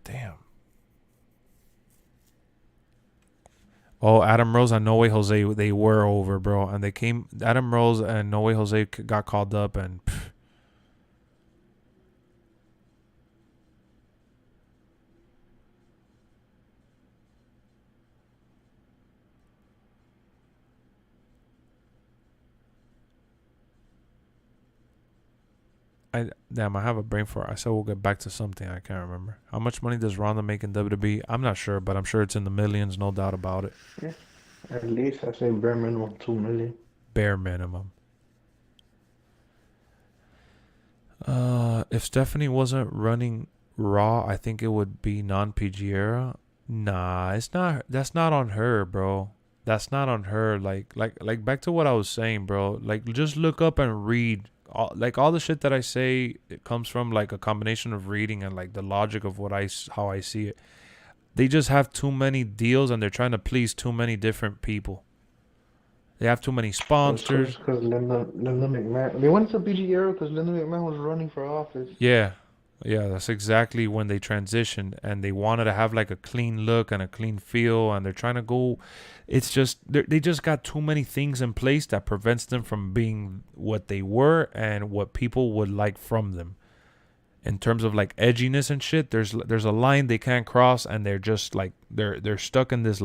Damn. Oh, Adam Rose and No Way Jose, they were over, bro. And Adam Rose and No Way Jose got called up and I have a brain fart. I said we'll get back to something. I can't remember. How much money does Ronda make in WWE? I'm not sure, but I'm sure it's in the millions, no doubt about it. Yeah. At least I say bare minimum 2 million. Bare minimum. If Stephanie wasn't running Raw, I think it would be non-PG era. Nah, it's not. That's not on her, bro. That's not on her. Like back to what I was saying, bro. Like just look up and read. All the shit that I say, it comes from like a combination of reading and like the logic of how I see it. They just have too many deals and they're trying to please too many different people. They have too many sponsors. Because Linda McMahon, they went to PG era because Linda McMahon was running for office. Yeah, that's exactly when they transitioned, and they wanted to have like a clean look and a clean feel, and they're trying to go. It's just they just got too many things in place that prevents them from being what they were and what people would like from them. In terms of like edginess and shit, there's a line they can't cross, and they're just like they're stuck in this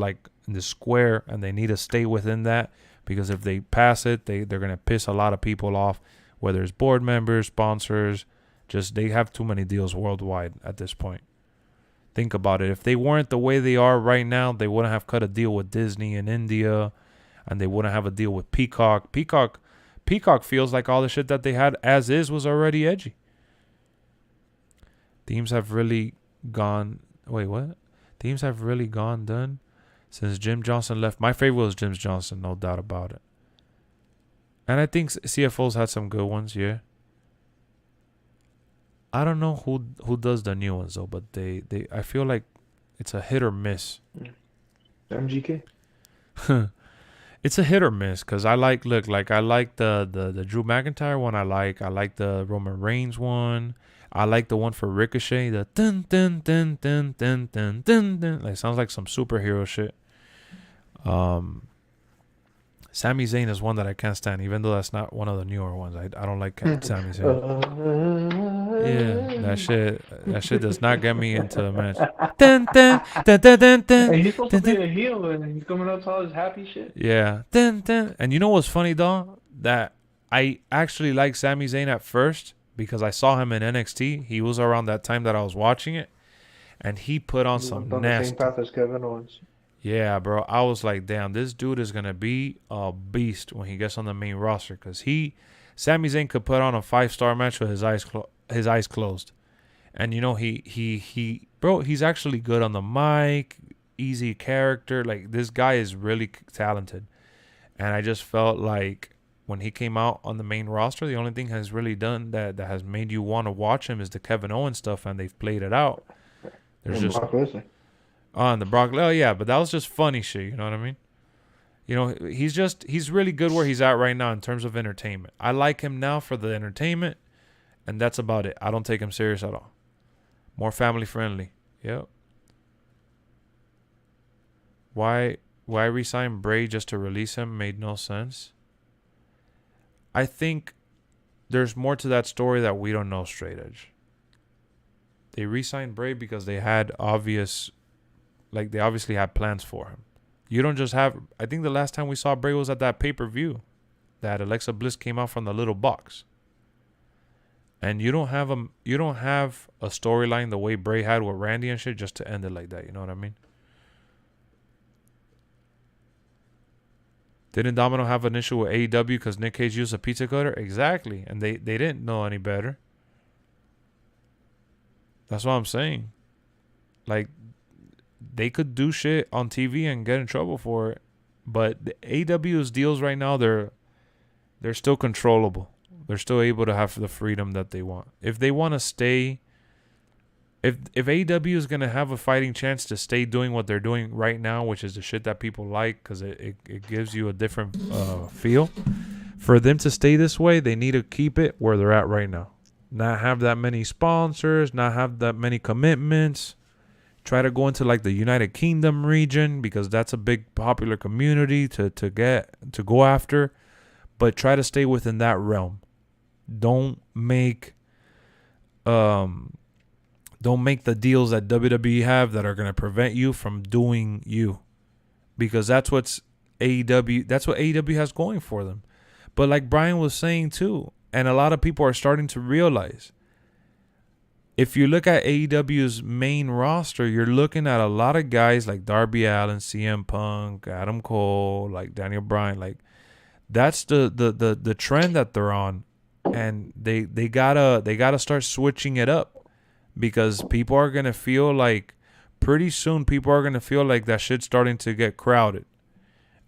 square, and they need to stay within that, because if they pass it, they're gonna piss a lot of people off, whether it's board members, sponsors. Just they have too many deals worldwide at this point. Think about it. If they weren't the way they are right now, they wouldn't have cut a deal with Disney in India, and they wouldn't have a deal with Peacock. Peacock feels like all the shit that they had as is was already edgy. Teams have really gone. Wait, what? Teams have really gone done since Jim Johnson left. My favorite was Jim Johnson, no doubt about it. And I think CFOs had some good ones, yeah. I don't know who does the new ones though, but they I feel like it's a hit or miss. MGK. It's a hit or miss because I like the Drew McIntyre one. I like the Roman Reigns one. I like the one for Ricochet. The dun dun dun dun dun dun dun dun. Like sounds like some superhero shit. Sami Zayn is one that I can't stand, even though that's not one of the newer ones. I don't like Sami Zayn. Yeah, that shit does not get me into the match. Dun, dun, dun, dun, dun, dun, Hey, he's supposed dun, to be dun. a heel and he's coming up to all his happy shit. Yeah. Dun, dun. And you know what's funny, though? That I actually liked Sami Zayn at first because I saw him in NXT. He was around that time that I was watching it. And he put on some On the nasty. same path as Kevin Owens. Yeah, bro. I was like, damn, this dude is gonna be a beast when he gets on the main roster, cause Sami Zayn could put on a 5-star match with his eyes closed, and you know bro, he's actually good on the mic, easy character. Like this guy is really talented, and I just felt like when he came out on the main roster, the only thing has really done that has made you want to watch him is the Kevin Owens stuff, and they've played it out. There's And just Brock Lesnar. on the Brock. Oh yeah, but that was just funny shit. You know what I mean? You know, he's really good where he's at right now in terms of entertainment. I like him now for the entertainment, and that's about it. I don't take him serious at all. More family friendly. Yep. Why resign Bray just to release him made no sense. I think there's more to that story that we don't know, straight edge. They re-signed Bray because they obviously had plans for him. You don't just have... I think the last time we saw Bray was at that pay-per-view that Alexa Bliss came out from the little box. And you don't have a storyline the way Bray had with Randy and shit just to end it like that. You know what I mean? Didn't Domino have an issue with AEW because Nick Cage used a pizza cutter? Exactly. And they didn't know any better. That's what I'm saying. Like, they could do shit on TV and get in trouble for it. But the AEW's deals right now, they're still controllable. They're still able to have the freedom that they want. If they want to stay... If AEW is going to have a fighting chance to stay doing what they're doing right now, which is the shit that people like because it gives you a different feel, for them to stay this way, they need to keep it where they're at right now. Not have that many sponsors, not have that many commitments. Try to go into like the United Kingdom region because that's a big popular community to go after, but try to stay within that realm. Don't make the deals that WWE have that are going to prevent you from doing you, because that's what AEW has going for them. But like Brian was saying too, and a lot of people are starting to realize, if you look at AEW's main roster, you're looking at a lot of guys like Darby Allin, CM Punk, Adam Cole, like Daniel Bryan. Like that's the trend that they're on, and they gotta start switching it up. Because people are going to feel like, pretty soon, people are going to feel like that shit's starting to get crowded.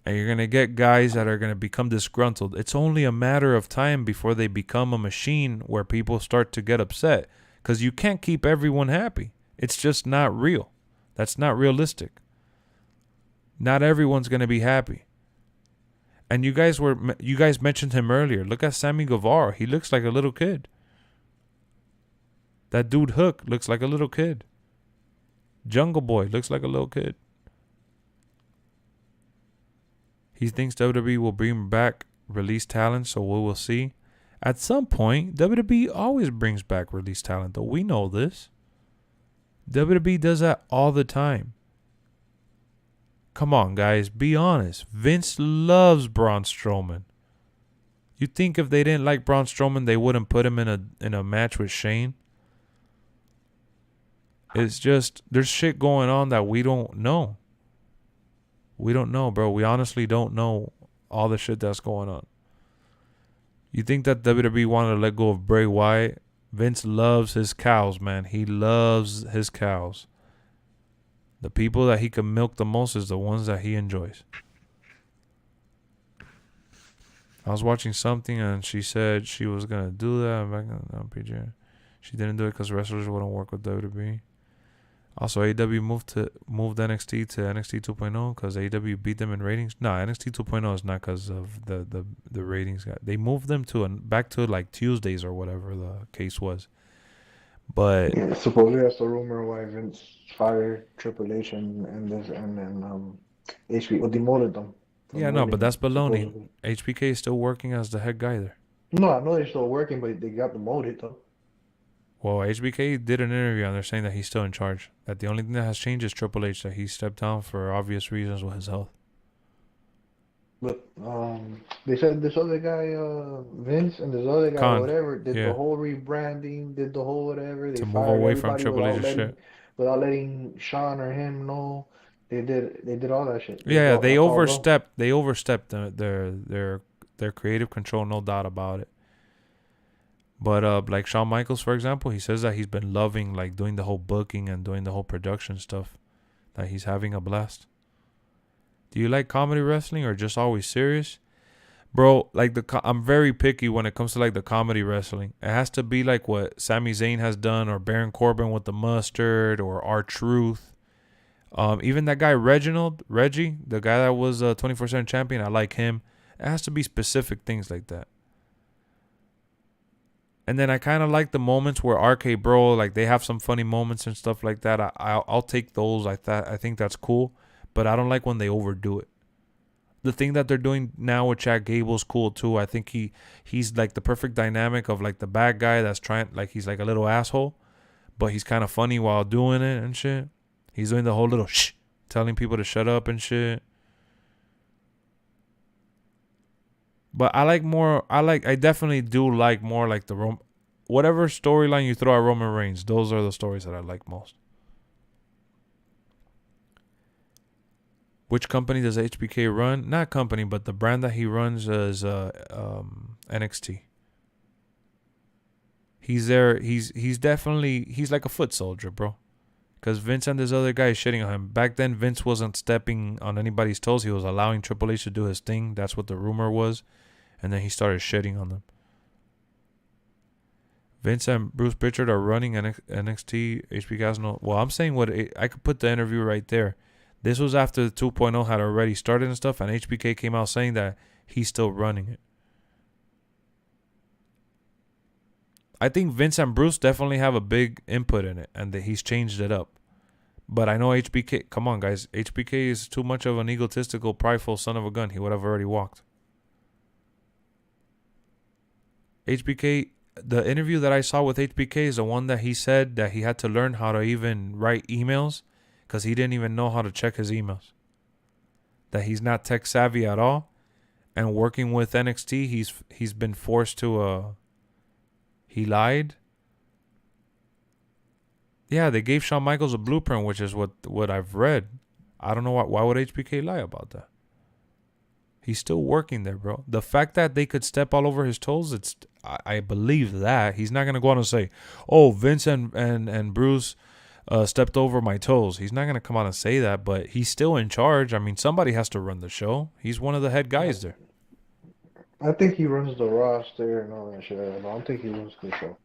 And you're going to get guys that are going to become disgruntled. It's only a matter of time before they become a machine where people start to get upset. Because you can't keep everyone happy. It's just not real. That's not realistic. Not everyone's going to be happy. And you guys mentioned him earlier. Look at Sammy Guevara. He looks like a little kid. That dude Hook looks like a little kid. Jungle Boy looks like a little kid. He thinks WWE will bring back released talent, so we will see. At some point, WWE always brings back released talent, though. We know this. WWE does that all the time. Come on, guys. Be honest. Vince loves Braun Strowman. You think if they didn't like Braun Strowman, they wouldn't put him in a match with Shane? It's just, there's shit going on that we don't know. We don't know, bro. We honestly don't know all the shit that's going on. You think that WWE wanted to let go of Bray Wyatt? Vince loves his cows, man. He loves his cows. The people that he can milk the most is the ones that he enjoys. I was watching something and she said she was going to do that back on PJ. She didn't do it because wrestlers wouldn't work with WWE. Also, AEW moved NXT to NXT 2.0 because AEW beat them in ratings. No, NXT 2.0 is not because of the ratings. They moved them back to like Tuesdays or whatever the case was. But yeah, supposedly that's the rumor why Vince fired Triple H and HB demoted them. Yeah, no, but that's baloney. Supposedly. HBK is still working as the head guy there. No, I know they're still working, but they got demoted though. Well, HBK did an interview and they're saying that he's still in charge. That the only thing that has changed is Triple H, that he stepped down for obvious reasons with his health. But they said this other guy, Vince, and this other guy, Khan, whatever, did yeah. the whole rebranding, did the whole whatever. They To move fired away from everybody Triple H's shit. without letting Sean or him know. They did all that shit. Yeah, they That's all raw. overstepped. They overstepped their creative control, no doubt about it. But like Shawn Michaels, for example, he says that he's been loving like doing the whole booking and doing the whole production stuff. That he's having a blast. Do you like comedy wrestling or just always serious? Bro, like I'm very picky when it comes to like the comedy wrestling. It has to be like what Sami Zayn has done, or Baron Corbin with the mustard, or R-Truth. Even that guy Reggie, the guy that was a 24/7 champion, I like him. It has to be specific things like that. And then I kind of like the moments where RK Bro, like they have some funny moments and stuff like that. I'll take those. I think that's cool, but I don't like when they overdo it. The thing that they're doing now with Chad Gable's cool too. I think he's like the perfect dynamic of like the bad guy that's trying, like he's like a little asshole, but he's kind of funny while doing it and shit. He's doing the whole little shh, telling people to shut up and shit. But I definitely do like more like whatever storyline you throw at Roman Reigns. Those are the stories that I like most. Which company does HBK run? Not company, but the brand that he runs is NXT. He's there. He's definitely, he's like a foot soldier, bro. Because Vince and this other guy is shitting on him. Back then, Vince wasn't stepping on anybody's toes. He was allowing Triple H to do his thing. That's what the rumor was. And then he started shitting on them. Vince and Bruce Pritchard are running NXT. HBK has no... Well, I'm saying I could put the interview right there. This was after the 2.0 had already started and stuff. And HBK came out saying that he's still running it. I think Vince and Bruce definitely have a big input in it. And that he's changed it up. But I know HBK... Come on, guys. HBK is too much of an egotistical, prideful son of a gun. He would have already walked. HBK, the interview that I saw with HBK is the one that he said that he had to learn how to even write emails because he didn't even know how to check his emails. That he's not tech savvy at all. And working with NXT, he's been forced to... He lied. Yeah, they gave Shawn Michaels a blueprint, which is what I've read. I don't know why would HBK lie about that? He's still working there, bro. The fact that they could step all over his toes, I believe that. He's not going to go out and say, oh, Vince and Bruce stepped over my toes. He's not going to come out and say that, but he's still in charge. I mean, somebody has to run the show. He's one of the head guys there. I think he runs the roster and all that shit. I don't think he runs the show.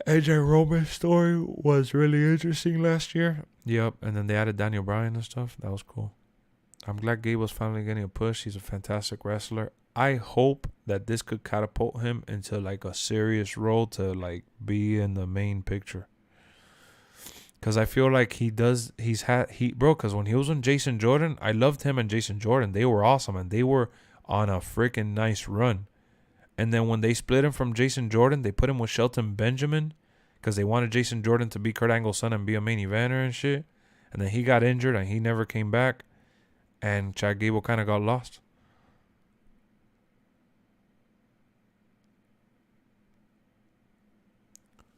AJ Roman's story was really interesting last year. Yep, and then they added Daniel Bryan and stuff. That was cool. I'm glad Gable's finally getting a push. He's a fantastic wrestler. I hope that this could catapult him into like a serious role to like be in the main picture. Cause I feel like because when he was on Jason Jordan, I loved him and Jason Jordan. They were awesome and they were on a freaking nice run. And then when they split him from Jason Jordan, they put him with Shelton Benjamin because they wanted Jason Jordan to be Kurt Angle's son and be a main eventer and shit. And then he got injured and he never came back. And Chad Gable kind of got lost.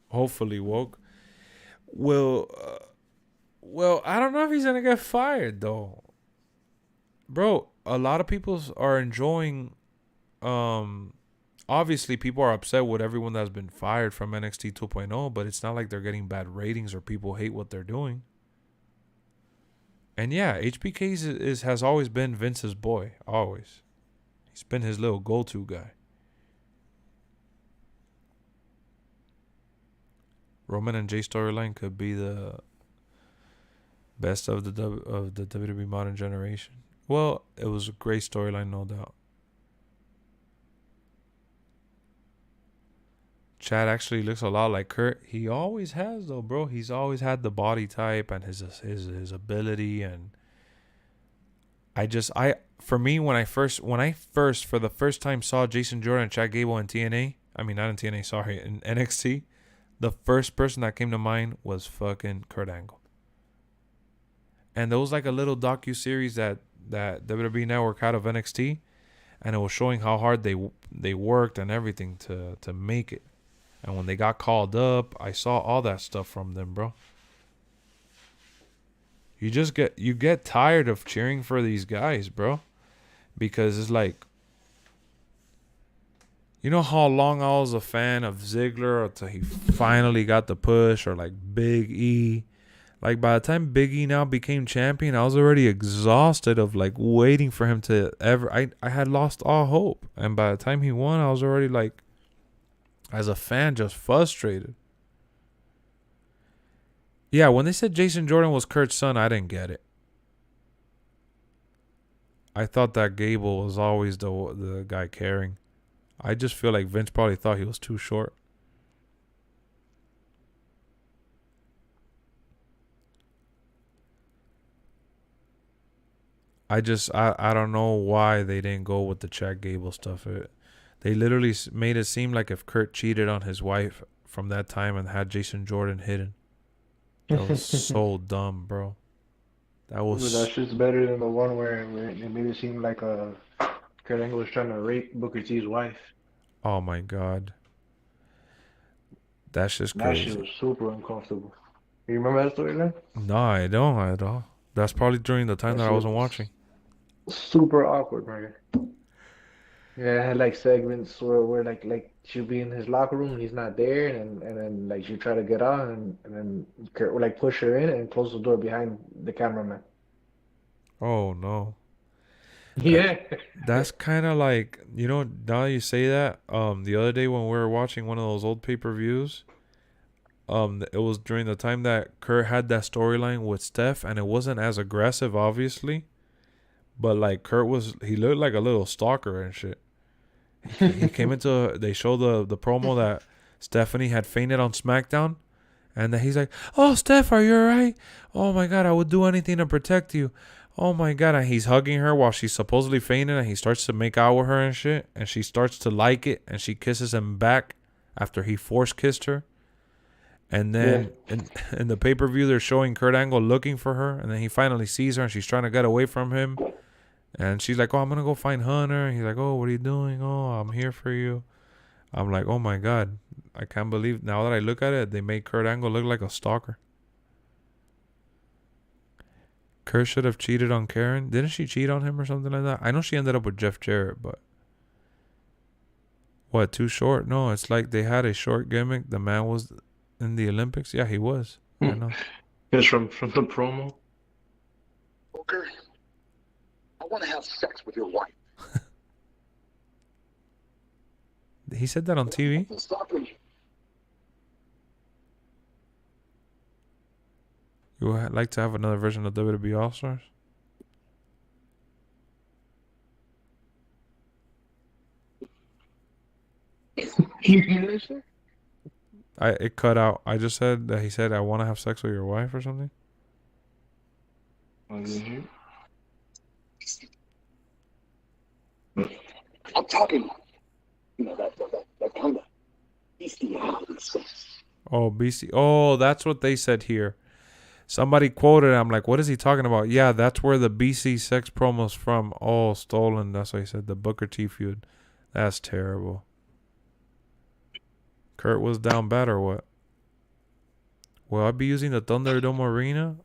Hopefully, woke. Well, I don't know if he's going to get fired, though. Bro, a lot of people are enjoying... Obviously, people are upset with everyone that's been fired from NXT 2.0, but it's not like they're getting bad ratings or people hate what they're doing. And yeah, HBK has always been Vince's boy. Always. He's been his little go-to guy. Roman and Jay storyline could be the best of the WWE modern generation. Well, it was a great storyline, no doubt. Chad actually looks a lot like Kurt. He always has, though, bro. He's always had the body type and his ability. And for me, when I first for the first time saw Jason Jordan and Chad Gable in TNA, I mean not in TNA, sorry, in NXT, the first person that came to mind was fucking Kurt Angle. And there was like a little docu-series that WWE Network had of NXT, and it was showing how hard they worked and everything to make it. And when they got called up, I saw all that stuff from them, bro. You get tired of cheering for these guys, bro. Because it's like, you know how long I was a fan of Ziggler until he finally got the push, or like Big E. Like by the time Big E now became champion, I was already exhausted of like waiting for him to ever. I had lost all hope, and by the time he won, I was already like, as a fan, just frustrated. Yeah, when they said Jason Jordan was Kurt's son, I didn't get it. I thought that Gable was always the guy carrying. I just feel like Vince probably thought he was too short. I don't know why they didn't go with the Chad Gable stuff. They literally made it seem like if Kurt cheated on his wife from that time and had Jason Jordan hidden. That was so dumb, bro. That was. But that shit's better than the one where it made it seem like Kurt Angle was trying to rape Booker T's wife. Oh my god. That's just That crazy. shit was super uncomfortable. You remember that storyline? No, I don't at all. That's probably during the time that I wasn't watching. Super awkward, man. Yeah, I had like segments where like she'll be in his locker room and he's not there, and then like she try to get out, and then Kurt would like push her in and close the door behind the cameraman. Oh no. Yeah. That's kind of like, you know, now you say that, the other day when we were watching one of those old pay-per-views, it was during the time that Kurt had that storyline with Steph, and it wasn't as aggressive, obviously, but like he looked like a little stalker and shit. He came into, they showed the promo that Stephanie had fainted on SmackDown, and then he's like, "Oh, Steph, are you alright? Oh my god, I would do anything to protect you. Oh my god," and he's hugging her while she's supposedly fainting, and he starts to make out with her and shit, and she starts to like it, and she kisses him back after he force kissed her. And then in the pay-per-view, they're showing Kurt Angle looking for her, and then he finally sees her, and she's trying to get away from him, and she's like, "Oh, I'm gonna go find Hunter," and he's like, "Oh, what are you doing?" "Oh, I'm here for you." I'm like, oh my god, I can't believe, now that I look at it, they made Kurt Angle look like a stalker. Kurt should have cheated on Karen. Didn't she cheat on him or something like that? I know she ended up with Jeff Jarrett, but what, too short? No, it's like they had a short gimmick. The man was in the Olympics. Yeah, he was. I know. It's from the promo. Booker, I want to have sex with your wife. He said that on TV? You would like to have another version of WWE All-Stars? You hear that shit? It cut out. I just said that he said, "I want to have sex with your wife" or something. Mm-hmm. I'm talking, you know, that kind of bestiality sex. Oh, BC. Oh, that's what they said here. Somebody quoted it. I'm like, what is he talking about? Yeah, that's where the BC sex promo's from. Oh, stolen. That's what he said. The Booker T feud. That's terrible. Kurt was down bad or what? Will I be using the Thunderdome Arena?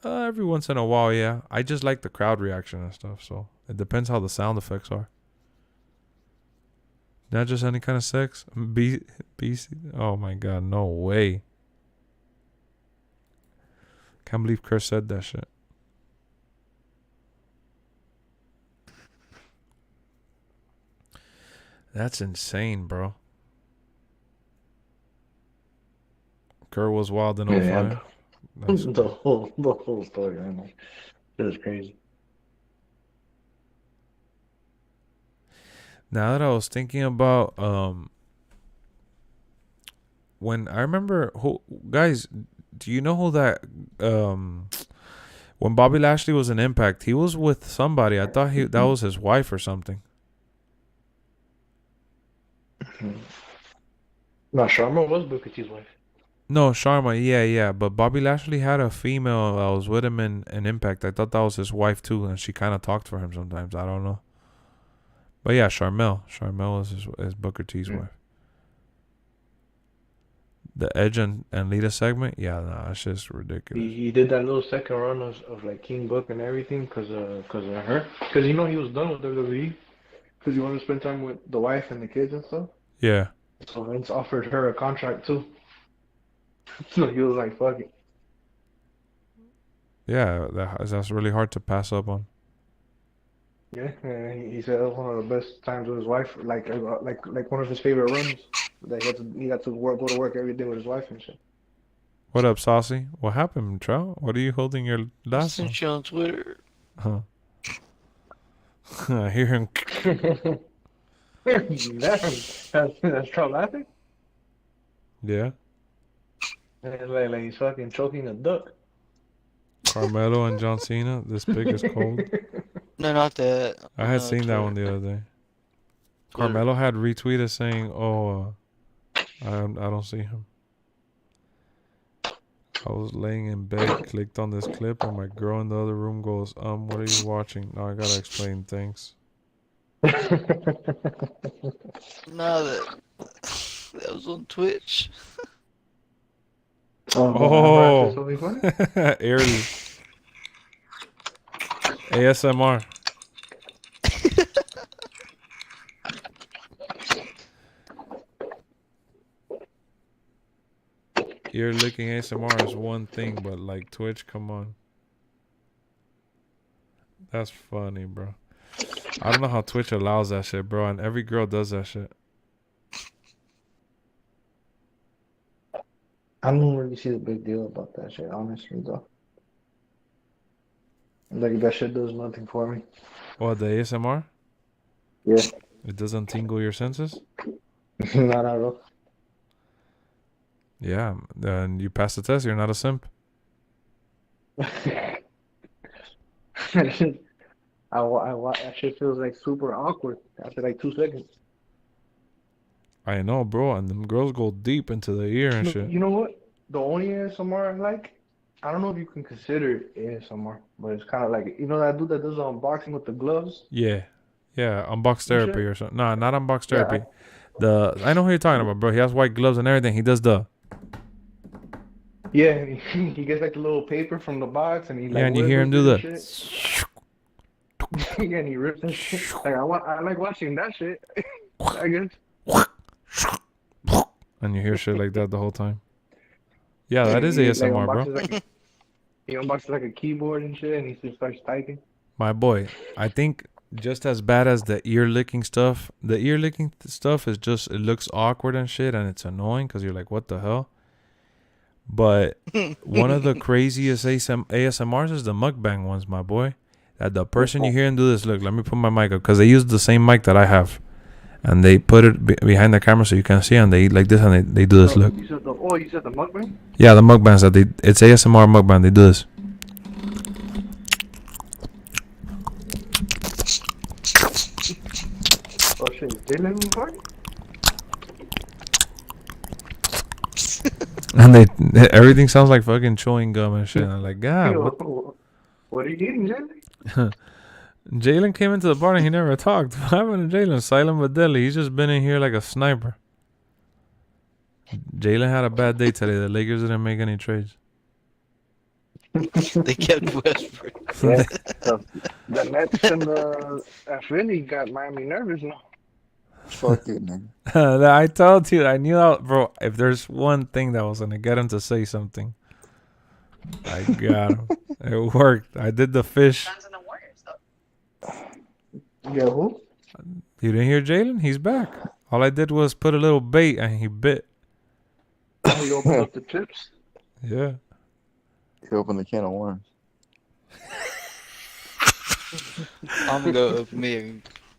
Every once in a while, yeah. I just like the crowd reaction and stuff, so it depends how the sound effects are. Not just any kind of sex. BC. Oh my god, no way. Can't believe Chris said that shit. That's insane, bro. Kurt was wild in 05. The whole story, man. It was crazy. Now that I was thinking about when I remember guys, do you know who that when Bobby Lashley was in Impact, he was with somebody. I thought that was his wife or something. No, Sharma was Booker T's wife. No, Sharma, yeah, but Bobby Lashley had a female that was with him in Impact. I thought that was his wife too, and she kind of talked for him sometimes. I don't know. But yeah, Sharmell was his Booker T's wife. The Edge and Lita segment, yeah, nah, that's just ridiculous. He did that little second run of like King Book and everything cause of her. Cause he was done with WWE. Cause he wanted to spend time with the wife and the kids and stuff. Yeah. So Vince offered her a contract too. So he was like, "Fuck it." Yeah, that's really hard to pass up on. Yeah, and he said it was one of the best times with his wife, like one of his favorite runs. That he got to go to work every day with his wife and shit. What up, Saucy? What happened, Trout? What are you holding your I lasso? sent you on Twitter. Huh. I hear him. That's Trout laughing. Yeah. And like he's fucking choking a duck. Carmelo and John Cena. This pick is cold. No, not that. I had No, seen that Twitter. one the other day. Twitter. Carmelo had retweeted saying, "Oh, I don't see him. I was laying in bed, clicked on this clip, and my girl in the other room goes, what are you watching? Now I gotta explain things." No, that was on Twitch. Oh, Something funny? early ASMR. Ear licking ASMR is one thing, but like Twitch, come on. That's funny, bro. I don't know how Twitch allows that shit, bro, and every girl does that shit. I don't really see the big deal about that shit, honestly, though. Like, that shit does nothing for me. What, the ASMR? Yeah. It doesn't tingle your senses? Not at all. Yeah, then you pass the test, you're not a simp. That shit feels like super awkward after like 2 seconds. I know, bro, and them girls go deep into the ear and shit. You know what? The only ASMR I like, I don't know if you can consider it ASMR, but it's kind of like, you know that dude that does the unboxing with the gloves? Yeah, unbox therapy or something. No, not unbox Yeah, therapy. I know who you're talking about, bro. He has white gloves and everything. He does the... Yeah, he gets like the little paper from the box and he like and you hear him do whistles the... and shit. Yeah, and he rips that shit. Like I like watching that shit. I guess. And you hear shit like that the whole time. Yeah, that is He, ASMR, bro. He unboxes like a keyboard and shit, and he just starts typing. My boy, I think just as bad as the ear licking stuff, is just, it looks awkward and shit, and it's annoying because you're like, what the hell? But one of the craziest ASMRs is the mukbang ones, my boy. That the person you hear him do this, look, let me put my mic up, because they use the same mic that I have. And they put it behind the camera so you can see, and they eat like this, and they do this, look. You said the mukbang? Yeah, the mukbangs, it's ASMR mukbang, they do this. Oh shit, they live in party? And everything sounds like fucking chewing gum and shit. And I'm like, God, what are you eating, Jalen? Jalen came into the party, he never talked. What happened to Jalen? Silent but deadly. He's just been in here like a sniper. Jalen had a bad day today. The Lakers didn't make any trades. They kept Westbrook. Yeah, the Nets and the Philly got Miami nervous now. Fuck it, nigga. I told you, I knew that, bro. If there's one thing that was gonna get him to say something, I got him. It worked. I did the fish. Yeah, who? You didn't hear Jalen? He's back. All I did was put a little bait and he bit. You opened up the chips? Yeah. He opened the can of worms. I'm gonna go open me a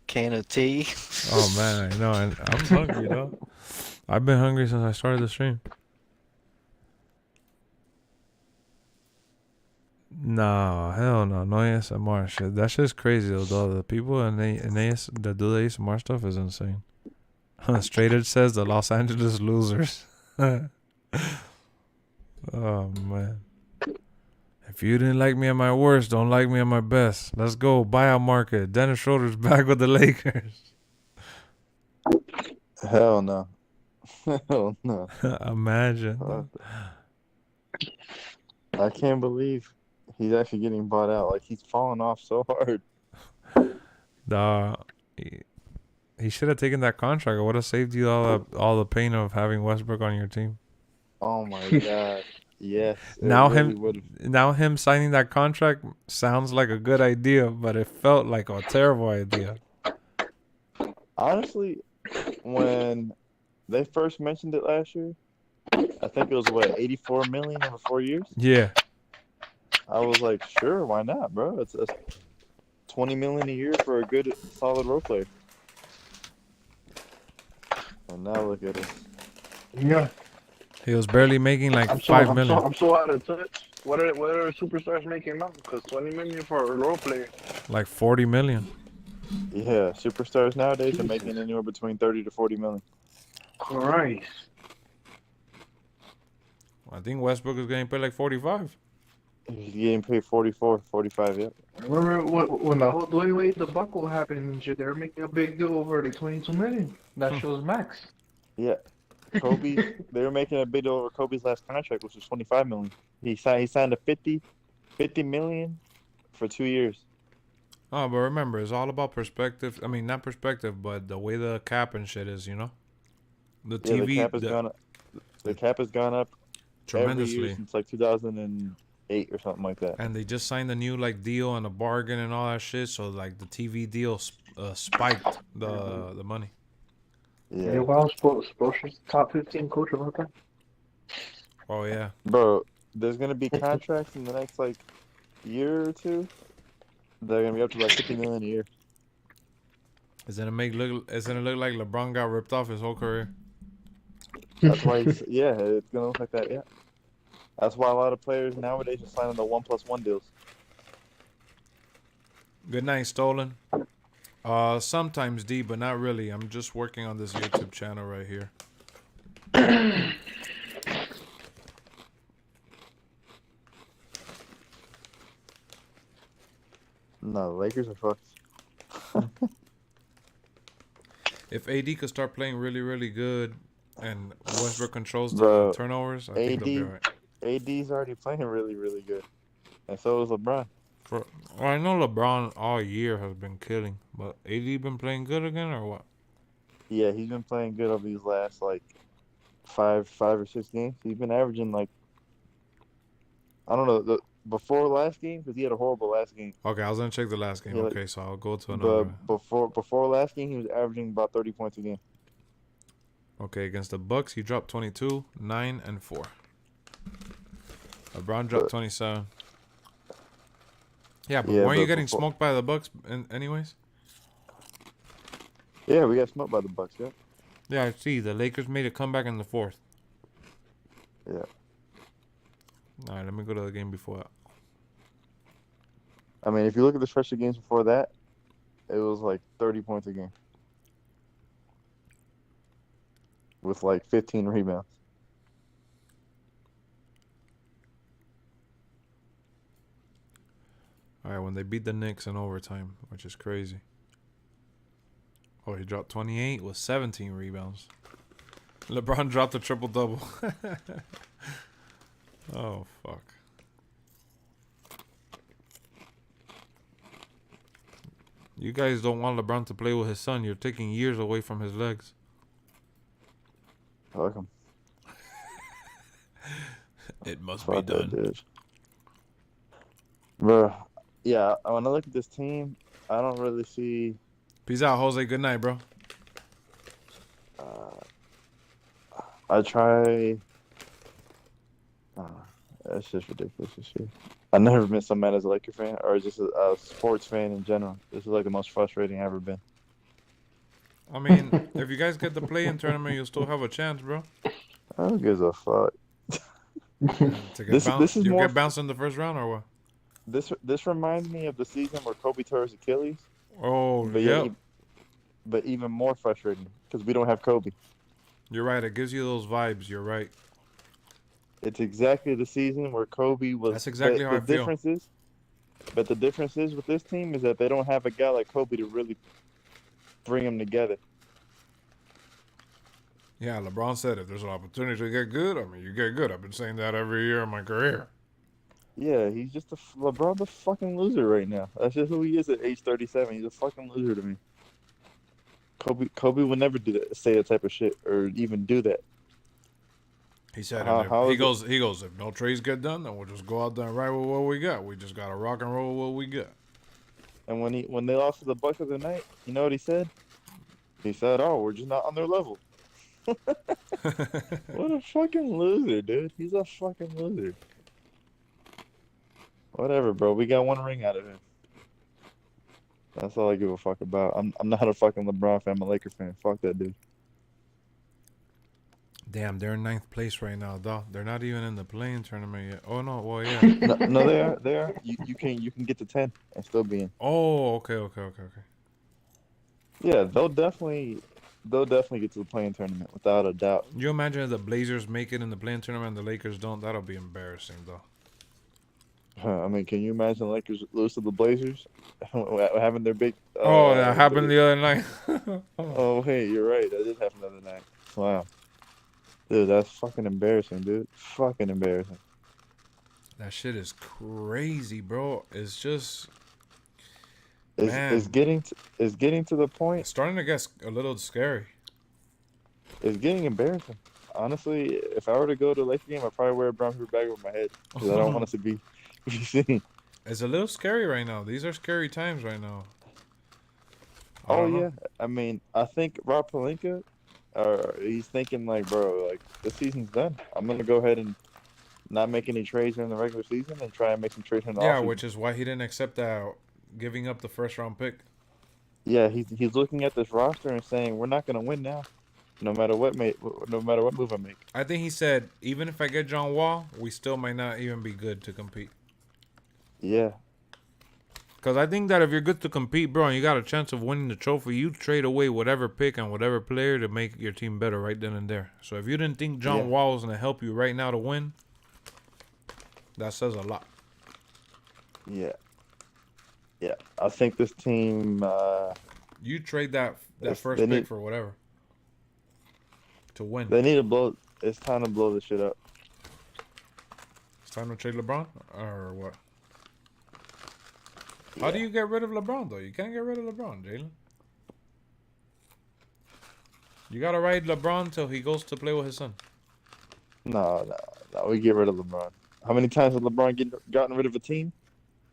can of tea. Oh man, I know. I'm hungry though. I've been hungry since I started the stream. No, hell no, no ASMR shit. That shit's crazy though. The people that do the ASMR stuff is insane. Straight Edge says the Los Angeles losers. Oh man. If you didn't like me at my worst, don't like me at my best. Let's go. Buyout market. Dennis Schroeder's back with the Lakers. Hell no. Oh no. Imagine. I can't believe he's actually getting bought out. Like he's falling off so hard. He should have taken that contract. It would have saved you all the pain of having Westbrook on your team. Oh my god. Yes. Now really him signing that contract sounds like a good idea, but it felt like a terrible idea. Honestly, when they first mentioned it last year, I think it was what, 84 million over 4 years? Yeah. I was like, sure, why not, bro? It's 20 million a year for a good solid role player. And now look at it. Yeah. He was barely making like 5 million. I'm so out of touch. What are superstars making now? Because 20 million for a role player. Like 40 million. Yeah, superstars nowadays are making anywhere between 30 to 40 million. Christ. I think Westbrook is getting paid like 45. He's getting paid 44, 45, yeah. Remember when the whole Dwayne Wade debacle happened and shit, they were making a big deal over the 22 million. That shows max. Yeah. Kobe, they were making a big deal over Kobe's last contract, which was 25 million. He signed a 50 million for 2 years. Oh, but remember, it's all about perspective. I mean, not perspective, but the way the cap and shit is, you know? The TV... The cap has gone up tremendously every year since like 2008 or something like that. And they just signed a new like deal and a bargain and all that shit, so like the TV deal spiked the money. Yeah. Well, Spoelstra's top 15 coach of all time. Oh yeah, bro. There's gonna be contracts in the next like year or two. They're gonna be up to like 50 million a year. It's gonna look like LeBron got ripped off his whole career. That's why, yeah, it's gonna look like that. Yeah, that's why a lot of players nowadays are signing the 1+1 deals. Good night, Stolen. Sometimes D, but not really. I'm just working on this YouTube channel right here. No, the Lakers are fucked. If AD could start playing really, really good, and Westbrook controls the turnovers, I think they'll be all right. AD's already playing really, really good, and so is LeBron. I know LeBron all year has been killing, but AD been playing good again or what? Yeah, he's been playing good over these last like five or six games. He's been averaging like, I don't know, before last game, because he had a horrible last game. Okay, I was gonna check the last game. Yeah, okay, so I'll go to another. But before last game, he was averaging about 30 points a game. Okay, against the Bucks, he dropped 22, 9, and 4. LeBron dropped 27. Yeah, but weren't you getting smoked by the Bucks anyways? Yeah, we got smoked by the Bucks, yeah. Yeah, I see. The Lakers made a comeback in the fourth. Yeah. All right, let me go to the game before that. I mean, if you look at the stretch of games before that, it was like 30 points a game. With like 15 rebounds. All right, when they beat the Knicks in overtime, which is crazy. Oh, he dropped 28 with 17 rebounds. LeBron dropped a triple-double. Oh, fuck. You guys don't want LeBron to play with his son. You're taking years away from his legs. Fuck him. It must be done. Bro, yeah, when I look at this team, I don't really see... Peace out, Jose. Good night, bro. I try... That's just ridiculous this year. I've never been so mad as a Laker fan, or just a sports fan in general. This is like the most frustrating I've ever been. I mean, if you guys get the play-in tournament, you'll still have a chance, bro. Who gives a fuck? You get bounced in the first round, or what? This reminds me of the season where Kobe tore his Achilles. Oh, yeah. But even more frustrating, because we don't have Kobe. You're right. It gives you those vibes. You're right. It's exactly the season where Kobe was. That's exactly how I feel. But the difference is with this team is that they don't have a guy like Kobe to really bring them together. Yeah, LeBron said if there's an opportunity to get good, I mean, you get good. I've been saying that every year in my career. Yeah, he's just LeBron's a fucking loser right now. That's just who he is at age 37. He's a fucking loser to me. Kobe would never do that, say that type of shit, or even do that. He said, How he is goes, if no trades get done, then we'll just go out there and ride with what we got. We just gotta rock and roll with what we got. And when they lost to the Bucks the other night, you know what he said? He said, "Oh, we're just not on their level." What a fucking loser, dude. He's a fucking loser. Whatever, bro. We got one ring out of him. That's all I give a fuck about. I'm not a fucking LeBron fan. I'm a Lakers fan. Fuck that dude. Damn, they're in 9th place right now, though. They're not even in the playing tournament yet. Oh no, well yeah. No, they are. They are. You can get to 10 and still be in. Oh, okay. Yeah, they'll definitely get to the playing tournament without a doubt. You imagine if the Blazers make it in the playing tournament and the Lakers don't? That'll be embarrassing, though. I mean, can you imagine the Lakers lose to the Blazers having their big? That happened the other night. Oh, hey, you're right. That did happen the other night. Wow, dude, that's fucking embarrassing, dude. Fucking embarrassing. That shit is crazy, bro. It's just, It's getting to the point. It's starting to get a little scary. It's getting embarrassing. Honestly, if I were to go to a Lakers game, I'd probably wear a brown paper bag over my head because I don't want us to be seen. It's a little scary right now. These are scary times right now. Oh yeah, I mean, I think Rob Pelinka, he's thinking like, bro, like the season's done. I'm gonna go ahead and not make any trades during the regular season and try and make some trades in the offseason. Which is why he didn't accept that, giving up the 1st-round pick. Yeah, he's looking at this roster and saying we're not gonna win now, no matter what move I make. I think he said even if I get John Wall, we still might not even be good to compete. Yeah. Because I think that if you're good to compete, bro, and you got a chance of winning the trophy, you trade away whatever pick and whatever player to make your team better right then and there. So if you didn't think John Wall was going to help you right now to win, that says a lot. Yeah. Yeah. I think this team... you trade that first pick for whatever. To win. They need to blow... It's time to blow this shit up. It's time to trade LeBron? Or what? How do you get rid of LeBron, though? You can't get rid of LeBron, Jalen. You got to ride LeBron till he goes to play with his son. No. We get rid of LeBron. How many times has LeBron gotten rid of a team?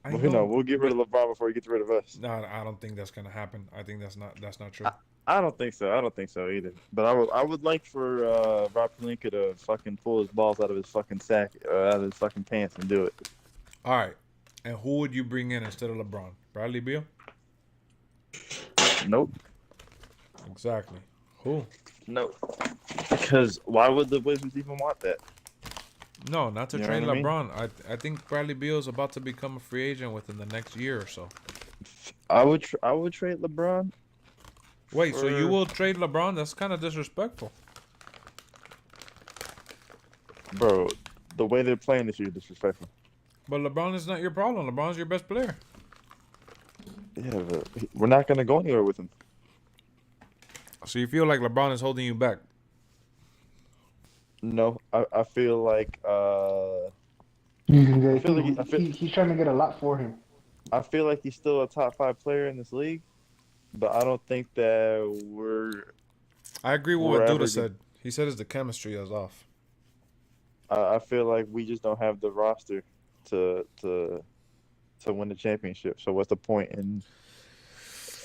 We'll get rid of LeBron before he gets rid of us. No, I don't think that's going to happen. I think that's not true. I don't think so. I don't think so either. But I would like for Rob Pelinka to fucking pull his balls out of his fucking sack, out of his fucking pants and do it. All right. And who would you bring in instead of LeBron? Bradley Beal? Nope. Exactly. Who? Nope. Because why would the Wizards even want that? No, not to trade LeBron. I think Bradley Beal is about to become a free agent within the next year or so. I would trade LeBron. Wait, so you will trade LeBron? That's kind of disrespectful. Bro, the way they're playing this year is disrespectful. But LeBron is not your problem. LeBron's your best player. Yeah, but we're not going to go anywhere with him. So you feel like LeBron is holding you back? No, I feel like he's trying to get a lot for him. I feel like he's still a top 5 player in this league, but I don't think that we're... I agree with what Duda said. He said it's the chemistry that's off. I feel like we just don't have the roster to win the championship. So what's the point in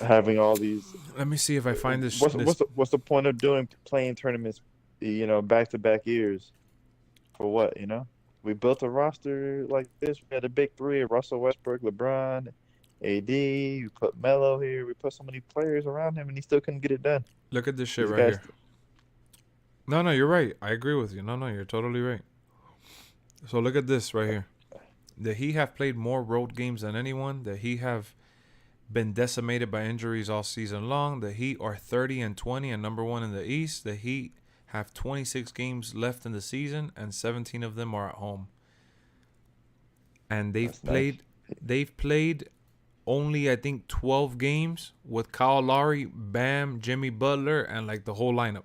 having all these? Let me see if I find this. What's the point of playing tournaments, back-to-back years? For what, We built a roster like this. We had a big 3: Russell Westbrook, LeBron, AD. We put Melo here. We put so many players around him, and he still couldn't get it done. Look at this shit right here. No, you're right. I agree with you. No, you're totally right. So look at this right here. That he have played more road games than anyone. That he have been decimated by injuries all season long. That he are 30-20 and number 1 in the East. That he have 26 games left in the season and 17 of them are at home. And they've played only I think 12 games with Kyle Lowry, Bam, Jimmy Butler, and like the whole lineup.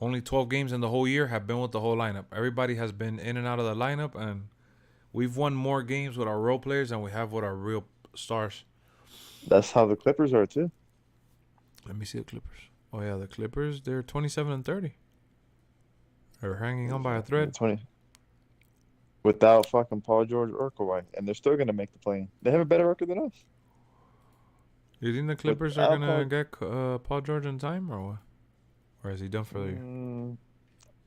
only 12 games in the whole year have been with the whole lineup. Everybody has been in and out of the lineup, and we've won more games with our role players than we have with our real stars. That's how the Clippers are too. Let me see the Clippers. Oh yeah, the Clippers, they're 27-30. They're hanging on by a thread. 20 without fucking Paul George or Kawhi, and they're still gonna make the play. They have a better record than us. You think the Clippers are gonna get Paul George in time, or what? Or is he done for the year?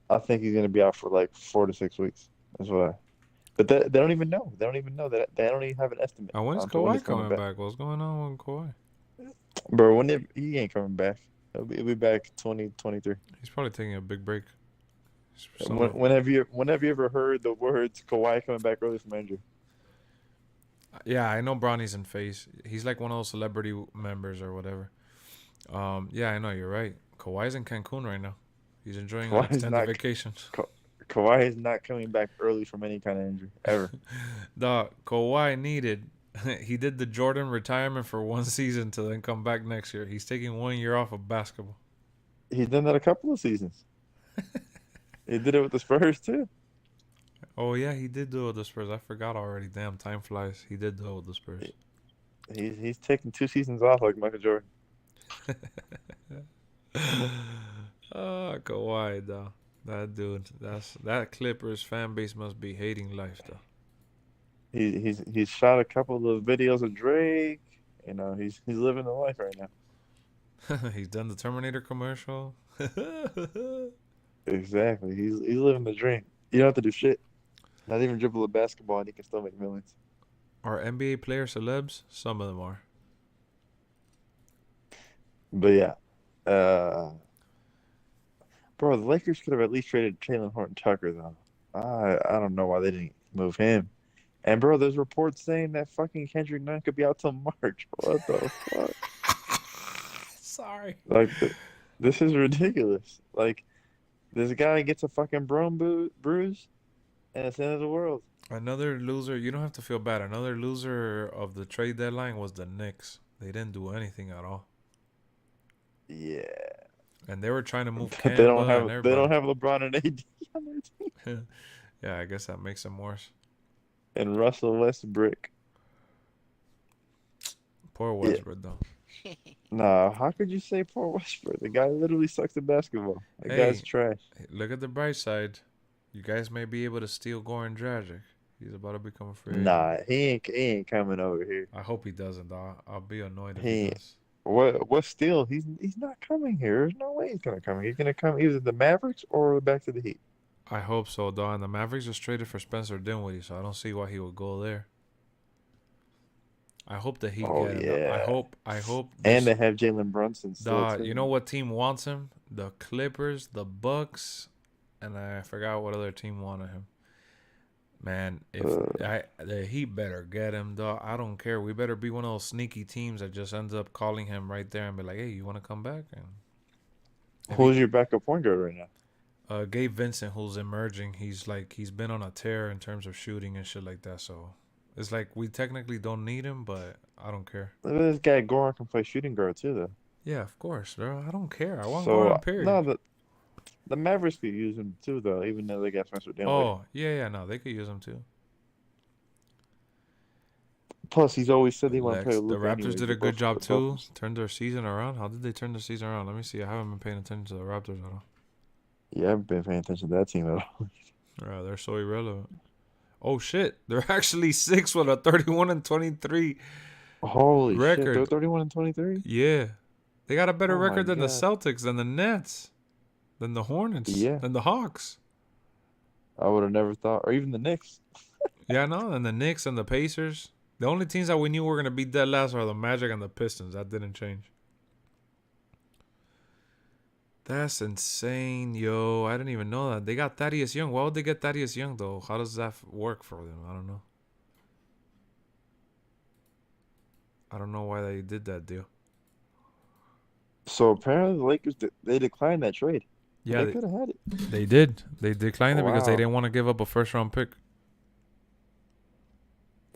I think he's gonna be out for like 4 to 6 weeks. That's what I. But they don't even know. They don't even know that. They don't even have an estimate. And when's on when Kawhi he's coming back? What's going on with Kawhi? Bro, he ain't coming back. He'll be back 2023. He's probably taking a big break. When have you ever heard the words Kawhi coming back early from injury? Yeah, I know Bronny's in phase. He's like one of those celebrity members or whatever. Yeah, I know, you're right. Kawhi's in Cancun right now. He's enjoying an extended vacation. Kawhi is not coming back early from any kind of injury, ever. Kawhi needed... He did the Jordan retirement for one season to then come back next year. He's taking 1 year off of basketball. He's done that a couple of seasons. He did it with the Spurs, too. Oh, yeah, he did do it with the Spurs. I forgot already. Damn, time flies. He did do it with the Spurs. He's taking 2 seasons off like Michael Jordan. Oh, Kawhi, though. That dude. That Clippers fan base must be hating life, though. He's shot a couple of videos of Drake. You know, he's living the life right now. He's done the Terminator commercial. Exactly. He's living the dream. You don't have to do shit. Not even dribble a basketball and he can still make millions. Are NBA players celebs? Some of them are. But yeah. Bro, the Lakers could have at least traded Jalen Horton-Tucker, though. I don't know why they didn't move him. And, bro, there's reports saying that fucking Kendrick Nunn could be out till March. What the fuck? Sorry. Like, this is ridiculous. Like, this guy gets a fucking bruise, and it's the end of the world. Another loser. You don't have to feel bad. Another loser of the trade deadline was the Knicks. They didn't do anything at all. Yeah. And they were trying to move But Kemba they don't have LeBron and AD on their team. Yeah, I guess that makes them worse. And Russell Westbrook. Poor Westbrook, though. Nah, how could you say poor Westbrook? The guy literally sucks at basketball. The guy's trash. Look at the bright side. You guys may be able to steal Goran Dragic. He's about to become a free agent. Nah, he ain't coming over here. I hope he doesn't, though. I'll be annoyed if he does. What steal? He's not coming here. There's no way he's gonna come here. He's gonna come either the Mavericks or back to the Heat. I hope so, though. And the Mavericks just traded for Spencer Dinwiddie, so I don't see why he would go there. I hope that he get him. I hope. And they have Jalen Brunson still. You know what team wants him? The Clippers, the Bucks, and I forgot what other team wanted him. Man, if the Heat better get him, dog. I don't care. We better be one of those sneaky teams that just ends up calling him right there and be like, "Hey, you want to come back?" And who's your backup point guard right now? Gabe Vincent, who's emerging. He's been on a tear in terms of shooting and shit like that. So it's like we technically don't need him, but I don't care. This guy Goran can play shooting guard too, though. Yeah, of course, bro. I don't care. I want Goran, period. No, the Mavericks could use him too, though, even though they got Spencer Dinwiddie. Oh, yeah, no, they could use him too. Plus, he's always said he want to play with the Luka Raptors anyway. did a good job too. Turned their season around. How did they turn the season around? Let me see. I haven't been paying attention to the Raptors at all. Yeah, I haven't been paying attention to that team at all. Yeah, they're so irrelevant. Oh shit, they're actually 6th with a 31-23 Holy record. Shit, they're 31-23. Yeah, they got a better record than the Celtics, than the Nets, than the Hornets, than the Hawks. I would have never thought, or even the Knicks. Yeah, no, and the Knicks and the Pacers. The only teams that we knew were gonna be dead last are the Magic and the Pistons. That didn't change. That's insane, yo. I didn't even know that. They got Thaddeus Young. Why would they get Thaddeus Young, though? How does that work for them? I don't know. I don't know why they did that deal. So apparently the Lakers, they declined that trade. Yeah, they could have had it. They did. They declined it because they didn't want to give up a first-round pick.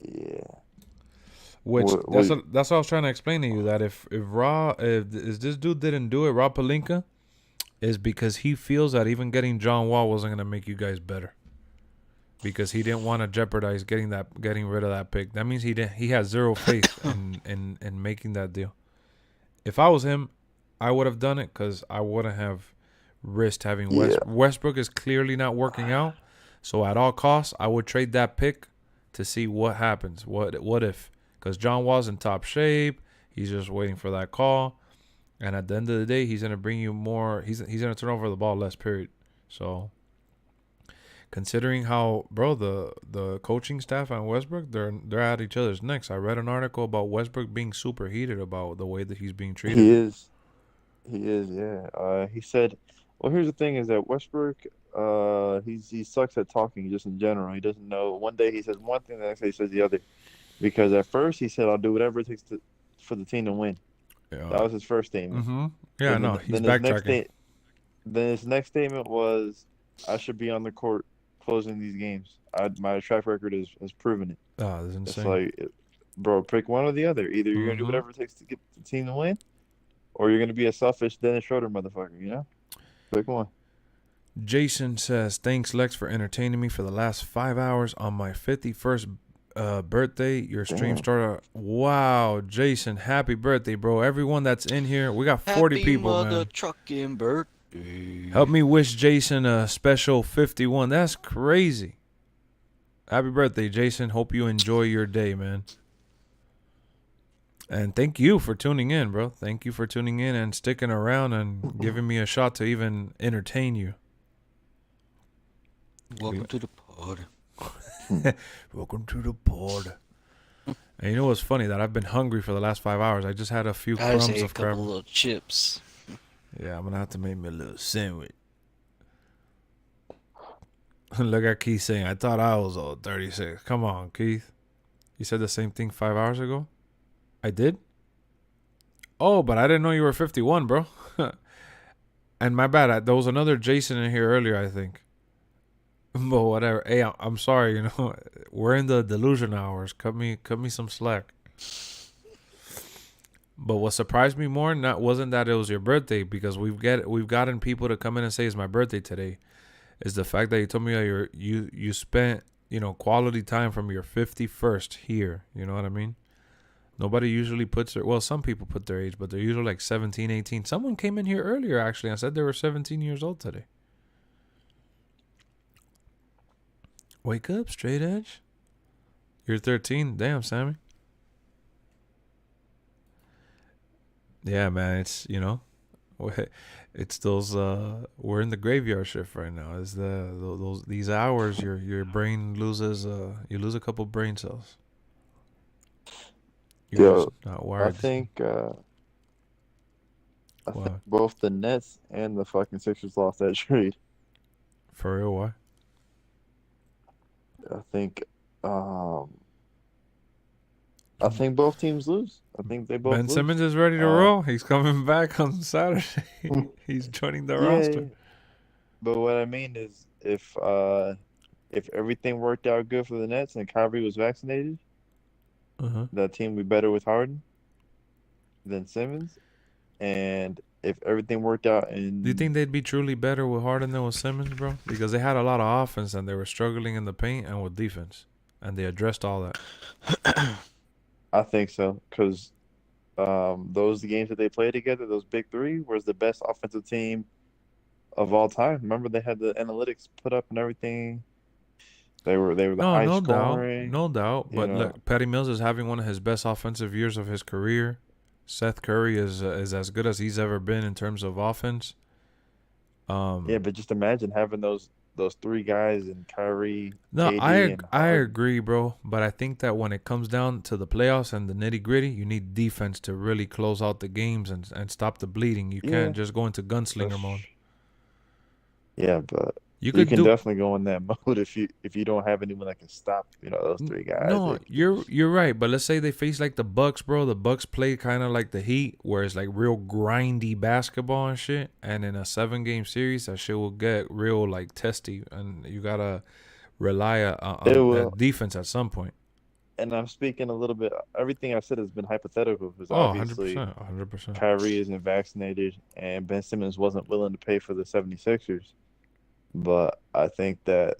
Yeah. That's what I was trying to explain to you. That if this dude didn't do it, Rob Pelinka, is because he feels that even getting John Wall wasn't gonna make you guys better. Because he didn't want to jeopardize getting rid of that pick. That means he has zero faith in making that deal. If I was him, I would have done it because I wouldn't have risked having Westbrook is clearly not working out. So at all costs, I would trade that pick to see what happens. What if? Because John Wall's in top shape. He's just waiting for that call. And at the end of the day, he's going to bring you more. He's going to turn over the ball less, period. So considering how, bro, the coaching staff and Westbrook, they're at each other's necks. I read an article about Westbrook being super heated about the way that he's being treated. He is, yeah. He said, well, here's the thing is that Westbrook, he sucks at talking just in general. He doesn't know. One day he says one thing, the next day he says the other. Because at first he said, I'll do whatever it takes for the team to win. Yeah. That was his first statement. Mm-hmm. Yeah, no, he's backtracking. Then his next statement was, I should be on the court closing these games. My track record has proven it. Oh, that's insane. It's like, bro, pick one or the other. Either you're going to do whatever it takes to get the team to win, or you're going to be a selfish Dennis Schroeder motherfucker, you know? Pick one. Jason says, thanks, Lex, for entertaining me for the last 5 hours on my 51st birthday. Your stream started. Wow, Jason, happy birthday, bro. Everyone that's in here, we got 40 people, man. Trucking birthday. Help me wish Jason a special 51. That's crazy. Happy birthday, Jason. Hope you enjoy your day, man. And thank you for tuning in, bro. Thank you for tuning in and sticking around and giving me a shot to even entertain you. Welcome to the pod. Welcome to the pod. And you know what's funny? That I've been hungry for the last 5 hours. I just had a few crumbs of crab. A couple little chips. Yeah, I'm going to have to make me a little sandwich. Look at Keith saying, I thought I was old, 36. Come on, Keith. You said the same thing 5 hours ago? I did? Oh, but I didn't know you were 51, bro. And my bad. There was another Jason in here earlier, I think. But whatever. Hey, I'm sorry, you know. We're in the delusion hours. Cut me some slack. But what surprised me more wasn't that it was your birthday, because we've gotten people to come in and say it's my birthday today. Is the fact that you told me that you spent, you know, quality time from your 51st here. You know what I mean? Nobody usually puts some people put their age, but they're usually like 17, 18. Someone came in here earlier, actually, and said they were 17 years old today. Wake up, straight edge. You're 13. Damn, Sammy. Yeah, man, it's, you know, it's those, we're in the graveyard shift right now. It's these hours, your brain loses, you lose a couple brain cells. You're just not wired. I think both the Nets and the fucking Sixers lost that trade. For real, why? I think both teams lose. I think they both Ben lose. Simmons is ready to roll. He's coming back on Saturday. He's joining the roster. Yeah. But what I mean is, if everything worked out good for the Nets and Kyrie was vaccinated, that team would be better with Harden than Simmons. And if everything worked out, and do you think they'd be truly better with Harden than with Simmons, bro? Because they had a lot of offense and they were struggling in the paint and with defense, and they addressed all that. I think so, because those games that they played together, those big three, was the best offensive team of all time. Remember, they had the analytics put up and everything. They were the high scoring. No doubt. But look, Patty Mills is having one of his best offensive years of his career. Seth Curry is as good as he's ever been in terms of offense. Yeah, but just imagine having those three guys and Kyrie. No, KD I agree, bro. But I think that when it comes down to the playoffs and the nitty gritty, you need defense to really close out the games and stop the bleeding. You can't just go into gunslinger mode. Yeah, but you can definitely go in that mode if you don't have anyone that can stop, you know, those three guys. No, you're right. But let's say they face like the Bucks, bro. The Bucks play kind of like the Heat, where it's like real grindy basketball and shit. And in a 7-game series, that shit will get real like testy, and you gotta rely on that defense at some point. and I'm speaking a little bit. Everything I said has been hypothetical because Oh, obviously 100%, 100%. Kyrie isn't vaccinated and Ben Simmons wasn't willing to pay for the 76ers. But I think that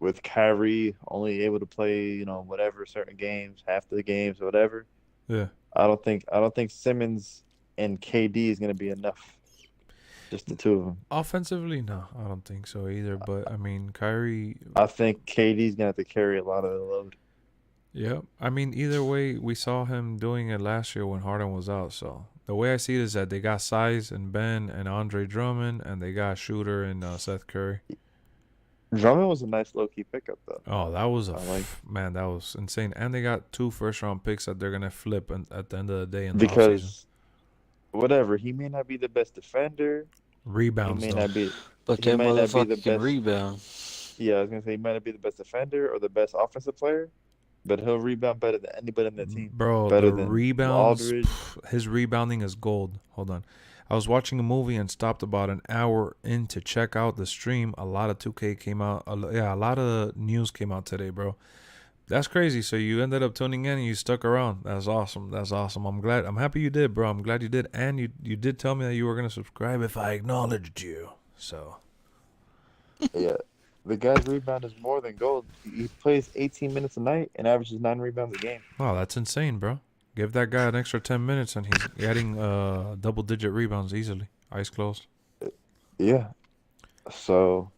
with Kyrie only able to play, whatever certain games, half the games or whatever, Yeah. I don't think Simmons and KD is gonna be enough. Just the two of them. Offensively, no, I don't think so either. But I mean, Kyrie. I think KD's gonna have to carry a lot of the load. Yeah, I mean, either way, we saw him doing it last year when Harden was out. So the way I see it is that they got size and Ben and Andre Drummond, and they got Shooter and Seth Curry. Drummond was a nice low key pickup though. Oh, that was man, that was insane. And they got 2 first-round picks that they're gonna flip at the end of the day in the offseason. Because whatever, he may not be the best defender. Rebounds, he may not be, But he that might not be the motherfucker can best. rebound. Yeah, I was gonna say he might not be the best defender or the best offensive player, but he'll rebound better than anybody on that team. Bro, better the than rebounds, Aldridge. his rebounding is gold. Hold on. I was watching a movie and stopped about an hour in to check out the stream. A lot of 2K came out. A lot of news came out today, bro. That's crazy. So you ended up tuning in and you stuck around. That's awesome. That's awesome. I'm glad. I'm happy you did, bro. I'm glad you did. And you did tell me that you were going to subscribe if I acknowledged you. So. Yeah. The guy's rebound is more than gold. He plays 18 minutes a night and averages 9 rebounds a game. Wow, that's insane, bro. Give that guy an extra 10 minutes and he's getting double-digit rebounds easily. Eyes closed. Yeah. So.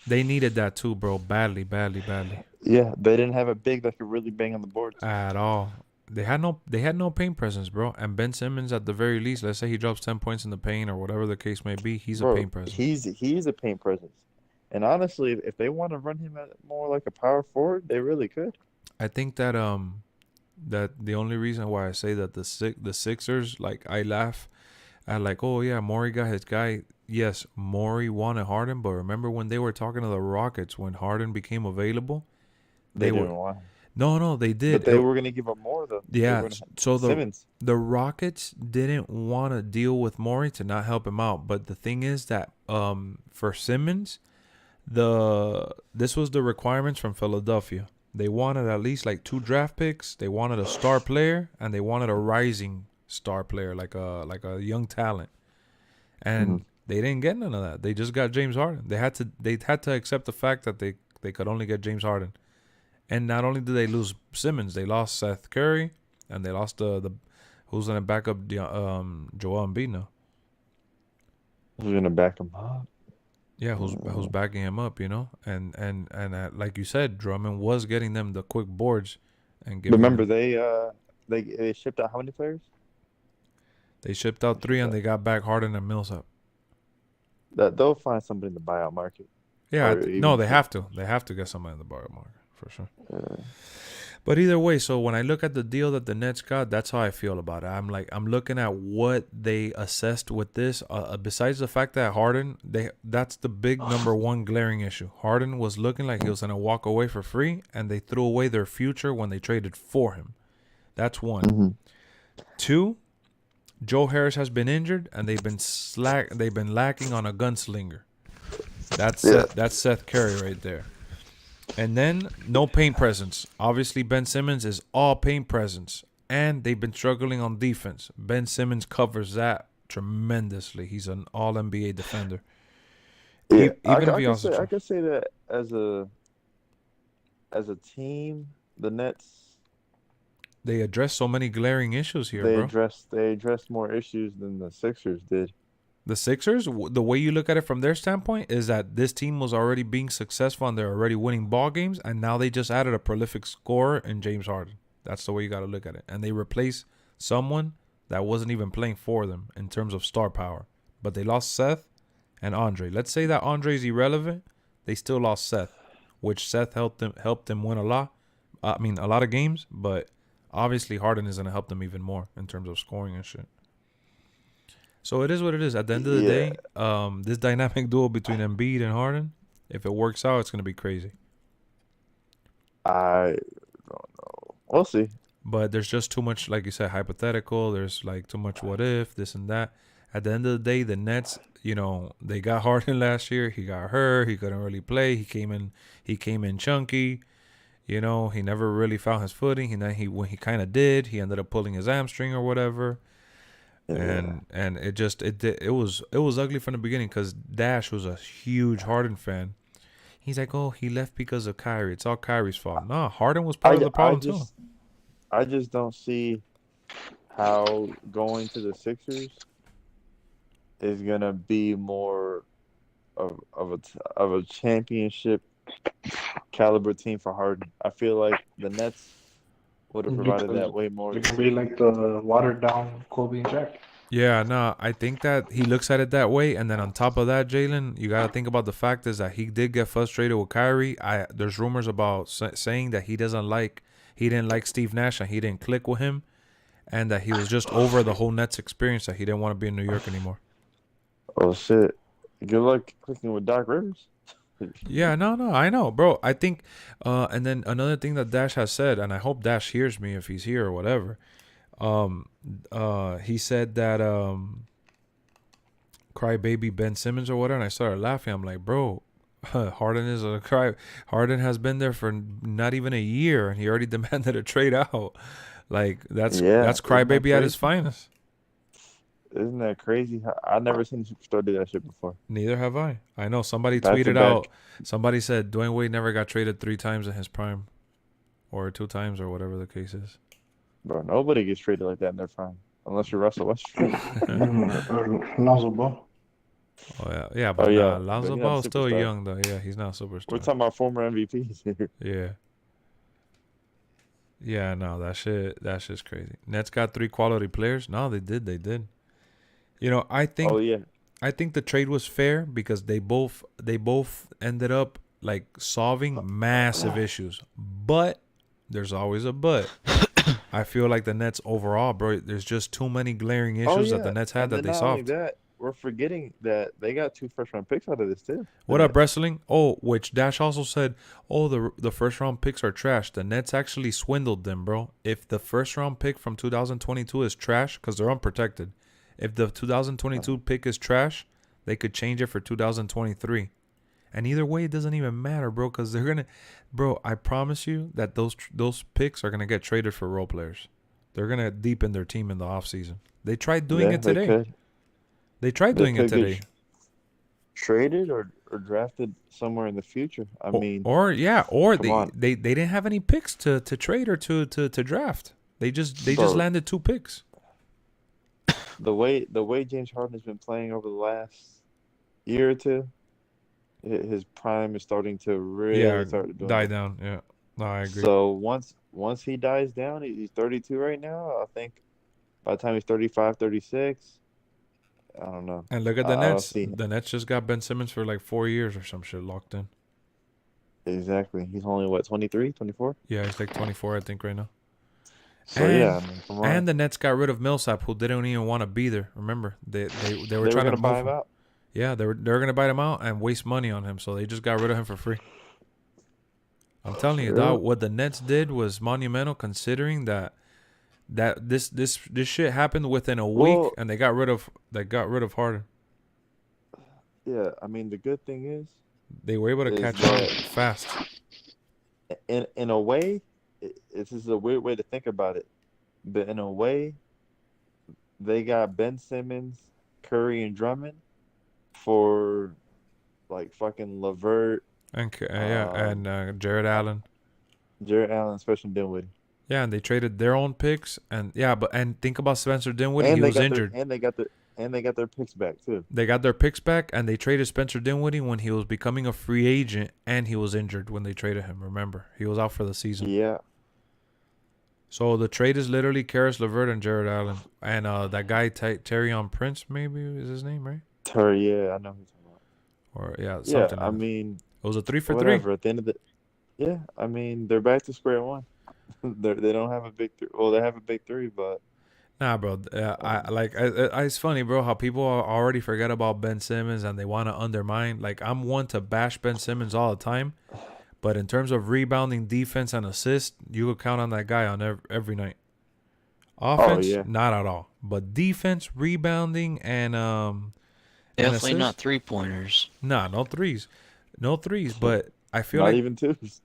They needed that too, bro. Badly. Yeah, they didn't have a big that could really bang on the board. At all. They had no paint presence, bro. And Ben Simmons, at the very least, let's say he drops 10 points in the paint or whatever the case may be, he's a paint presence. He's a paint presence. And honestly, if they want to run him at more like a power forward, they really could. I think that that the only reason why I say that the Sixers, like, I laugh at, like, oh yeah, Morey got his guy. Yes, Morey wanted Harden, but remember when they were talking to the Rockets when Harden became available? They didn't want him. No, they did. But they were going to give him more though. Yeah, so Simmons. the Rockets didn't want to deal with Morey to not help him out. But the thing is that for Simmons, this was the requirements from Philadelphia. They wanted at least like 2 draft picks. They wanted a star player, and they wanted a rising star player, like a young talent. And they didn't get none of that. They just got James Harden. They had to accept the fact that they could only get James Harden. And not only did they lose Simmons, they lost Seth Curry, and they lost the who's gonna back up Joel Embiid now. Who's gonna back him up? Yeah, who's backing him up, and like you said, Drummond was getting them the quick boards, and remember they shipped out how many players? They shipped out 3, and they got back Harden and Millsap. That they'll find somebody in the buyout market. Yeah, no, they have to. They have to get somebody in the buyout market for sure. But either way, so when I look at the deal that the Nets got, that's how I feel about it. I'm looking at what they assessed with this. Besides the fact that Harden, that's the big number one glaring issue. Harden was looking like he was gonna walk away for free, and they threw away their future when they traded for him. That's one. 2, Joe Harris has been injured, and they've been lacking on a gunslinger. That's Seth Curry right there. And then no paint presence. Obviously, Ben Simmons is all paint presence, and they've been struggling on defense. Ben Simmons covers that tremendously. He's an all NBA defender. Yeah, I could say that as a team, the Nets, they addressed so many glaring issues here, bro. They addressed more issues than the Sixers did. The Sixers, the way you look at it from their standpoint is that this team was already being successful and they're already winning ball games, and now they just added a prolific scorer in James Harden. That's the way you got to look at it. And they replaced someone that wasn't even playing for them in terms of star power. But they lost Seth and Andre. Let's say that Andre's irrelevant. They still lost Seth, which Seth helped them win a lot of games, but obviously Harden is going to help them even more in terms of scoring and shit. So it is what it is. At the end of the day, this dynamic duel between Embiid and Harden, if it works out, it's going to be crazy. I don't know. We'll see. But there's just too much, like you said, hypothetical. There's like too much what if, this and that. At the end of the day, the Nets, they got Harden last year. He got hurt. He couldn't really play. He came in chunky. You know, he never really found his footing. When he kind of did, he ended up pulling his hamstring or whatever. And it was ugly from the beginning because Dash was a huge Harden fan. He's like, oh, he left because of Kyrie. It's all Kyrie's fault. No, Harden was part of the problem too. I just don't see how going to the Sixers is gonna be more of a championship caliber team for Harden. I feel like the Nets would have provided that way more. It can be like the watered down Kobe and Shaq. Yeah, no, I think that he looks at it that way, and then on top of that, Jalen, you got to think about the fact is that he did get frustrated with Kyrie. There's rumors about saying that he didn't like Steve Nash and he didn't click with him, and that he was just over the whole Nets experience, that he didn't want to be in New York anymore. Oh shit! Good luck clicking with Doc Rivers. Yeah, no, I know, bro. I think, and then another thing that Dash has said, and I hope Dash hears me if he's here or whatever. He said that crybaby Ben Simmons or whatever, and I started laughing. I'm like, bro, Harden has been there for not even a year, and he already demanded a trade out. Like that's crybaby at his finest. Isn't that crazy? I've never seen a superstar do that shit before. Neither have I. I know somebody tweeted out. Somebody said Dwayne Wade never got traded 3 times in his prime, or 2 times, or whatever the case is. Bro, nobody gets traded like that in their prime, unless you're Russell Westbrook. Lonzo Ball. Oh yeah, but Lonzo Ball is still young though. Yeah, he's not a superstar. We're talking about former MVPs here. Yeah. Yeah, no, that's just crazy. Nets got 3 quality players. No, they did. You know, I think. Oh yeah. I think the trade was fair because they both ended up like solving massive issues. But there's always a but. I feel like the Nets overall, bro, there's just too many glaring issues that the Nets had that they solved. Not only that, we're forgetting that they got 2 first-round picks out of this too. What up, wrestling? Oh, which Dash also said, the first-round picks are trash. The Nets actually swindled them, bro. If the first-round pick from 2022 is trash, because they're unprotected, if the 2022 pick is trash, they could change it for 2023. And either way, it doesn't even matter, bro, because they're going to... Bro, I promise you that those picks are going to get traded for role players. They're going to deepen their team in the offseason. They tried doing it today. They tried doing it today. Traded or drafted somewhere in the future. I mean... Or they didn't have any picks to trade or to draft. They just landed 2 picks. The way James Harden has been playing over the last year or two, his prime is starting to really die down. Yeah, no, I agree. So once he dies down, he's 32 right now. I think by the time he's 35, 36, I don't know. And look at the Nets. The Nets just got Ben Simmons for like 4 years or some shit locked in. Exactly. He's only what, 23, 24? Yeah, he's like 24, I think, right now. So and the Nets got rid of Millsap, who didn't even want to be there. Remember, they were trying to buy him out. Yeah, they were gonna buy him out and waste money on him, so they just got rid of him for free. I'm telling you, dog, what the Nets did was monumental, considering that this shit happened within a week, and they got rid of Harden. Yeah, I mean the good thing is they were able to catch on fast. In a way, this is a weird way to think about it, but in a way, they got Ben Simmons, Curry, and Drummond for like fucking LeVert and Jared Allen. Special Dinwiddie. Yeah, and they traded their own picks, and think about Spencer Dinwiddie. He was injured, and they got their picks back too. They got their picks back, and they traded Spencer Dinwiddie when he was becoming a free agent, and he was injured when they traded him. Remember, he was out for the season. Yeah. So the trade is literally Karis LeVert and Jared Allen, and that guy Terrion Prince, maybe is his name, right? Yeah, I know who you're talking about. Or something. I mean, it was a 3 for 3. At the end of I mean, they're back to square one. They don't have a big 3. Well, they have a big 3, but nah, bro. It's funny, bro, how people already forget about Ben Simmons and they want to undermine. Like, I'm one to bash Ben Simmons all the time, but in terms of rebounding, defense, and assist, you could count on that guy on every night. Offense, not at all. But defense, rebounding, and definitely not 3-pointers. Nah, no threes. No threes, but I feel Not like even twos.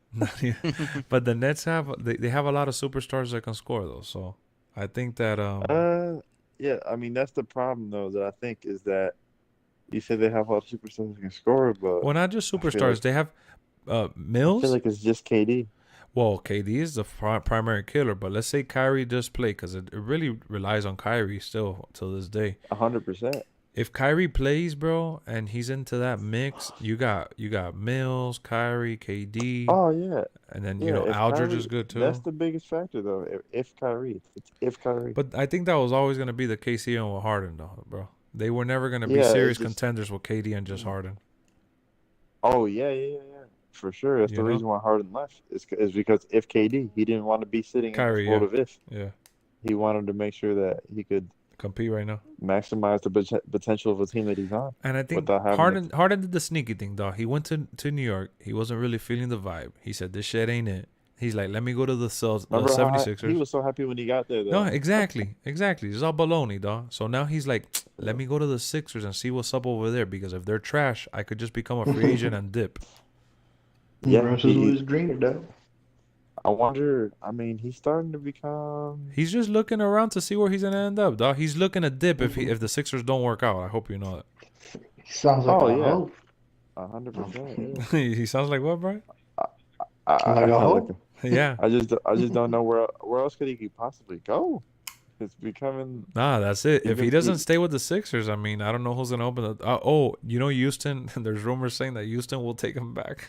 but the Nets have they have a lot of superstars that can score though. So I think that Yeah. I mean, that's the problem though. That I think is that you say they have a lot of superstars that can score, but well, not just I feel like superstars. They have I feel Mills. like it's just KD. Well, KD is the primary killer, but let's say Kyrie does play because it really relies on Kyrie still till this day. 100%. If Kyrie plays, bro, and he's into that mix, you got Mills, Kyrie, KD, Oh yeah, and then yeah. If Aldridge Kyrie, is good that's too. the biggest factor though. If Kyrie, it's if Kyrie. But I think that was always gonna be the case even with Harden, though, bro. They were never gonna be Yeah, serious it's just. contenders with KD and just Harden. Oh yeah. For sure, that's You the know, reason why Harden left. Is because if KD, he didn't want to be sitting in this Kyrie, world yeah, of if. yeah, He wanted to make sure that he could compete right now. maximize the potential of a team that he's on And I think without having to. Harden did the sneaky thing, dog. He went to New York. He wasn't really feeling the vibe. He said, "This shit ain't it." He's like, "Let me go to the Remember how he 76ers." was so happy when he got there No, though. exactly. It's all baloney, dog. So now he's like, "Let me go to the Sixers and see what's up over there because if they're trash, I could just become a free agent and dip." Yeah, Grass is always greener, though. I wonder. I mean, he's starting to become. He's just looking around to see where he's gonna end up, dog. He's looking to dip if the Sixers don't work out. I hope you know He sounds like Oh a yeah, hoe. 100%. Yeah. that. He sounds like what, bro? Like a hoe. Yeah. I just don't know where else could he possibly go. It's becoming. Nah, that's it. If he Even- doesn't stay with the Sixers, I mean, I don't know who's gonna open the. Houston. There's rumors saying that Houston will take him back.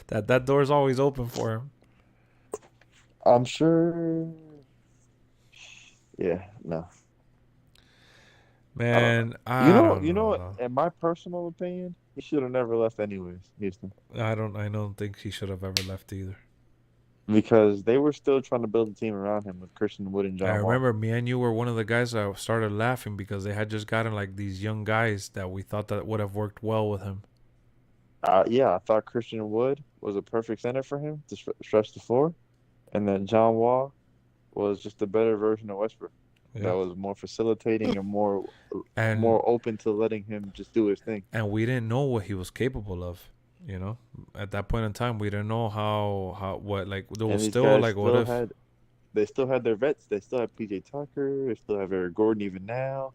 that door's always open for him. I'm sure. Yeah, no. Man, I You don't know know, what? dog. In my personal opinion, he should have never left anyways, Houston, I don't think he should have ever left either. because they were still trying to build a team around him with Christian Wood and John I Wall. remember me and you were one of the guys that started laughing because they had just gotten like these young guys that we thought that would have worked well with him. Yeah, I thought Christian Wood was a perfect center for him to stretch the floor, and then John Wall was just a better version of Westbrook. Yeah. That was more facilitating and more And open to letting him just do his thing. and we didn't know what he was capable of. You know, at that point in time, we didn't know what like there And was these still guys like what still if. they still had their vets. They still have PJ Tucker. They still have Eric Gordon even now.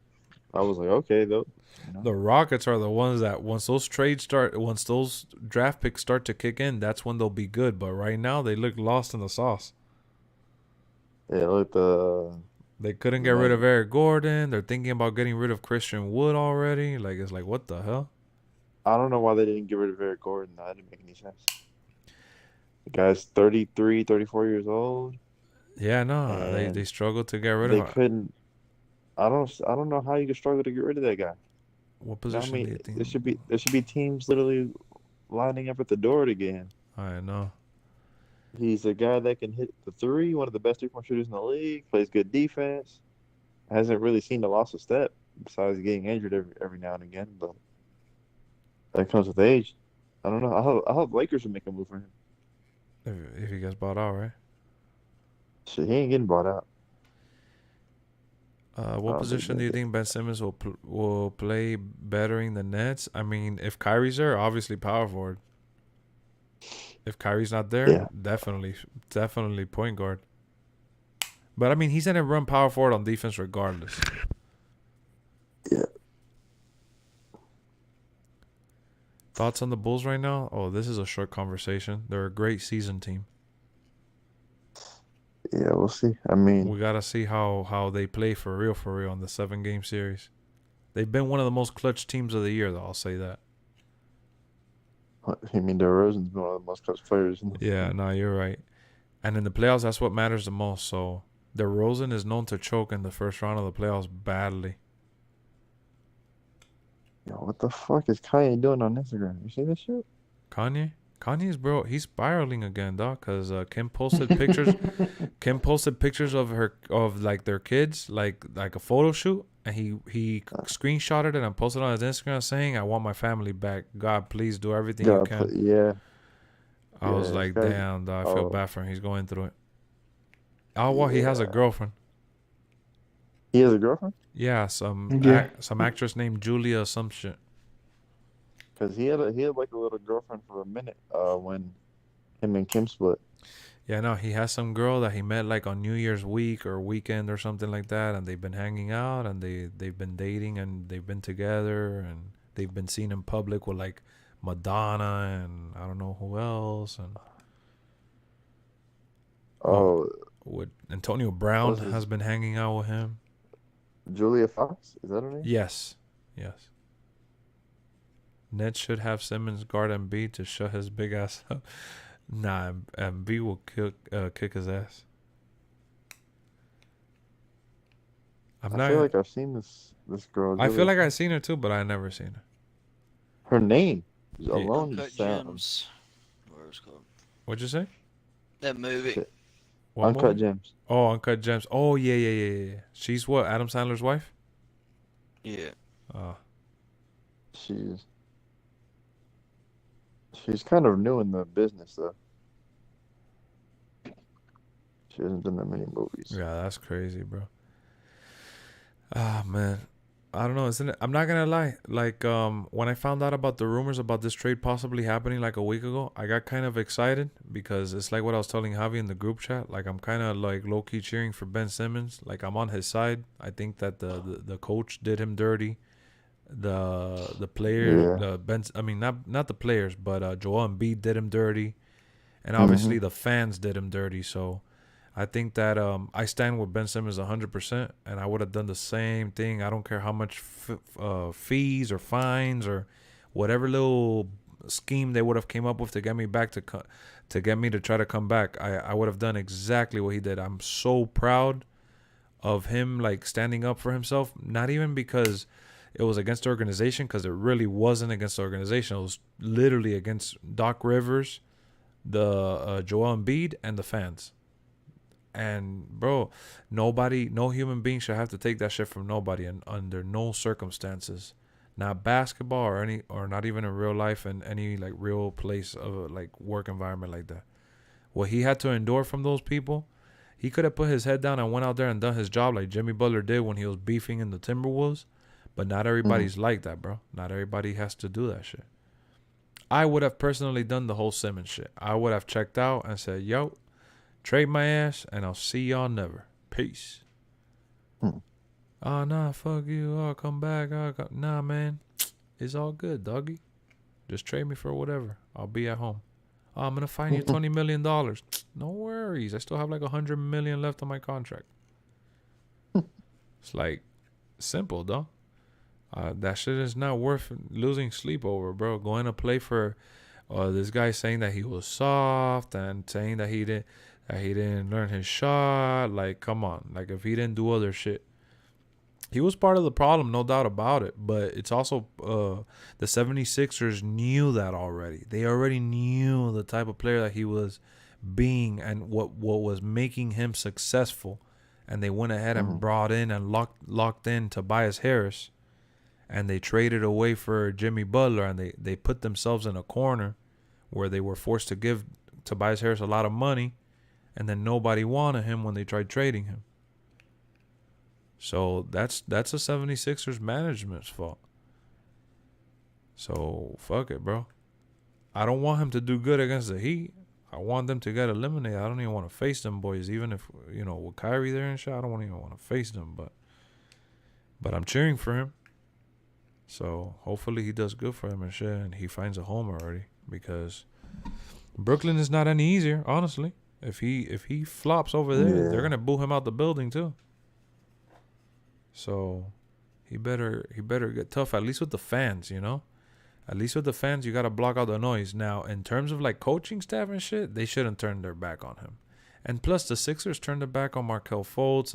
I was like, okay, though. You know? The Rockets are the ones that once those draft picks start to kick in, that's when they'll be good. But right now, they look lost in the sauce. Yeah, look, They couldn't get rid of Eric Gordon. They're thinking about getting rid of Christian Wood already. Like, it's like, what the hell? I don't know why they didn't get rid of Eric Gordon. That didn't make any sense. The guy's 33, 34 years old. Yeah, no, And they struggled to get rid They of him. couldn't. I don't know how you could struggle to get rid of that guy. What You know what position I do mean, you think? there should be teams literally lining up at the door to get him. I know. He's a guy that can hit the three, one of the best three-point shooters in the league, plays good defense. Hasn't really seen the loss of step besides getting injured every now and again, but that comes with age. I don't know. I hope Lakers would make a move for him. If he gets bought out, right? Shit, he ain't getting bought out. What position do you think Ben Simmons will play bettering the Nets? I mean, if Kyrie's there, obviously power forward. If Kyrie's not there, Yeah. definitely point guard. But I mean, he's gonna run power forward on defense regardless. Yeah. Thoughts on the Bulls right now? Oh, this is a short conversation. They're a great season team. Yeah, we'll see. I mean, We gotta see how they play for real in the 7-game series. They've been one of the most clutch teams of the year, though. I'll say that. DeRozan's been one of the most clutch players. Yeah, no, you're right. And in the playoffs, that's what matters the most. So DeRozan is known to choke in the first round of the playoffs badly. Yo, what the fuck is Kanye doing on Instagram? You see this shit? Kanye's bro, he's spiraling again, dog. Cause Kim posted pictures. Kim posted pictures of like their kids, like a photo shoot, and he screenshotted it and posted on his Instagram saying, "I want my family back. God, please do everything you can." Yeah. I was Yeah, like, this guy's- damn, dog, I feel oh. bad for him. He's going through it. Oh, well, he has a girlfriend. He has a girlfriend? Yeah, some Yeah. some actress named Julia some shit. Cause he had like a little girlfriend for a minute. When him and Kim split. Yeah, no, he has some girl that he met like on New Year's week or weekend or something like that, and they've been hanging out and they've been dating and they've been together and they've been seen in public with like Madonna and I don't know who else and Oh, with Antonio Brown what's his- has been hanging out with him. Julia Fox, is that her name? Yes. Ned should have Simmons guard Embiid to shut his big ass up. Nah, Embiid will kick his ass. I feel like I've seen this girl. I feel Julia like I've Fox. seen her too, but I never seen her. Her name alone Uncut just sounds. Gems. What it's called? What'd you say? That movie. What Uncut movie? Gems. Oh, Uncut Gems. Oh, yeah. She's what? Adam Sandler's wife? Yeah. She's kind of new in the business though. She hasn't done that many movies. Yeah, that's crazy, bro. Ah, man. I don't know, isn't it? I'm not gonna lie. Like, when I found out about the rumors about this trade possibly happening like a week ago, I got kind of excited because it's like what I was telling Javi in the group chat. Like, I'm kind of like low key cheering for Ben Simmons. Like, I'm on his side. I think that the coach did him dirty. The player, not the players, but Joel Embiid did him dirty, and obviously the fans did him dirty. So I think that I stand with Ben Simmons 100%, and I would have done the same thing. I don't care how much fees or fines or whatever little scheme they would have came up with to get me back to get me to try to come back. I would have done exactly what he did. I'm so proud of him, like standing up for himself. Not even because it was against the organization, because it really wasn't against the organization. It was literally against Doc Rivers, the Joel Embiid, and the fans. And bro, no human being should have to take that shit from nobody, and under no circumstances, not basketball or not even in real life in any like real place of a like work environment like that. What he had to endure from those people, he could have put his head down and went out there and done his job like Jimmy Butler did when he was beefing in the Timberwolves. But not everybody's like that, bro. Not everybody has to do that shit. I would have personally done the whole Simmons shit. I would have checked out and said, yo, trade my ass, and I'll see y'all never. Peace. Oh, nah, fuck you. I'll come back. Nah, man. It's all good, doggy. Just trade me for whatever. I'll be at home. Oh, I'm going to fine you $20 million. No worries. I still have like $100 million left on my contract. It's like simple, dog. That shit is not worth losing sleep over, bro. Going to play for this guy saying that he was soft and saying that he didn't learn his shot. Like, come on. Like, if he didn't do other shit. He was part of the problem, no doubt about it. But it's also the 76ers knew that already. They already knew the type of player that he was being and what was making him successful. And they went ahead and brought in and locked in Tobias Harris. And they traded away for Jimmy Butler, and they put themselves in a corner where they were forced to give Tobias Harris a lot of money, and then nobody wanted him when they tried trading him. So that's a 76ers management's fault. So fuck it, bro. I don't want him to do good against the Heat. I want them to get eliminated. I don't even want to face them boys, even if, you know, with Kyrie there and shit. I don't even want to face them, but I'm cheering for him. So hopefully he does good for him and shit, and he finds a home already, because Brooklyn is not any easier, honestly. If he flops over there, they're gonna boo him out the building too. So he better get tough, at least with the fans, you know. At least with the fans, you gotta block out the noise. Now, in terms of like coaching staff and shit, they shouldn't turn their back on him. And plus, the Sixers turned their back on Markelle Fultz.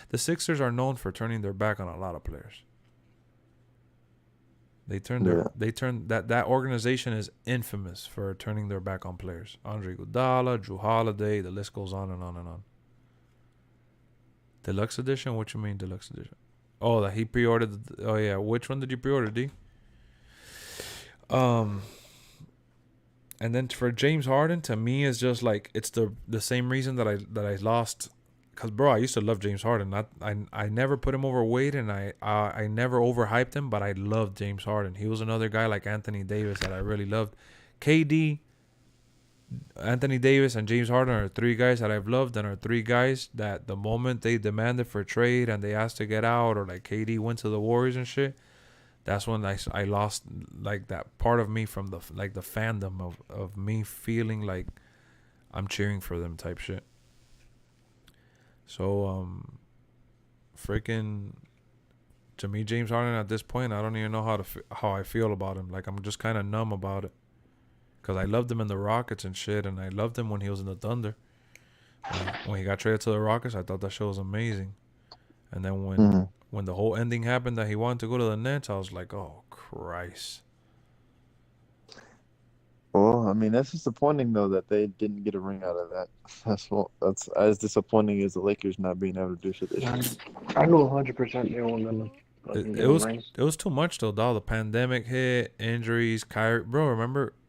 The Sixers are known for turning their back on a lot of players. That organization is infamous for turning their back on players. Andre Iguodala, Drew Holiday, the list goes on and on and on. Deluxe edition? What you mean deluxe edition? Oh, that he pre-ordered. Oh yeah, which one did you pre-order, D? And then for James Harden, to me, is just like it's the same reason that I lost Cause bro, I used to love James Harden. I never put him overweight, and I never overhyped him, but I loved James Harden. He was another guy like Anthony Davis that I really loved. KD, Anthony Davis, and James Harden are three guys that I've loved, and are three guys that the moment they demanded for trade and they asked to get out, or like KD went to the Warriors and shit, that's when I lost like that part of me from the fandom of me feeling like I'm cheering for them type shit. So, freaking, to me, James Harden at this point, I don't even know how I feel about him. Like, I'm just kind of numb about it. Because I loved him in the Rockets and shit, and I loved him when he was in the Thunder. When he got traded to the Rockets, I thought that shit was amazing. And then when the whole ending happened that he wanted to go to the Nets, I was like, oh, Christ. Well, I mean, that's disappointing though that they didn't get a ring out of that. That's as disappointing as the Lakers not being able to do shit this year. I know 100% they won't let them. It was too much though, dog. The pandemic hit, injuries, Kyrie.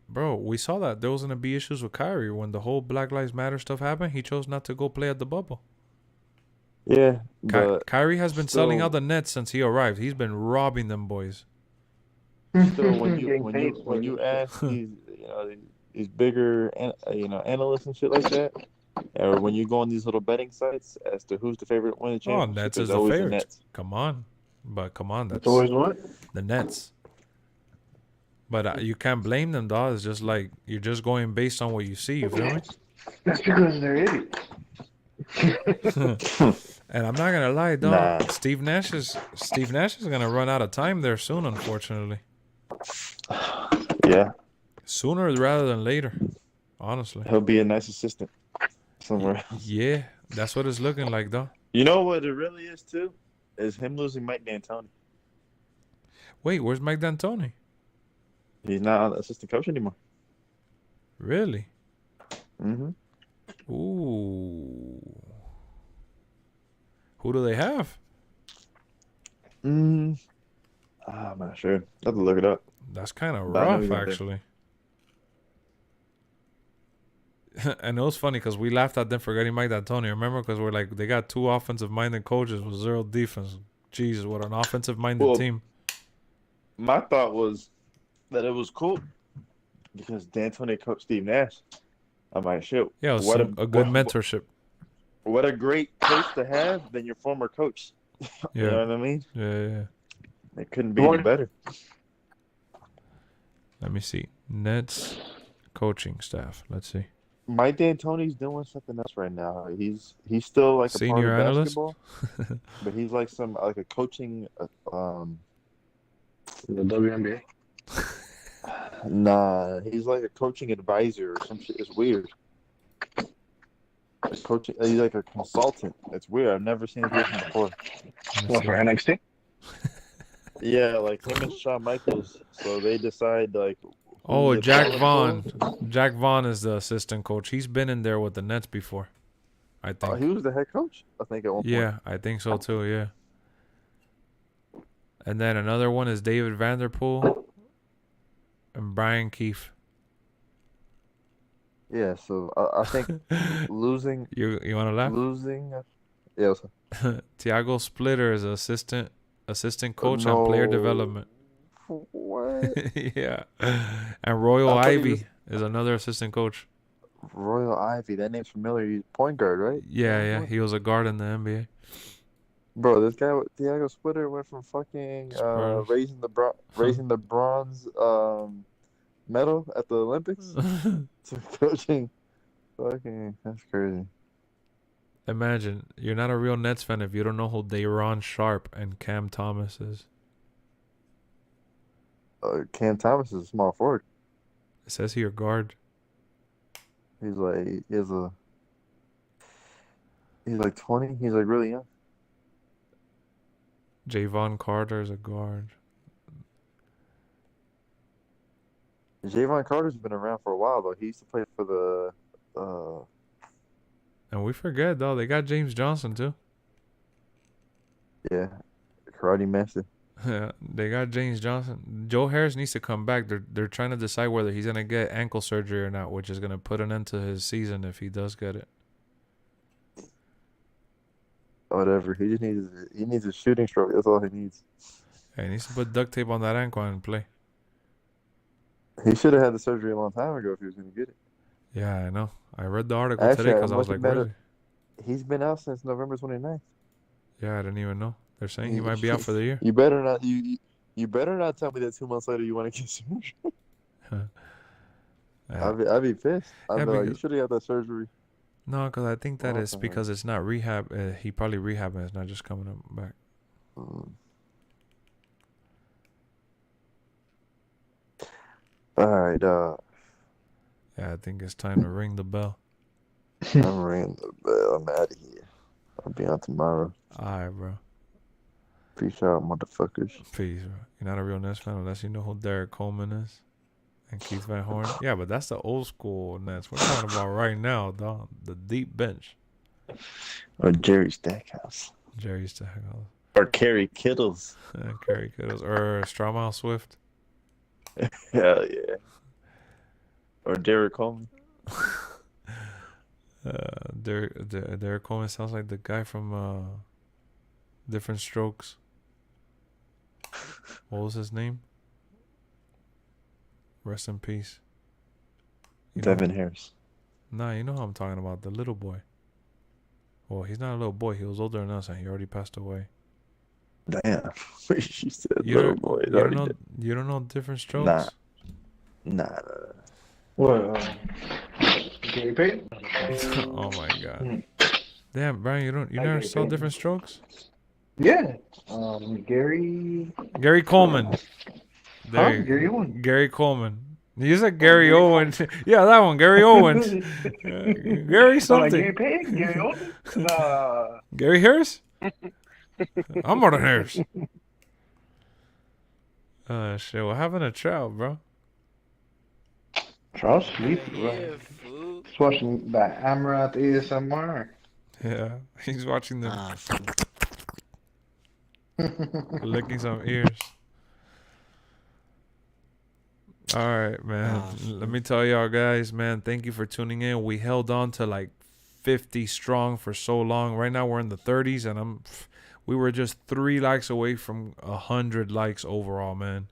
Bro, we saw that there was gonna be issues with Kyrie when the whole Black Lives Matter stuff happened. He chose not to go play at the bubble. Yeah, but Kyrie has been selling out the Nets since he arrived. He's been robbing them boys. Still, when you ask these bigger analysts and shit like that, or when you go on these little betting sites as to who's the favorite to win the championship, Nets is the favorite. Nets. Come on, that's always what? The Nets. But you can't blame them, dog. It's just like you're just going based on what you see. You feel me? That's because they're idiots. And I'm not gonna lie, dog. Nah. Steve Nash is gonna run out of time there soon, unfortunately. Yeah. Sooner rather than later, honestly. He'll be a nice assistant somewhere else. Yeah, that's what it's looking like, though. You know what it really is too? Is him losing Mike D'Antoni. Wait, where's Mike D'Antoni? He's not an assistant coach anymore. Really? Mm-hmm. Ooh. Who do they have? I'm not sure. I have to look it up. That's kind of rough, actually. And it was funny because we laughed at them for getting Mike D'Antoni. Remember? Because we're like, they got two offensive-minded coaches with zero defense. Jesus, what an offensive-minded team. My thought was that it was cool because D'Antoni coached Steve Nash. I'm like, shit. Yeah, it was a good mentorship. What a great coach to have than your former coach. You know what I mean? Yeah. It couldn't be any better. Let me see. Nets coaching staff. Let's see. Mike D'Antoni's doing something else right now. He's still like a senior part of analyst? basketball, but he's like a coaching. The WNBA. Nah, he's like a coaching advisor or some shit. It's weird. Coaching. He's like a consultant. It's weird. I've never seen this before. What, for NXT? Yeah, like him and Shawn Michaels. So they decide like. Oh, Jack Vaughn. Jack Vaughn is the assistant coach. He's been in there with the Nets before, I think. He was the head coach, I think, at one point. Yeah, I think so too, yeah. And then another one is David Vanderpool and Brian Keefe. Yeah, so I think losing... You want to laugh? Losing... Yeah. Tiago Splitter is assistant coach and player development. What? Yeah. And Royal Ivy is another assistant coach. Royal Ivy, that name's familiar. He's point guard, right? Yeah. He was a guard in the NBA. Bro, this guy, Tiago Splitter, went from fucking raising the bronze medal at the Olympics to coaching. Fucking, that's crazy. Imagine, you're not a real Nets fan if you don't know who Day'Ron Sharp and Cam Thomas is. Cam Thomas is a small forward. It says here guard. He's like 20. He's like really young. Javon Carter is a guard. Javon Carter's been around for a while though. He used to play for the. And we forget though, they got James Johnson too. Yeah, karate master. Yeah, they got James Johnson. Joe Harris needs to come back. They're trying to decide whether he's gonna get ankle surgery or not, which is gonna put an end to his season if he does get it. whatever. He needs a shooting stroke. That's all he needs. Hey, he needs to put duct tape on that ankle and play. He should have had the surgery a long time ago if he was going to get it. Yeah, I know. I read the article Actually, today because I was like, where is he? He's been out since November 29th. Yeah, I didn't even know. They're saying he might be out for the year. You better not you better not tell me that 2 months later you want to get surgery. I'd be pissed. I'd be like, you should have had that surgery. No, because I think that is because it's not rehab. He probably rehabbing. It's not just coming up back. All right. Yeah, I think it's time to ring the bell. I'm ringing the bell. I'm out of here. I'll be on tomorrow. All right, bro. Peace out, motherfuckers. Peace, bro. You're not a real Nets fan unless you know who Derek Coleman is and Keith Van Horn. Yeah, but that's the old school Nets. We're talking about right now, dog. The deep bench. Or Jerry Stackhouse. Jerry Stackhouse. Or Kerry Kittles. Kerry Kittles. Or Strawmile Swift. Hell yeah. Or Derek Coleman. Derek Coleman sounds like the guy from Different Strokes. What was his name? Rest in peace. Devin Harris. Nah, you know who I'm talking about. The little boy. Well, he's not a little boy. He was older than us and he already passed away. Damn. She said little boy. You don't know Different Strokes? Nah. What? Gary Payton? Oh my god. Damn, Brian, you never saw Different Strokes? Yeah. Gary Coleman. There. Gary Owen. Gary Coleman. You said Gary Owen. Yeah, that one, Gary Owens. Gary something. Gary Payton, Gary Owen. Gary Harris? I'm more than Harris. Shit, what happened to Trout, bro? Trout's sleepy, bro. He's watching that Amaranth ASMR. Yeah, he's watching them. Licking some ears. All right, man. Let me tell y'all guys, man, thank you for tuning in. We held on to like 50 strong for so long. Right now we're in the 30s and we were just 3 likes away from 100 likes overall, man.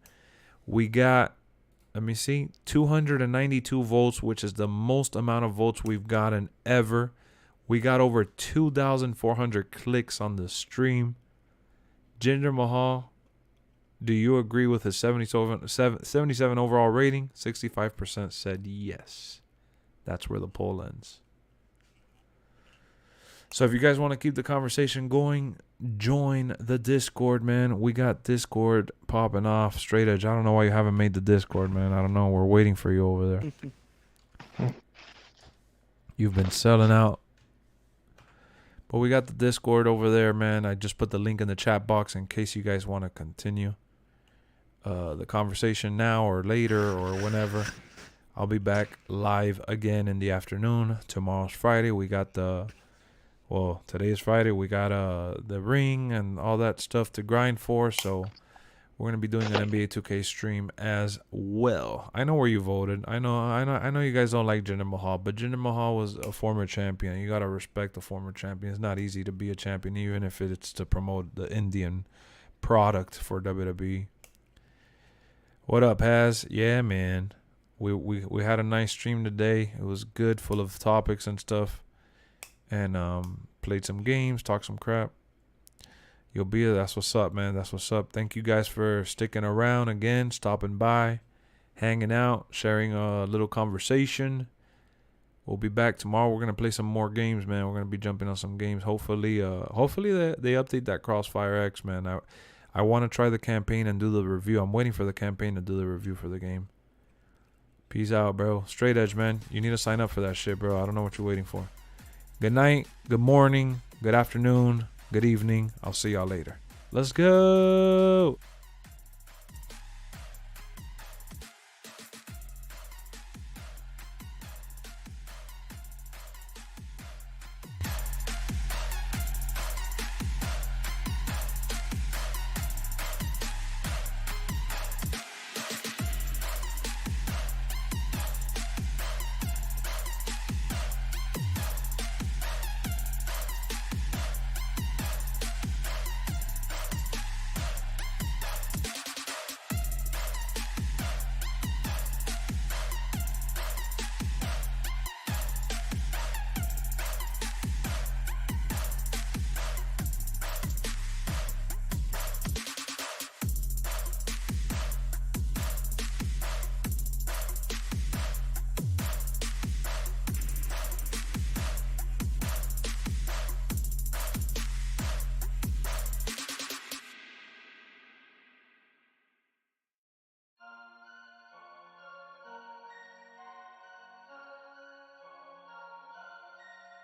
We got, let me see, 292 votes, which is the most amount of votes we've gotten ever. We got over 2,400 clicks on the stream. Jinder Mahal, do you agree with his 77 overall rating? 65% said yes. That's where the poll ends. So if you guys want to keep the conversation going, join the Discord, man. We got Discord popping off. Straight Edge, I don't know why you haven't made the Discord, man. I don't know. We're waiting for you over there. You've been selling out. But we got the Discord over there, man. I just put the link in the chat box in case you guys want to continue the conversation now or later or whenever. I'll be back live again in the afternoon. Tomorrow's Friday. We got today is Friday. We got the ring and all that stuff to grind for. So we're gonna be doing an NBA 2K stream as well. I know where you voted. I know you guys don't like Jinder Mahal, but Jinder Mahal was a former champion. You gotta respect the former champion. It's not easy to be a champion, even if it's to promote the Indian product for WWE. What up, Haz? Yeah, man. We had a nice stream today. It was good, full of topics and stuff. And played some games, talked some crap. You'll be there. That's what's up, man. That's what's up. Thank you guys for sticking around again, stopping by, hanging out, sharing a little conversation. We'll be back tomorrow. We're gonna play some more games, man. We're gonna be jumping on some games. Hopefully they update that Crossfire X, man. I want to try the campaign and do the review. I'm waiting for the campaign to do the review for the game. Peace out, bro. Straight Edge, man. You need to sign up for that shit, bro. I don't know what you're waiting for. Good night, good morning, good afternoon, good evening. I'll see y'all later. Let's go.